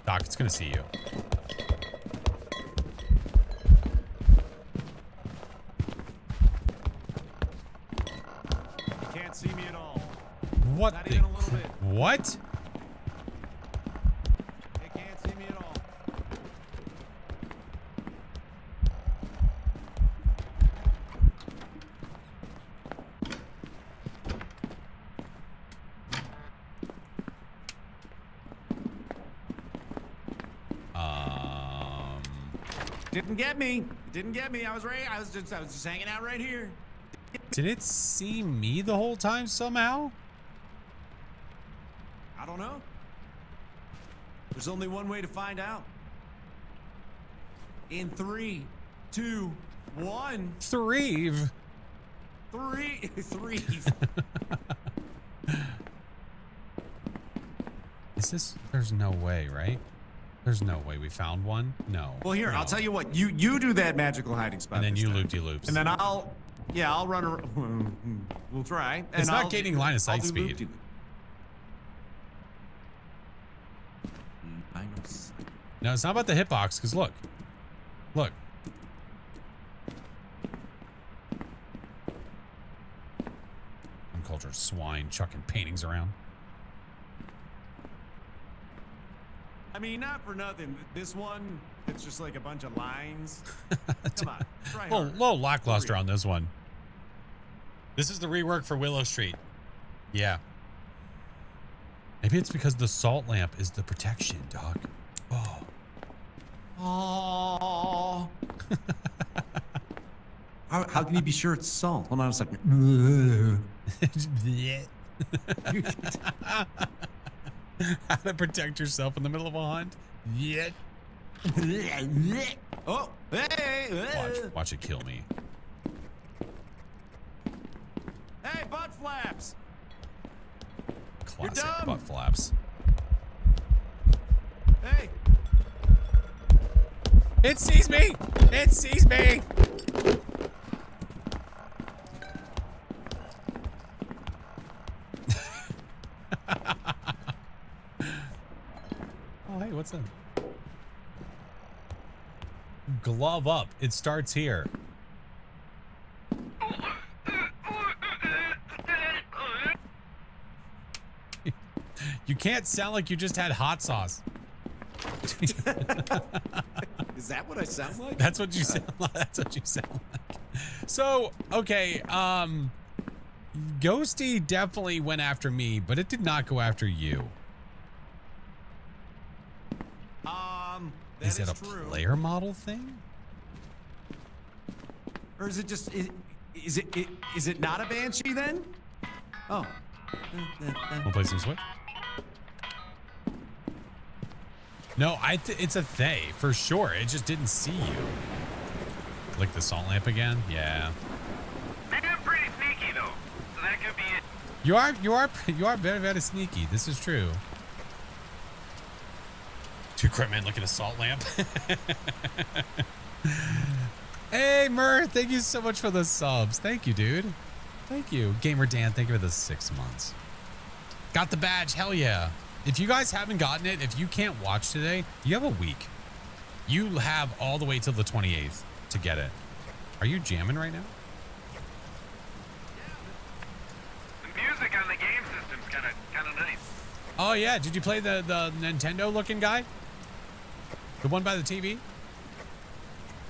Doc, it's gonna see you. Can't see me at all. What Not the? even a little bit. What? They can't see me at all. Didn't get me. Didn't get me. I was right. I was just hanging out right here. Did it see me the whole time somehow? I don't know. There's only one way to find out. In 3, 2, 1. Threeve. Three. Is this? There's no way, right? There's no way we found one. No. Well, here, no. I'll tell you what. You do that magical hiding spot. And then this you time. loop-de-loops. And then I'll run around. We'll try. It's and not I'll gaining line of sight I'll do speed. loop-de-loop. Line of sight. No, it's not about the hitbox, because look. Look. Uncultured swine chucking paintings around. I mean, not for nothing. This one, it's just like a bunch of lines. Come on, try A hard. little lackluster on this one. This is the rework for Willow Street. Yeah. Maybe it's because the salt lamp is the protection, dog. Oh. Oh. How can you be sure it's salt? Hold on a second. How to protect yourself in the middle of a hunt? Yeah. Oh, hey. Watch it kill me. Hey, butt flaps. Classic dumb. butt flaps. Hey. It sees me! It sees me! Oh, hey, what's that? Glove up. It starts here. You can't sound like you just had hot sauce. Is that what I sound like? That's what you sound like. That's what you sound like. So, okay, Ghosty definitely went after me, but it did not go after you. That is it a true. player model thing? Or is it just is it not a banshee then? Oh. Wanna play some Switch? No, it's a they for sure. It just didn't see you. Like the salt lamp again? Yeah. Maybe I'm pretty sneaky though, so that could be it. You are very, very sneaky. This is true. Two crap man looking at a salt lamp. Hey Mur, thank you so much for the subs. Thank you, dude. Thank you. Gamer Dan, thank you for the 6 months. Got the badge, hell yeah. If you guys haven't gotten it, if you can't watch today, you have a week. You have all the way till the 28th to get it. Are you jamming right now? The music on the game system's kind of nice. Oh yeah, did you play the Nintendo looking guy? The one by the TV?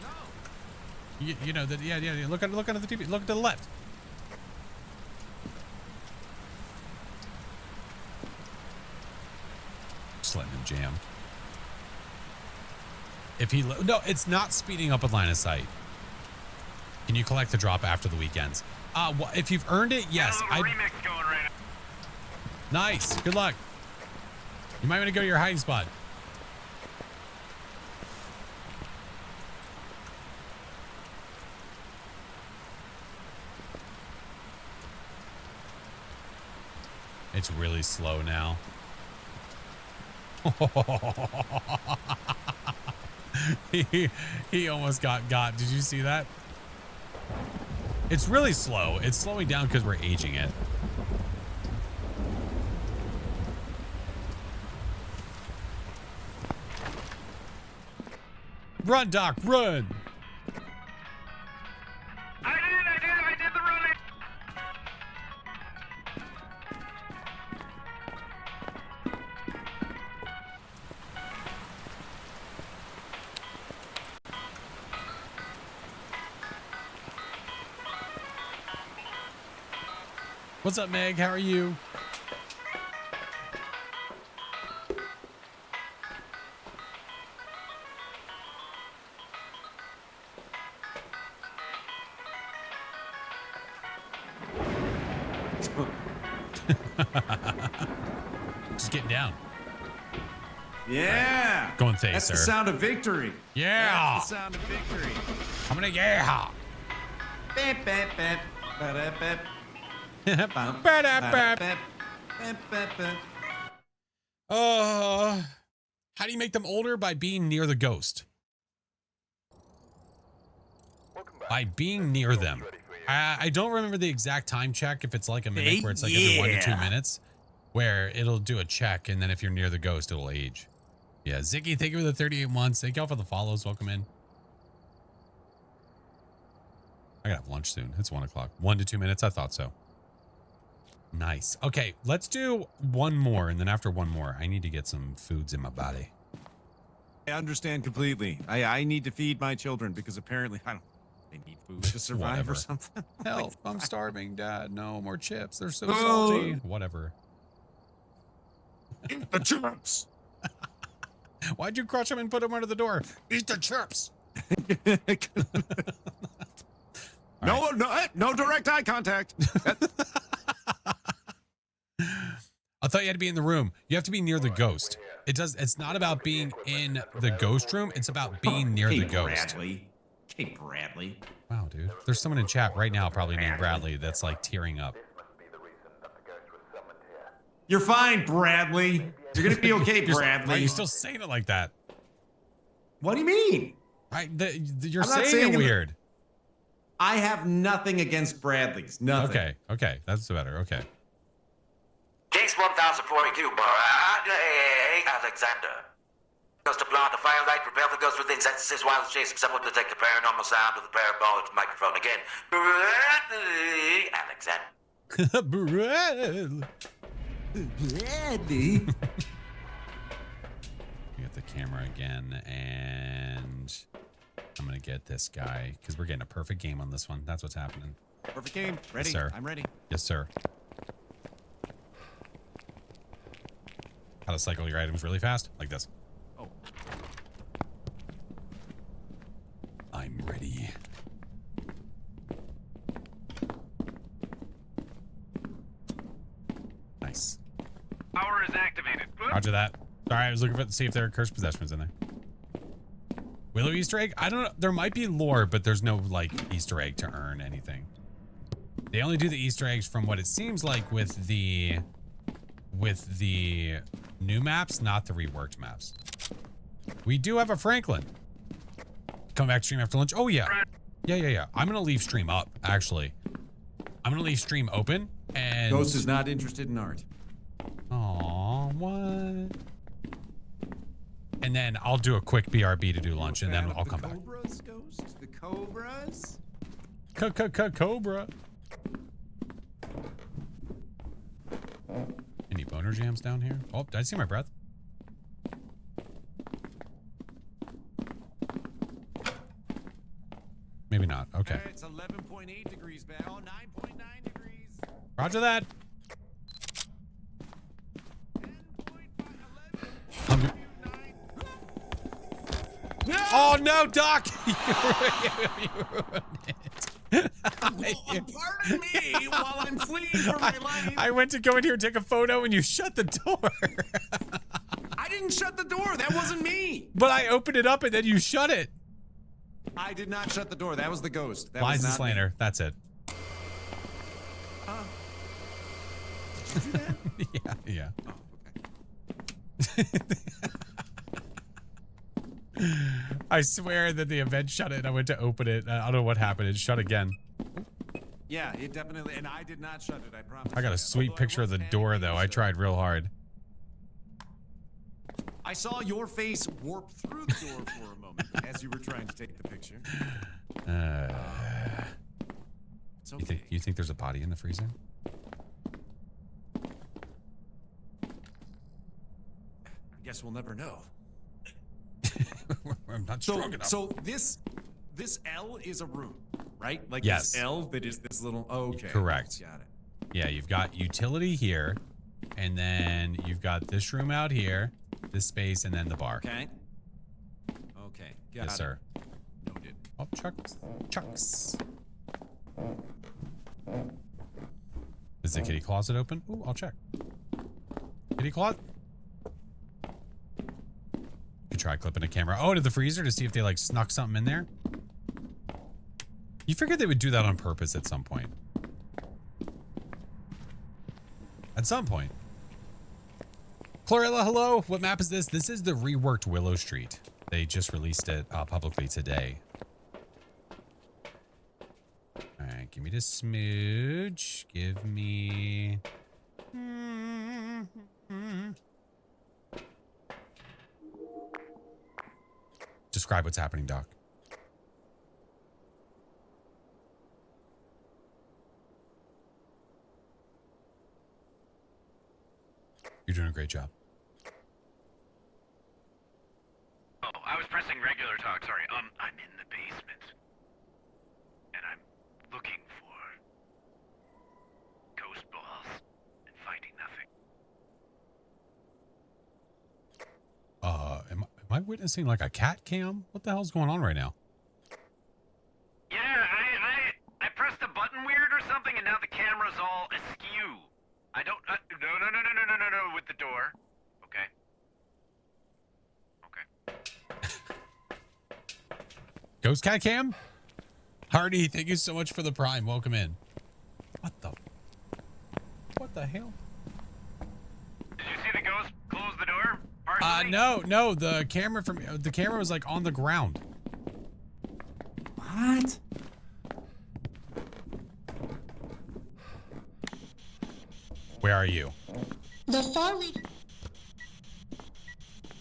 No. You know that? Yeah. Look under the TV. Look to the left. Just letting him jam. If he no, it's not speeding up with line of sight. Can you collect the drop after the weekends? If you've earned it, yes. Got a little remix going right now. Nice. Good luck. You might want to go to your hiding spot. It's really slow now. he almost got. Did you see that? It's really slow. It's slowing down because we're aging it. Run, Doc, run! I did the running. What's up, Meg? How are you? Just getting down. Yeah. Going thick, That's sir. the sound of victory. Yeah. That's the sound of victory. Coming in, yeah. Bap, bap, bap. Ba-da, bap. Bum, Ba-da, ba-da, bap. bap. Bap, bap, bap. How do you make them older? By being near the ghost. By being near them. I don't remember the exact time check, if it's like a mimic where it's like every 1 to 2 minutes, where it'll do a check, and then if you're near the ghost, it'll age. Yeah, Ziggy, thank you for the 38 months. Thank y'all for the follows. Welcome in. I gotta have lunch soon. It's 1 o'clock. 1 to 2 minutes. I thought so. Nice. Okay, let's do one more, and then after one more, I need to get some foods in my body. I understand completely. I need to feed my children because apparently they need food to survive Whatever. or something. Help, I'm starving, Dad. No more chips. They're so Oh. salty. Whatever. Eat the chips. Why'd you crush him and put him under the door? Eat the chips. No direct eye contact. I thought you had to be in the room. You have to be near the ghost. It's not about being in the ghost room. It's about being near the ghost. Hey, Bradley. Wow, dude. There's someone in chat right now probably named Bradley that's like tearing up. You're fine, Bradley. You're gonna be okay, Why are Bradley. you still saying it like that? What do you mean? You're I'm not saying saying it it- weird. I have nothing against Bradley's. Nothing. Okay. That's better. Okay. Case 1042, Bradley Alexander. Goes to plant a firelight, propel the ghost within sentences while chasing someone to detect the paranormal sound of the parabolic microphone again. Bradley Alexander. Bradley. Bradley. We got the camera again, and I'm gonna get this guy because we're getting a perfect game on this one. That's what's happening. Perfect game. Ready? Yes, sir. I'm ready. Yes, sir. How to cycle your items really fast, like this. Oh. I'm ready. Nice. Power is activated. Roger that. Sorry, I was looking to see if there are cursed possessions in there. Willow Easter egg? I don't know. There might be lore, but there's no like Easter egg to earn anything. They only do the Easter eggs from what it seems like with the new maps, not the reworked maps. We do have a Franklin. Come back stream after lunch. Oh yeah. Yeah. I'm gonna leave stream up, actually. I'm gonna leave stream open and Ghost is not interested in art. Aw, what? And then I'll do a quick BRB to do lunch, and then I'll come back. Cobras, Ghost? The Cobras? Cobra. Any boner jams down here? Oh, did I see my breath? Maybe not. Okay. It's 11.8 degrees back. Oh, 9.9 degrees. Roger that. 10.5, 11. Oh no, Doc! You ruined it. Pardon me while I'm fleeing for my life. I went to go in here and take a photo, and you shut the door. I didn't shut the door. That wasn't me. But I opened it up, and then you shut it. I did not shut the door. That was the ghost. That Lies was and not slander. That's it. you do that? Yeah. Oh, okay. I swear that the event shut it. I went to open it. I don't know what happened. It shut again. Yeah, it definitely, and I did not shut it, I promise. I got you a that. sweet Although I picture of was the door, panicking, though. I so- tried real hard. I saw your face warp through the door for a moment as you were trying to take the picture. It's okay. You think there's a body in the freezer? I guess we'll never know. I'm not So, strong enough. so this L is a room, right? Like Yes. this L that is this little. Okay. Correct. Got it. Yeah, you've got utility here, and then you've got this room out here, this space, and then the bar. Okay. Okay. Got Yes, it. sir. Noted. Oh, Chucks. Is the kitty closet open? Ooh, I'll check. Kitty closet? You could try clipping a camera. Oh, to the freezer to see if they like snuck something in there. You figured they would do that on purpose at some point. At some point. Chlorella, hello. What map is this? This is the reworked Willow Street. They just released it publicly today. All right, give me the smooch. Give me... Describe what's happening, Doc. You're doing a great job. Oh, I was pressing regular talk, sorry. I'm in the basement. And I'm looking for ghost balls and finding nothing. Am I witnessing like a cat cam? What the hell's going on right now? Yeah, I pressed a button weird or something, and now the camera's all askew. I don't. No, with the door. Okay. Ghost cat cam? Hardy, thank you so much for the prime. Welcome in. What the hell? Did you see the ghost close the door? Partially? No, the camera was like on the ground. What? Where are you? The story.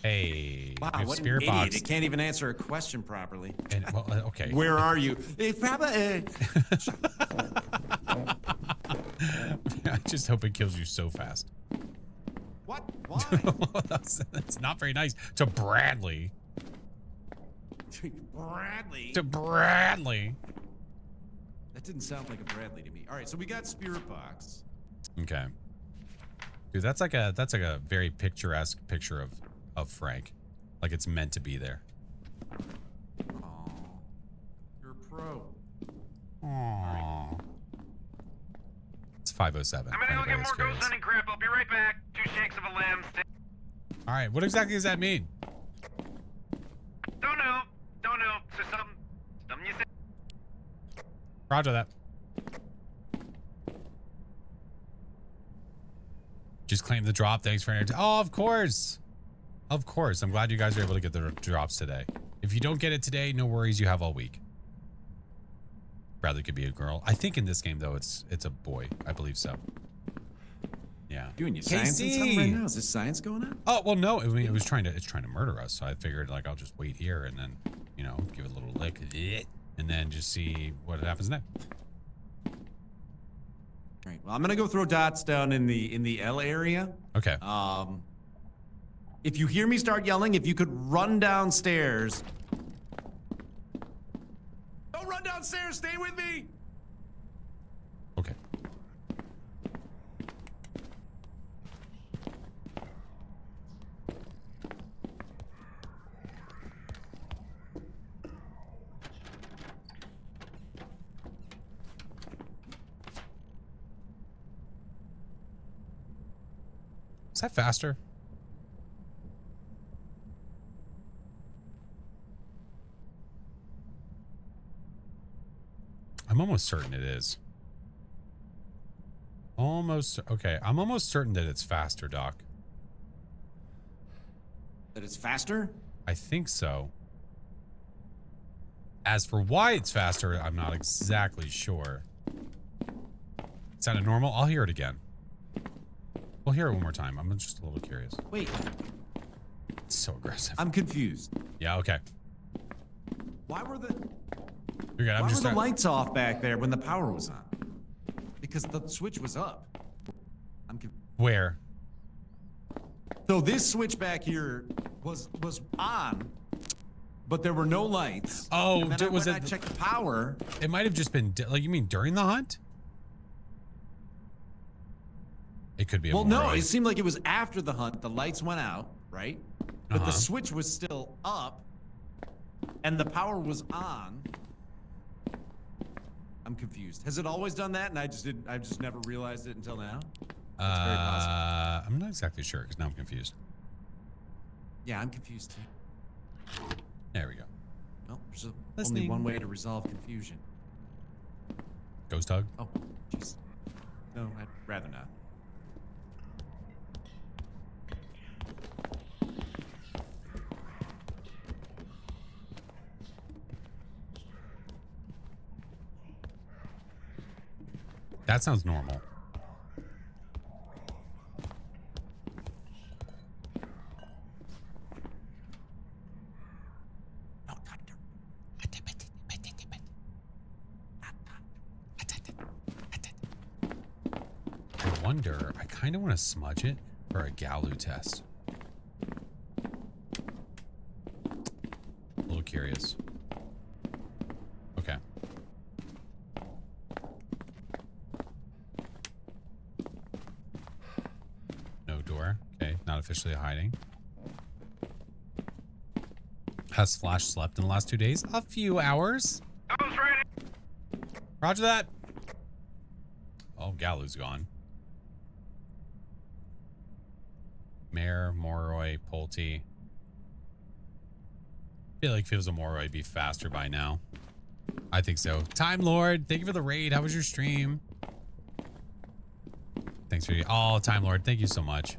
Hey, Wow, we have what an spirit idiot. box. It can't even answer a question properly. And, well, okay. Where are you? I just hope it kills you so fast. What? Why? that's not very nice. To Bradley. Bradley. To Bradley. That didn't sound like a Bradley to me. All right, so we got spirit box. Okay. Dude, that's like a very picturesque picture of Frank. Like it's meant to be there. Aw, you're a pro. Aww. It's 5:07. I'm gonna go get more ghost hunting crap. I'll be right back. 2 shakes of a lamb steak. All right, what exactly does that mean? Don't know. So something you said. Roger that. Just claim the drop. Thanks for entertaining. Oh, of course. Of course. I'm glad you guys are able to get the drops today. If you don't get it today, no worries. You have all week. Bradley could be a girl. I think in this game, though, it's a boy. I believe so. Yeah. Doing your science and something right now? Is this science going on? Oh, well, no. I mean, it's trying to murder us. So I figured, like, I'll just wait here and then, you know, give it a little lick. And then just see what happens next. All right. Well, I'm gonna go throw dots down in the L area. Okay. If you hear me start yelling, if you could run downstairs. Don't run downstairs. Stay with me. Okay. Is that faster? I'm almost certain it is. Almost. Okay, I'm almost certain that it's faster, Doc. That it's faster? I think so. As for why it's faster, I'm not exactly sure. It sounded normal. I'll hear it again. We'll hear it one more time. I'm just a little curious. Wait, It's so aggressive. I'm confused. Yeah, okay. Why were the You're good. I'm why just were the lights off back there when the power was on? Because the switch was up. Where? So this switch back here was on, but there were no lights. Oh, and then was when it? I checked the power. It might have just been like, you mean during the hunt? It could be. Well, no, it seemed like it was after the hunt. The lights went out, right? But the switch was still up, and the power was on. I'm confused. Has it always done that, and I just never realized it until now? That's very possible. I'm not exactly sure because now I'm confused. Yeah, I'm confused too. There we go. Well, there's only Listening. one way to resolve confusion. Ghost hug. Oh, jeez. No, I'd rather not. That sounds normal. I wonder, I kind of want to smudge it for a Galu test. A little curious. Okay. No door. Okay, not officially hiding. Has Flash slept in the last 2 days? A few hours. I was ready. Roger that. Oh, Galu's gone. Mare, Moroi, Pulte. I feel like if it was a Moroi, it'd be faster by now. I think so. Time Lord, thank you for the raid. How was your stream? Thanks for Time Lord, thank you so much.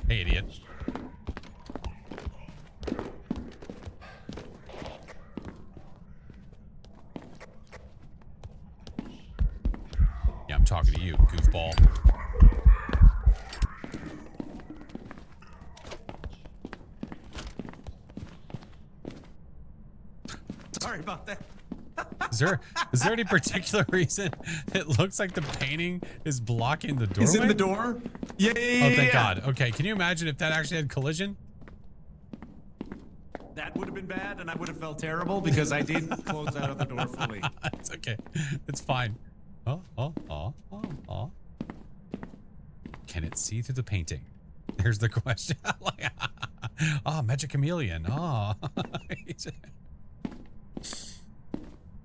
Hey, idiot. Yeah, I'm talking to you, goofball. Sorry about that. Is there any particular reason it looks like the painting is blocking the doorway? He's in the door. Yeah. Oh, thank God. Okay, can you imagine if that actually had collision? That would have been bad, and I would have felt terrible because I did close out of the door fully. It's okay. It's fine. Oh. Can it see through the painting? Here's the question. Magic chameleon. Oh.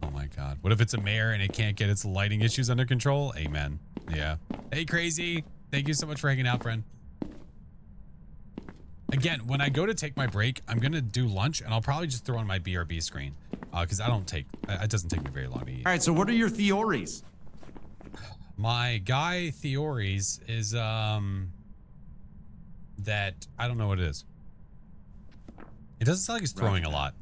Oh my God. What if it's a mare and it can't get its lighting issues under control? Amen. Yeah. Hey, Crazy. Thank you so much for hanging out, friend. Again, when I go to take my break, I'm going to do lunch and I'll probably just throw on my BRB screen because it doesn't take me very long to eat. All right, so what are your theories? My guy theories is that I don't know what it is. It doesn't sound like it's throwing a lot.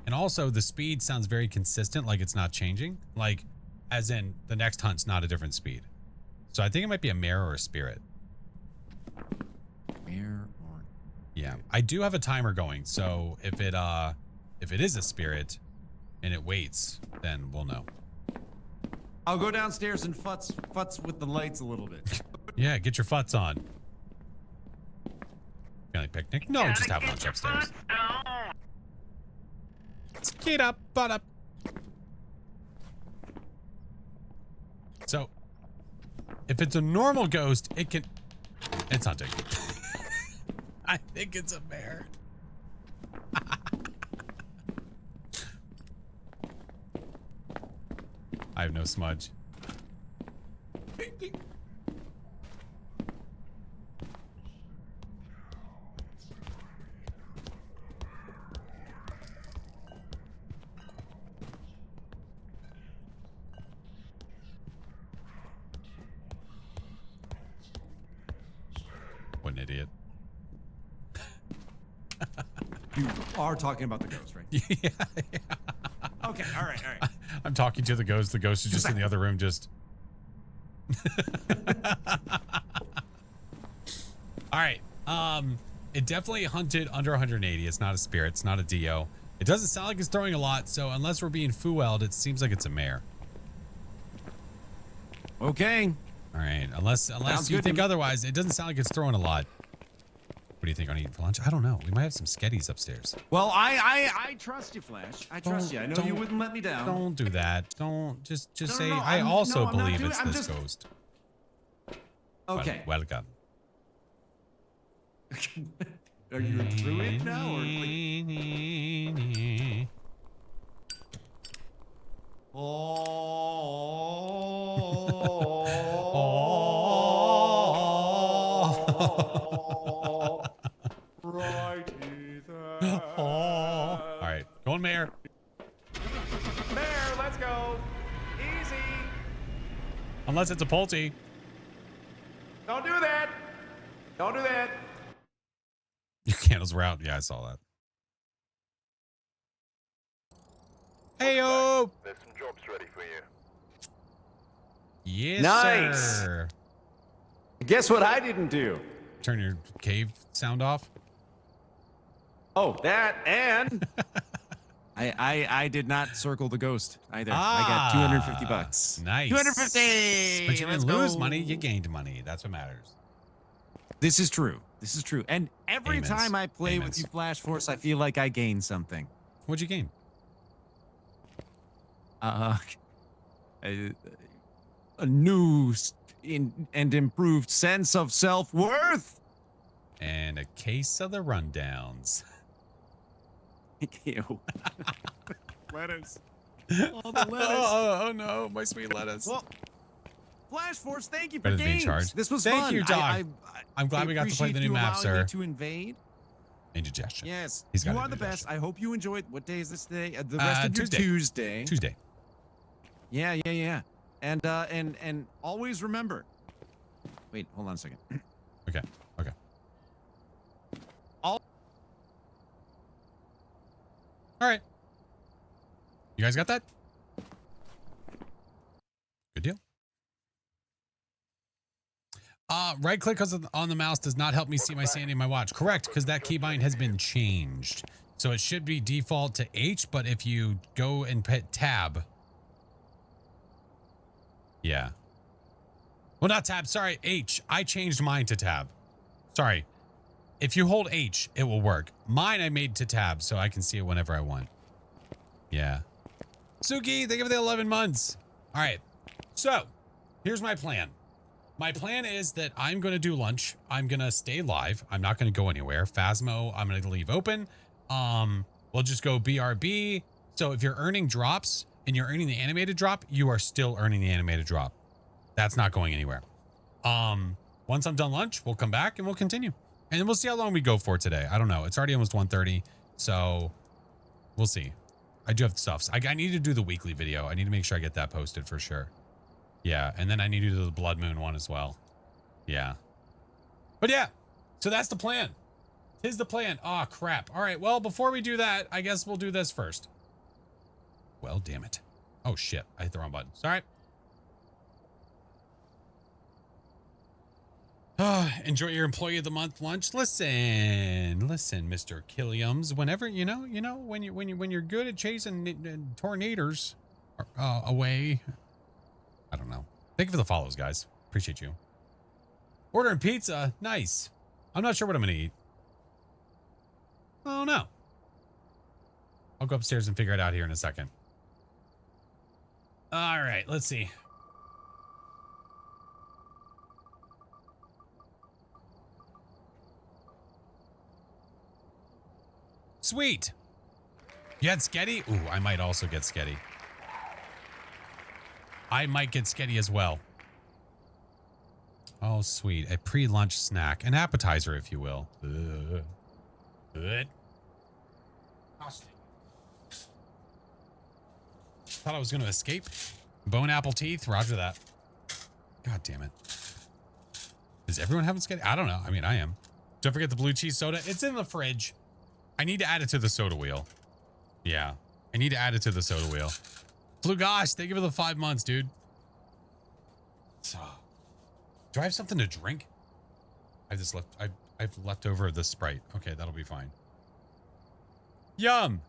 And also the speed sounds very consistent, like it's not changing. Like, as in the next hunt's not a different speed. So I think it might be a mare or a spirit. Mare or... Yeah. I do have a timer going, so if it is a spirit and it waits, then we'll know. I'll go downstairs and futz with the lights a little bit. Yeah, get your futz on. Family picnic? No, just have lunch upstairs. Get up, butt up. So, if it's a normal ghost, it's hunting. I think it's a bear. I have no smudge. an idiot. You are talking about the ghost, right? Yeah. Okay, all right, all right. I'm talking to the ghost. The ghost is just in the other room, just. All right. It definitely hunted under 180. It's not a spirit. It's not a Dio. It doesn't sound like it's throwing a lot. So unless we're being Fuelled, it seems like it's a mare. Okay. All right. Unless Sounds you good to think me. otherwise, it doesn't sound like it's throwing a lot. What do you think on eating for lunch? I don't know. We might have some sketties upstairs. Well, I trust you, Flash. I trust you. I know you Don't- wouldn't let me down. Don't do that. Don't just No, say no, I I'm- also no, I'm not believe doing- it's I'm this just- ghost. Okay. Welcome. Are you a druid now? Or wait. Righty there. All right, going mayor. There, let's go. Easy. Unless it's a Pulte. Don't do that. Don't do that. Your candles were out. Yeah, I saw that. Heyo. There's some jobs ready for you. Yes, Nice. sir. Guess what I didn't do? Turn your cave sound off. Oh, that and I did not circle the ghost either. I got 250 bucks. Nice. 250. But you Let's didn't lose go. money. You gained money. That's what matters. This is true. This is true. And every Amens. time I play Amens. with you, Flash Force, I feel like I gain something. What'd you gain? A new and improved sense of self-worth. And a case of the rundowns. Ew. Lettuce. Oh, the lettuce. oh no, my sweet lettuce. Well, Flash Force, thank you for Lettuce being games. charged. This was Thank fun. you, dog. I'm glad we got to play the appreciate new you map, allowing sir. me to invade. Indigestion. Yes, He's got you are the indigestion. best. I hope you enjoyed. What day is this today? The rest of your Tuesday. Tuesday. Tuesday. Yeah. And always remember. Wait, hold on a second. Okay. All right. You guys got that? Good deal. Right click on the mouse does not help me see my sanity in my watch. Correct, because that keybind has been changed. So it should be default to H, but if you go and hit tab. Yeah. Well, not tab, sorry, H. I changed mine to tab. Sorry. If you hold H, it will work. Mine I made to tab, so I can see it whenever I want. Yeah. Suki, thank you for the 11 months. All right. So, here's my plan. My plan is that I'm going to do lunch. I'm going to stay live. I'm not going to go anywhere. Phasmo, I'm going to leave open. We'll just go BRB. So if you're earning drops and you're earning the animated drop, you are still earning the animated drop. That's not going anywhere. Once I'm done lunch, we'll come back and we'll continue. And we'll see how long we go for today. I don't know. It's already almost 1:30. So we'll see. I do have stuff. I need to do the weekly video. I need to make sure I get that posted for sure. Yeah, and then I need to do the Blood Moon one as well. Yeah. But yeah, so that's the plan. Tis the plan. Oh, crap. All right, well, before we do that, I guess we'll do this first. Well, damn it. Oh, shit. I hit the wrong button. Sorry. Enjoy your Employee of the Month lunch. Listen, Mr. Killiams. Whenever, when you're good at chasing tornadoes away. I don't know. Thank you for the follows, guys. Appreciate you. Ordering pizza. Nice. I'm not sure what I'm going to eat. Oh, no. I'll go upstairs and figure it out here in a second. All right. Let's see. Sweet. You had Sketty? Ooh, I might also get Sketty. I might get Sketty as well. Oh, sweet. A pre-lunch snack. An appetizer, if you will. Good. Thought I was going to escape. Bone apple teeth. Roger that. God damn it. Is everyone having Sketty? I don't know. I mean, I am. Don't forget the blue cheese soda. It's in the fridge. I need to add it to the soda wheel. Yeah. I need to add it to the soda wheel. Flugosh, thank you for the 5 months, dude. So, do I have something to drink? I've left over the Sprite. Okay, that'll be fine. Yum.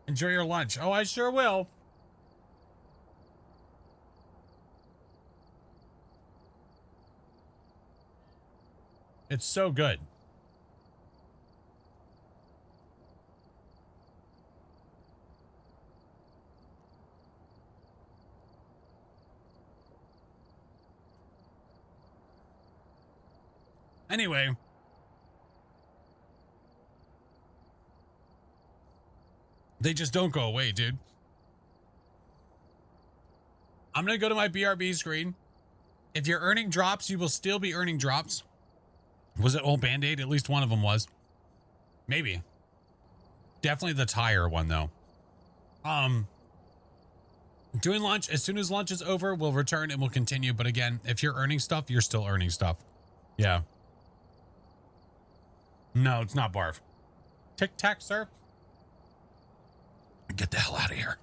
Enjoy your lunch. Oh, I sure will. It's so good. Anyway. They just don't go away, dude. I'm going to go to my BRB screen. If you're earning drops, you will still be earning drops. Was it old Band-Aid? At least one of them was. Maybe. Definitely the tire one, though. Doing lunch. As soon as lunch is over, we'll return and we'll continue. But again, if you're earning stuff, you're still earning stuff. Yeah. No, it's not barf. Tic Tac, sir. Get the hell out of here.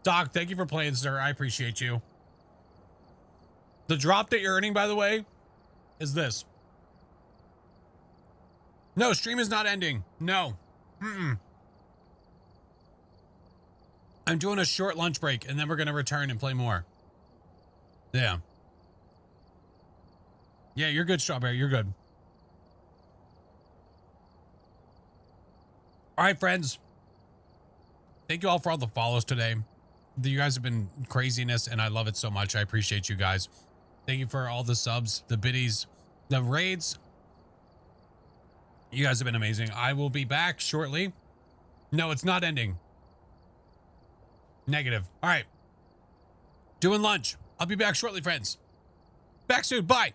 Doc, thank you for playing, sir. I appreciate you. The drop that you're earning, by the way, is this. No, stream is not ending. No. I'm doing a short lunch break, and then we're going to return and play more. Yeah. Yeah, you're good, Strawberry. You're good. All right, friends. Thank you all for all the follows today. You guys have been craziness, and I love it so much. I appreciate you guys. Thank you for all the subs, the biddies, the raids. You guys have been amazing. I will be back shortly. No, it's not ending. Negative. All right. Doing lunch. I'll be back shortly, friends. Back soon. Bye.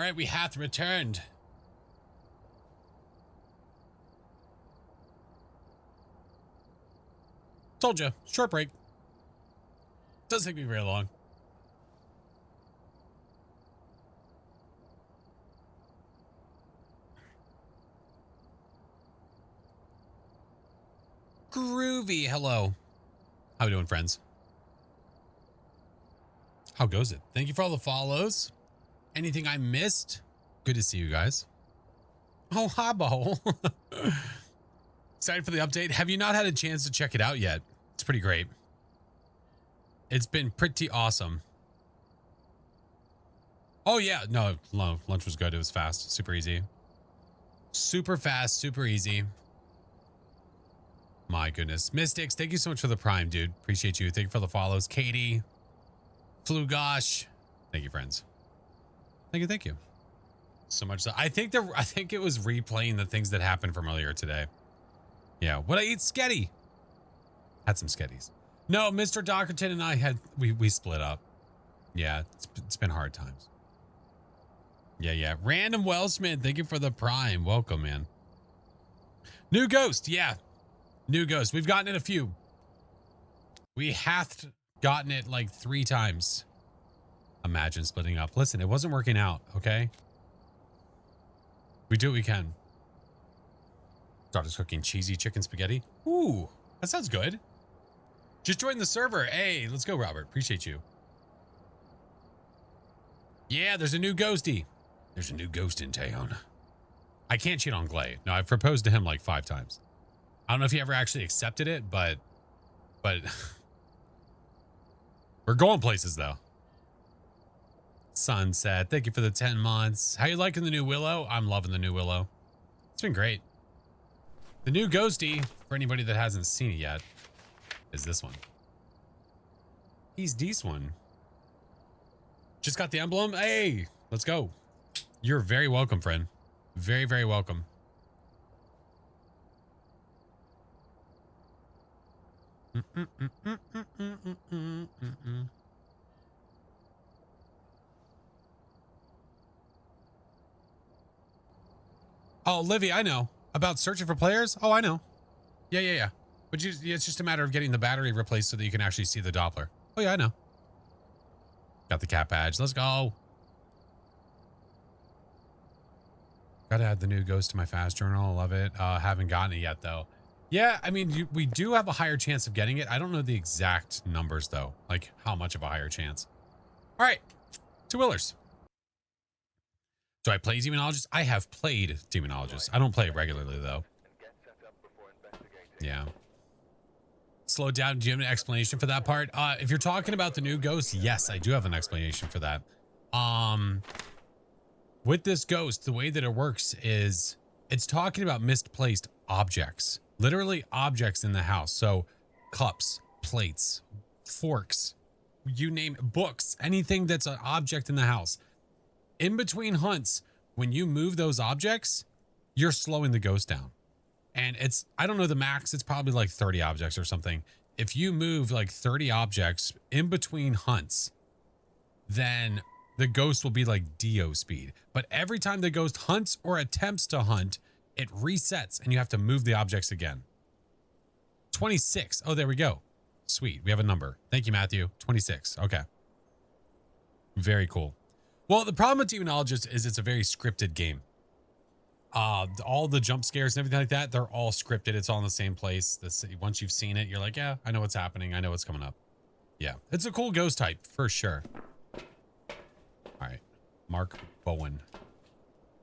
All right, we hath returned. Told you, short break. Doesn't take me very long. Groovy, hello. How we doing, friends? How goes it? Thank you for all the follows. Anything I missed? Good to see you guys. Oh, Habbo. Excited for the update. Have you not had a chance to check it out yet? It's pretty great. It's been pretty awesome. Oh, yeah. No, lunch was good. It was fast. Super easy. Super fast. Super easy. My goodness. Mystics, thank you so much for the prime, dude. Appreciate you. Thank you for the follows. Katie. Flugosh. Thank you, friends. Thank you. Thank you. So much. I think it was replaying the things that happened from earlier today. Yeah. What I eat? Sketty. Had some sketties. No, Mr. Dockerton and I we split up. Yeah, it's been hard times. Yeah. Random Wellsman, thank you for the prime. Welcome, man. New Ghost, yeah. New Ghost. We've gotten it a few. We hath gotten it like 3 times. Imagine splitting up. Listen, it wasn't working out, okay? We do what we can. Daughter's cooking cheesy chicken spaghetti. Ooh, that sounds good. Just joined the server. Hey, let's go, Robert. Appreciate you. Yeah, there's a new ghosty. There's a new ghost in town. I can't cheat on Glay. No, I've proposed to him like 5 times. I don't know if he ever actually accepted it, but we're going places though. Sunset, thank you for the 10 months. How you liking the new Willow? I'm loving the new Willow. It's been great. The new ghosty, for anybody that hasn't seen it yet, is this one. He's this one. Just got the emblem. Hey, let's go. You're very welcome, friend. Very, very welcome. Oh, Livy, I know. About searching for players? Oh, I know. Yeah. But it's just a matter of getting the battery replaced so that you can actually see the Doppler. Oh, yeah, I know. Got the cat badge. Let's go. Gotta add the new Ghost to my fast journal. Love it. Haven't gotten it yet, though. Yeah, I mean, we do have a higher chance of getting it. I don't know the exact numbers, though. Like, how much of a higher chance. All right. 2 Willers. Do I play Demonologist? I have played Demonologist. I don't play it regularly, though. Yeah. Slow down. Do you have an explanation for that part? If you're talking about the new Ghost, yes, I do have an explanation for that. With this Ghost, the way that it works is it's talking about misplaced objects. Literally objects in the house. So cups, plates, forks, you name it, books, anything that's an object in the house. In between hunts, when you move those objects, you're slowing the Ghost down. And it's, I don't know the max, it's probably like 30 objects or something. If you move like 30 objects in between hunts, then the Ghost will be like Dio speed. But every time the Ghost hunts or attempts to hunt, it resets and you have to move the objects again. 26. Oh, there we go. Sweet. We have a number. Thank you, Matthew. 26. Okay. Very cool. Well, the problem with Demonologist is it's a very scripted game. All the jump scares and everything like that, they're all scripted. It's all in the same place. Once you've seen it, you're like, yeah, I know what's happening. I know what's coming up. Yeah, it's a cool Ghost type for sure. All right, Mark Bowen.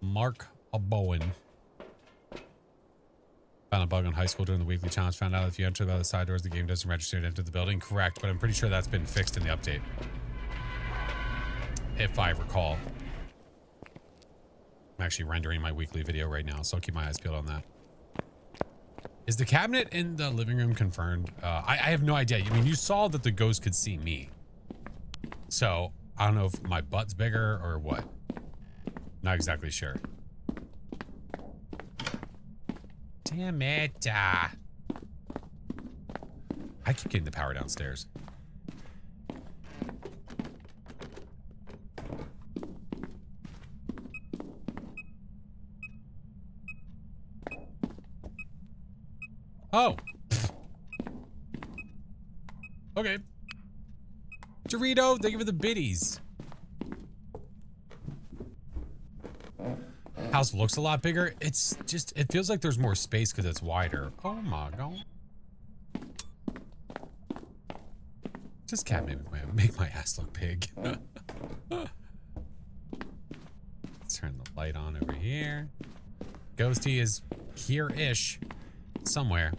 Mark Bowen. Found a bug in high school during the weekly challenge. Found out if you enter by the side doors, the game doesn't register to enter the building. Correct, but I'm pretty sure that's been fixed in the update. If I recall. I'm actually rendering my weekly video right now, so I'll keep my eyes peeled on that. Is the cabinet in the living room confirmed? I have no idea. I mean, you saw that the Ghost could see me. So, I don't know if my butt's bigger or what. Not exactly sure. Damn it. I keep getting the power downstairs. Oh. Okay. Dorito, thank you for the biddies. House looks a lot bigger. It's just, it feels like there's more space because it's wider. Oh my god. Just can't make my ass look big. Let's turn the light on over here. Ghosty is here-ish. Somewhere.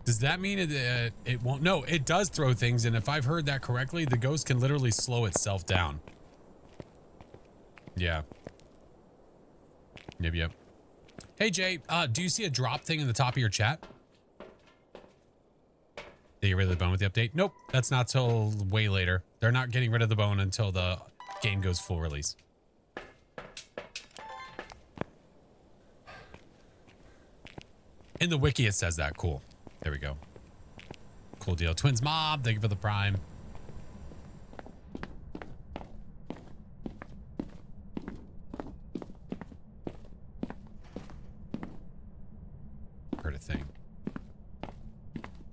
Does that mean it won't? No, it does throw things, and if I've heard that correctly, the ghost can literally slow itself down. Yeah. Yep. Hey, Jay, do you see a drop thing in the top of your chat? Did you get rid of the bone with the update? Nope, that's not till way later. They're not getting rid of the bone until the game goes full release. In the wiki, it says that. Cool. There we go. Cool deal. Twins Mob, thank you for the prime. Heard a thing.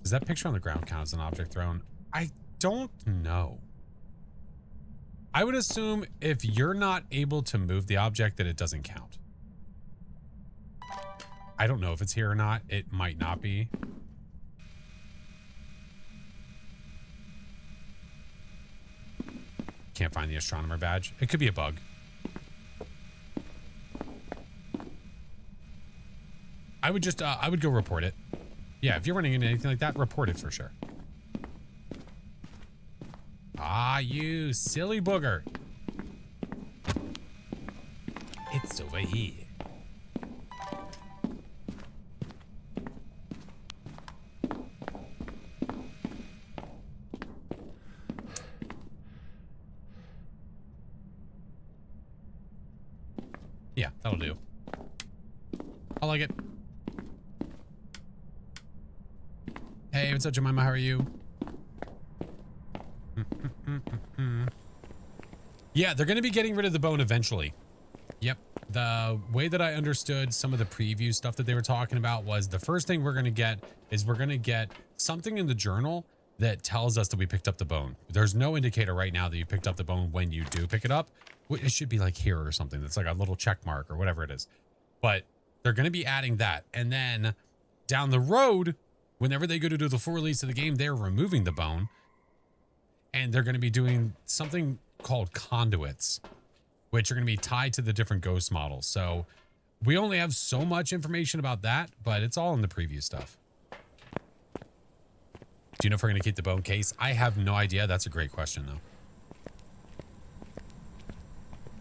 Does that picture on the ground count as an object thrown? I don't know. I would assume if you're not able to move the object that it doesn't count. I don't know if it's here or not. It might not be. Can't find the astronomer badge. It could be a bug. I would just, I would go report it. Yeah, if you're running into anything like that, report it for sure. Ah, you silly booger. It's over here. Yeah, that'll do. I like it. Hey, what's up, Jemima? How are you? Yeah, they're going to be getting rid of the bone eventually. Yep. The way that I understood some of the preview stuff that they were talking about was the first thing we're going to get is we're going to get something in the journal that tells us that we picked up the bone. There's no indicator right now that you picked up the bone when you do pick it up. It should be like here or something. That's like a little check mark or whatever it is. But they're going to be adding that. And then down the road, whenever they go to do the full release of the game, they're removing the bone. And they're going to be doing something called conduits, which are going to be tied to the different ghost models. So we only have so much information about that, but it's all in the preview stuff. Do you know if we're going to keep the bone case? I have no idea. That's a great question, though.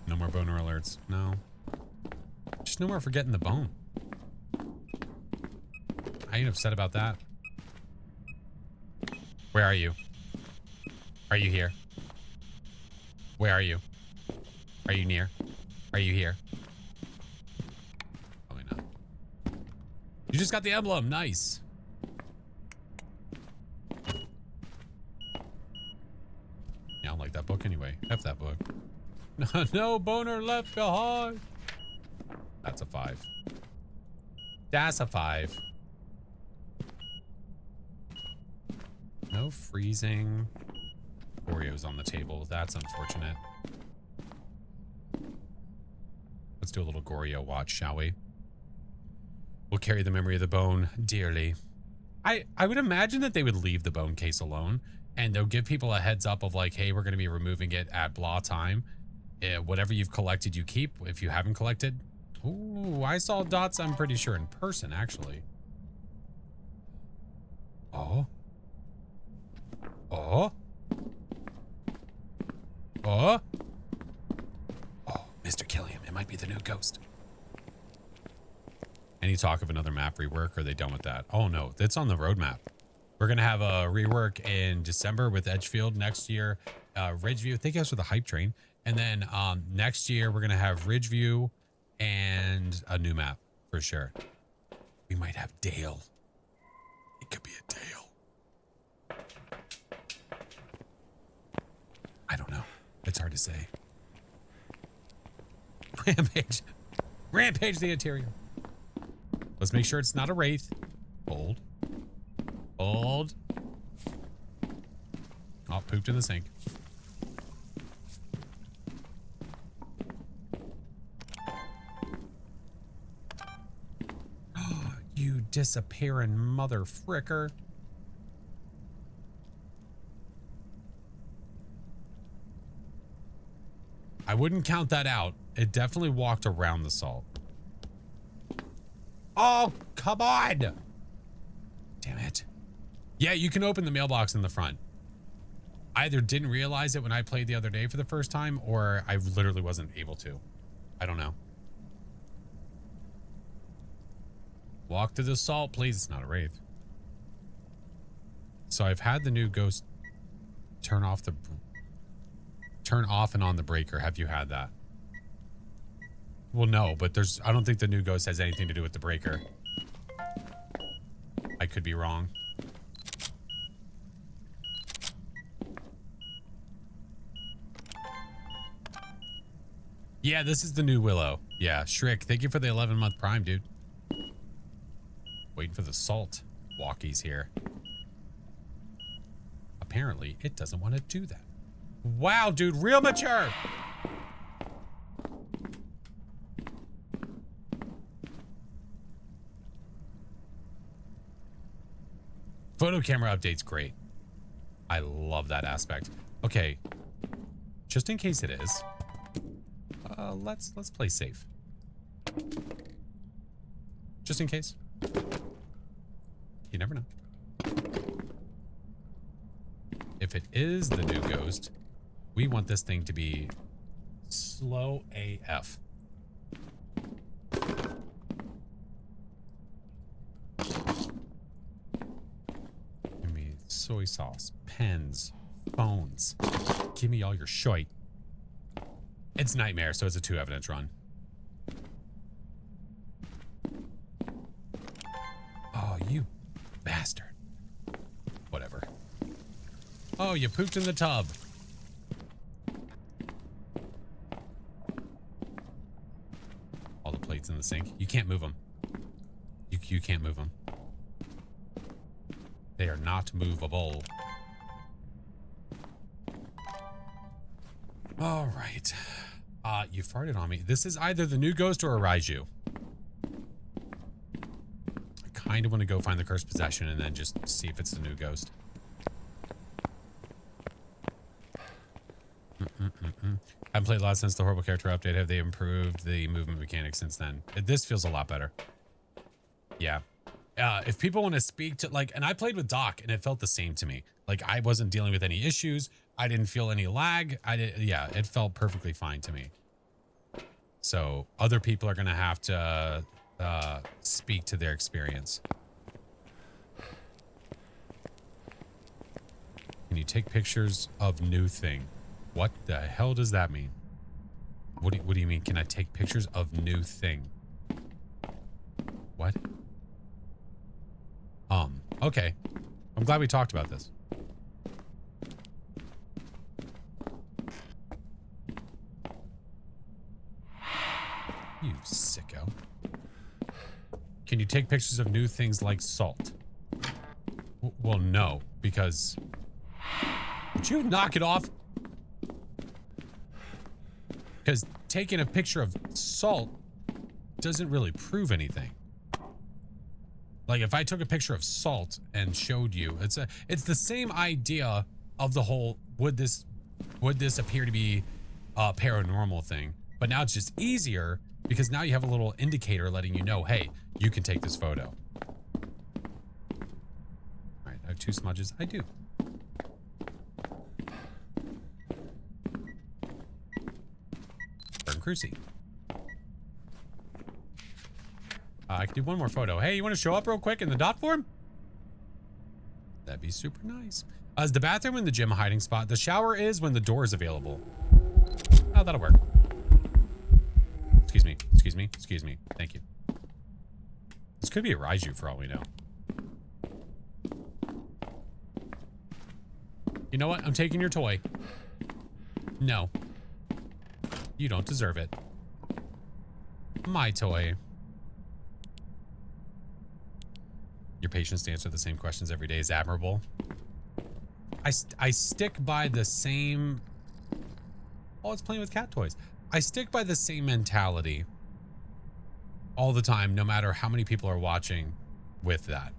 No more boner alerts. No. Just no more forgetting the bone. I ain't upset about that. Where are you? Are you here? Where are you? Are you near? Are you here? Probably not. You just got the emblem. Nice. Yeah, I don't like that book anyway. F that book. No boner left behind. That's a 5. That's a 5. No freezing. Oreos on the table. That's unfortunate. Let's do a little Goryo watch, shall we? We'll carry the memory of the bone dearly. I would imagine that they would leave the bone case alone, and they'll give people a heads up of like, hey, we're going to be removing it at blah time. Whatever you've collected, you keep. If you haven't collected, ooh, I saw dots. I'm pretty sure in person, actually. Oh. Oh. Oh. Oh, Mr. Killiam. It might be the new ghost. Any talk of another map rework? Or are they done with that? Oh, no. It's on the roadmap. We're going to have a rework in December with Edgefield. Next year, Ridgeview. Thank you guys for the hype train. And then next year, we're going to have Ridgeview and a new map for sure. We might have Dale. It could be a Dale. I don't know. It's hard to say. Rampage. Rampage the interior. Let's make sure it's not a wraith. Hold. Hold. Oh, pooped in the sink. You disappearing mother fricker. I wouldn't count that out. It definitely walked around the salt. Oh, come on. Damn it. Yeah, you can open the mailbox in the front. I either didn't realize it when I played the other day for the first time, or I literally wasn't able to. I don't know. Walk to the salt, please. It's not a wraith. So I've had the new ghost turn off and on the breaker. Have you had that? Well, no, but I don't think the new ghost has anything to do with the breaker. I could be wrong. Yeah, this is the new Willow. Yeah, Shriek, thank you for the 11-month Prime, dude. Waiting for the salt walkies here. Apparently, it doesn't want to do that. Wow, dude, real mature. Photo camera update's great. I love that aspect. Okay, just in case it is, let's play safe. Just in case. You never know. If it is the new ghost, we want this thing to be slow AF. Give me soy sauce, pens, phones. Give me all your shite. It's Nightmare, so it's a 2 evidence run. Oh, you bastard. Whatever. Oh, you pooped in the tub. All the plates in the sink. You can't move them. You can't move them. They are not movable. All right. You farted on me. This is either the new ghost or a Raiju. I kind of want to go find the cursed possession and then just see if it's the new ghost. Haven't played a lot since the horrible character update. Have they improved the movement mechanics since then? This feels a lot better. Yeah. If people want to speak to, like, and I played with Doc and it felt the same to me. Like, I wasn't dealing with any issues. I didn't feel any lag. Yeah, it felt perfectly fine to me. So other people are going to have to speak to their experience. Can you take pictures of new thing? What the hell does that mean? What do you mean? Can I take pictures of new thing? What? Okay. I'm glad we talked about this. You sicko. Can you take pictures of new things like salt? Well, no, because... Would you knock it off? Because taking a picture of salt doesn't really prove anything. Like, if I took a picture of salt and showed you, it's the same idea of the whole, would this appear to be a paranormal thing? But now it's just easier because now you have a little indicator letting you know, hey, you can take this photo. All right, I have 2 smudges. I do. Burn Cruci. I can do 1 more photo. Hey, you want to show up real quick in the dot form? That'd be super nice. Is the bathroom in the gym a hiding spot? The shower is when the door is available. Oh, that'll work. Excuse me. Excuse me. Excuse me. Thank you. This could be a Raiju for all we know. You know what? I'm taking your toy. No. You don't deserve it. My toy. Your patience to answer the same questions every day is admirable. I stick by the same... Oh, it's playing with cat toys. I stick by the same mentality all the time, no matter how many people are watching with that.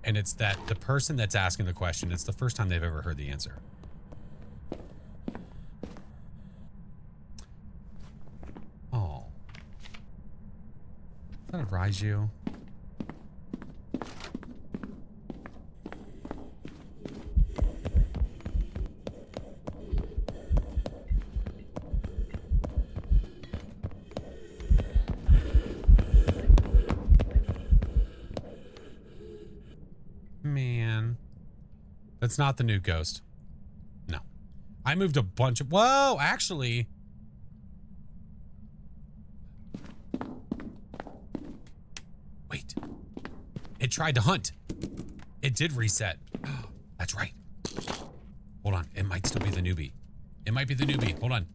And it's that the person that's asking the question, it's the first time they've ever heard the answer. Oh. Is that a Raiju? Man. That's not the new ghost. No. I moved a bunch of... Whoa, actually... Wait. It tried to hunt. It did reset. That's right. Hold on. It might still be the newbie. It might be the newbie. Hold on.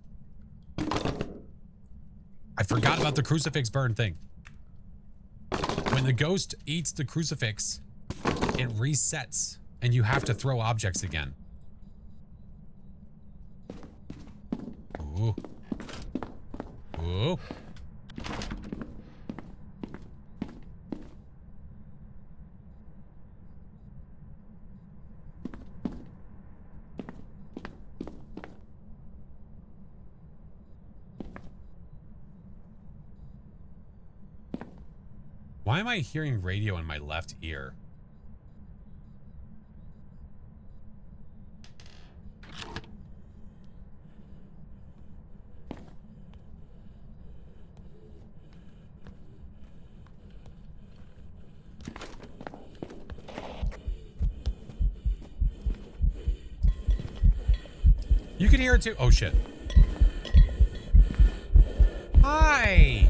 I forgot about the crucifix burn thing. When the ghost eats the crucifix, it resets and you have to throw objects again. Ooh. Ooh. Why am I hearing radio in my left ear? You can hear it too. Oh shit. Hi.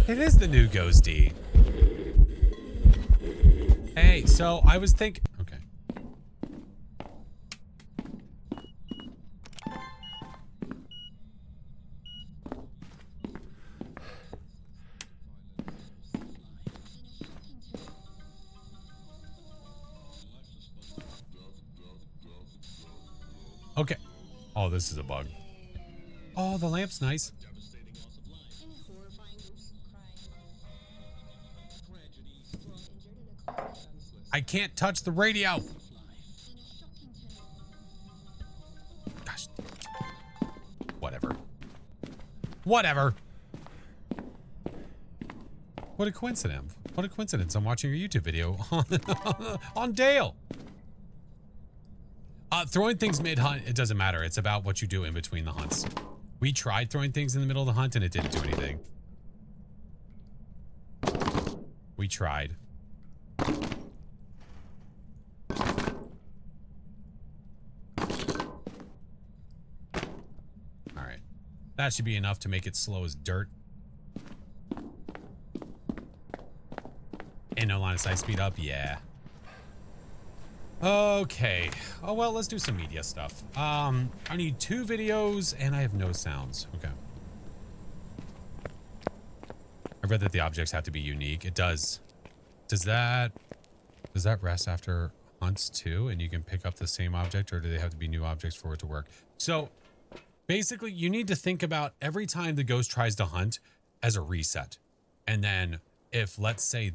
It is the new ghosty. Hey, so I was thinking... Okay. Okay. Oh, this is a bug. Oh, the lamp's nice. I can't touch the radio. Gosh. Whatever. Whatever. What a coincidence. What a coincidence. I'm watching your YouTube video on Dale. Throwing things mid-hunt, it doesn't matter. It's about what you do in between the hunts. We tried throwing things in the middle of the hunt and it didn't do anything. We tried. Alright. That should be enough to make it slow as dirt. And no line of sight speed up? Yeah. Okay. Oh, well, let's do some media stuff. I need 2 videos and I have no sounds. Okay. I read that the objects have to be unique. It does. Does that rest after hunts too? And you can pick up the same object, or do they have to be new objects for it to work? So basically you need to think about every time the ghost tries to hunt as a reset. And then if let's say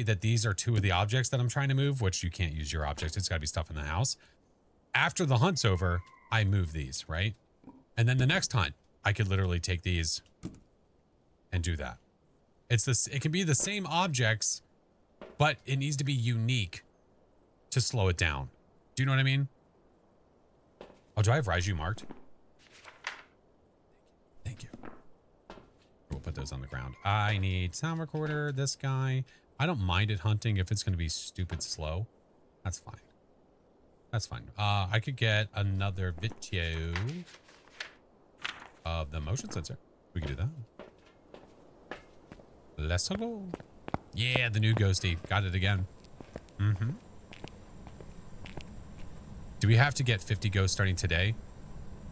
that these are 2 of the objects that I'm trying to move, which you can't use your objects. It's gotta be stuff in the house. After the hunt's over, I move these, right? And then the next hunt, I could literally take these and do that. It can be the same objects, but it needs to be unique to slow it down. Do you know what I mean? Oh, do I have Raiju marked? Thank you. We'll put those on the ground. I need sound recorder, this guy. I don't mind it hunting if it's going to be stupid slow. That's fine. That's fine. I could get another video of the motion sensor. We could do that. Let's go. Yeah, the new ghosty. Got it again. Mm-hmm. Do we have to get 50 ghosts starting today?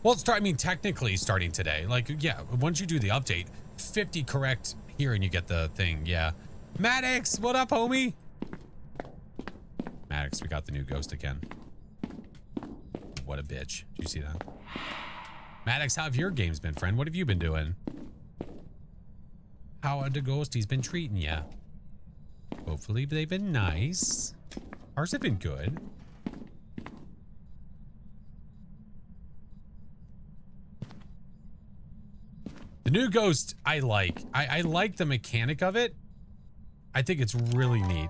Well, I mean, technically starting today. Like, yeah, once you do the update, 50 correct here and you get the thing. Yeah. Maddox, what up, homie? Maddox, we got the new ghost again. What a bitch. Did you see that? Maddox, how have your games been, friend? What have you been doing? How have the ghosties been treating ya? Hopefully they've been nice. Ours have been good. The new ghost, I like. I like the mechanic of it. I think it's really neat.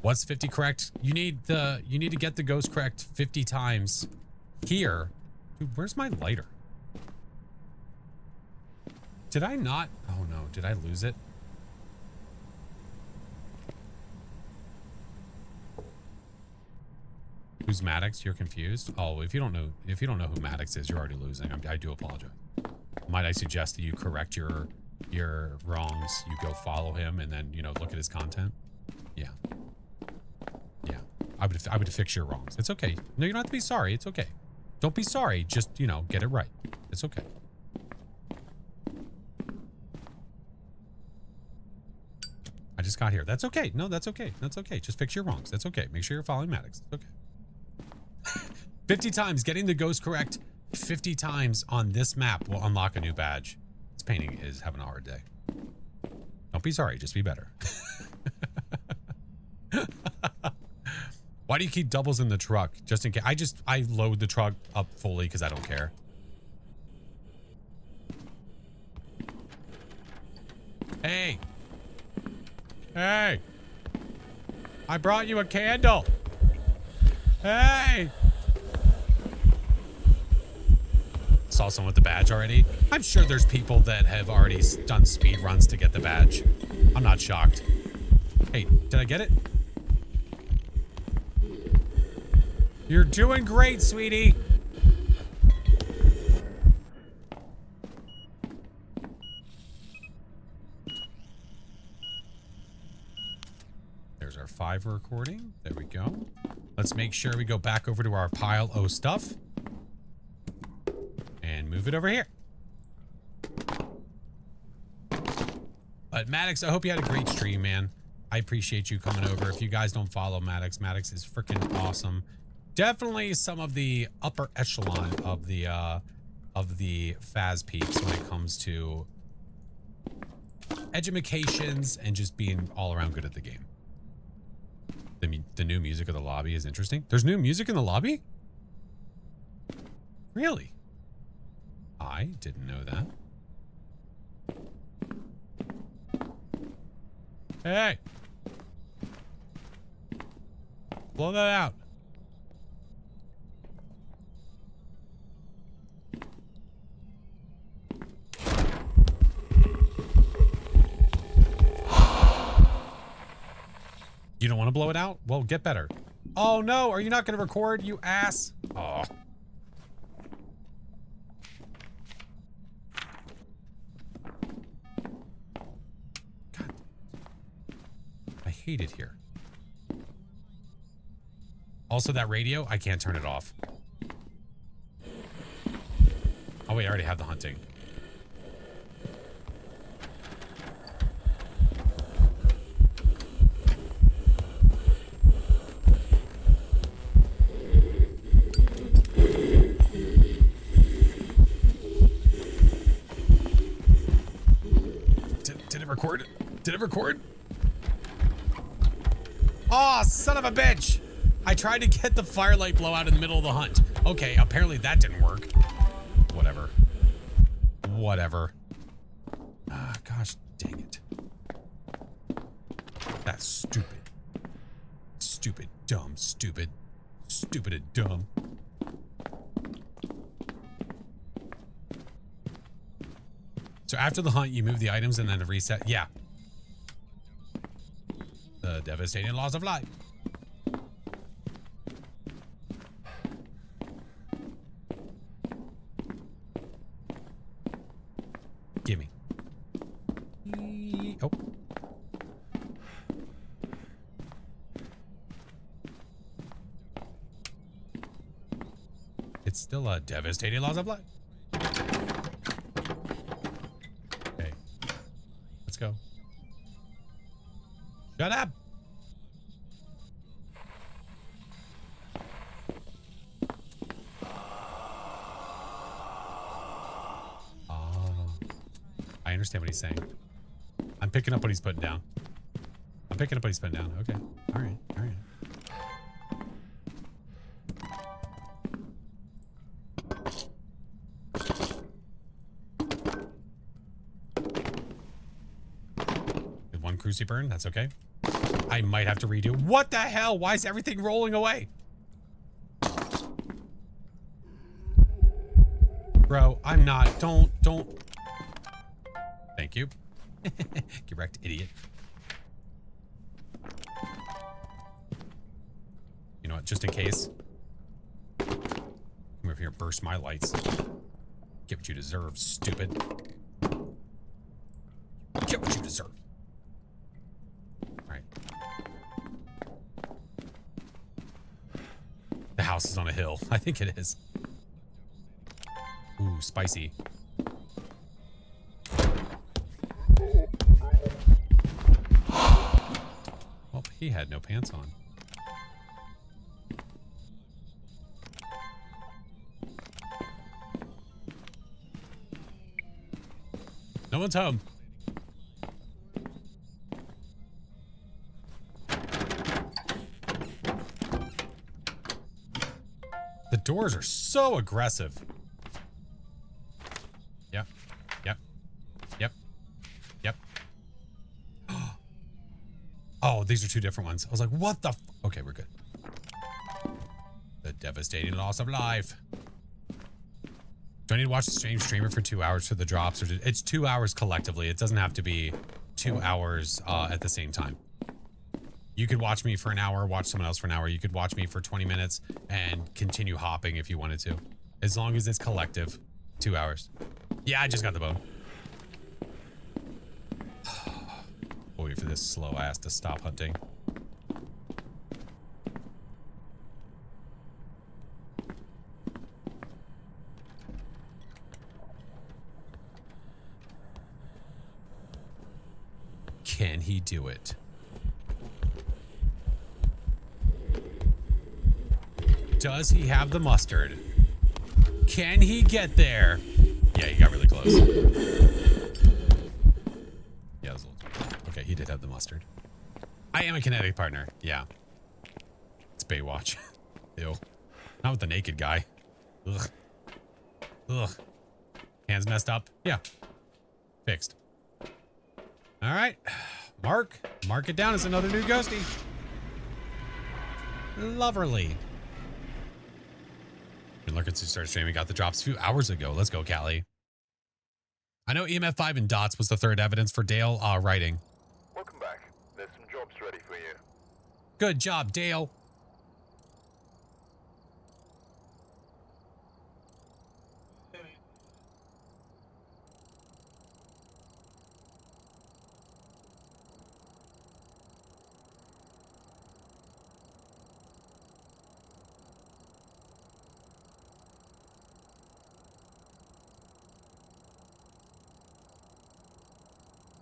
What's 50 correct? You need to get the ghost correct 50 times here. Dude, where's my lighter? Did I not? Oh no, did I lose it? Who's Maddox? You're confused? Oh, if you don't know who Maddox is, you're already losing. I do apologize. Might I suggest that you correct your wrongs? You go follow him and then, you know, look at his content. Yeah. Yeah. I would fix your wrongs. It's okay. No, you don't have to be sorry. It's okay. Don't be sorry. Just, you know, get it right. It's okay. I just got here. That's okay. No, that's okay. That's okay. Just fix your wrongs. That's okay. Make sure you're following Maddox. It's okay. 50 times. Getting the ghost correct 50 times on this map will unlock a new badge. This painting is having a hard day. Don't be sorry. Just be better. Why do you keep doubles in the truck? Just in case. I load the truck up fully because I don't care. Hey. Hey. I brought you a candle. Hey. Saw someone with the badge already. I'm sure there's people that have already done speed runs to get the badge. I'm not shocked. Hey, did I get it? You're doing great, sweetie. There's our 5 recording. There we go. Let's make sure we go back over to our pile of stuff. And move it over here. But Maddox, I hope you had a great stream, man. I appreciate you coming over. If you guys don't follow Maddox, Maddox is freaking awesome. Definitely some of the upper echelon of the Faz peeps when it comes to edumacations and just being all around good at the game. The new music of the lobby is interesting. There's new music in the lobby? Really? I didn't know that. Hey! Blow that out. You don't want to blow it out? Well, get better. Oh no, are you not going to record, you ass? Oh. God. I hate it here. Also, that radio, I can't turn it off. Oh wait, I already have the hunting. Did it record? Did it record? Oh, son of a bitch! I tried to get the firelight blowout in the middle of the hunt. Okay, apparently that didn't work. Whatever. Whatever. Ah, gosh dang it. That's stupid. Stupid, dumb, stupid. Stupid and dumb. So after the hunt, you move the items and then the reset. Yeah. The devastating laws of life. Gimme. Oh. Still a devastating loss of life. Okay. Let's go. Shut up. I understand what he's saying. I'm picking up what he's putting down. I'm picking up what he's putting down. Okay. All right. All right. One cruci burn. That's okay. I might have to redo. What the hell? Why is everything rolling away? Bro, I'm not. Don't. Thank you. Get wrecked, idiot. You know what? Just in case. Come over here and burst my lights. Get what you deserve, stupid. Get what you deserve. Alright. The house is on a hill. I think it is. Ooh, spicy. Well, he had no pants on. No one's home. The doors are so aggressive. Yep. Yep. Yep. Yep. Oh, these are two different ones. I was like, what the f— okay, we're good. The devastating loss of life. Do I need to watch the same streamer for 2 hours for the drops? Or it's 2 hours collectively. It doesn't have to be 2 hours at the same time. You could watch me for an hour, watch someone else for an hour. You could watch me for 20 minutes and continue hopping if you wanted to. As long as it's collective. 2 hours. Yeah, I just got the bone. Wait for this slow ass to stop hunting. Can he do it? Does he have the mustard? Can he get there? Yeah, he got really close. Yeah, it was a little— okay, he did have the mustard. I am a kinetic partner. Yeah. It's Baywatch. Ew. Not with the naked guy. Ugh. Ugh. Hands messed up. Yeah. Fixed. All right. Mark it down as another new ghosty. Loverly. And look at who started streaming. Got the drops a few hours ago. Let's go, Callie. I know EMF 5 and dots was the third evidence for Dale writing. Welcome back. There's some jobs ready for you. Good job, Dale.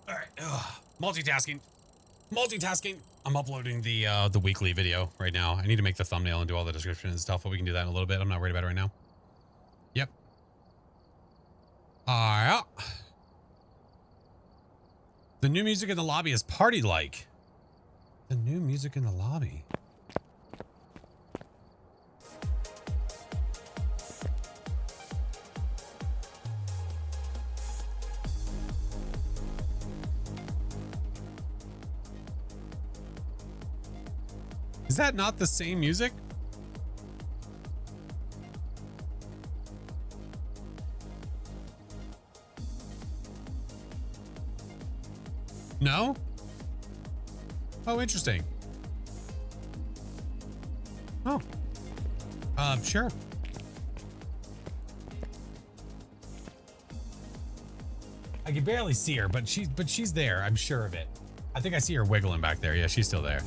All right. Multitasking. I'm uploading the weekly video right now. I need to make the thumbnail and do all the description and stuff, but we can do that in a little bit. I'm not worried about it right now. Yep. All right. The new music in the lobby is party-like. The new music in the lobby. Is that not the same music? No? Oh, interesting. Oh. Sure. I can barely see her, but she's there. I'm sure of it. I think I see her wiggling back there. Yeah, she's still there.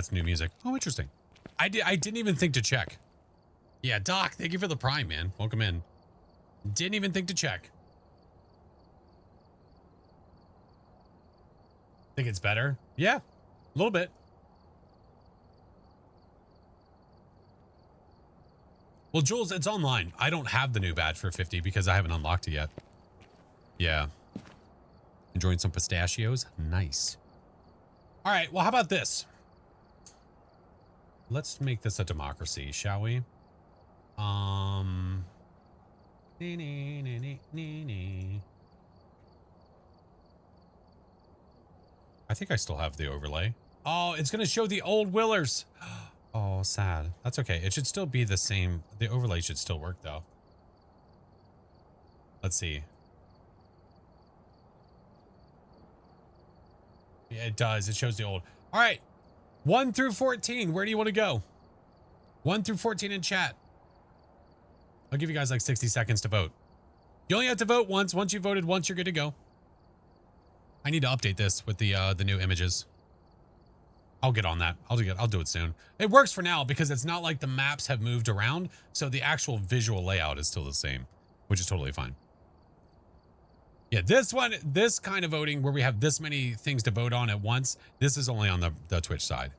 that's new music. Oh, interesting. I didn't even think to check. Yeah, Doc, thank you for the Prime, man. Welcome in. Didn't even think to check. Think it's better? Yeah, a little bit. Well, Jules, it's online. I don't have the new badge for 50 because I haven't unlocked it yet. Yeah. Enjoying some pistachios? Nice. All right, well, how about this? Let's make this a democracy, shall we? I think I still have the overlay. Oh, it's going to show the old Willers. Oh, sad. That's okay. It should still be the same. The overlay should still work, though. Let's see. Yeah, it does. It shows the old. All right. 1 through 14. Where do you want to go? 1 through 14 in chat. I'll give you guys like 60 seconds to vote. You only have to vote once. Once you voted once, you're good to go. I need to update this with the new images. I'll get on that. I'll do it soon. It works for now because it's not like the maps have moved around, so the actual visual layout is still the same, which is totally fine. Yeah, this kind of voting where we have this many things to vote on at once, this is only on the Twitch side.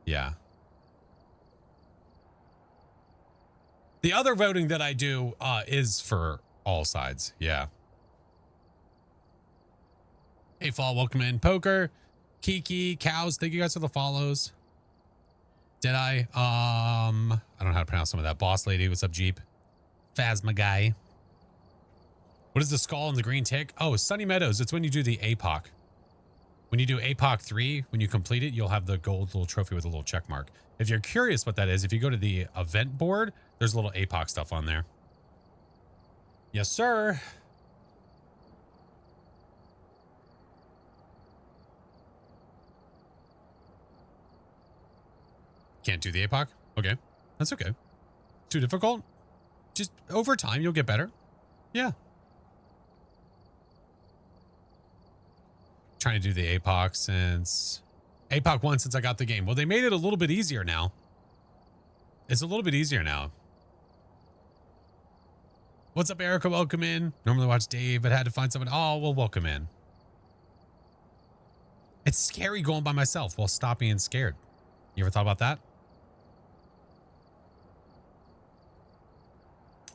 Yeah. The other voting that I do is for all sides. Yeah. Hey, Fall, welcome in. Poker, Kiki, Cows, thank you guys for the follows. Did I don't know how to pronounce some of that. Boss Lady, what's up, Jeep? Phasma Guy. What is the skull and the green tick? Oh, Sunny Meadows. It's when you do the APOC. When you do APOC 3, when you complete it, you'll have the gold little trophy with a little check mark. If you're curious what that is, if you go to the event board, there's a little APOC stuff on there. Yes, sir. Can't do the APOC? Okay. That's okay. Too difficult? Just over time, you'll get better. Yeah. Trying to do the APOC since APOC 1 since I got the game. Well, they made it a little bit easier now. It's a little bit easier now. What's up, Erica? Welcome in. Normally watch Dave, but had to find someone. Oh, well, welcome in. It's scary going by myself while stop being scared. You ever thought about that?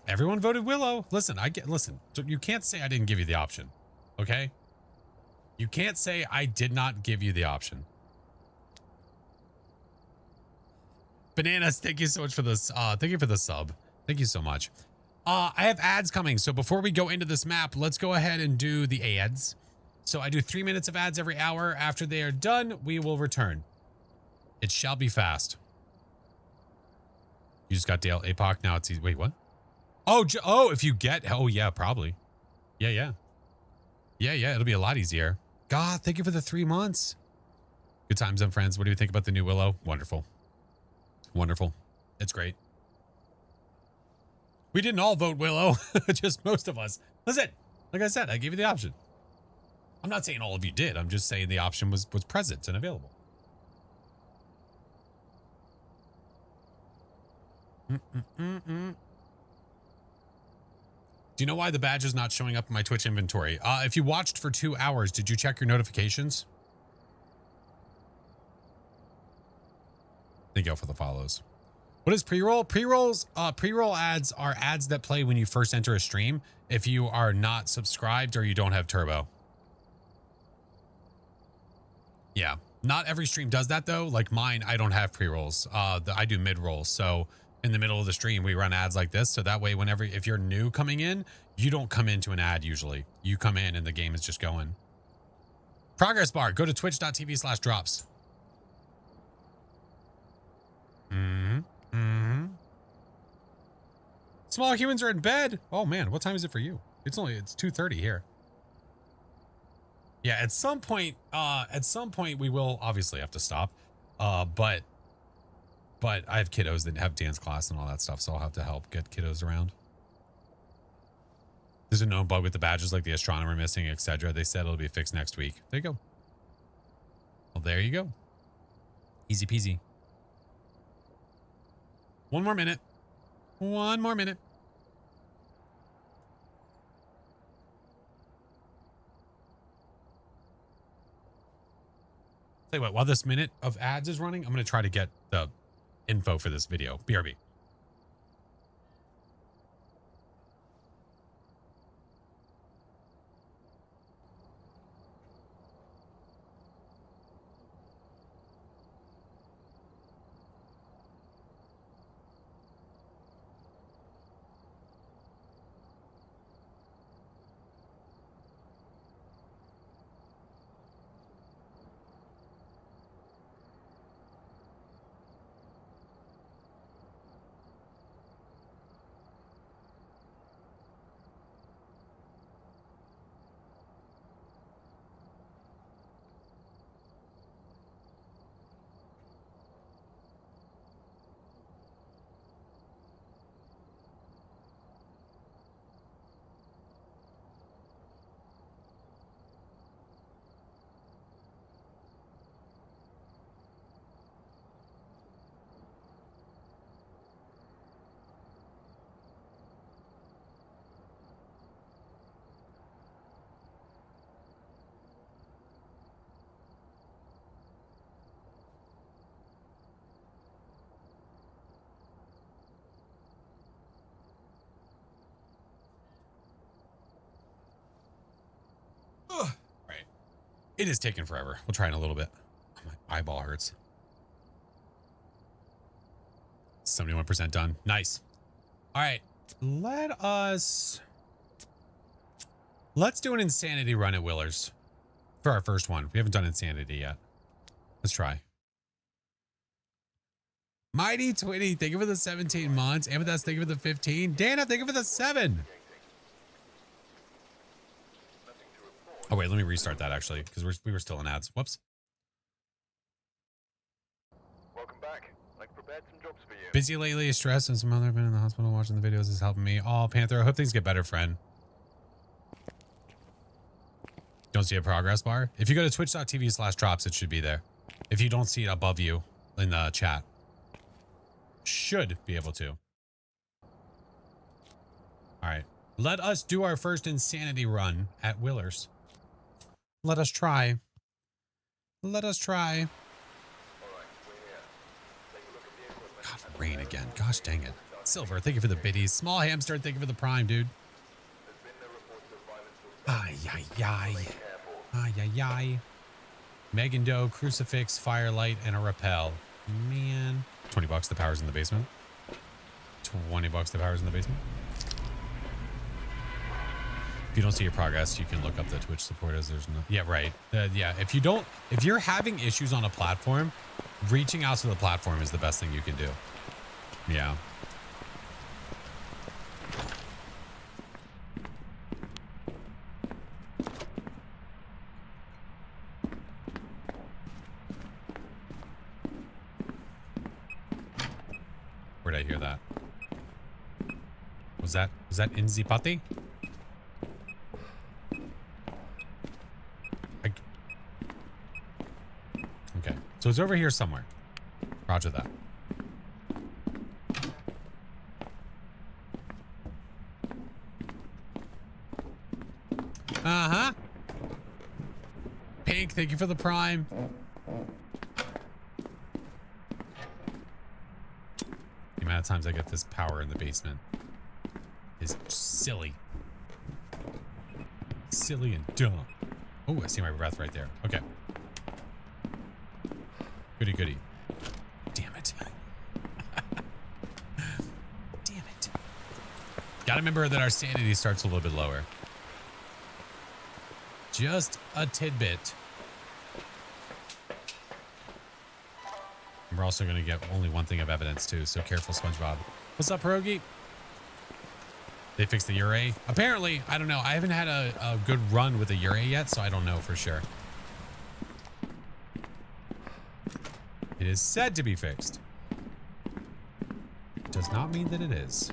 Everyone voted Willow. Listen, listen. You can't say I didn't give you the option. Okay? You can't say I did not give you the option. Bananas, thank you so much for this. Thank you for the sub. Thank you so much. I have ads coming. So before we go into this map, let's go ahead and do the ads. So I do 3 minutes of ads every hour. After they are done, we will return. It shall be fast. You just got Dale APOC. Now it's easy. Wait, what? Oh, if you get, oh yeah, probably. Yeah. It'll be a lot easier. God, thank you for the 3 months. Good times and friends. What do you think about the new Willow? Wonderful. Wonderful. It's great. We didn't all vote Willow, just most of us. Listen, like I said, I gave you the option. I'm not saying all of you did. I'm just saying the option was present and available. Do you know why the badge is not showing up in my Twitch inventory? If you watched for 2 hours, did you check your notifications? Thank you all for the follows. What is pre-roll? Pre-roll ads are ads that play when you first enter a stream if you are not subscribed or you don't have turbo. Yeah, not every stream does that though. Like mine, I don't have pre-rolls. I do mid-rolls. So in the middle of the stream, we run ads like this. So that way, if you're new coming in, you don't come into an ad usually. You come in and the game is just going. Progress bar, go to twitch.tv/drops. Small humans are in bed. Oh man, what time is it for you? It's 2:30 here. Yeah, at some point we will obviously have to stop. But I have kiddos that have dance class and all that stuff, so I'll have to help get kiddos around. There's a known bug with the badges like the astronomer missing, etc. They said it'll be fixed next week. There you go. Well, there you go. Easy peasy. One more minute. One more minute. Tell you what, while this minute of ads is running, I'm going to try to get the info for this video. BRB. Ugh. Right. It is taking forever. We'll try in a little bit. Oh, my eyeball hurts. 71% done. Nice. All right. Let's do an insanity run at Willer's for our first one. We haven't done insanity yet. Let's try. Mighty Twitty, thank you for the 17 months. Amethyst, thank you for the 15. Dana, thank you for the 7. Oh, wait, let me restart that actually, because we were still in ads. Whoops. Welcome back. I've prepared some jobs for you. Busy lately, stressed, and some other been in the hospital watching the videos is helping me. Oh, Panther, I hope things get better, friend. Don't see a progress bar? If you go to twitch.tv/drops, it should be there. If you don't see it above you in the chat. Should be able to. All right. Let us do our first insanity run at Willer's. Let us try. Let us try. God, rain again. Gosh dang it. Silver, thank you for the biddies. Small Hamster, thank you for the prime, dude. Ay, ay, ay. Ay, ay, ay. Megan Doe, Crucifix, Firelight, and a Rappel. Man. $20 the power's in the basement. $20 the power's in the basement. If you don't see your progress, you can look up the Twitch supporters. There's no, yeah, right. Yeah, if you're having issues on a platform, reaching out to the platform is the best thing you can do. Yeah. Where'd I hear that? Was that Inzi Pati? Okay, so it's over here somewhere. Roger that. Uh-huh. Pink, thank you for the prime. The amount of times I get this power in the basement is silly. Silly and dumb. Oh, I see my breath right there. Okay. Goody goody. Damn it. Damn it. Gotta remember that our sanity starts a little bit lower. Just a tidbit. We're also gonna get only one thing of evidence too, so careful, SpongeBob. What's up, Pierogi? They fixed the Ure? Apparently, I don't know. I haven't had a good run with the Ure yet, so I don't know for sure. It is said to be fixed. Does not mean that it is.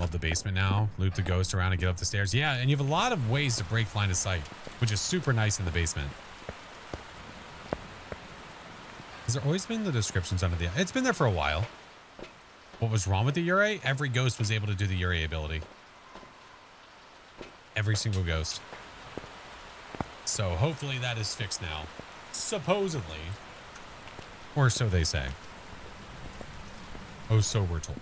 Love the basement now. Loop the ghost around and get up the stairs. Yeah, and you have a lot of ways to break line of sight, which is super nice in the basement. Has there always been the descriptions under the... It's been there for a while. What was wrong with the Yurei? Every ghost was able to do the Yurei ability. Every single ghost. So hopefully that is fixed now. Supposedly. Or so they say. Oh, so we're told.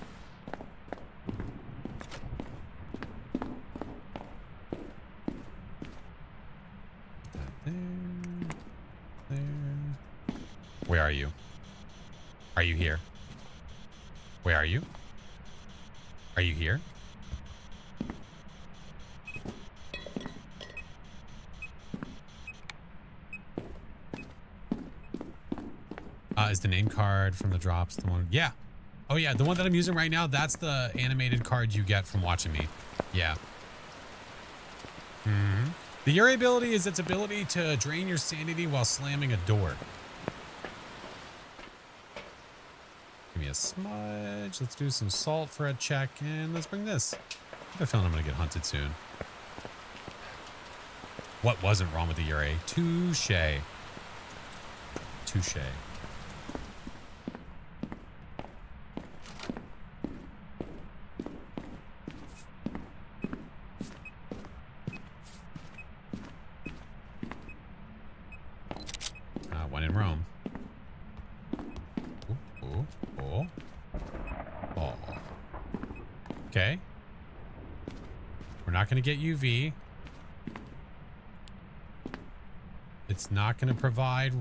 Where are you? Are you here? Where are you? Are you here? Is the name card from the drops the one? Yeah. Oh yeah, the one that I'm using right now, that's the animated card you get from watching me. Yeah. The Yurei ability is its ability to drain your sanity while slamming a door. Give me a smudge. Let's do some salt for a check, and let's bring this. I have a feeling I'm going to get hunted soon. What wasn't wrong with the Yurei? Touche. Touche. One in Rome. Oh. Okay. We're not going to get UV. It's not going to provide...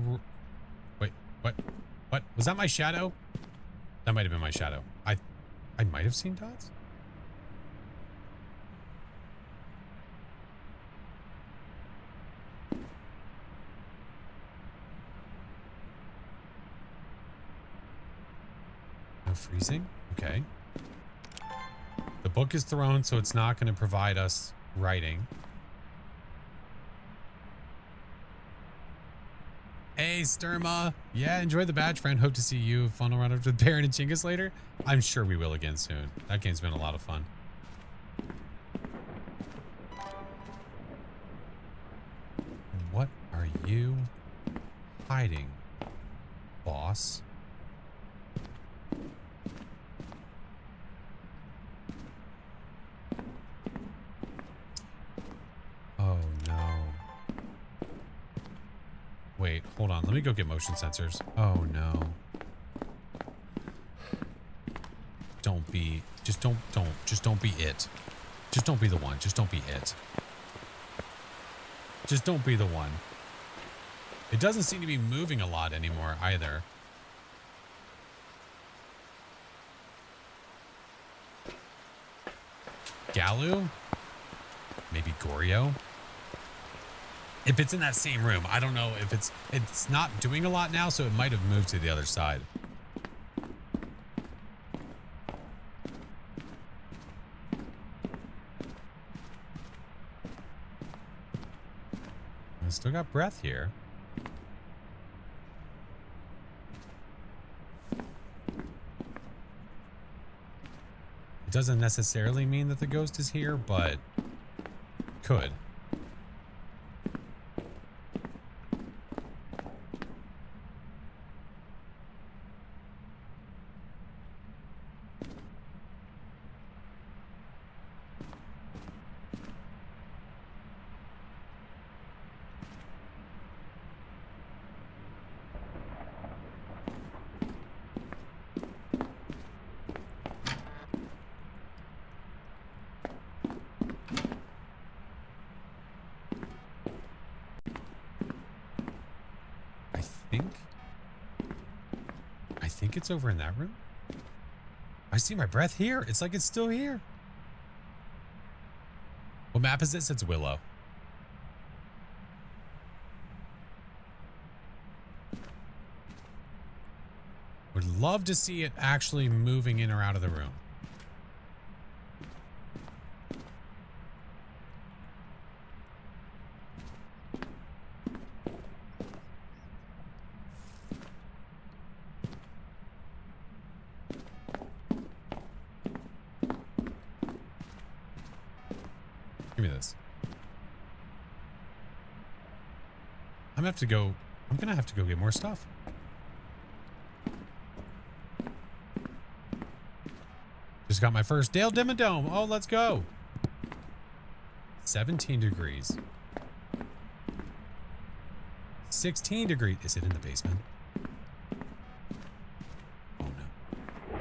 Wait, what? What? Was that my shadow? That might have been my shadow. I might have seen dots. No freezing? Okay. The book is thrown, so it's not going to provide us writing. Hey, Sturma. Yeah, enjoy the badge, friend. Hope to see you funnel around with Baron and Chingus later. I'm sure we will again soon. That game's been a lot of fun. What are you hiding, boss? Oh, no. Wait, hold on. Let me go get motion sensors. Oh, no. Don't be... Just don't be it. Just don't be the one. Just don't be it. Just don't be the one. It doesn't seem to be moving a lot anymore either. Galu? Maybe Goryo? If it's in that same room, I don't know if it's not doing a lot now, so it might have moved to the other side. I still got breath here. It doesn't necessarily mean that the ghost is here, but could. I think it's over in that room. I see my breath here. It's like it's still here. What map is this? It's Willow. Would love to see it actually moving in or out of the room. Give me this. I'm gonna have to go get more stuff. just got my first Dale Dimmadome. Oh, let's go. 17 degrees. 16 degrees. Is it in the basement? Oh no.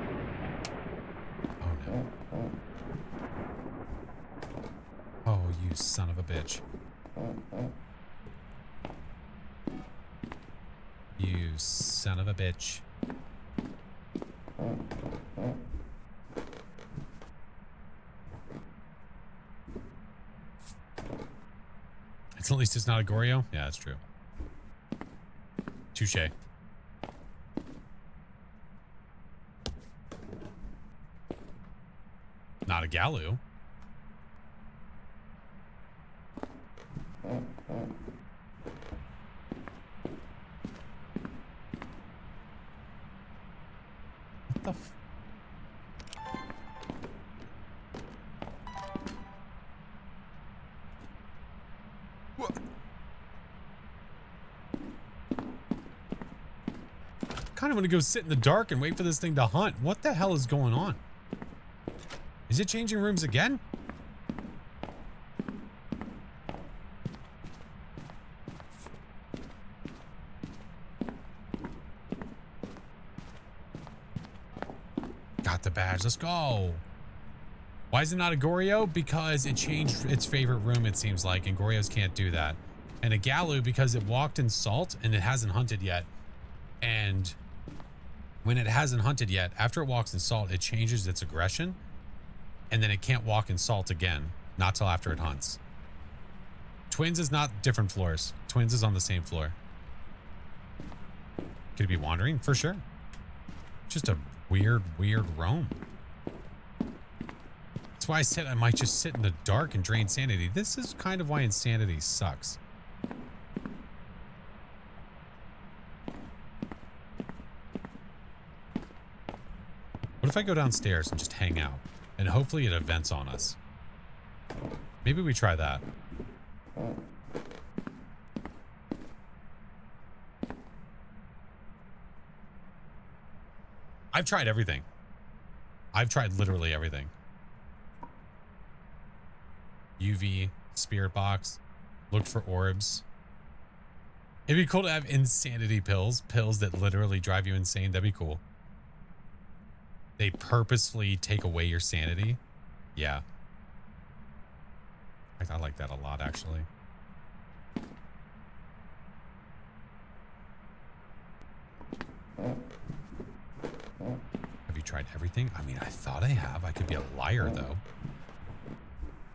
Oh no. Oh, you son of a bitch. You son of a bitch. At least it's not a Goryo. Yeah, that's true. Touche. Not a Galu. What the f- kind of want to go sit in the dark and wait for this thing to hunt. What the hell is going on? Is it changing rooms again? Got the badge. Let's go. Why is it not a Goryo? Because it changed its favorite room, it seems like, and Goryos can't do that. And a Galu because it walked in salt and it hasn't hunted yet. And when it hasn't hunted yet, after it walks in salt, it changes its aggression. And then it can't walk in salt again. Not till after it hunts. Twins is not different floors. Twins is on the same floor. Could it be wandering? For sure. Just a weird roam. That's why I said I might just sit in the dark and drain sanity. This is kind of why insanity sucks. What if I go downstairs and just hang out? And hopefully it events on us. Maybe we try that. I've tried everything. I've tried literally everything. UV, spirit box, looked for orbs. It'd be cool to have insanity pills. Pills that literally drive you insane. That'd be cool. They purposefully take away your sanity. Yeah. I like that a lot, actually. Have you tried everything? I mean, I thought I have. I could be a liar, though.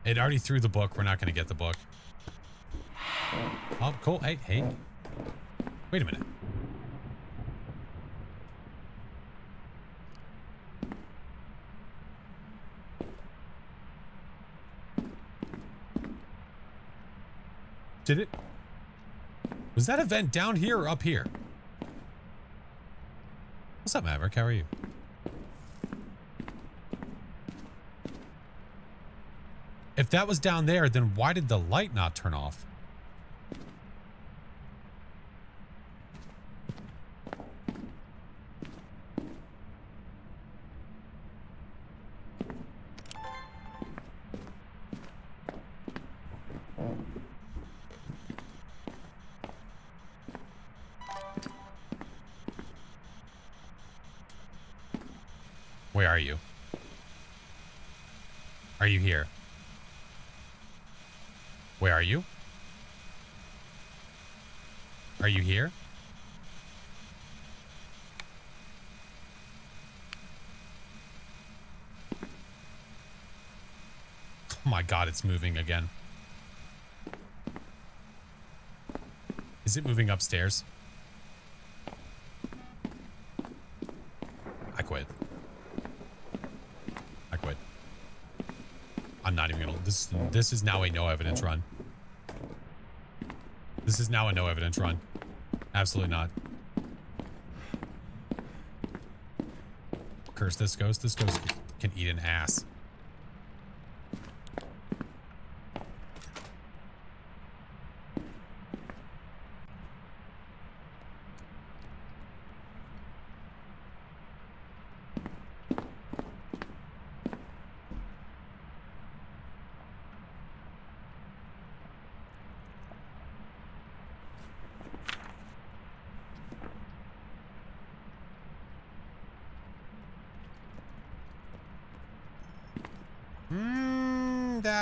It already threw the book. We're not going to get the book. Oh, cool. Hey, hey. Wait a minute. Did it? Was that event down here or up here? What's up, Maverick? How are you? If that was down there, then why did the light not turn off? Where are you? Are you here? Where are you? Are you here? Oh my God, it's moving again. Is it moving upstairs? I quit. I quit. I'm not even gonna. This is now a no evidence run. This is now a no evidence run. Absolutely not. Curse this ghost. This ghost can eat an ass.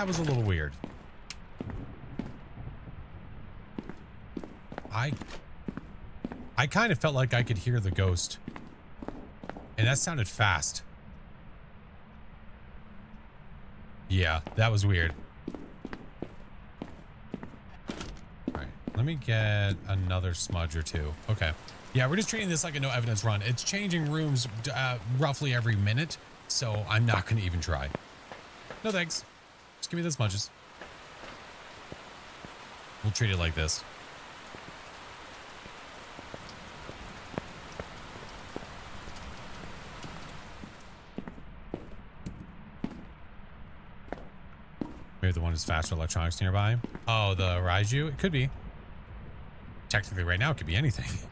That was a little weird. I kind of felt like I could hear the ghost. And that sounded fast. Yeah, that was weird. Alright, let me get another smudge or two. Okay. Yeah, we're just treating this like a no evidence run. It's changing rooms roughly every minute, so I'm not going to even try. No thanks. Just give me the smudges. We'll treat it like this. Maybe the one is faster electronics nearby. Oh, the Raiju? It could be. Technically, right now, it could be anything.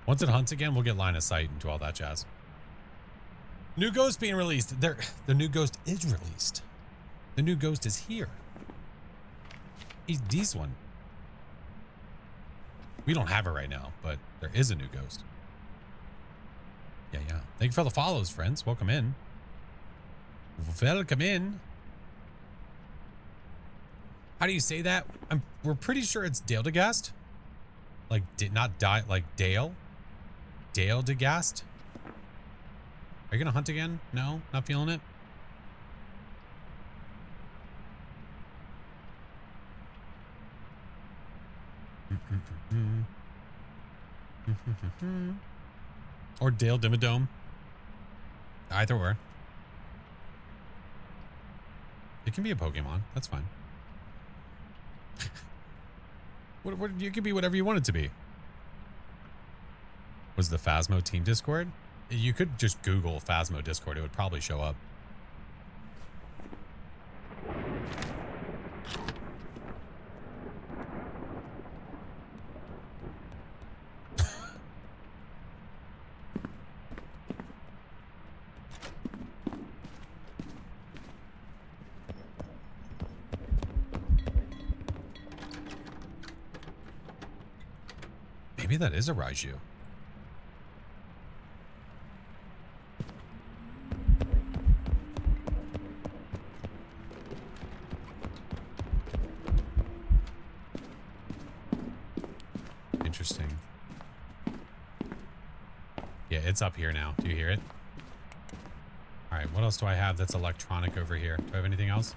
Once it hunts again, we'll get line of sight into all that jazz. New ghost being released. The new ghost is released. The new ghost is here. He's this one. We don't have it right now, but there is a new ghost. Yeah. Thank you for the follows, friends. Welcome in. Welcome in. How do you say that? We're pretty sure it's Dale DeGast. Like, not die, like Dale. Dale DeGast. Are you gonna hunt again? No? Not feeling it? Or Dale Dimmadome. Either or. It can be a Pokemon. That's fine. You could be whatever you want it to be. Was the Phasmo team Discord? You could just Google Phasmo Discord. It would probably show up. Maybe that is a Raiju. Interesting. Yeah, it's up here now. Do you hear it? All right, what else do I have that's electronic over here? Do I have anything else?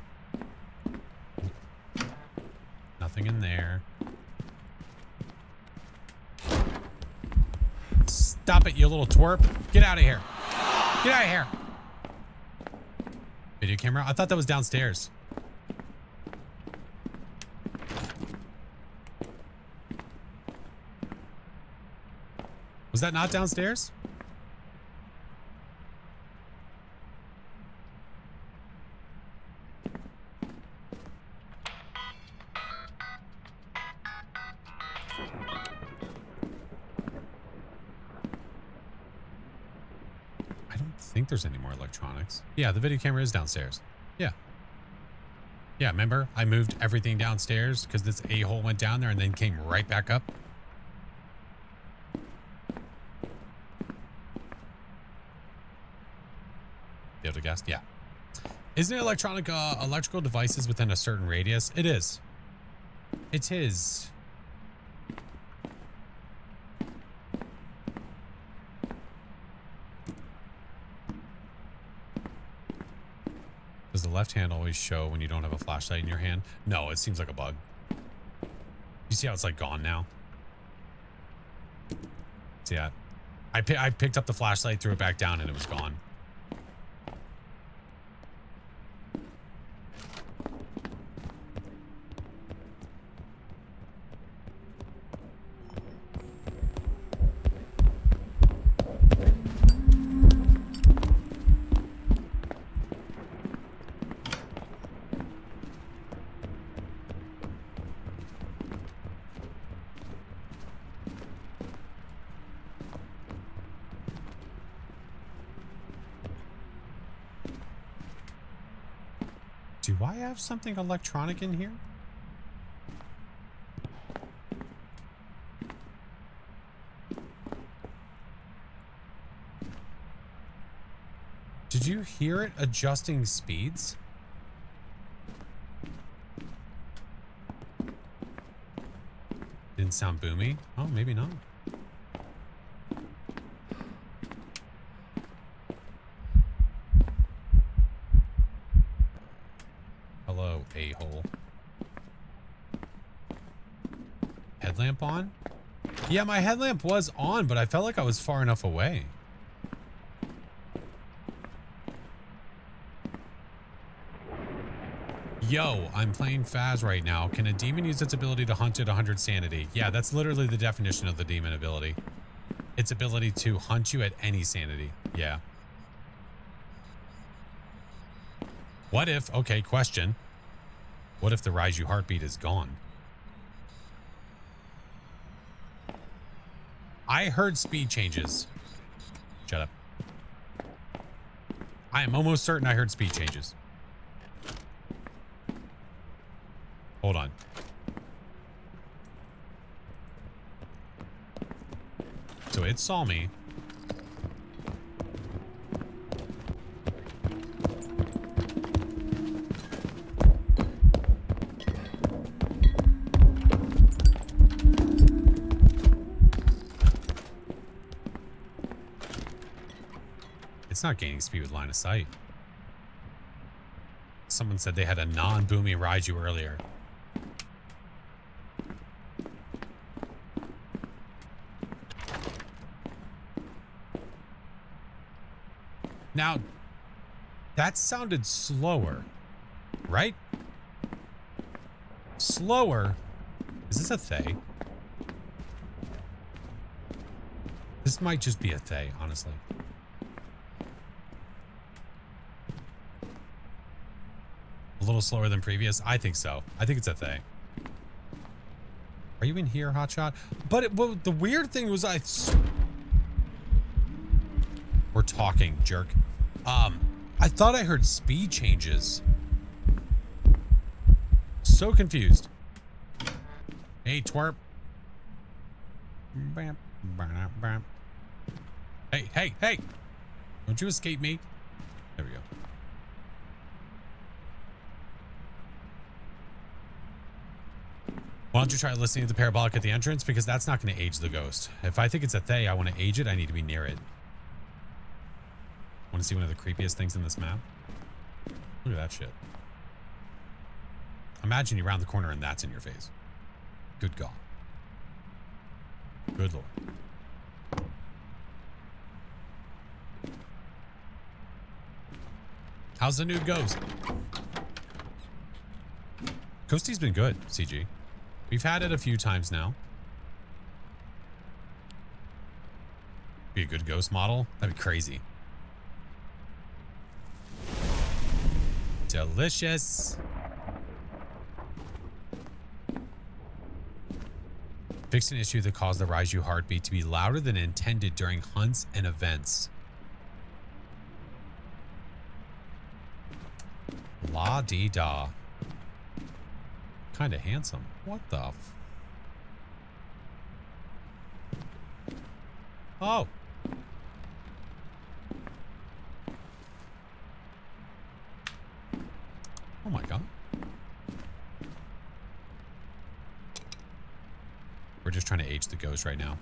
Nothing in there. Stop it, you little twerp. Get out of here. Get out of here. Video camera? I thought that was downstairs. Was that not downstairs? I don't think there's any more electronics. Yeah, the video camera is downstairs. Yeah. Yeah, remember? I moved everything downstairs because this a-hole went down there and then came right back up. Guest, yeah. Isn't it electrical devices within a certain radius? It is. It's his. Does the left hand always show when you don't have a flashlight in your hand? No, it seems like a bug. You see how it's like gone now? See that? I picked up the flashlight, threw it back down, and it was gone. Do I have something electronic in here? hear it adjusting speeds? Didn't sound boomy. Oh, maybe not. Hello, a-hole. Headlamp on? Yeah, my headlamp was on, but I felt like I was far enough away. Yo, I'm playing Phaz right now. Can a demon use its ability to hunt at 100 sanity? Yeah, that's literally the definition of the demon ability. Its ability to hunt you at any sanity. Yeah. What if, okay, question. What if the Raiju heartbeat is gone? I heard speed changes. Shut up. I am almost certain I heard speed changes. Hold on. So it saw me. It's not gaining speed with line of sight. Someone said they had a non-boomy Raiju earlier. Now, that sounded slower, right? Slower? Is this a Thay? This might just be a Thay, honestly. A little slower than previous? I think so. I think it's a Thay. Are you in here, Hotshot? But well, the weird thing was we're talking, jerk. I thought I heard speed changes. So confused. Hey, twerp. Hey, hey, hey. Don't you escape me. There we go. Why don't you try listening to the parabolic at the entrance? Because that's not going to age the ghost. If I think it's a Thay, I want to age it. I need to be near it. Want to see one of the creepiest things in this map? Look at that shit. Imagine you round the corner and that's in your face. Good God. Good Lord. How's the new Ghost? Ghosty's been good, CG. We've had it a few times now. Be a good Ghost model? That'd be crazy. Delicious. Fixed an issue that caused the Raiju heartbeat to be louder than intended during hunts and events. La-dee-da. Kinda handsome. What the f... Oh. Oh my God. We're just trying to age the ghost right now.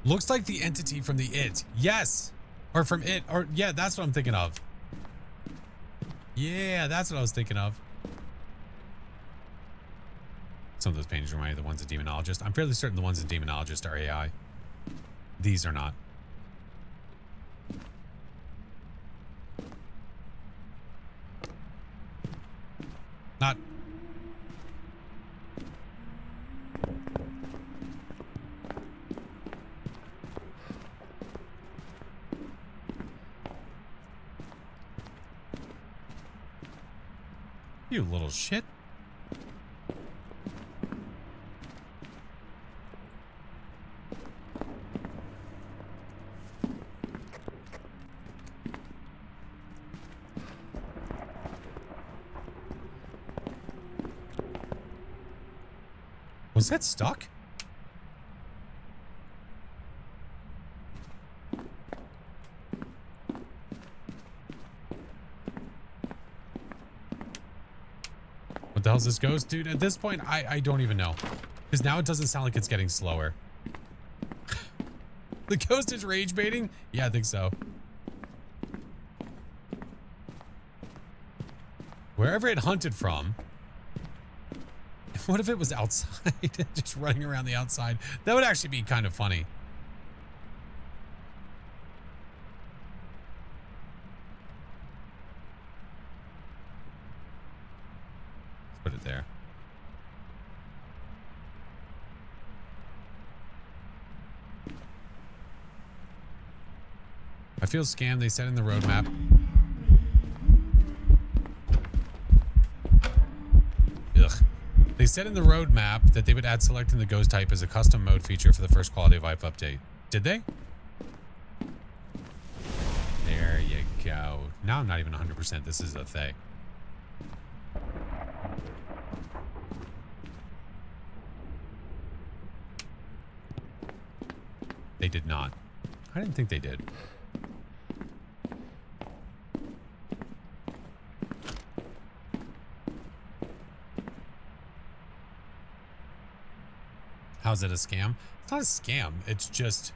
Looks like the entity from the It. Yes. Or from It. Or yeah, that's what I'm thinking of. Yeah, that's what I was thinking of. Some of those paintings remind me of the ones in Demonologist. I'm fairly certain the ones in Demonologist are AI. These are not. Not. You little shit. Was that stuck? What the hell's this ghost? Dude, at this point, I don't even know. Because now it doesn't sound like it's getting slower. The ghost is rage baiting? Yeah, I think so. Wherever it hunted from. What if it was outside? Just running around the outside. That would actually be kind of funny. Let's put it there. I feel scammed. They said in the roadmap. Ugh. They said in the roadmap that they would add selecting the ghost type as a custom mode feature for the first quality of life update. Did they? There you go. Now I'm not even 100%. This is a thing. They did not. I didn't think they did. How's it a scam? It's not a scam. It's just,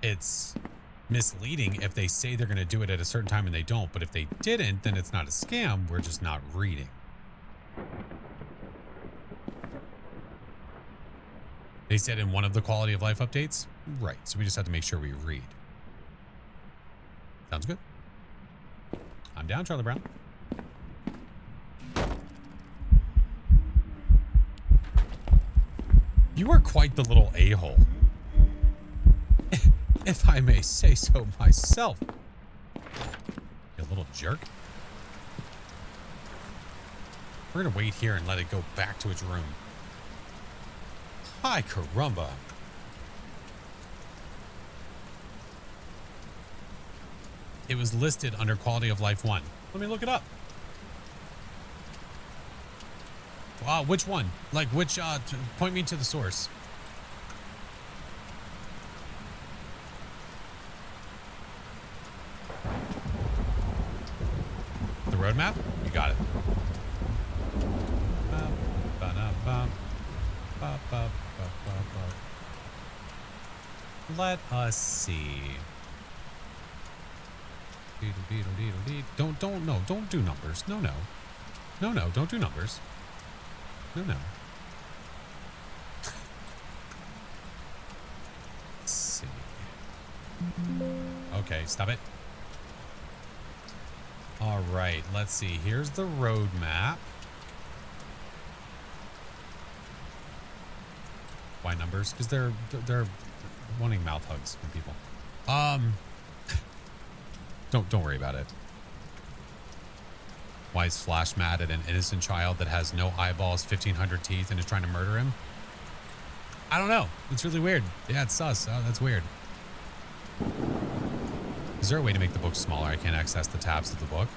it's misleading if they say they're going to do it at a certain time and they don't. But if they didn't, then it's not a scam. We're just not reading. They said in one of the quality of life updates? Right. So we just have to make sure we read. Sounds good. I'm down, Charlie Brown. You are quite the little a-hole. If I may say so myself. You little jerk. We're gonna wait here and let it go back to its room. Hi, caramba. It was listed under quality of life 1. Let me look it up. Which one? Like which, point me to the source. The roadmap? You got it. Let us see. Don't do numbers. No, don't do numbers. No. Let's see. Okay, stop it. All right, let's see. Here's the roadmap. Why numbers? Because they're wanting mouth hugs from people. Don't worry about it. Why is Flash mad at an innocent child that has no eyeballs, 1,500 teeth, and is trying to murder him? I don't know. It's really weird. Yeah, it's sus. Oh, that's weird. Is there a way to make the book smaller? I can't access the tabs of the book.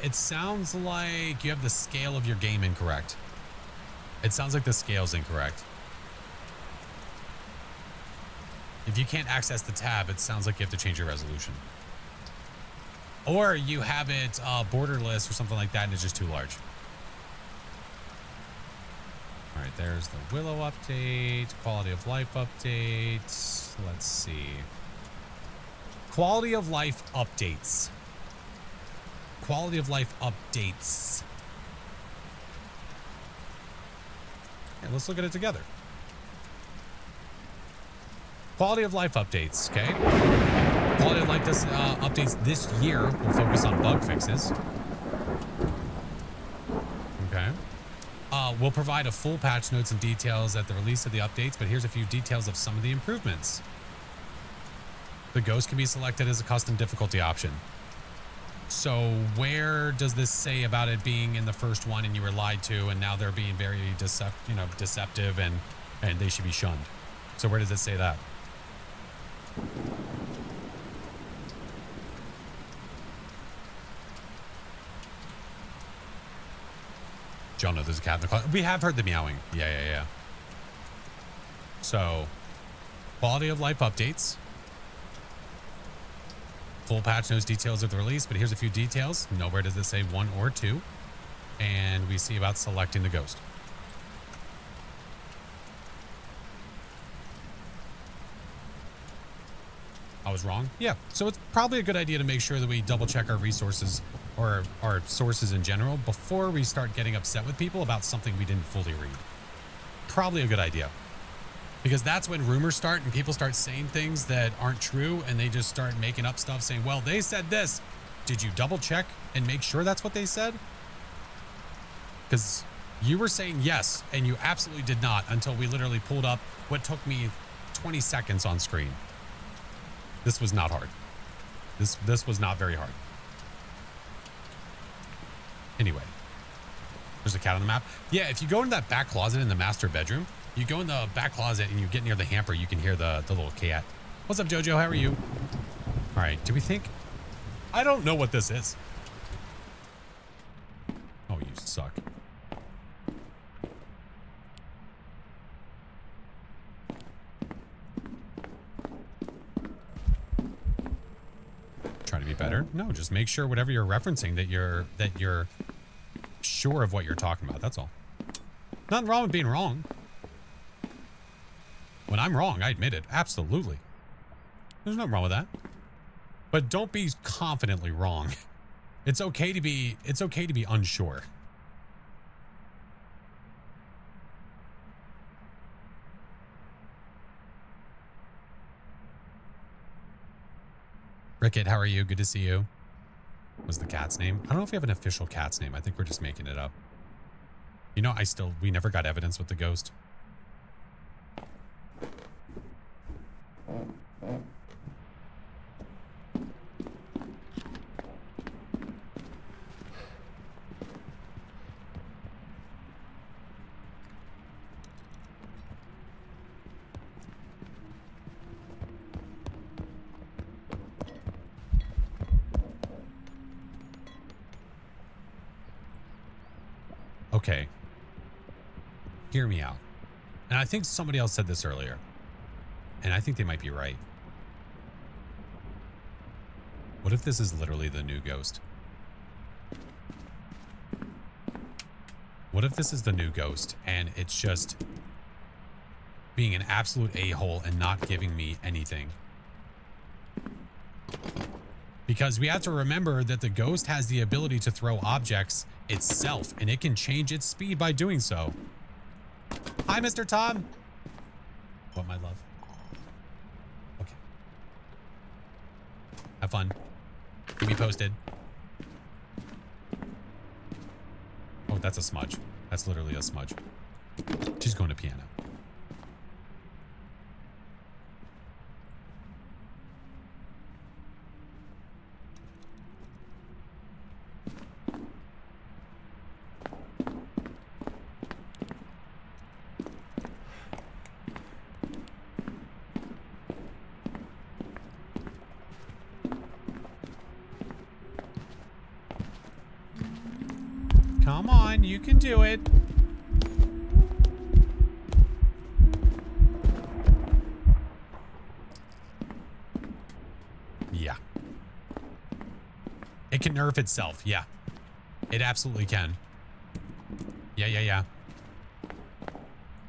It sounds like you have the scale of your game incorrect. It sounds like the scale's incorrect. If you can't access the tab, it sounds like you have to change your resolution. Or you have it borderless or something like that and it's just too large. All right, there's the Willow update, quality of life update. Let's see. Quality of life updates. Quality of life updates. Okay, let's look at it together. Quality of life updates, okay? Quality of life updates this year will focus on bug fixes. Okay. We'll provide a full patch notes and details at the release of the updates, but here's a few details of some of the improvements. The ghost can be selected as a custom difficulty option. So where does this say about it being in the first one and you were lied to and now they're being very deceptive and they should be shunned? So where does it say that? Jonah, there's a cat in the closet. We have heard the meowing. Yeah. So, quality of life updates. Full patch knows details of the release, but here's a few details. Nowhere does it say 1 or 2. And we see about selecting the ghost. I was wrong. Yeah. So it's probably a good idea to make sure that we double check our resources or our sources in general before we start getting upset with people about something we didn't fully read. Probably a good idea. Because that's when rumors start and people start saying things that aren't true and they just start making up stuff saying, well, they said this. Did you double check and make sure that's what they said? Because you were saying yes, and you absolutely did not until we literally pulled up what took me 20 seconds on screen. This was not hard. This was not very hard. Anyway, there's a cat on the map. Yeah, if you go into that back closet in the master bedroom, you go in the back closet and you get near the hamper, you can hear the little cat. What's up, Jojo? How are you? All right, do we think? I don't know what this is. Oh, you suck. Trying to be better? No, just make sure whatever you're referencing that you're sure of what you're talking about. That's all. Nothing wrong with being wrong. When I'm wrong, I admit it. Absolutely. There's nothing wrong with that. But don't be confidently wrong. It's okay to be unsure. Rickett, how are you? Good to see you. What's the cat's name? I don't know if we have an official cat's name. I think we're just making it up. You know, we never got evidence with the ghost. Okay. Hear me out. And I think somebody else said this earlier. And I think they might be right. What if this is literally the new ghost? What if this is the new ghost and it's just being an absolute a-hole and not giving me anything? Because we have to remember that the ghost has the ability to throw objects itself, and it can change its speed by doing so. Hi, Mr. Tom. What, my love? Okay. Have fun. Keep me posted. Oh, that's a smudge. That's literally a smudge. She's going to piano. Come on, you can do it. Yeah. It can nerf itself. Yeah. It absolutely can. Yeah.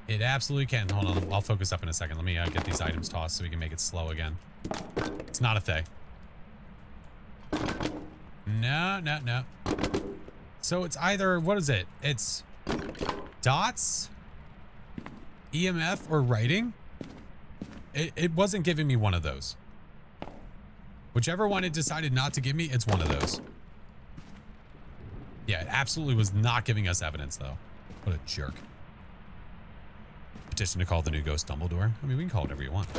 It absolutely can. Hold on. I'll focus up in a second. Let me get these items tossed so we can make it slow again. It's not a thing. No. So it's either, what is it? It's dots, EMF, or writing. It wasn't giving me one of those. Whichever one it decided not to give me, it's one of those. Yeah, it absolutely was not giving us evidence, though. What a jerk. Petition to call the new ghost Dumbledore. I mean, we can call it whatever you want.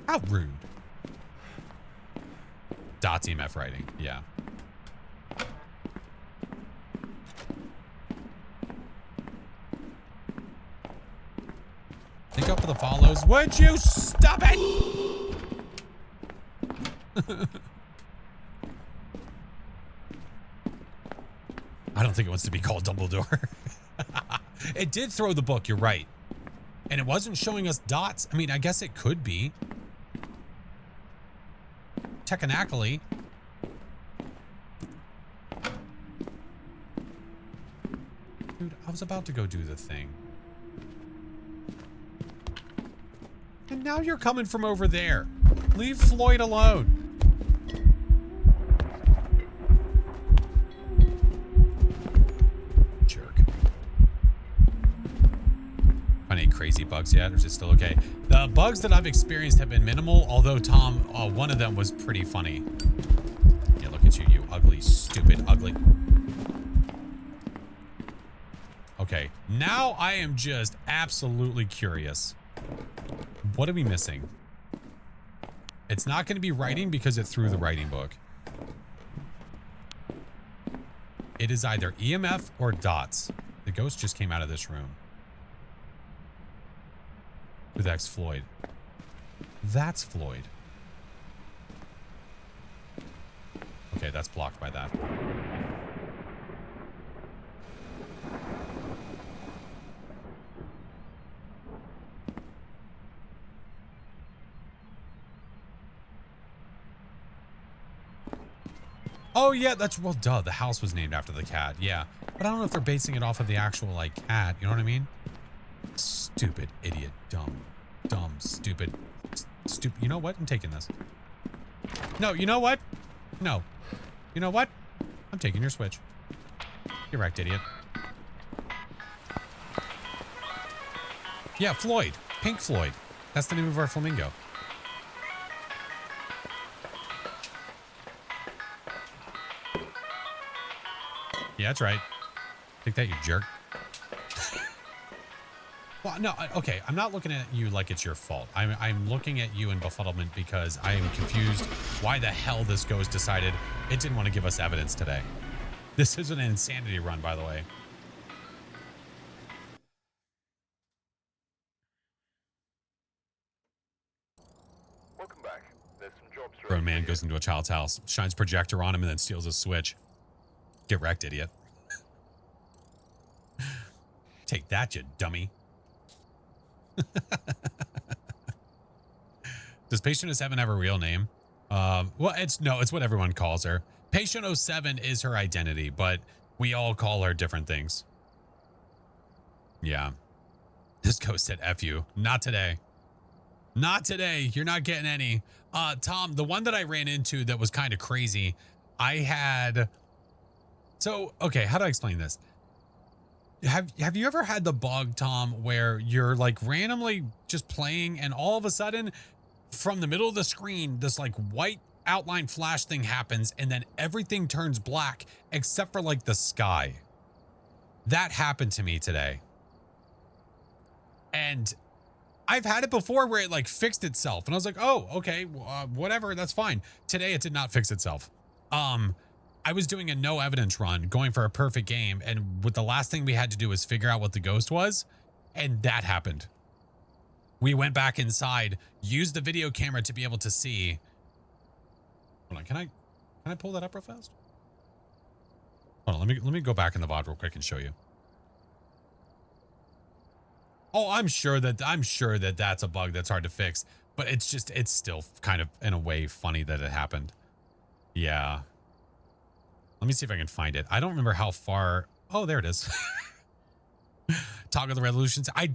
How rude. Dots EMF writing, yeah. Think up for the follows. Would you stop it? I don't think it wants to be called Dumbledore. It did throw the book, you're right. And it wasn't showing us dots. I mean, I guess it could be. Technically. Dude, I was about to go do the thing. And now you're coming from over there. Leave Floyd alone. Jerk. Find any crazy bugs yet, or is it still okay? The bugs that I've experienced have been minimal, although Tom, one of them was pretty funny. Yeah, look at you, you ugly, stupid, ugly. Okay, now I am just absolutely curious. What are we missing? It's not going to be writing because it threw the writing book. It is either EMF or dots. The ghost just came out of this room. With X Floyd. That's Floyd. Okay, that's blocked by that. Oh, yeah, that's, well, duh, the house was named after the cat, yeah. But I don't know if they're basing it off of the actual, like, cat, you know what I mean? Stupid, idiot, dumb, stupid. You know what? I'm taking this. No, you know what? No. You know what? I'm taking your Switch. You're wrecked, idiot. Yeah, Floyd. Pink Floyd. That's the name of our flamingo. Yeah, that's right. Take that, you jerk. Well, no, okay. I'm not looking at you like it's your fault. I'm looking at you in befuddlement because I am confused why the hell this ghost decided it didn't want to give us evidence today. This is an insanity run, by the way. Welcome back. There's some jobs to Grown man goes into a child's house, shines projector on him, and then steals a Switch. Get wrecked, idiot. Take that, you dummy. Does Patient 07 have a real name? Well, it's what everyone calls her. Patient 07 is her identity, but we all call her different things. Yeah. This ghost said F you. Not today. Not today. You're not getting any. Tom, the one that I ran into that was kind of crazy, I had... So, okay, how do I explain this? Have you ever had the bug, Tom, where you're like randomly just playing and all of a sudden from the middle of the screen, this like white outline flash thing happens and then everything turns black except for like the sky? That happened to me today. And I've had it before where it like fixed itself and I was like, oh, okay, whatever, that's fine. Today it did not fix itself. I was doing a no evidence run, going for a perfect game, and the last thing we had to do was figure out what the ghost was, and that happened. We went back inside, used the video camera to be able to see. Hold on, can I pull that up real fast? Hold on, let me go back in the VOD real quick and show you. Oh, I'm sure that that's a bug that's hard to fix, but it's still kind of in a way funny that it happened. Yeah. Let me see if I can find it. I don't remember how far. Oh, there it is. Toggle the resolutions. I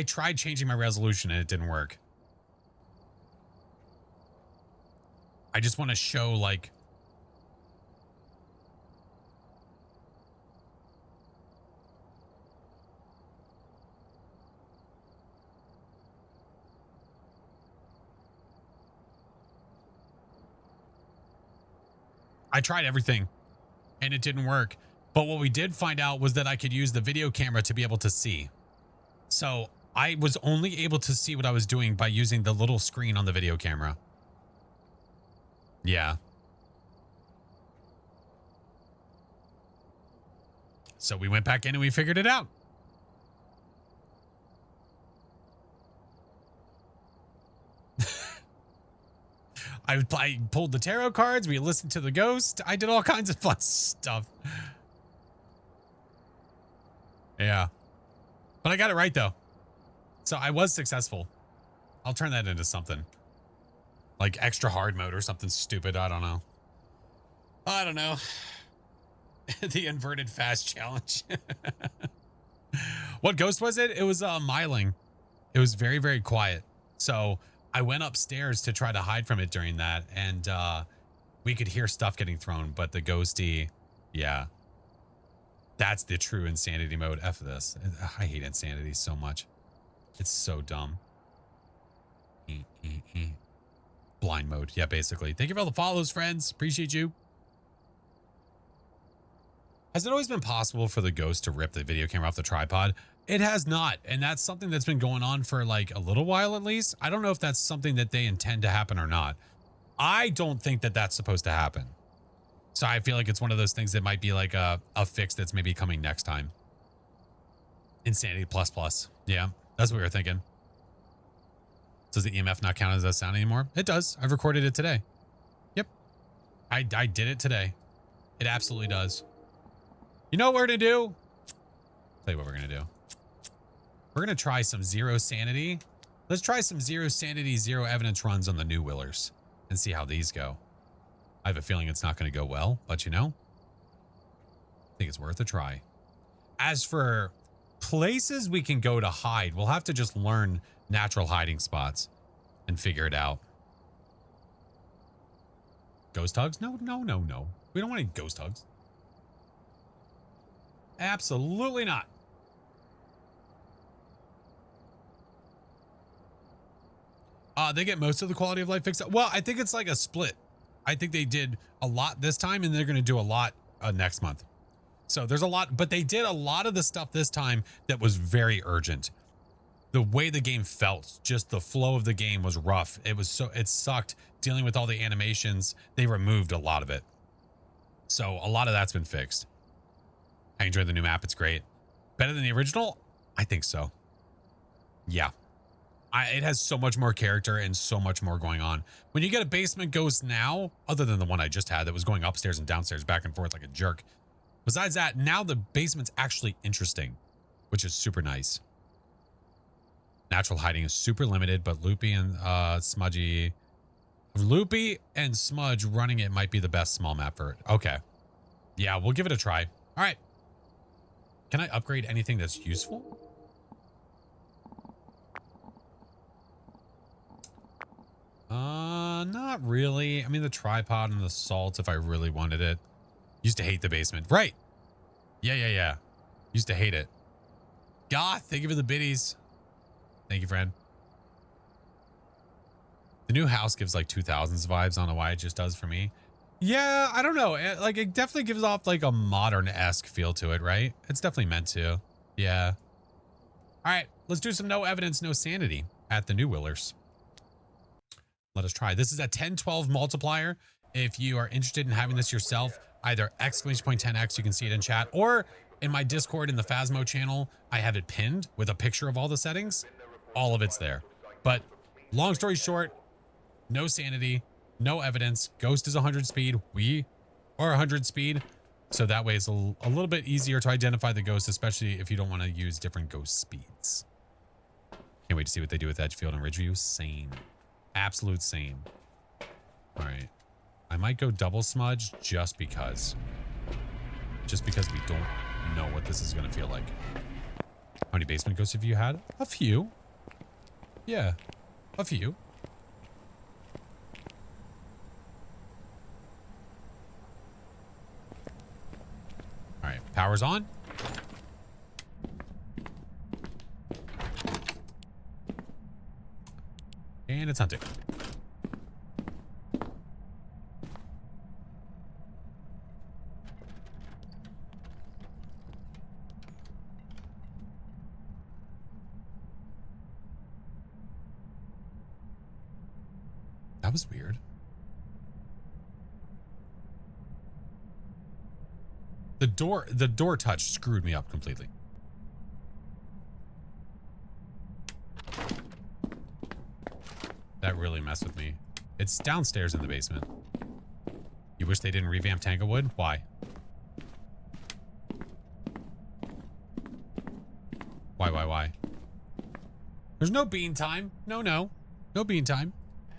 tried changing my resolution and it didn't work. I just want to show like. I tried everything. And it didn't work. But what we did find out was that I could use the video camera to be able to see. So I was only able to see what I was doing by using the little screen on the video camera. Yeah. So we went back in and we figured it out. I pulled the tarot cards. We listened to the ghost. I did all kinds of fun stuff. Yeah. But I got it right, though. So I was successful. I'll turn that into something. Like extra hard mode or something stupid. I don't know. I don't know. The inverted fast challenge. What ghost was it? It was Myling. It was very, very quiet. So I went upstairs to try to hide from it during that. And we could hear stuff getting thrown. But the ghosty, yeah. That's the true insanity mode. F this. I hate insanity so much. It's so dumb. Blind mode. Yeah, basically. Thank you for all the follows, friends. Appreciate you. Has it always been possible for the ghost to rip the video camera off the tripod? It has not. And that's something that's been going on for like a little while at least. I don't know if that's something that they intend to happen or not. I don't think that that's supposed to happen. So I feel like it's one of those things that might be like a fix that's maybe coming next time. Insanity plus. Yeah, that's what we were thinking. Does the EMF not count as a sound anymore? It does. I've recorded it today. Yep. I did it today. It absolutely does. You know what we're going to do? Tell you what we're going to do. We're going to try some zero sanity. Let's try some zero sanity, zero evidence runs on the new Willers and see how these go. I have a feeling it's not going to go well, but you know, I think it's worth a try. As for places we can go to hide, we'll have to just learn natural hiding spots and figure it out. Ghost hugs? No. We don't want any ghost hugs. Absolutely not. They get most of the quality of life fixed. Well, I think it's like a split. I think they did a lot this time and they're going to do a lot next month. So there's a lot, but they did a lot of the stuff this time that was very urgent. The way the game felt, just the flow of the game was rough. It sucked dealing with all the animations. They removed a lot of it. So a lot of that's been fixed. I enjoy the new map. It's great. Better than the original? I think so. Yeah. It has so much more character and so much more going on. When you get a basement ghost now, other than the one I just had that was going upstairs and downstairs back and forth like a jerk. Besides that, now the basement's actually interesting, which is super nice. Natural hiding is super limited, but Loopy and Smudgy... Loopy and Smudge running it might be the best small map for it. Okay. Yeah, we'll give it a try. All right. Can I upgrade anything that's useful? Not really. I mean, the tripod and the salt if I really wanted it. Used to hate the basement. Right. Yeah. Used to hate it. Goth, thank you for the biddies. Thank you, friend. The new house gives like 2000s vibes. I don't know why it just does for me. Yeah, I don't know. It definitely gives off like a modern-esque feel to it, right? It's definitely meant to. Yeah. All right, let's do some no evidence, no sanity at the new Willers. Let us try. This is a 10-12 multiplier. If you are interested in having this yourself, either !10x, you can see it in chat, or in my Discord in the Phasmo channel, I have it pinned with a picture of all the settings. All of it's there. But long story short, no sanity, no evidence. Ghost is 100 speed. We are 100 speed. So that way it's a little bit easier to identify the ghost, especially if you don't want to use different ghost speeds. Can't wait to see what they do with Edgefield and Ridgeview. Same. Absolute same. All right. I might go double smudge just because. Just because we don't know what this is going to feel like. How many basement ghosts have you had? A few. Yeah. A few. All right. Power's on. And it's hunting. That was weird. The door touch screwed me up completely. That really messed with me. It's downstairs in the basement. You wish they didn't revamp Tanglewood? Why? Why? There's no bean time. No bean time.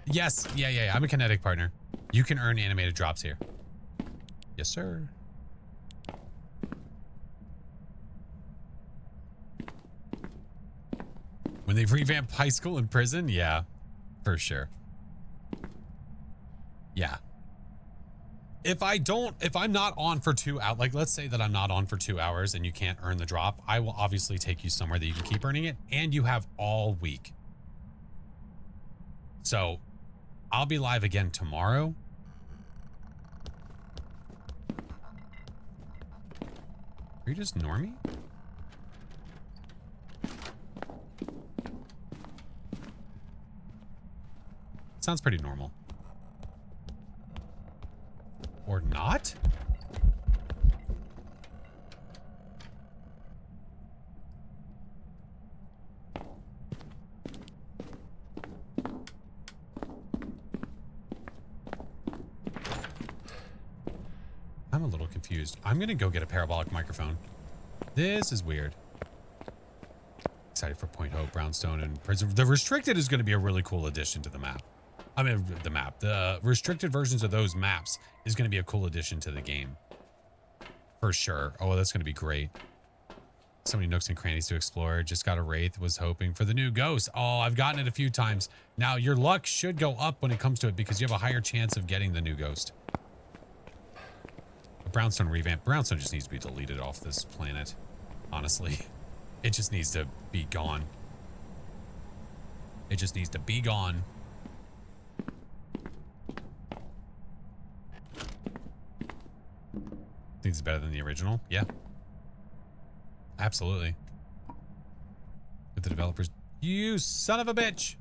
Yes, yeah. I'm a kinetic partner. You can earn animated drops here. Yes, sir. When they revamp high school and prison, yeah, for sure. Yeah. If I'm not on for 2 hours, like let's say that I'm not on for 2 hours and you can't earn the drop, I will obviously take you somewhere that you can keep earning it, and you have all week. So I'll be live again tomorrow. Are you just normie? Sounds pretty normal. Or not? I'm a little confused. I'm gonna go get a parabolic microphone. This is weird. Excited for Point Hope, Brownstone, and Prison. The restricted is gonna be a really cool addition to the map. I mean, the map. The restricted versions of those maps is going to be a cool addition to the game. For sure. Oh, that's going to be great. So many nooks and crannies to explore. Just got a Wraith. Was hoping for the new Ghost. Oh, I've gotten it a few times. Now, your luck should go up when it comes to it because you have a higher chance of getting the new Ghost. The Brownstone revamp. Brownstone just needs to be deleted off this planet. Honestly. It just needs to be gone. It just needs to be gone. Think it's better than the original? Yeah. Absolutely. With the developers. You son of a bitch!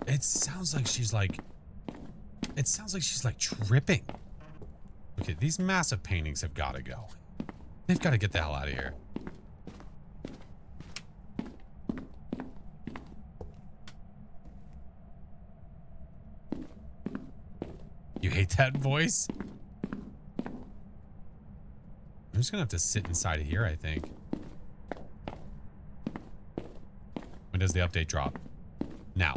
It sounds like she's like... It sounds like she's like tripping. Okay, these massive paintings have got to go. They've got to get the hell out of here. You hate that voice? I'm just gonna have to sit inside of here, I think. When does the update drop? Now.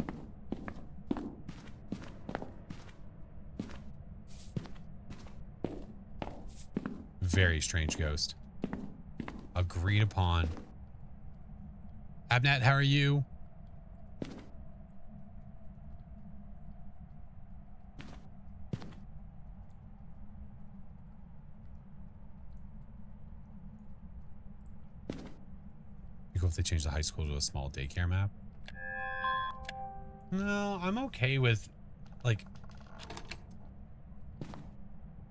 Very strange ghost. Agreed upon. Abnett, how are you? You go if they change the high school to a small daycare map. No, I'm okay with, like,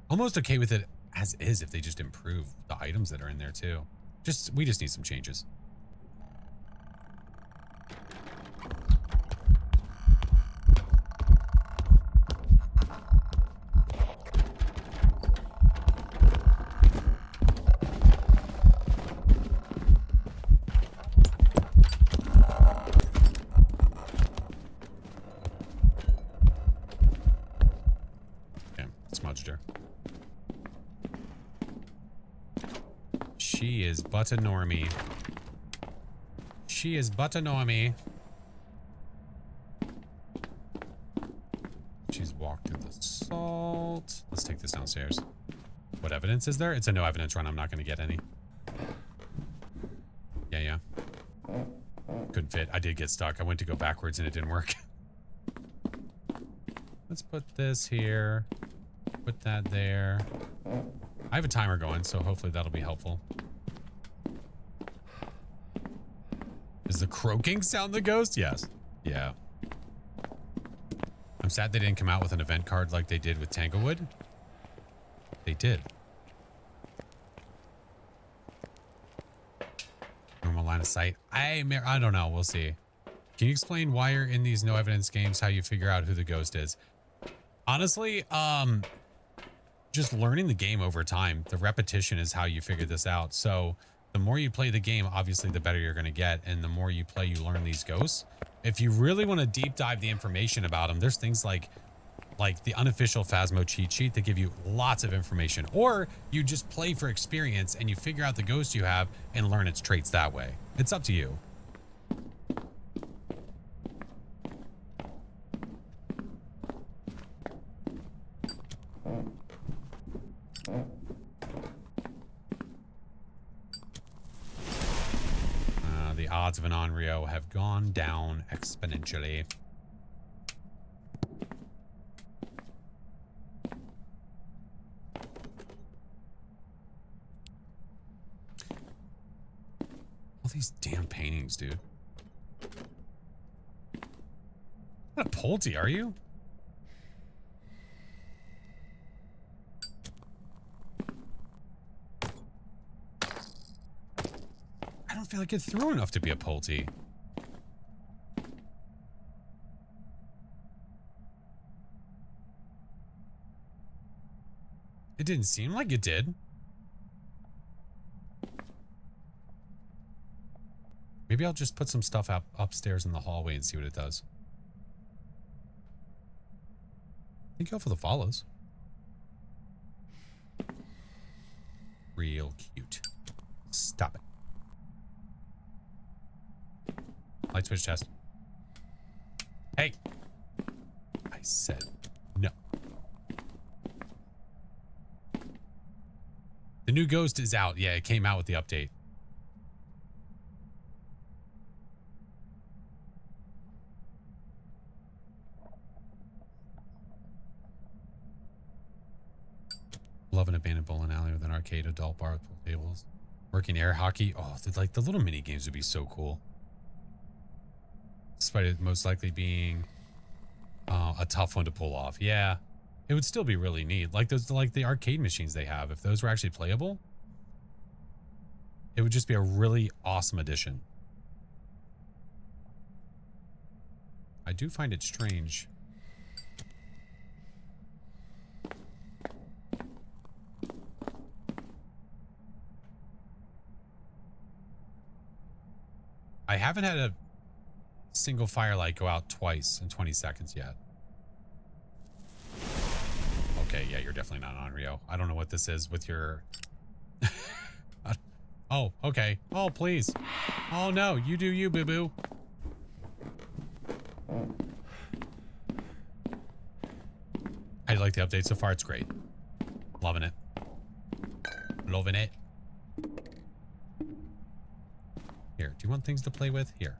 almost okay with it as is if they just improve the items that are in there too. We just need some changes. Okay, smudged her. She is but a normie. She is but a normie. She's walked through the salt. Let's take this downstairs. What evidence is there? It's a no evidence run. I'm not going to get any. Yeah. Couldn't fit. I did get stuck. I went to go backwards and it didn't work. Let's put this here. Put that there. I have a timer going, so hopefully that'll be helpful. Is the croaking sound the ghost? Yes. Yeah. I'm sad they didn't come out with an event card like they did with Tanglewood. They did. Normal line of sight. I don't know. We'll see. Can you explain why you're in these no evidence games, how you figure out who the ghost is? Honestly, just learning the game over time. The repetition is how you figure this out. So the more you play the game, obviously the better you're going to get. And the more you play, you learn these ghosts. If you really want to deep dive the information about them, there's things like the unofficial Phasmo cheat sheet that give you lots of information. Or you just play for experience and you figure out the ghost you have and learn its traits that way. It's up to you. The odds of an Onryo have gone down exponentially. All these damn paintings, dude. What a Pulte, are you? I don't feel like it threw enough to be a Pulte. It didn't seem like it did. Maybe I'll just put some stuff upstairs in the hallway and see what it does. Thank you all for the follows. Real cute. Stop it. Light switch test. Hey! I said no. The new ghost is out. Yeah, it came out with the update. Love an abandoned bowling alley with an arcade, adult bar with pool tables. Working air hockey. Oh, like the little mini games would be so cool. Despite it most likely being a tough one to pull off. Yeah, it would still be really neat. Like those, like the arcade machines they have. If those were actually playable, it would just be a really awesome addition. I do find it strange. I haven't had a single firelight go out twice in 20 seconds yet. Okay, yeah, you're definitely not on Onryo. I don't know what this is with your... Oh, okay. Oh, please. Oh, no. You do you, boo-boo. I like the update so far. It's great. Loving it. Loving it. Here, do you want things to play with? Here.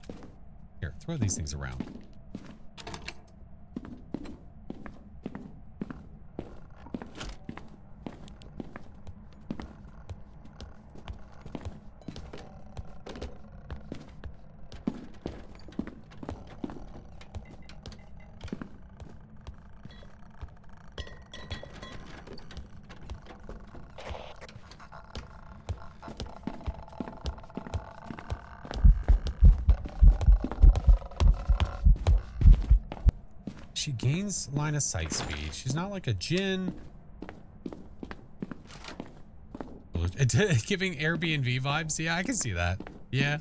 Here, throw these things around. She gains line of sight speed. She's not like a Jinn. Giving Airbnb vibes. Yeah, I can see that. Yeah.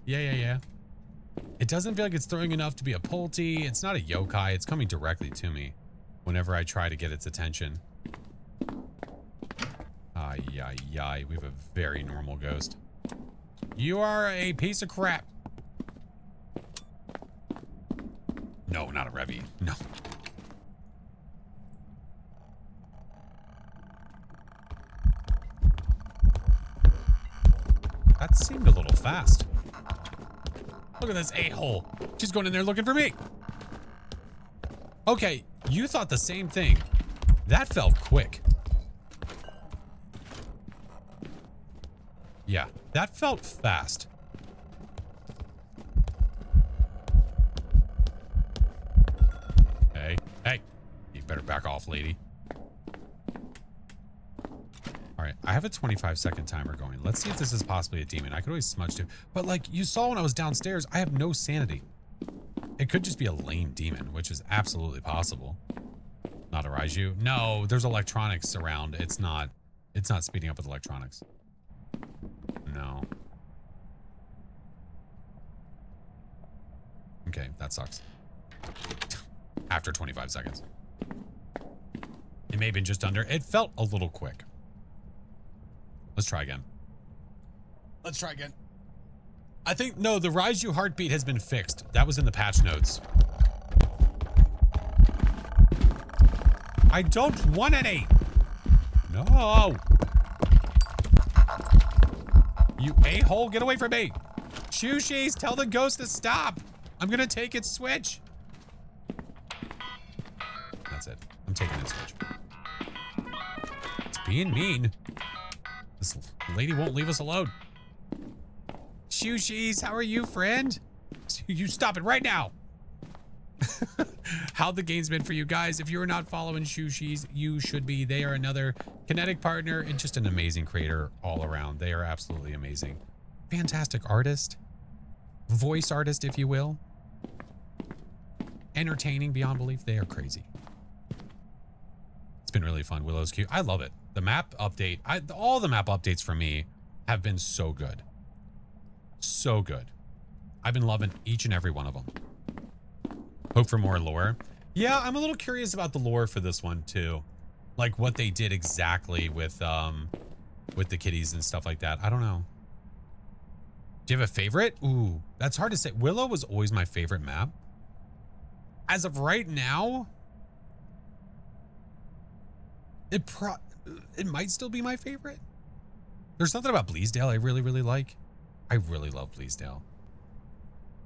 Yeah. It doesn't feel like it's throwing enough to be a Pulte. It's not a yokai. It's coming directly to me whenever I try to get its attention. Ay. We have a very normal ghost. You are a piece of crap. No, not a Revy. No. That seemed a little fast. Look at this a-hole. She's going in there looking for me. Okay, you thought the same thing. That felt quick. Yeah, that felt fast. Hey, you better back off, lady. I have a 25-second timer going. Let's see if this is possibly a demon. I could always smudge too. But like you saw when I was downstairs, I have no sanity. It could just be a lame demon, which is absolutely possible. Not a Raiju. No, there's electronics around. It's not speeding up with electronics. No. Okay, that sucks. After 25 seconds. It may have been just under. It felt a little quick. Let's try again. Let's try again. I think, no, the Raiju heartbeat has been fixed. That was in the patch notes. I don't want any. No. You a-hole, get away from me. Shushies, tell the ghost to stop. I'm gonna take its switch. That's it. I'm taking its switch. It's being mean. This lady won't leave us alone. Shushies, how are you, friend? You stop it right now. How the game's been for you guys. If you're not following Shushies, you should be. They are another Kinetic partner and just an amazing creator all around. They are absolutely amazing. Fantastic artist. Voice artist, if you will. Entertaining beyond belief. They are crazy. It's been really fun. Willow's cute. I love it. The map update, all the map updates for me have been so good. So good. I've been loving each and every one of them. Hope for more lore. Yeah, I'm a little curious about the lore for this one too. Like what they did exactly with the kitties and stuff like that. I don't know. Do you have a favorite? Ooh, that's hard to say. Willow was always my favorite map. As of right now, it might still be my favorite. There's something about Bleasdale I really, really like. I really love Bleasdale.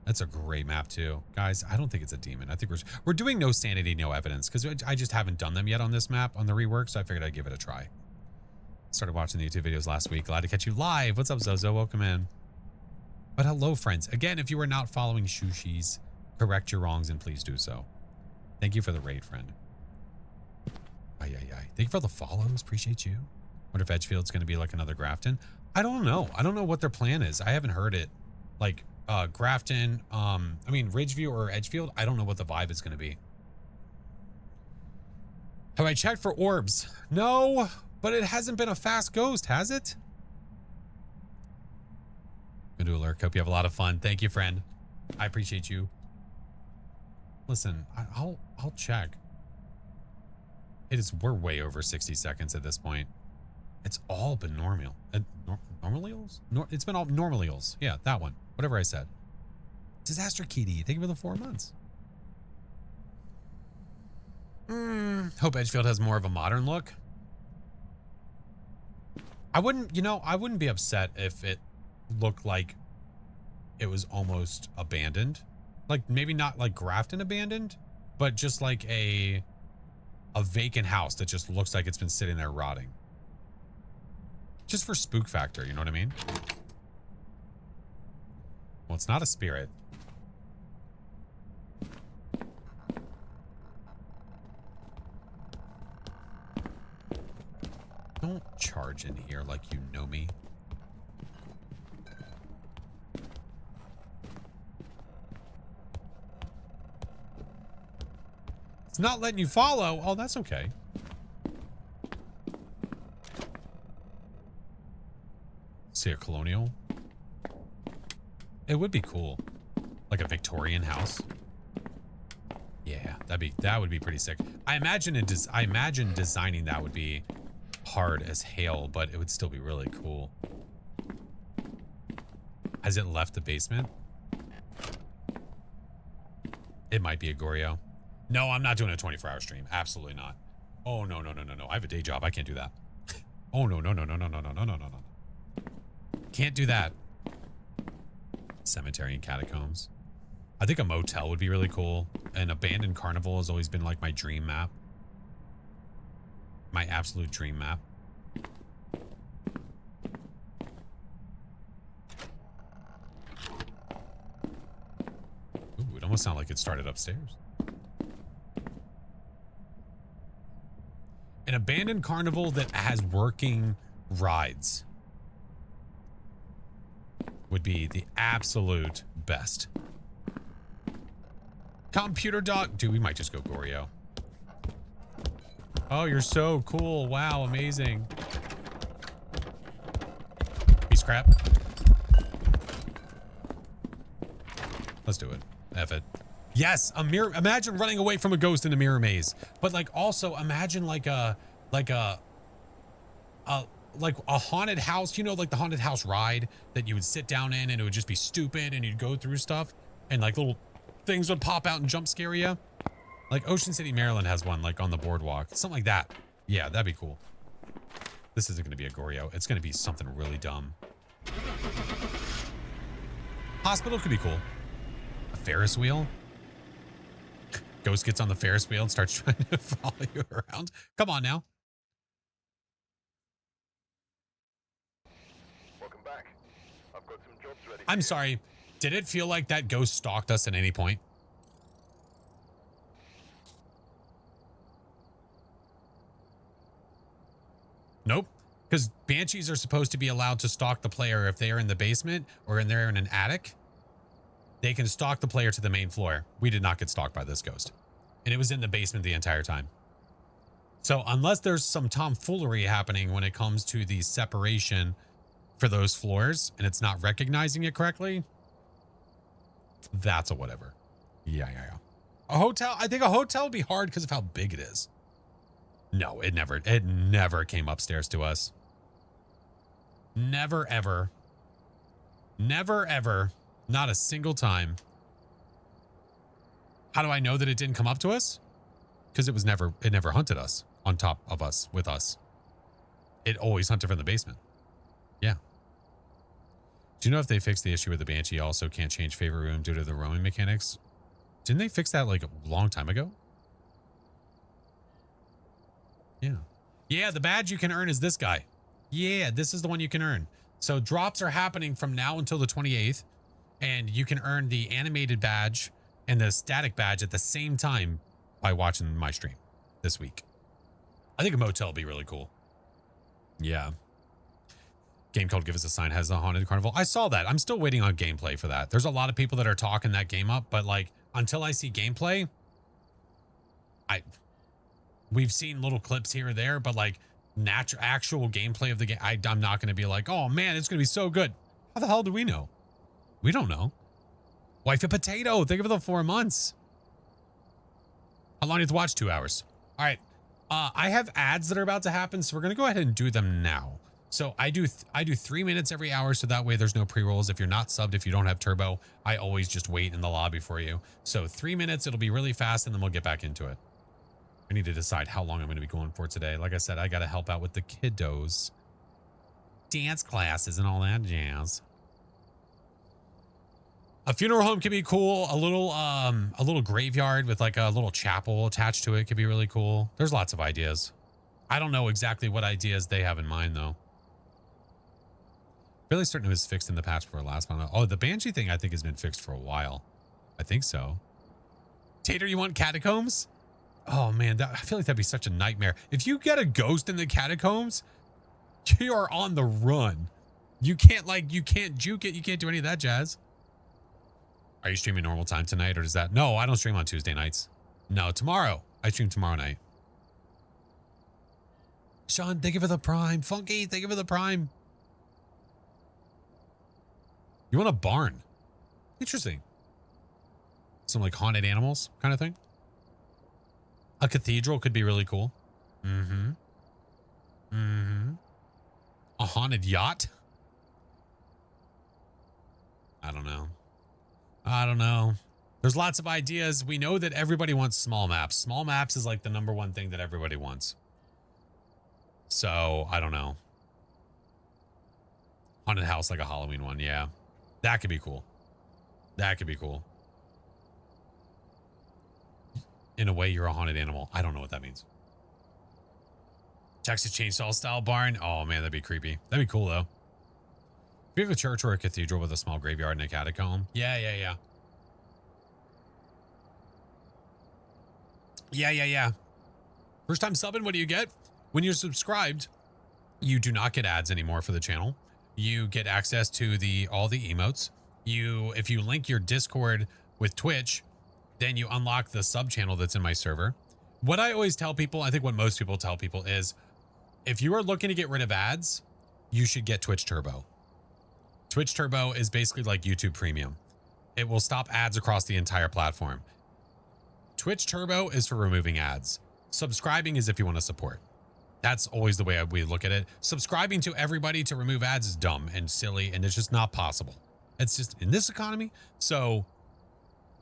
That's a great map too. Guys, I don't think it's a demon. I think we're doing no sanity, no evidence, because I just haven't done them yet on this map, on the rework, so I figured I'd give it a try. Started watching the YouTube videos last week. Glad to catch you live. What's up, Zozo? Welcome in. But hello, friends. Again, if you are not following Shushies, correct your wrongs and please do so. Thank you for the raid, friend. Thank you for the follows. Appreciate you. Wonder if Edgefield's going to be like another Grafton. I don't know. I don't know what their plan is. I haven't heard it. Like, Grafton, I mean, Ridgeview or Edgefield. I don't know what the vibe is going to be. Have I checked for orbs? No, but it hasn't been a fast ghost, has it? Good to alert. Hope you have a lot of fun. Thank you, friend. I appreciate you. Listen, I'll check. We're way over 60 seconds at this point. It's all been normal. Normalials? It's been all normalials. Yeah, that one. Whatever I said. Disaster Kitty. Thank you for the 4 months. Hope Edgefield has more of a modern look. I wouldn't be upset if it looked like it was almost abandoned. Like maybe not like Grafton abandoned, but just like a vacant house that just looks like it's been sitting there rotting. Just for spook factor, you know what I mean? Well, it's not a spirit. Don't charge in here like you know me. It's not letting you follow. Oh, that's okay. See a colonial? It would be cool. Like a Victorian house. Yeah, that would be pretty sick. I imagine designing that would be hard as hell, but it would still be really cool. Has it left the basement? It might be a Goryo. No, I'm not doing a 24-hour stream. Absolutely not. Oh, no. I have a day job. I can't do that. Oh, no. Can't do that. Cemetery and catacombs. I think a motel would be really cool. An abandoned carnival has always been like my dream map. My absolute dream map. Ooh, it almost sounded like it started upstairs. An abandoned carnival that has working rides would be the absolute best. Computer dog. Dude, we might just go Goryo. Oh, you're so cool. Wow, amazing. Piece of crap. Let's do it. F it. Yes, a mirror. Imagine running away from a ghost in a mirror maze. But like also imagine like a haunted house, you know, like the haunted house ride that you would sit down in and it would just be stupid and you'd go through stuff and like little things would pop out and jump scare you. Like Ocean City, Maryland has one like on the boardwalk. Something like that. Yeah, that'd be cool. This isn't going to be a Goryo. It's going to be something really dumb. Hospital could be cool. A Ferris wheel. Ghost gets on the Ferris wheel and starts trying to follow you around. Come on now. Welcome back. I've got some jobs ready. I'm sorry. Did it feel like that ghost stalked us at any point? Nope. Because banshees are supposed to be allowed to stalk the player if they are in the basement or they're in an attic. They can stalk the player to the main floor. We did not get stalked by this ghost. And it was in the basement the entire time. So unless there's some tomfoolery happening when it comes to the separation for those floors and it's not recognizing it correctly, that's a whatever. Yeah. A hotel, I think a hotel would be hard because of how big it is. No, it never came upstairs to us. Never, ever. Never, ever. Not a single time. How do I know that it didn't come up to us? Because it never hunted us on top of us, with us. It always hunted from the basement. Yeah. Do you know if they fixed the issue with the Banshee also can't change favorite room due to the roaming mechanics? Didn't they fix that like a long time ago? Yeah. Yeah, the badge you can earn is this guy. Yeah, this is the one you can earn. So drops are happening from now until the 28th. And you can earn the animated badge and the static badge at the same time by watching my stream this week. I think a motel would be really cool. Yeah. Game called Give Us a Sign has a haunted carnival. I saw that. I'm still waiting on gameplay for that. There's a lot of people that are talking that game up, but like until I see gameplay, we've seen little clips here or there, but like actual gameplay of the game, I'm not going to be like, oh man, it's going to be so good. How the hell do we know? We don't know. Wife a potato. Think of the 4 months. How long do you have to watch? 2 hours. All right. I have ads that are about to happen, so we're going to go ahead and do them now. So I do 3 minutes every hour, so that way there's no pre-rolls. If you're not subbed, if you don't have turbo, I always just wait in the lobby for you. So 3 minutes, it'll be really fast, and then we'll get back into it. I need to decide how long I'm going to be going for today. Like I said, I got to help out with the kiddos. Dance classes and all that jazz. A funeral home could be cool. A little graveyard with like a little chapel attached to it could be really cool. There's lots of ideas. I don't know exactly what ideas they have in mind though. Really certain it was fixed in the patch for last one. Oh, the Banshee thing I think has been fixed for a while. I think so. Tater, you want catacombs? Oh man, I feel like that'd be such a nightmare. If you get a ghost in the catacombs, you are on the run. You can't juke it. You can't do any of that jazz. Are you streaming normal time tonight or does that? No, I don't stream on Tuesday nights. No, tomorrow. I stream tomorrow night. Sean, thank you for the prime. Funky, thank you for the prime. You want a barn? Interesting. Some like haunted animals kind of thing. A cathedral could be really cool. Mm-hmm. Mm-hmm. A haunted yacht? I don't know. I don't know. There's lots of ideas. We know that everybody wants small maps. Small maps is like the #1 thing that everybody wants. So, I don't know. Haunted house like a Halloween one. Yeah. That could be cool. That could be cool. In a way, you're a haunted animal. I don't know what that means. Texas Chainsaw style barn. Oh, man, that'd be creepy. That'd be cool, though. If you have a church or a cathedral with a small graveyard and a catacomb. Yeah. Yeah. First time subbing, what do you get? When you're subscribed, You do not get ads anymore for the channel. You get access to all the emotes. If you link your Discord with Twitch, then you unlock the sub channel that's in my server. What I always tell people, I think what most people tell people is, if you are looking to get rid of ads, you should get Twitch Turbo. Twitch Turbo is basically like YouTube Premium. It will stop ads across the entire platform. Twitch Turbo is for removing ads. Subscribing is if you want to support. That's always the way we look at it. Subscribing to everybody to remove ads is dumb and silly, and it's just not possible. It's just in this economy. So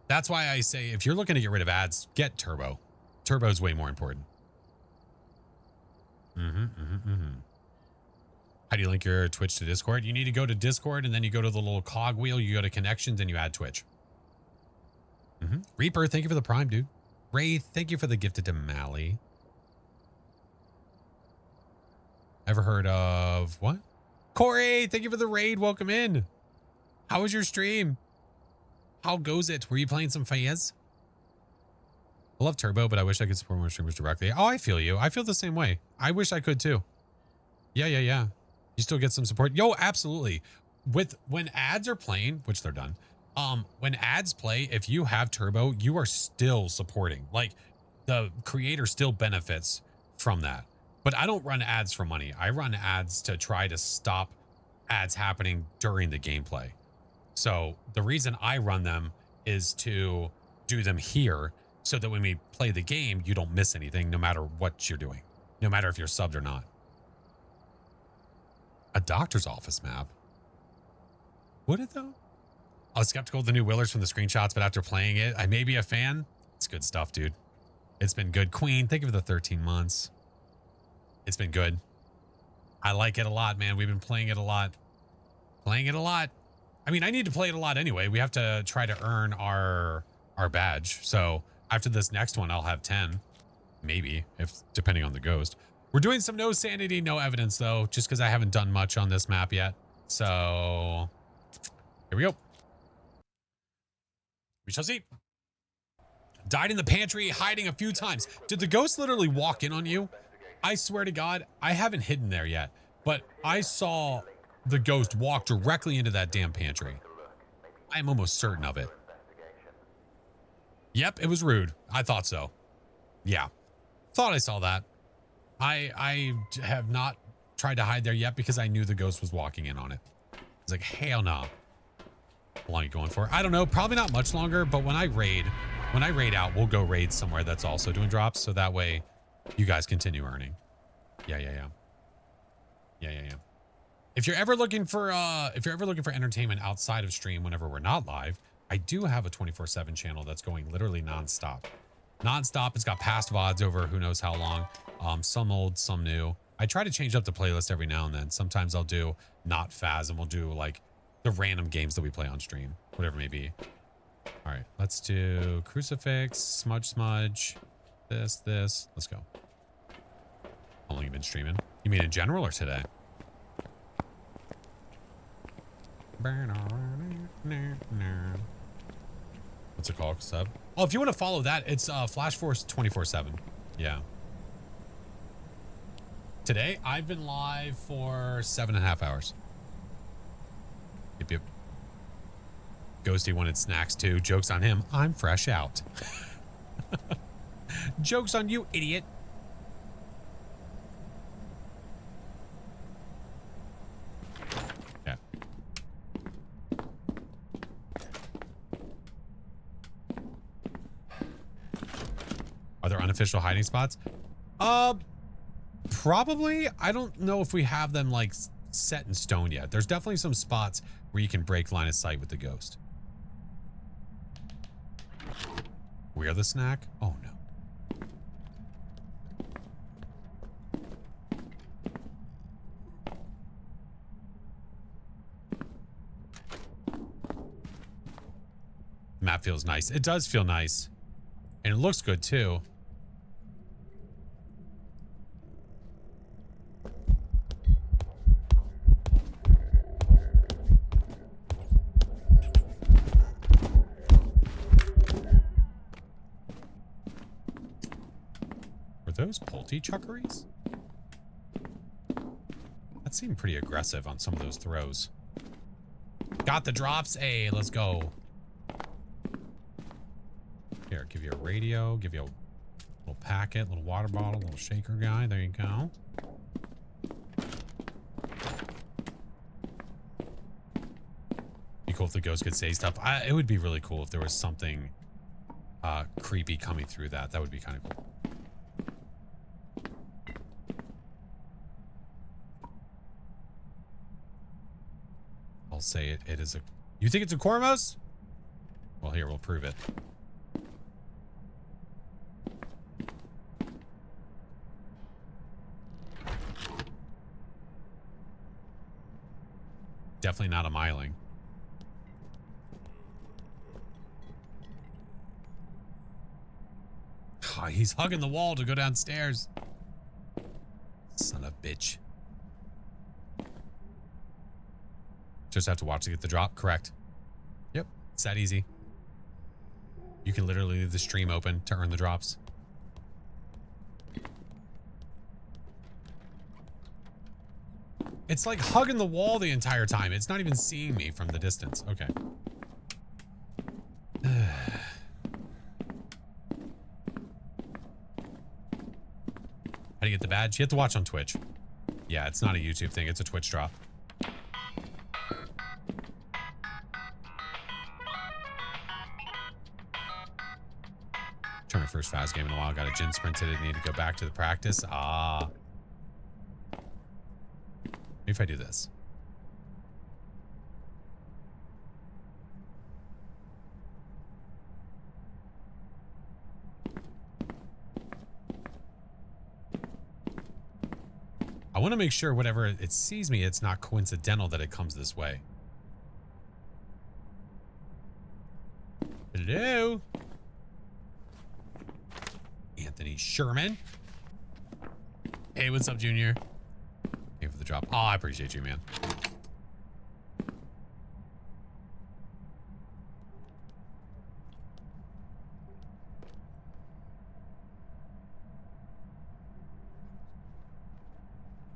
that's why I say, if you're looking to get rid of ads, get Turbo. Turbo is way more important. How do you link your Twitch to Discord? You need to go to Discord, and then you go to the little cog wheel. You go to connections, and you add Twitch. Reaper, thank you for the prime, dude. Ray, thank you for the gifted to Mally. Ever heard of what? Corey, thank you for the raid. Welcome in. How was your stream? How goes it? Were you playing some Faiz? I love Turbo, but I wish I could support more streamers directly. Oh, I feel you. I feel the same way. I wish I could too. Yeah. You still get some support. Yo, absolutely. When ads are playing, which they're done. When ads play, if you have Turbo, you are still supporting. Like, the creator still benefits from that. But I don't run ads for money. I run ads to try to stop ads happening during the gameplay. So the reason I run them is to do them here so that when we play the game, you don't miss anything, no matter what you're doing, no matter if you're subbed or not. A doctor's office map. Would it though? I was skeptical of the new Willers from the screenshots, but after playing it, I may be a fan. It's good stuff, dude. It's been good. Queen, thank you for the 13 months. It's been good. I like it a lot, man. We've been playing it a lot. I mean, I need to play it a lot anyway. We have to try to earn our badge. So after this next one, I'll have 10. Maybe, depending on the ghost. We're doing some no sanity, no evidence, though, just because I haven't done much on this map yet. So here we go. We shall see. Died in the pantry, hiding a few times. Did the ghost literally walk in on you? I swear to God, I haven't hidden there yet, but I saw the ghost walk directly into that damn pantry. I'm almost certain of it. Yep, it was rude. I thought so. Yeah, thought I saw that. I have not tried to hide there yet because I knew the ghost was walking in on it. I was like, hell no. How long are you going for? I don't know. Probably not much longer, but when I raid out, we'll go raid somewhere that's also doing drops, so that way you guys continue earning. Yeah. If you're ever looking for entertainment outside of stream whenever we're not live, I do have a 24/7 channel that's going literally nonstop. It's got past VODs over who knows how long. Some old, some new. I try to change up the playlist every now and then. Sometimes I'll do not Faz, and we'll do like the random games that we play on stream, whatever it may be. All right, let's do Crucifix, Smudge. This. Let's go. How long you been streaming? You mean in general or today? What's it called, sub? Oh, if you want to follow that, it's Flash Force 24/7. Yeah. Today, I've been live for 7.5 hours. Yep. Ghosty wanted snacks too. Joke's on him. I'm fresh out. Joke's on you, idiot. Yeah. Are there unofficial hiding spots? Probably. I don't know if we have them like set in stone yet. There's definitely some spots where you can break line of sight with the ghost. We're the snack? Oh no. Map feels nice. It does feel nice. And it looks good too. Were those Pulte chuckeries? That seemed pretty aggressive on some of those throws. Got the drops. Hey, let's go. Here, give you a radio, give you a little packet, little water bottle, little shaker guy. There you go. Be cool if the ghost could say stuff. It would be really cool if there was something creepy coming through that. That would be kind of cool. I'll say it is a... You think it's a Cormos? Well, here, we'll prove it. Definitely not a Myling. Oh, he's hugging the wall to go downstairs. Son of a bitch. Just have to watch to get the drop. Correct. Yep. It's that easy. You can literally leave the stream open to earn the drops. It's like hugging the wall the entire time. It's not even seeing me from the distance. Okay. How do you get the badge? You have to watch on Twitch. Yeah, it's not a YouTube thing. It's a Twitch drop. Trying my first fast game in a while. Got a gin sprint today. Need to go back to the practice. Ah. Maybe if I do this. I want to make sure whatever it sees me, it's not coincidental that it comes this way. Hello? Anthony Sherman. Hey, what's up, Junior? Hey for the drop. Oh, I appreciate you, man.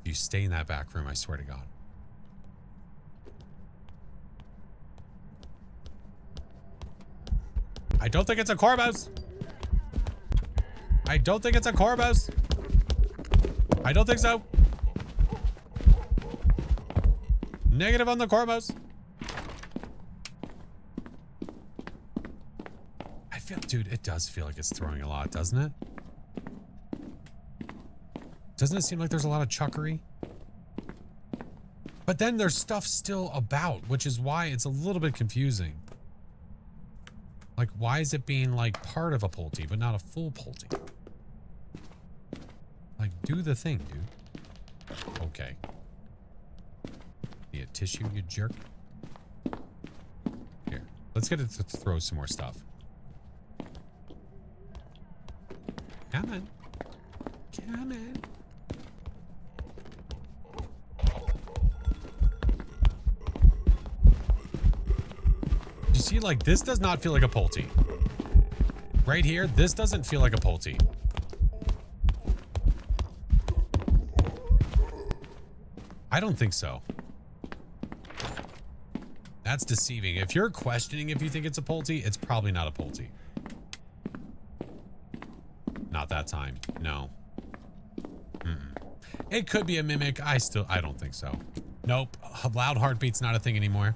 If you stay in that back room, I swear to God. I don't think it's a Corvus. I don't think it's a Corvus. I don't think so. Negative on the Corvus. I feel, dude, it does feel like it's throwing a lot, doesn't it? Doesn't it seem like there's a lot of chuckery? But then there's stuff still about, which is why it's a little bit confusing. Like, why is it being like part of a Pulte, but not a full Pulte? Like, do the thing, dude. Okay. Need a tissue, you jerk. Here, let's get it to throw some more stuff. Come on. Come on. You see, like, this does not feel like a Pulte. Right here, this doesn't feel like a Pulte. I don't think so. That's deceiving. If you're questioning if you think it's a Pulte, it's probably not a Pulte. Not that time. No. It could be a mimic. I don't think so. Nope. Loud heartbeat's not a thing anymore.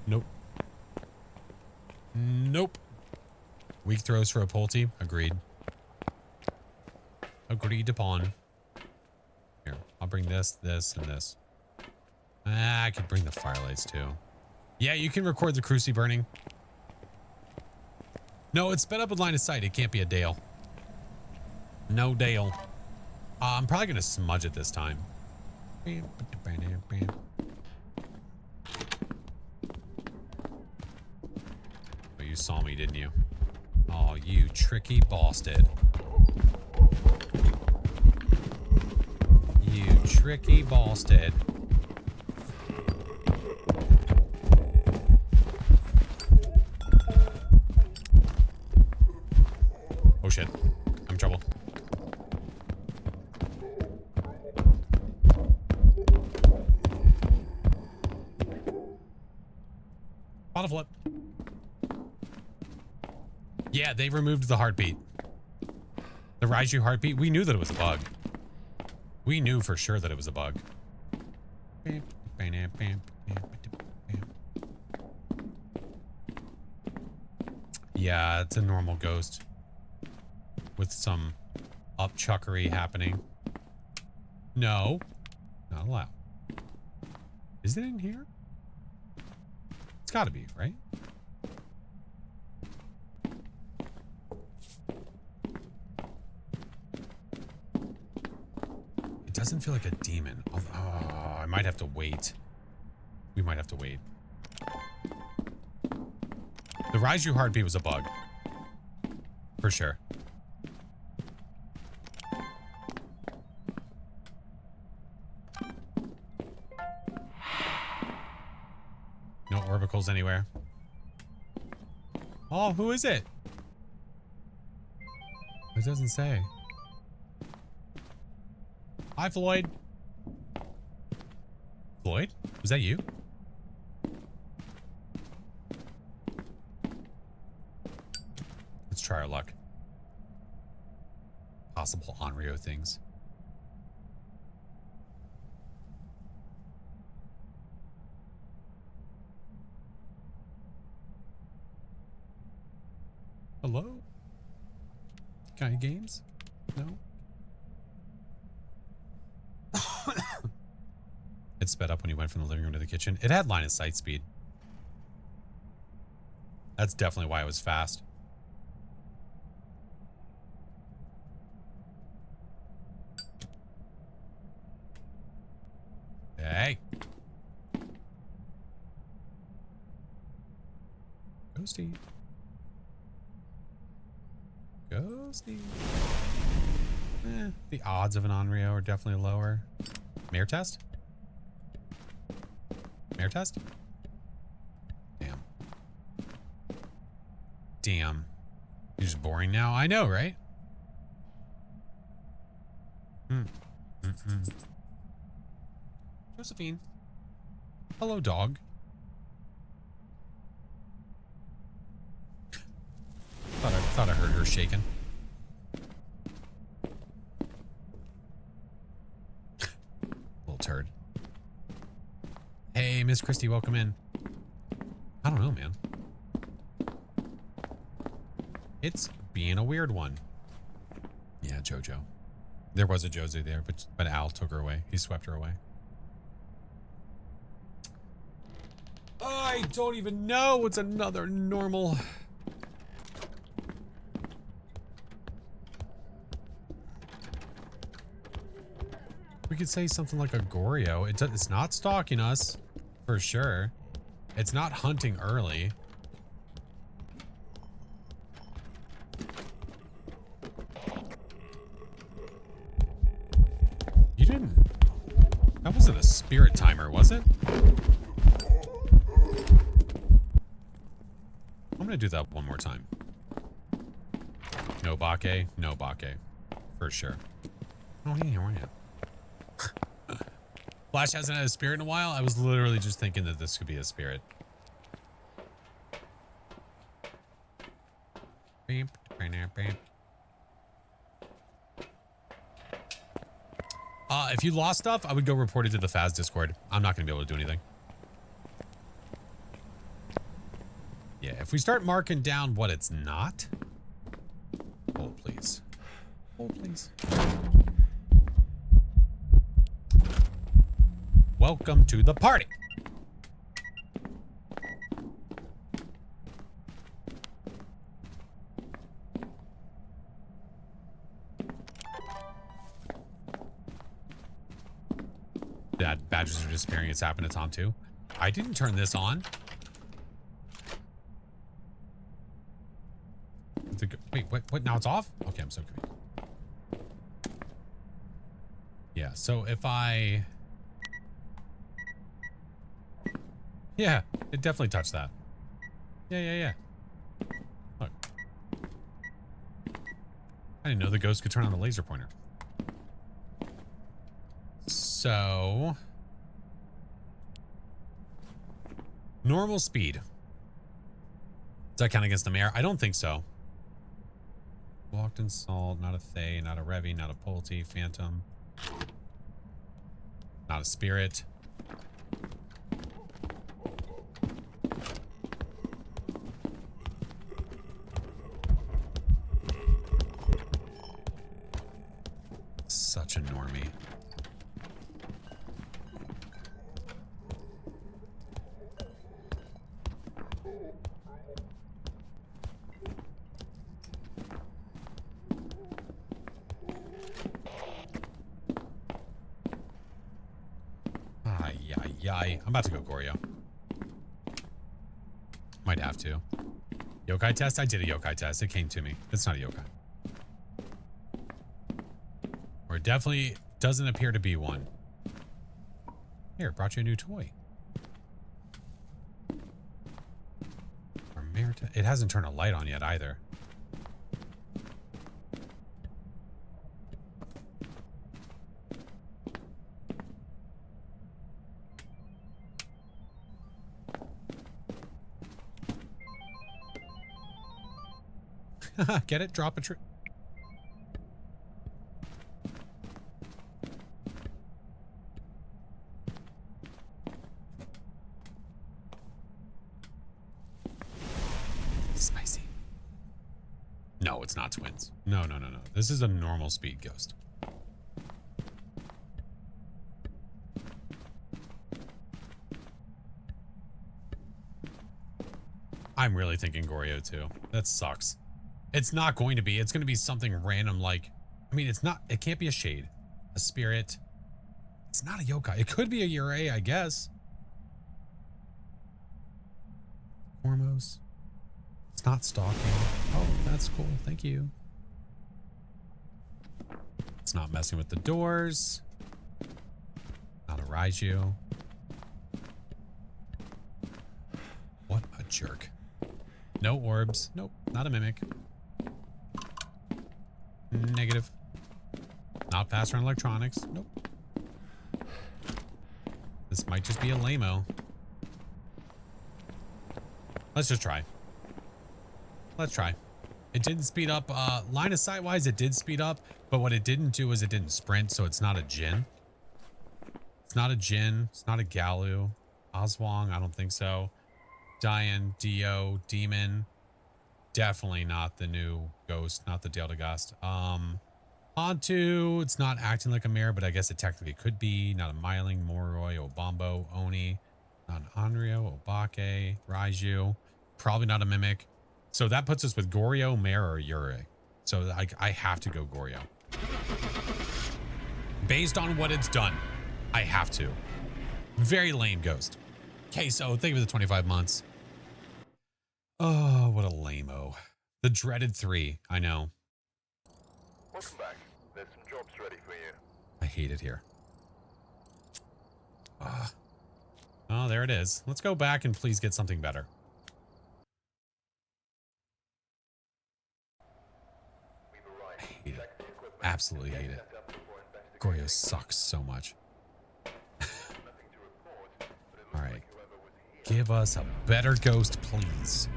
Nope. Nope. Weak throws for a Pulte. Agreed. Agreed upon. Here, I'll bring this, this, and this. I could bring the firelights too. Yeah, you can record the Cruci burning. No, it's sped up with line of sight. It can't be a Dale. No Dale. I'm probably going to smudge it this time. Oh, you saw me, didn't you? Oh, you tricky bastard. You tricky bastard. Oh shit. I'm in trouble. Bottle flip. Yeah, they removed the heartbeat. The Raiju heartbeat. We knew that it was a bug. We knew for sure that it was a bug. Yeah, it's a normal ghost with some upchuckery happening. No, not allowed. Is it in here? It's got to be, right? It doesn't feel like a demon. Oh, I might have to wait. We might have to wait. The Raiju heartbeat was a bug. For sure. No orbicals anywhere. Oh, who is it? It doesn't say. Hi, Floyd. Floyd? Was that you? Let's try our luck. Possible Onryo things. Hello? Guy Games? No? It sped up when you went from the living room to the kitchen. It had line of sight speed. That's definitely why it was fast. Hey. Ghosty. Ghosty. The odds of an Onryo are definitely lower. Mayor test? Mayor test? Damn. Damn. You're just boring now? I know, right? Josephine. Hello, dog. Thought I heard her shaking. Little turd. Hey, Miss Christie, welcome in. I don't know, man. It's being a weird one. Yeah, Jojo. There was a Josie there, but Al took her away. He swept her away. I don't even know what's another normal. We could say something like a Goryo. It's not stalking us, for sure. It's not hunting early. You didn't. That wasn't a spirit timer, was it? I'm gonna do that one more time. No Bake, no Bake. For sure. Oh, hey, how are you? Flash hasn't had a spirit in a while. I was literally just thinking that this could be a spirit. If you lost stuff, I would go report it to the Faz Discord. I'm not going to be able to do anything. Yeah, if we start marking down what it's not. Hold, please. Hold, please. Welcome to the party. That badges are disappearing. It's happened to Tom too. I didn't turn this on. Wait, what? Now it's off? Okay, I'm so confused. Yeah, so if I... Yeah, it definitely touched that. Yeah. Look. I didn't know the ghost could turn on the laser pointer. So... Normal speed. Does that count against the mayor? I don't think so. Walked in Salt, not a Fae, not a Revy, not a Polty, Phantom. Not a Spirit. Such a normie. I'm about to go Goryo. Might have to. Yokai test? I did a yokai test. It came to me. It's not a yokai. Or it definitely doesn't appear to be one. Here, brought you a new toy. Or Merita. It hasn't turned a light on yet either. Get it? Drop a tree. Spicy. No, it's not twins. No. This is a normal speed ghost. I'm really thinking Goryo too. That sucks. It's not going to be. It's going to be something random like... I mean, it's not... It can't be a Shade. A Spirit. It's not a yokai. It could be a Yurei, I guess. Hormos. It's not stalking. Oh, that's cool. Thank you. It's not messing with the doors. Not a Raiju. What a jerk. No orbs. Nope. Not a Mimic. Negative. Not fast around electronics. Nope. This might just be a lame-o. Let's just try. Let's try. It didn't speed up. Line of sight wise, it did speed up, but what it didn't do is it didn't sprint, so it's not a Jin. It's not a Jin. It's not a Galu. Oswong, I don't think so. Dian, Dio, Demon. Definitely not the new ghost, not the Delta Ghost. Hantu, it's not acting like a mare, but I guess it technically could be. Not a Myling, Moroi, Obambo, Oni. Not an Onryo, Obake, Raiju. Probably not a Mimic. So that puts us with Goryo, Mare, or Yurei. So I have to go Goryo. Based on what it's done, I have to. Very lame ghost. Queso, thank you for the 25 months. Oh, what a lame-o. The dreaded 3, I know. Welcome back. There's some jobs ready for you. I hate it here. Oh, there it is. Let's go back and please get something better. I hate it. Absolutely hate it. Goryo sucks so much. All right. Give us a better ghost, please.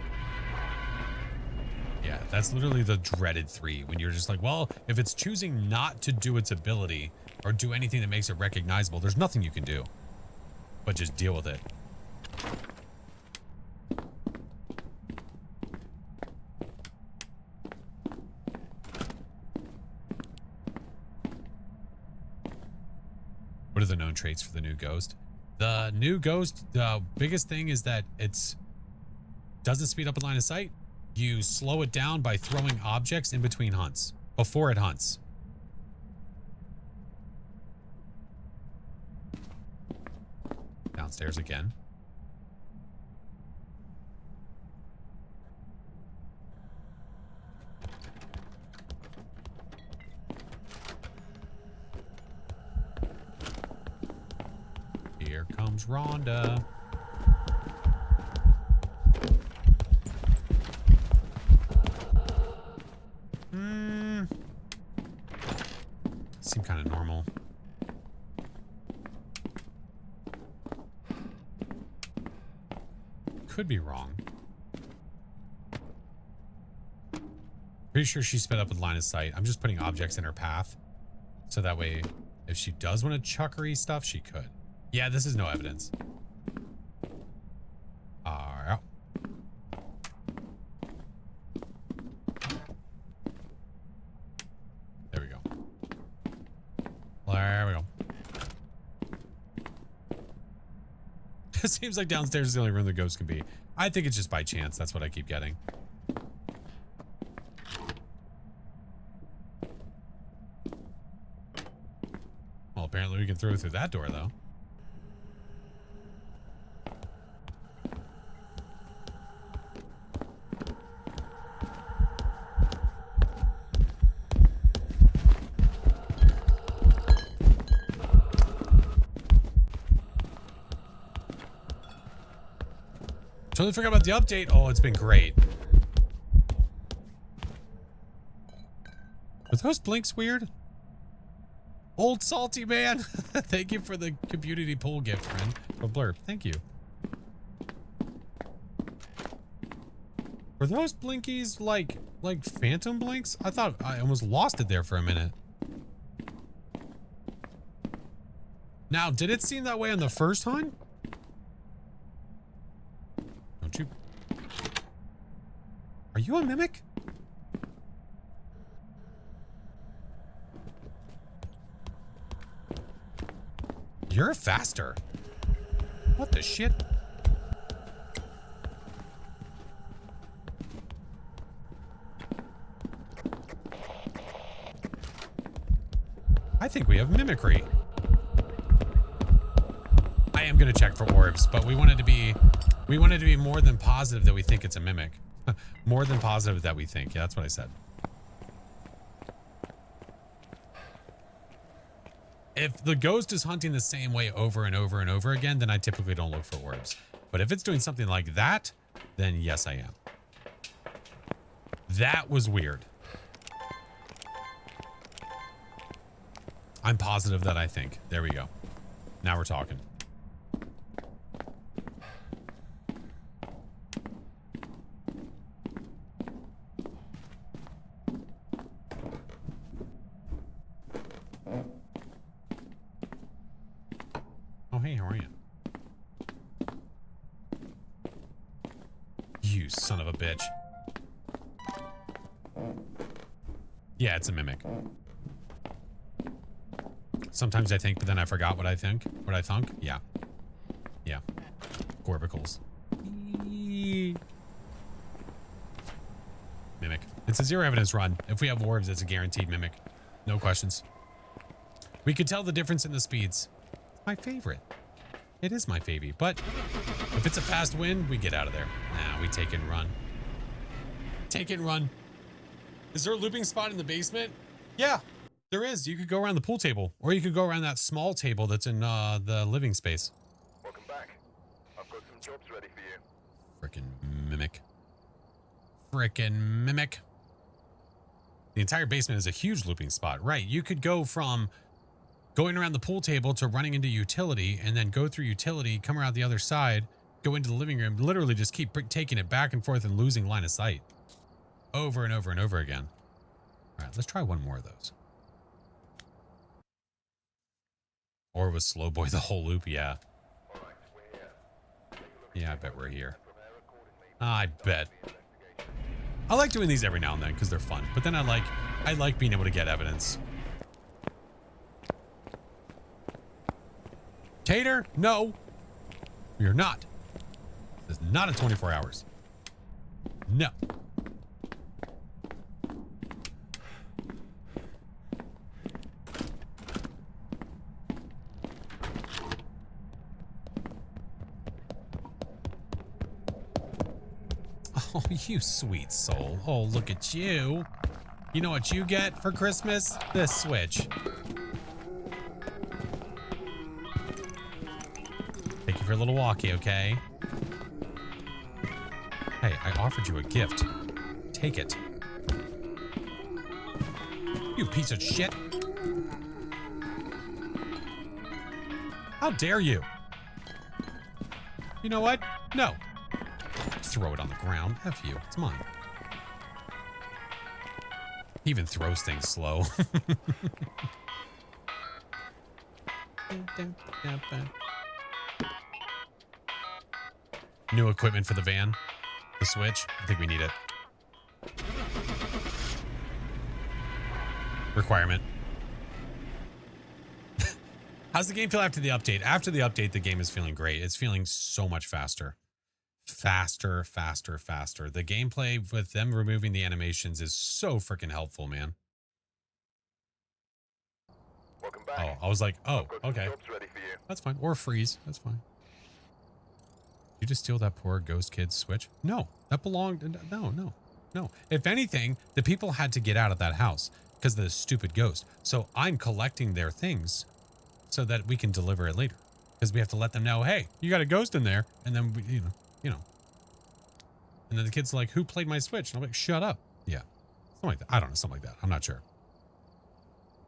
Yeah, that's literally the dreaded 3. When you're just like, well, if it's choosing not to do its ability or do anything that makes it recognizable, there's nothing you can do. But just deal with it. What are the known traits for the new ghost? The new ghost, the biggest thing is that it's doesn't speed up a line of sight. You slow it down by throwing objects in between hunts, before it hunts. Downstairs again. Here comes Rhonda. Seem kind of normal. Could be wrong. pretty sure she sped up with line of sight. I'm just putting objects in her path. So that way, if she does want to chuckery stuff, she could. Yeah, this is no evidence. Alright. There we go. There we go. It seems like downstairs is the only room the ghost can be. I think it's just by chance. That's what I keep getting. Well, apparently we can throw through that door, though. Totally forgot about the update. Oh, it's been great. Were those blinks weird? Old salty man. Thank you for the community pool gift, friend. Oh, blurb. Thank you. Were those blinkies like phantom blinks? I thought I almost lost it there for a minute. Now, did it seem that way on the first time? Don't you? Are you a mimic? You're faster. What the shit? I think we have mimicry. I am gonna check for orbs, but we wanted to be more than positive that we think it's a mimic. More than positive that we think. Yeah, that's what I said. If the ghost is hunting the same way over and over and over again, then I typically don't look for orbs. But if it's doing something like that, then yes, I am. That was weird. I'm positive that I think. There we go. Now we're talking. Oh, hey, how are you? You son of a bitch. Yeah, it's a mimic. Sometimes I think, but then I forgot what I think. What I thunk? Yeah. Yeah. Corbicles. Mimic. It's a zero evidence run. If we have orbs, it's a guaranteed mimic. No questions. We could tell the difference in the speeds. My favorite. It is my favorite, but if it's a fast win, we get out of there. Nah, we take and run. Take and run. Is there a looping spot in the basement? Yeah, there is. You could go around the pool table, or you could go around that small table that's in the living space. Welcome back. I've got some jobs ready for you. Frickin' mimic. Frickin' mimic. The entire basement is a huge looping spot. Right, you could go from going around the pool table to running into utility, and then go through utility, come around the other side, go into the living room, literally just keep taking it back and forth and losing line of sight. Over and over and over again. All right, let's try one more of those. Or was Slow Boy the whole loop? Yeah. Yeah, I bet we're here. I bet. I like doing these every now and then because they're fun, but then I like being able to get evidence. Tater, no. We are not. This is not a 24 hours. No. Oh, you sweet soul. Oh, look at you. You know what you get for Christmas? This Switch. Thank you for a little walkie, okay? Hey, I offered you a gift. Take it. You piece of shit. How dare you? You know what? No. Throw it on the ground. F you. It's mine. He even throws things slow. New equipment for the van. The switch. I think we need it. Requirement. How's the game feel after the update? After the update, the game is feeling great. It's feeling so much faster. Faster, faster, faster. The gameplay with them removing the animations is so freaking helpful, man. Welcome back. Oh, I was like, oh, I've got some okay. jobs ready for you. That's fine. Or freeze. That's fine. You just steal that poor ghost kid's switch? No, that belonged. No. If anything, the people had to get out of that house because of the stupid ghost. So I'm collecting their things so that we can deliver it later. Because we have to let them know, hey, you got a ghost in there. And then, we, you know. And then the kid's like, who played my switch? And I'm like, shut up. Yeah. Something like that. I don't know. Something like that. I'm not sure.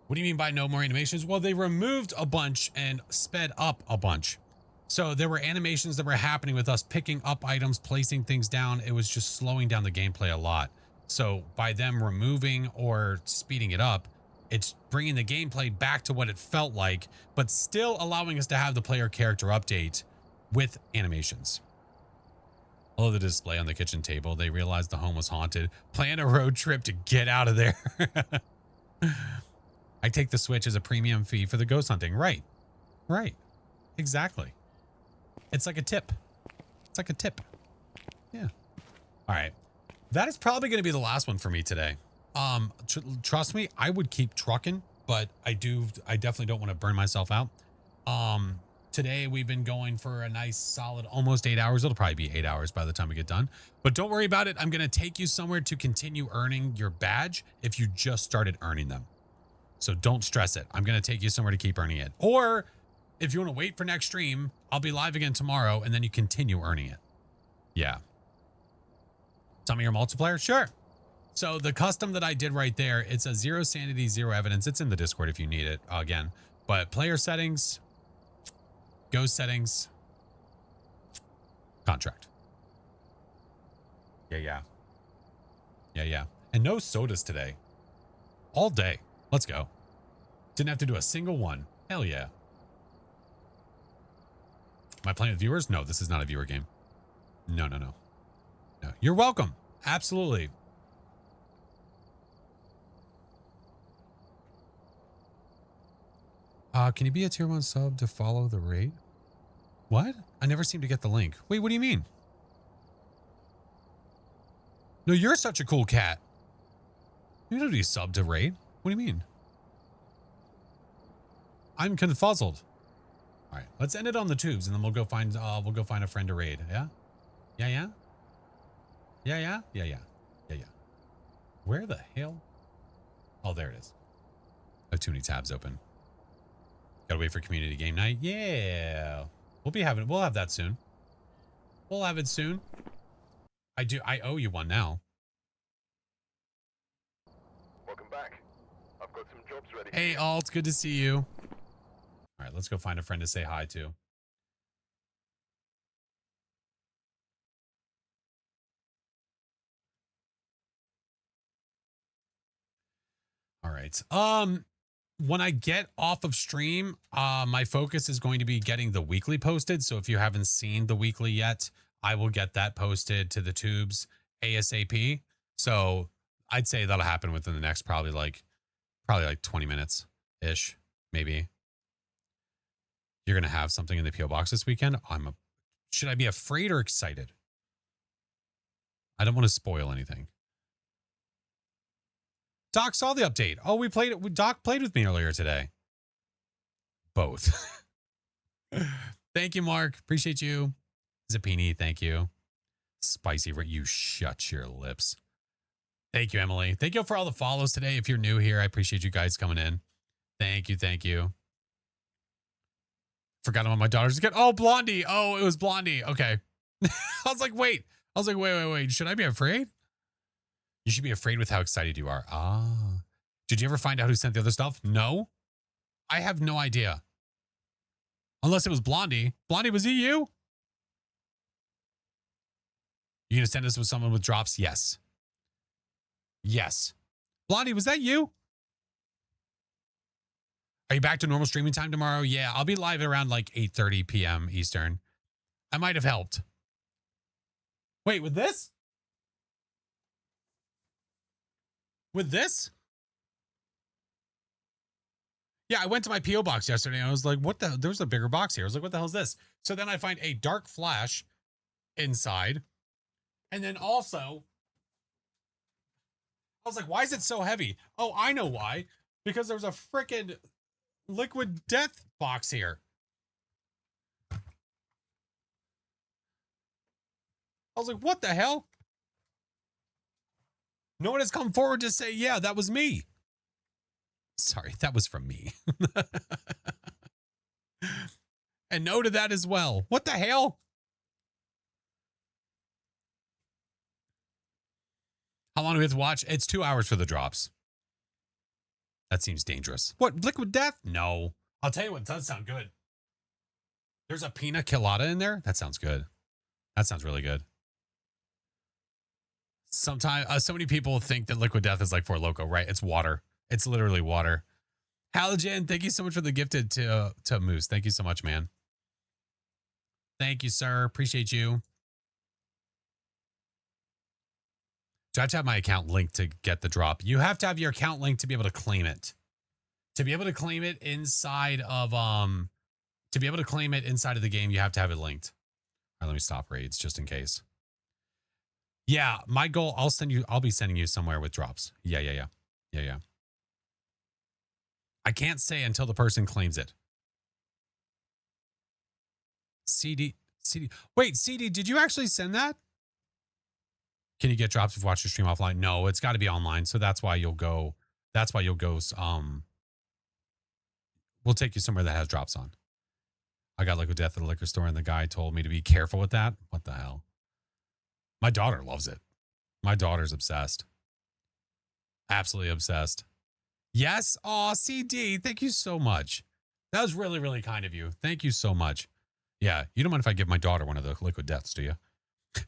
What do you mean by no more animations? Well, they removed a bunch and sped up a bunch. So there were animations that were happening with us picking up items, placing things down. It was just slowing down the gameplay a lot. So by them removing or speeding it up, it's bringing the gameplay back to what it felt like, but still allowing us to have the player character update with animations. I love the display on the kitchen table. They realized the home was haunted. Plan a road trip to get out of there. I take the Switch as a premium fee for the ghost hunting. Right. Exactly. It's like a tip. Yeah. All right. That is probably going to be the last one for me today. Trust me, I would keep trucking, but I definitely don't want to burn myself out. Today we've been going for a nice solid almost 8 hours. It'll probably be 8 hours by the time we get done, but don't worry about it. I'm going to take you somewhere to continue earning your badge if you just started earning them. So don't stress it. I'm going to take you somewhere to keep earning it. Or if you want to wait for next stream, I'll be live again tomorrow and then you continue earning it. Yeah. Tell me your multiplier? Sure. So the custom that I did right there, it's a 0 sanity, 0 evidence. It's in the Discord if you need it again. But player settings, ghost settings, contract. Yeah. And no sodas today. All day. Let's go. Didn't have to do a single one. Hell yeah. Am I playing with viewers? No, this is not a viewer game. No. You're welcome. Absolutely. Can you be a tier 1 sub to follow the rate? What? I never seem to get the link. Wait, what do you mean? No, you're such a cool cat. You don't do sub to rate. What do you mean? I'm confuzzled. All right, let's end it on the tubes, and then we'll go find a friend to raid. Yeah. Where the hell? Oh, there it is. I have too many tabs open. Gotta wait for community game night. Yeah, we'll have that soon. We'll have it soon. I owe you one now. Welcome back. I've got some jobs ready. Hey, Alt, good to see you. All right, let's go find a friend to say hi to. All right. When I get off of stream, my focus is going to be getting the weekly posted. So if you haven't seen the weekly yet, I will get that posted to the tubes ASAP. So I'd say that'll happen within the next probably like 20 minutes ish, maybe. You're going to have something in the PO box this weekend. Should I be afraid or excited? I don't want to spoil anything. Doc saw the update. Oh, we played it. Doc played with me earlier today. Both. Thank you, Mark. Appreciate you. Zappini, thank you. Spicy, you shut your lips. Thank you, Emily. Thank you for all the follows today. If you're new here, I appreciate you guys coming in. Thank you. Forgot about my daughter's again. Oh, Blondie. Oh, it was Blondie. Okay. I was like, wait. Should I be afraid? You should be afraid with how excited you are. Did you ever find out who sent the other stuff? No. I have no idea. Unless it was Blondie. Blondie, was it you? You gonna send us with someone with drops? Yes. Blondie, was that you? Are you back to normal streaming time tomorrow? Yeah, I'll be live around like 8:30 p.m. Eastern. I might have helped. Wait, with this? With this? Yeah, I went to my P.O. box yesterday and I was like, what the? There's a bigger box here. I was like, what the hell is this? So then I find a dark flash inside. And then also, I was like, why is it so heavy? Oh, I know why. Because there's a freaking Liquid Death box here. I was like, what the hell? No one has come forward to say, yeah, that was me. Sorry, that was from me. And no to that as well. What the hell? How long do we have to watch? It's 2 hours for the drops. That seems dangerous. What, Liquid Death? No. I'll tell you what does sound good. There's a pina colada in there. That sounds good. That sounds really good. Sometimes, so many people think that Liquid Death is like Four Loko, right? It's water. It's literally water. Halogen, thank you so much for the gifted to Moose. Thank you so much, man. Thank you, sir. Appreciate you. Do I have to have my account linked to get the drop? You have to have your account linked to be able to claim it. To be able to claim it inside of the game, you have to have it linked. All right, let me stop raids just in case. Yeah, my goal, I'll be sending you somewhere with drops. Yeah. I can't say until the person claims it. CD. Wait, CD, did you actually send that? Can you get drops if you watch your stream offline? No, it's got to be online. So that's why you'll go. We'll take you somewhere that has drops on. I got Liquid Death at the liquor store and the guy told me to be careful with that. What the hell? My daughter loves it. My daughter's obsessed. Absolutely obsessed. Yes. Aw, CD. Thank you so much. That was really, really kind of you. Thank you so much. Yeah. You don't mind if I give my daughter one of the Liquid Deaths, do you?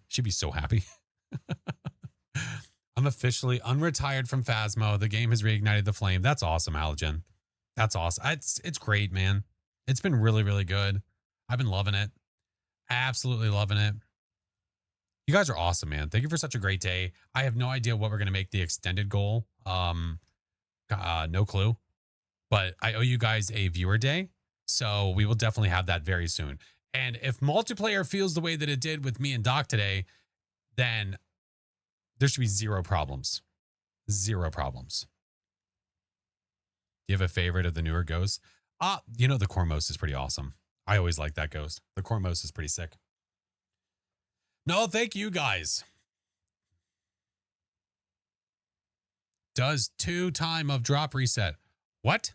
She'd be so happy. I'm officially unretired from Phasmo. The game has reignited the flame. That's awesome, Halogen. That's awesome. It's great, man. It's been really, really good. I've been loving it. Absolutely loving it. You guys are awesome, man. Thank you for such a great day. I have no idea what we're going to make the extended goal. No clue. But I owe you guys a viewer day. So we will definitely have that very soon. And if multiplayer feels the way that it did with me and Doc today, then there should be zero problems. Zero problems. Do you have a favorite of the newer ghosts? The Cormos is pretty awesome. I always like that ghost. The Cormos is pretty sick. No, thank you guys. Does 2 time of drop reset. What?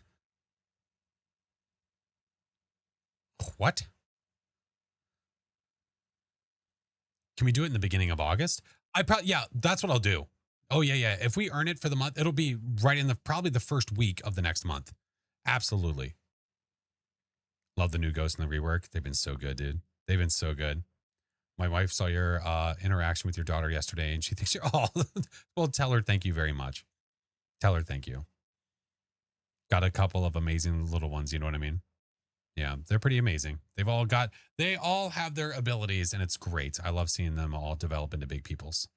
What? Can we do it in the beginning of August? Yeah, that's what I'll do. Oh, yeah. If we earn it for the month, it'll be right in probably the first week of the next month. Absolutely. Love the new Ghost and the rework. They've been so good, dude. They've been so good. My wife saw your interaction with your daughter yesterday, and she thinks you're well, tell her thank you very much. Tell her thank you. Got a couple of amazing little ones, you know what I mean? Yeah, they're pretty amazing. They all have their abilities, and it's great. I love seeing them all develop into big peoples.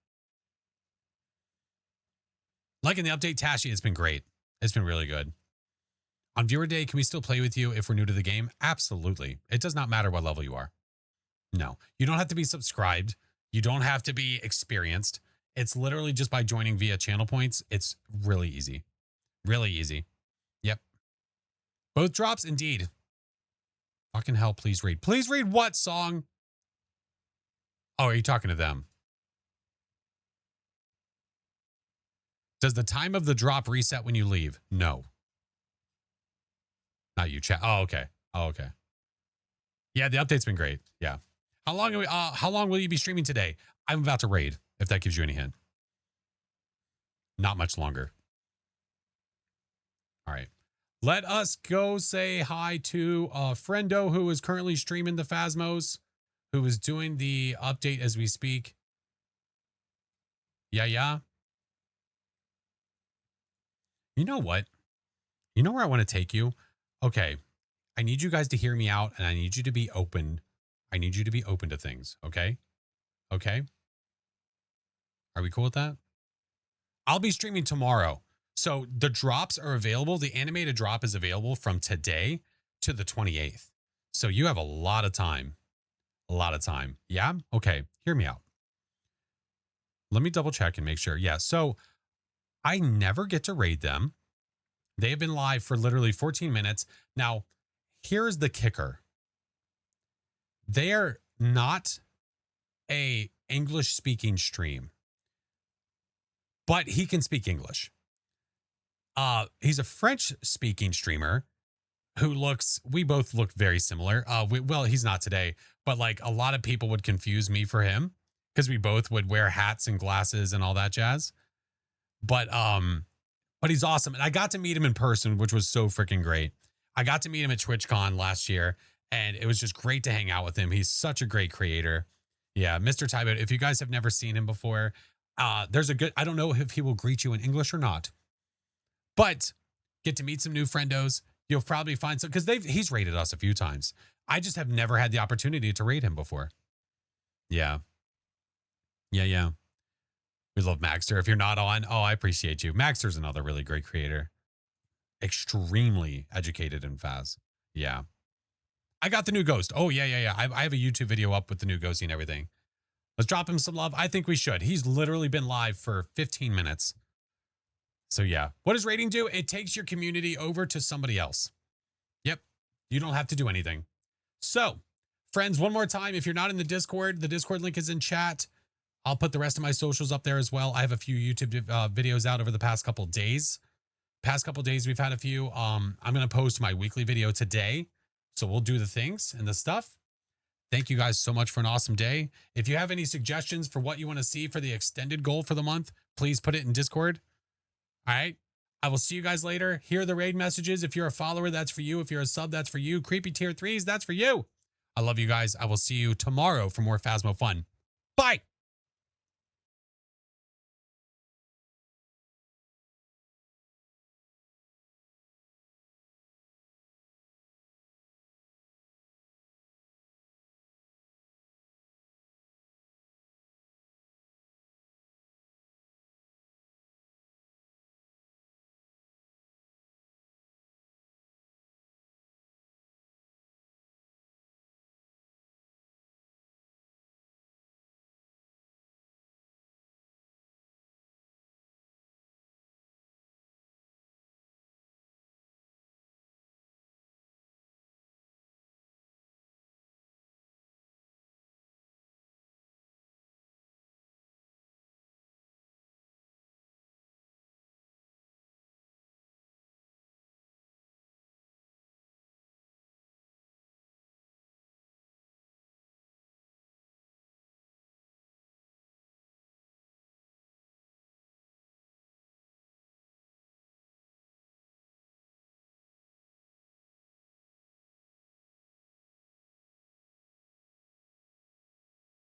Like in the update, Tashi, it's been great. It's been really good. On viewer day, can we still play with you if we're new to the game? Absolutely. It does not matter what level you are. No, you don't have to be subscribed. You don't have to be experienced. It's literally just by joining via channel points. It's really easy. Really easy. Yep. Both drops, indeed. Fucking hell, please read. Please read what song? Oh, are you talking to them? Does the time of the drop reset when you leave? No. Not you, chat. Oh, okay. Yeah, the update's been great. Yeah. How long will you be streaming today? I'm about to raid, if that gives you any hint. Not much longer. All right. Let us go say hi to Friendo, who is currently streaming the Phasmos, who is doing the update as we speak. Yeah. You know what? You know where I want to take you? Okay. I need you guys to hear me out and I need you to be open. I need you to be open to things. Okay. Okay. Are we cool with that? I'll be streaming tomorrow. So the drops are available. The animated drop is available from today to the 28th. So you have a lot of time. A lot of time. Yeah. Okay. Hear me out. Let me double check and make sure. Yeah. So I never get to raid them. They have been live for literally 14 minutes. Now, here's the kicker. They're not a English speaking stream, but he can speak English. He's a French speaking streamer who we both look very similar. Well, he's not today, but like a lot of people would confuse me for him because we both would wear hats and glasses and all that jazz. But he's awesome. And I got to meet him in person, which was so freaking great. I got to meet him at TwitchCon last year and it was just great to hang out with him. He's such a great creator. Yeah. Mr. Tybo, if you guys have never seen him before, I don't know if he will greet you in English or not, but get to meet some new friendos. You'll probably find some, because he's rated us a few times. I just have never had the opportunity to rate him before. Yeah. Yeah. We love Maxter. If you're not on, I appreciate you. Maxter's another really great creator. Extremely educated in Faz. Yeah. I got the new Ghost. Oh, yeah. I have a YouTube video up with the new Ghosty and everything. Let's drop him some love. I think we should. He's literally been live for 15 minutes. So yeah. What does rating do? It takes your community over to somebody else. Yep. You don't have to do anything. So, friends, one more time. If you're not in the Discord link is in chat. I'll put the rest of my socials up there as well. I have a few YouTube videos out over the past couple days. We've had a few. I'm going to post my weekly video today. So we'll do the things and the stuff. Thank you guys so much for an awesome day. If you have any suggestions for what you want to see for the extended goal for the month, please put it in Discord. All right. I will see you guys later. Here are the raid messages. If you're a follower, that's for you. If you're a sub, that's for you. Creepy tier 3s, that's for you. I love you guys. I will see you tomorrow for more Phasmo fun. Bye.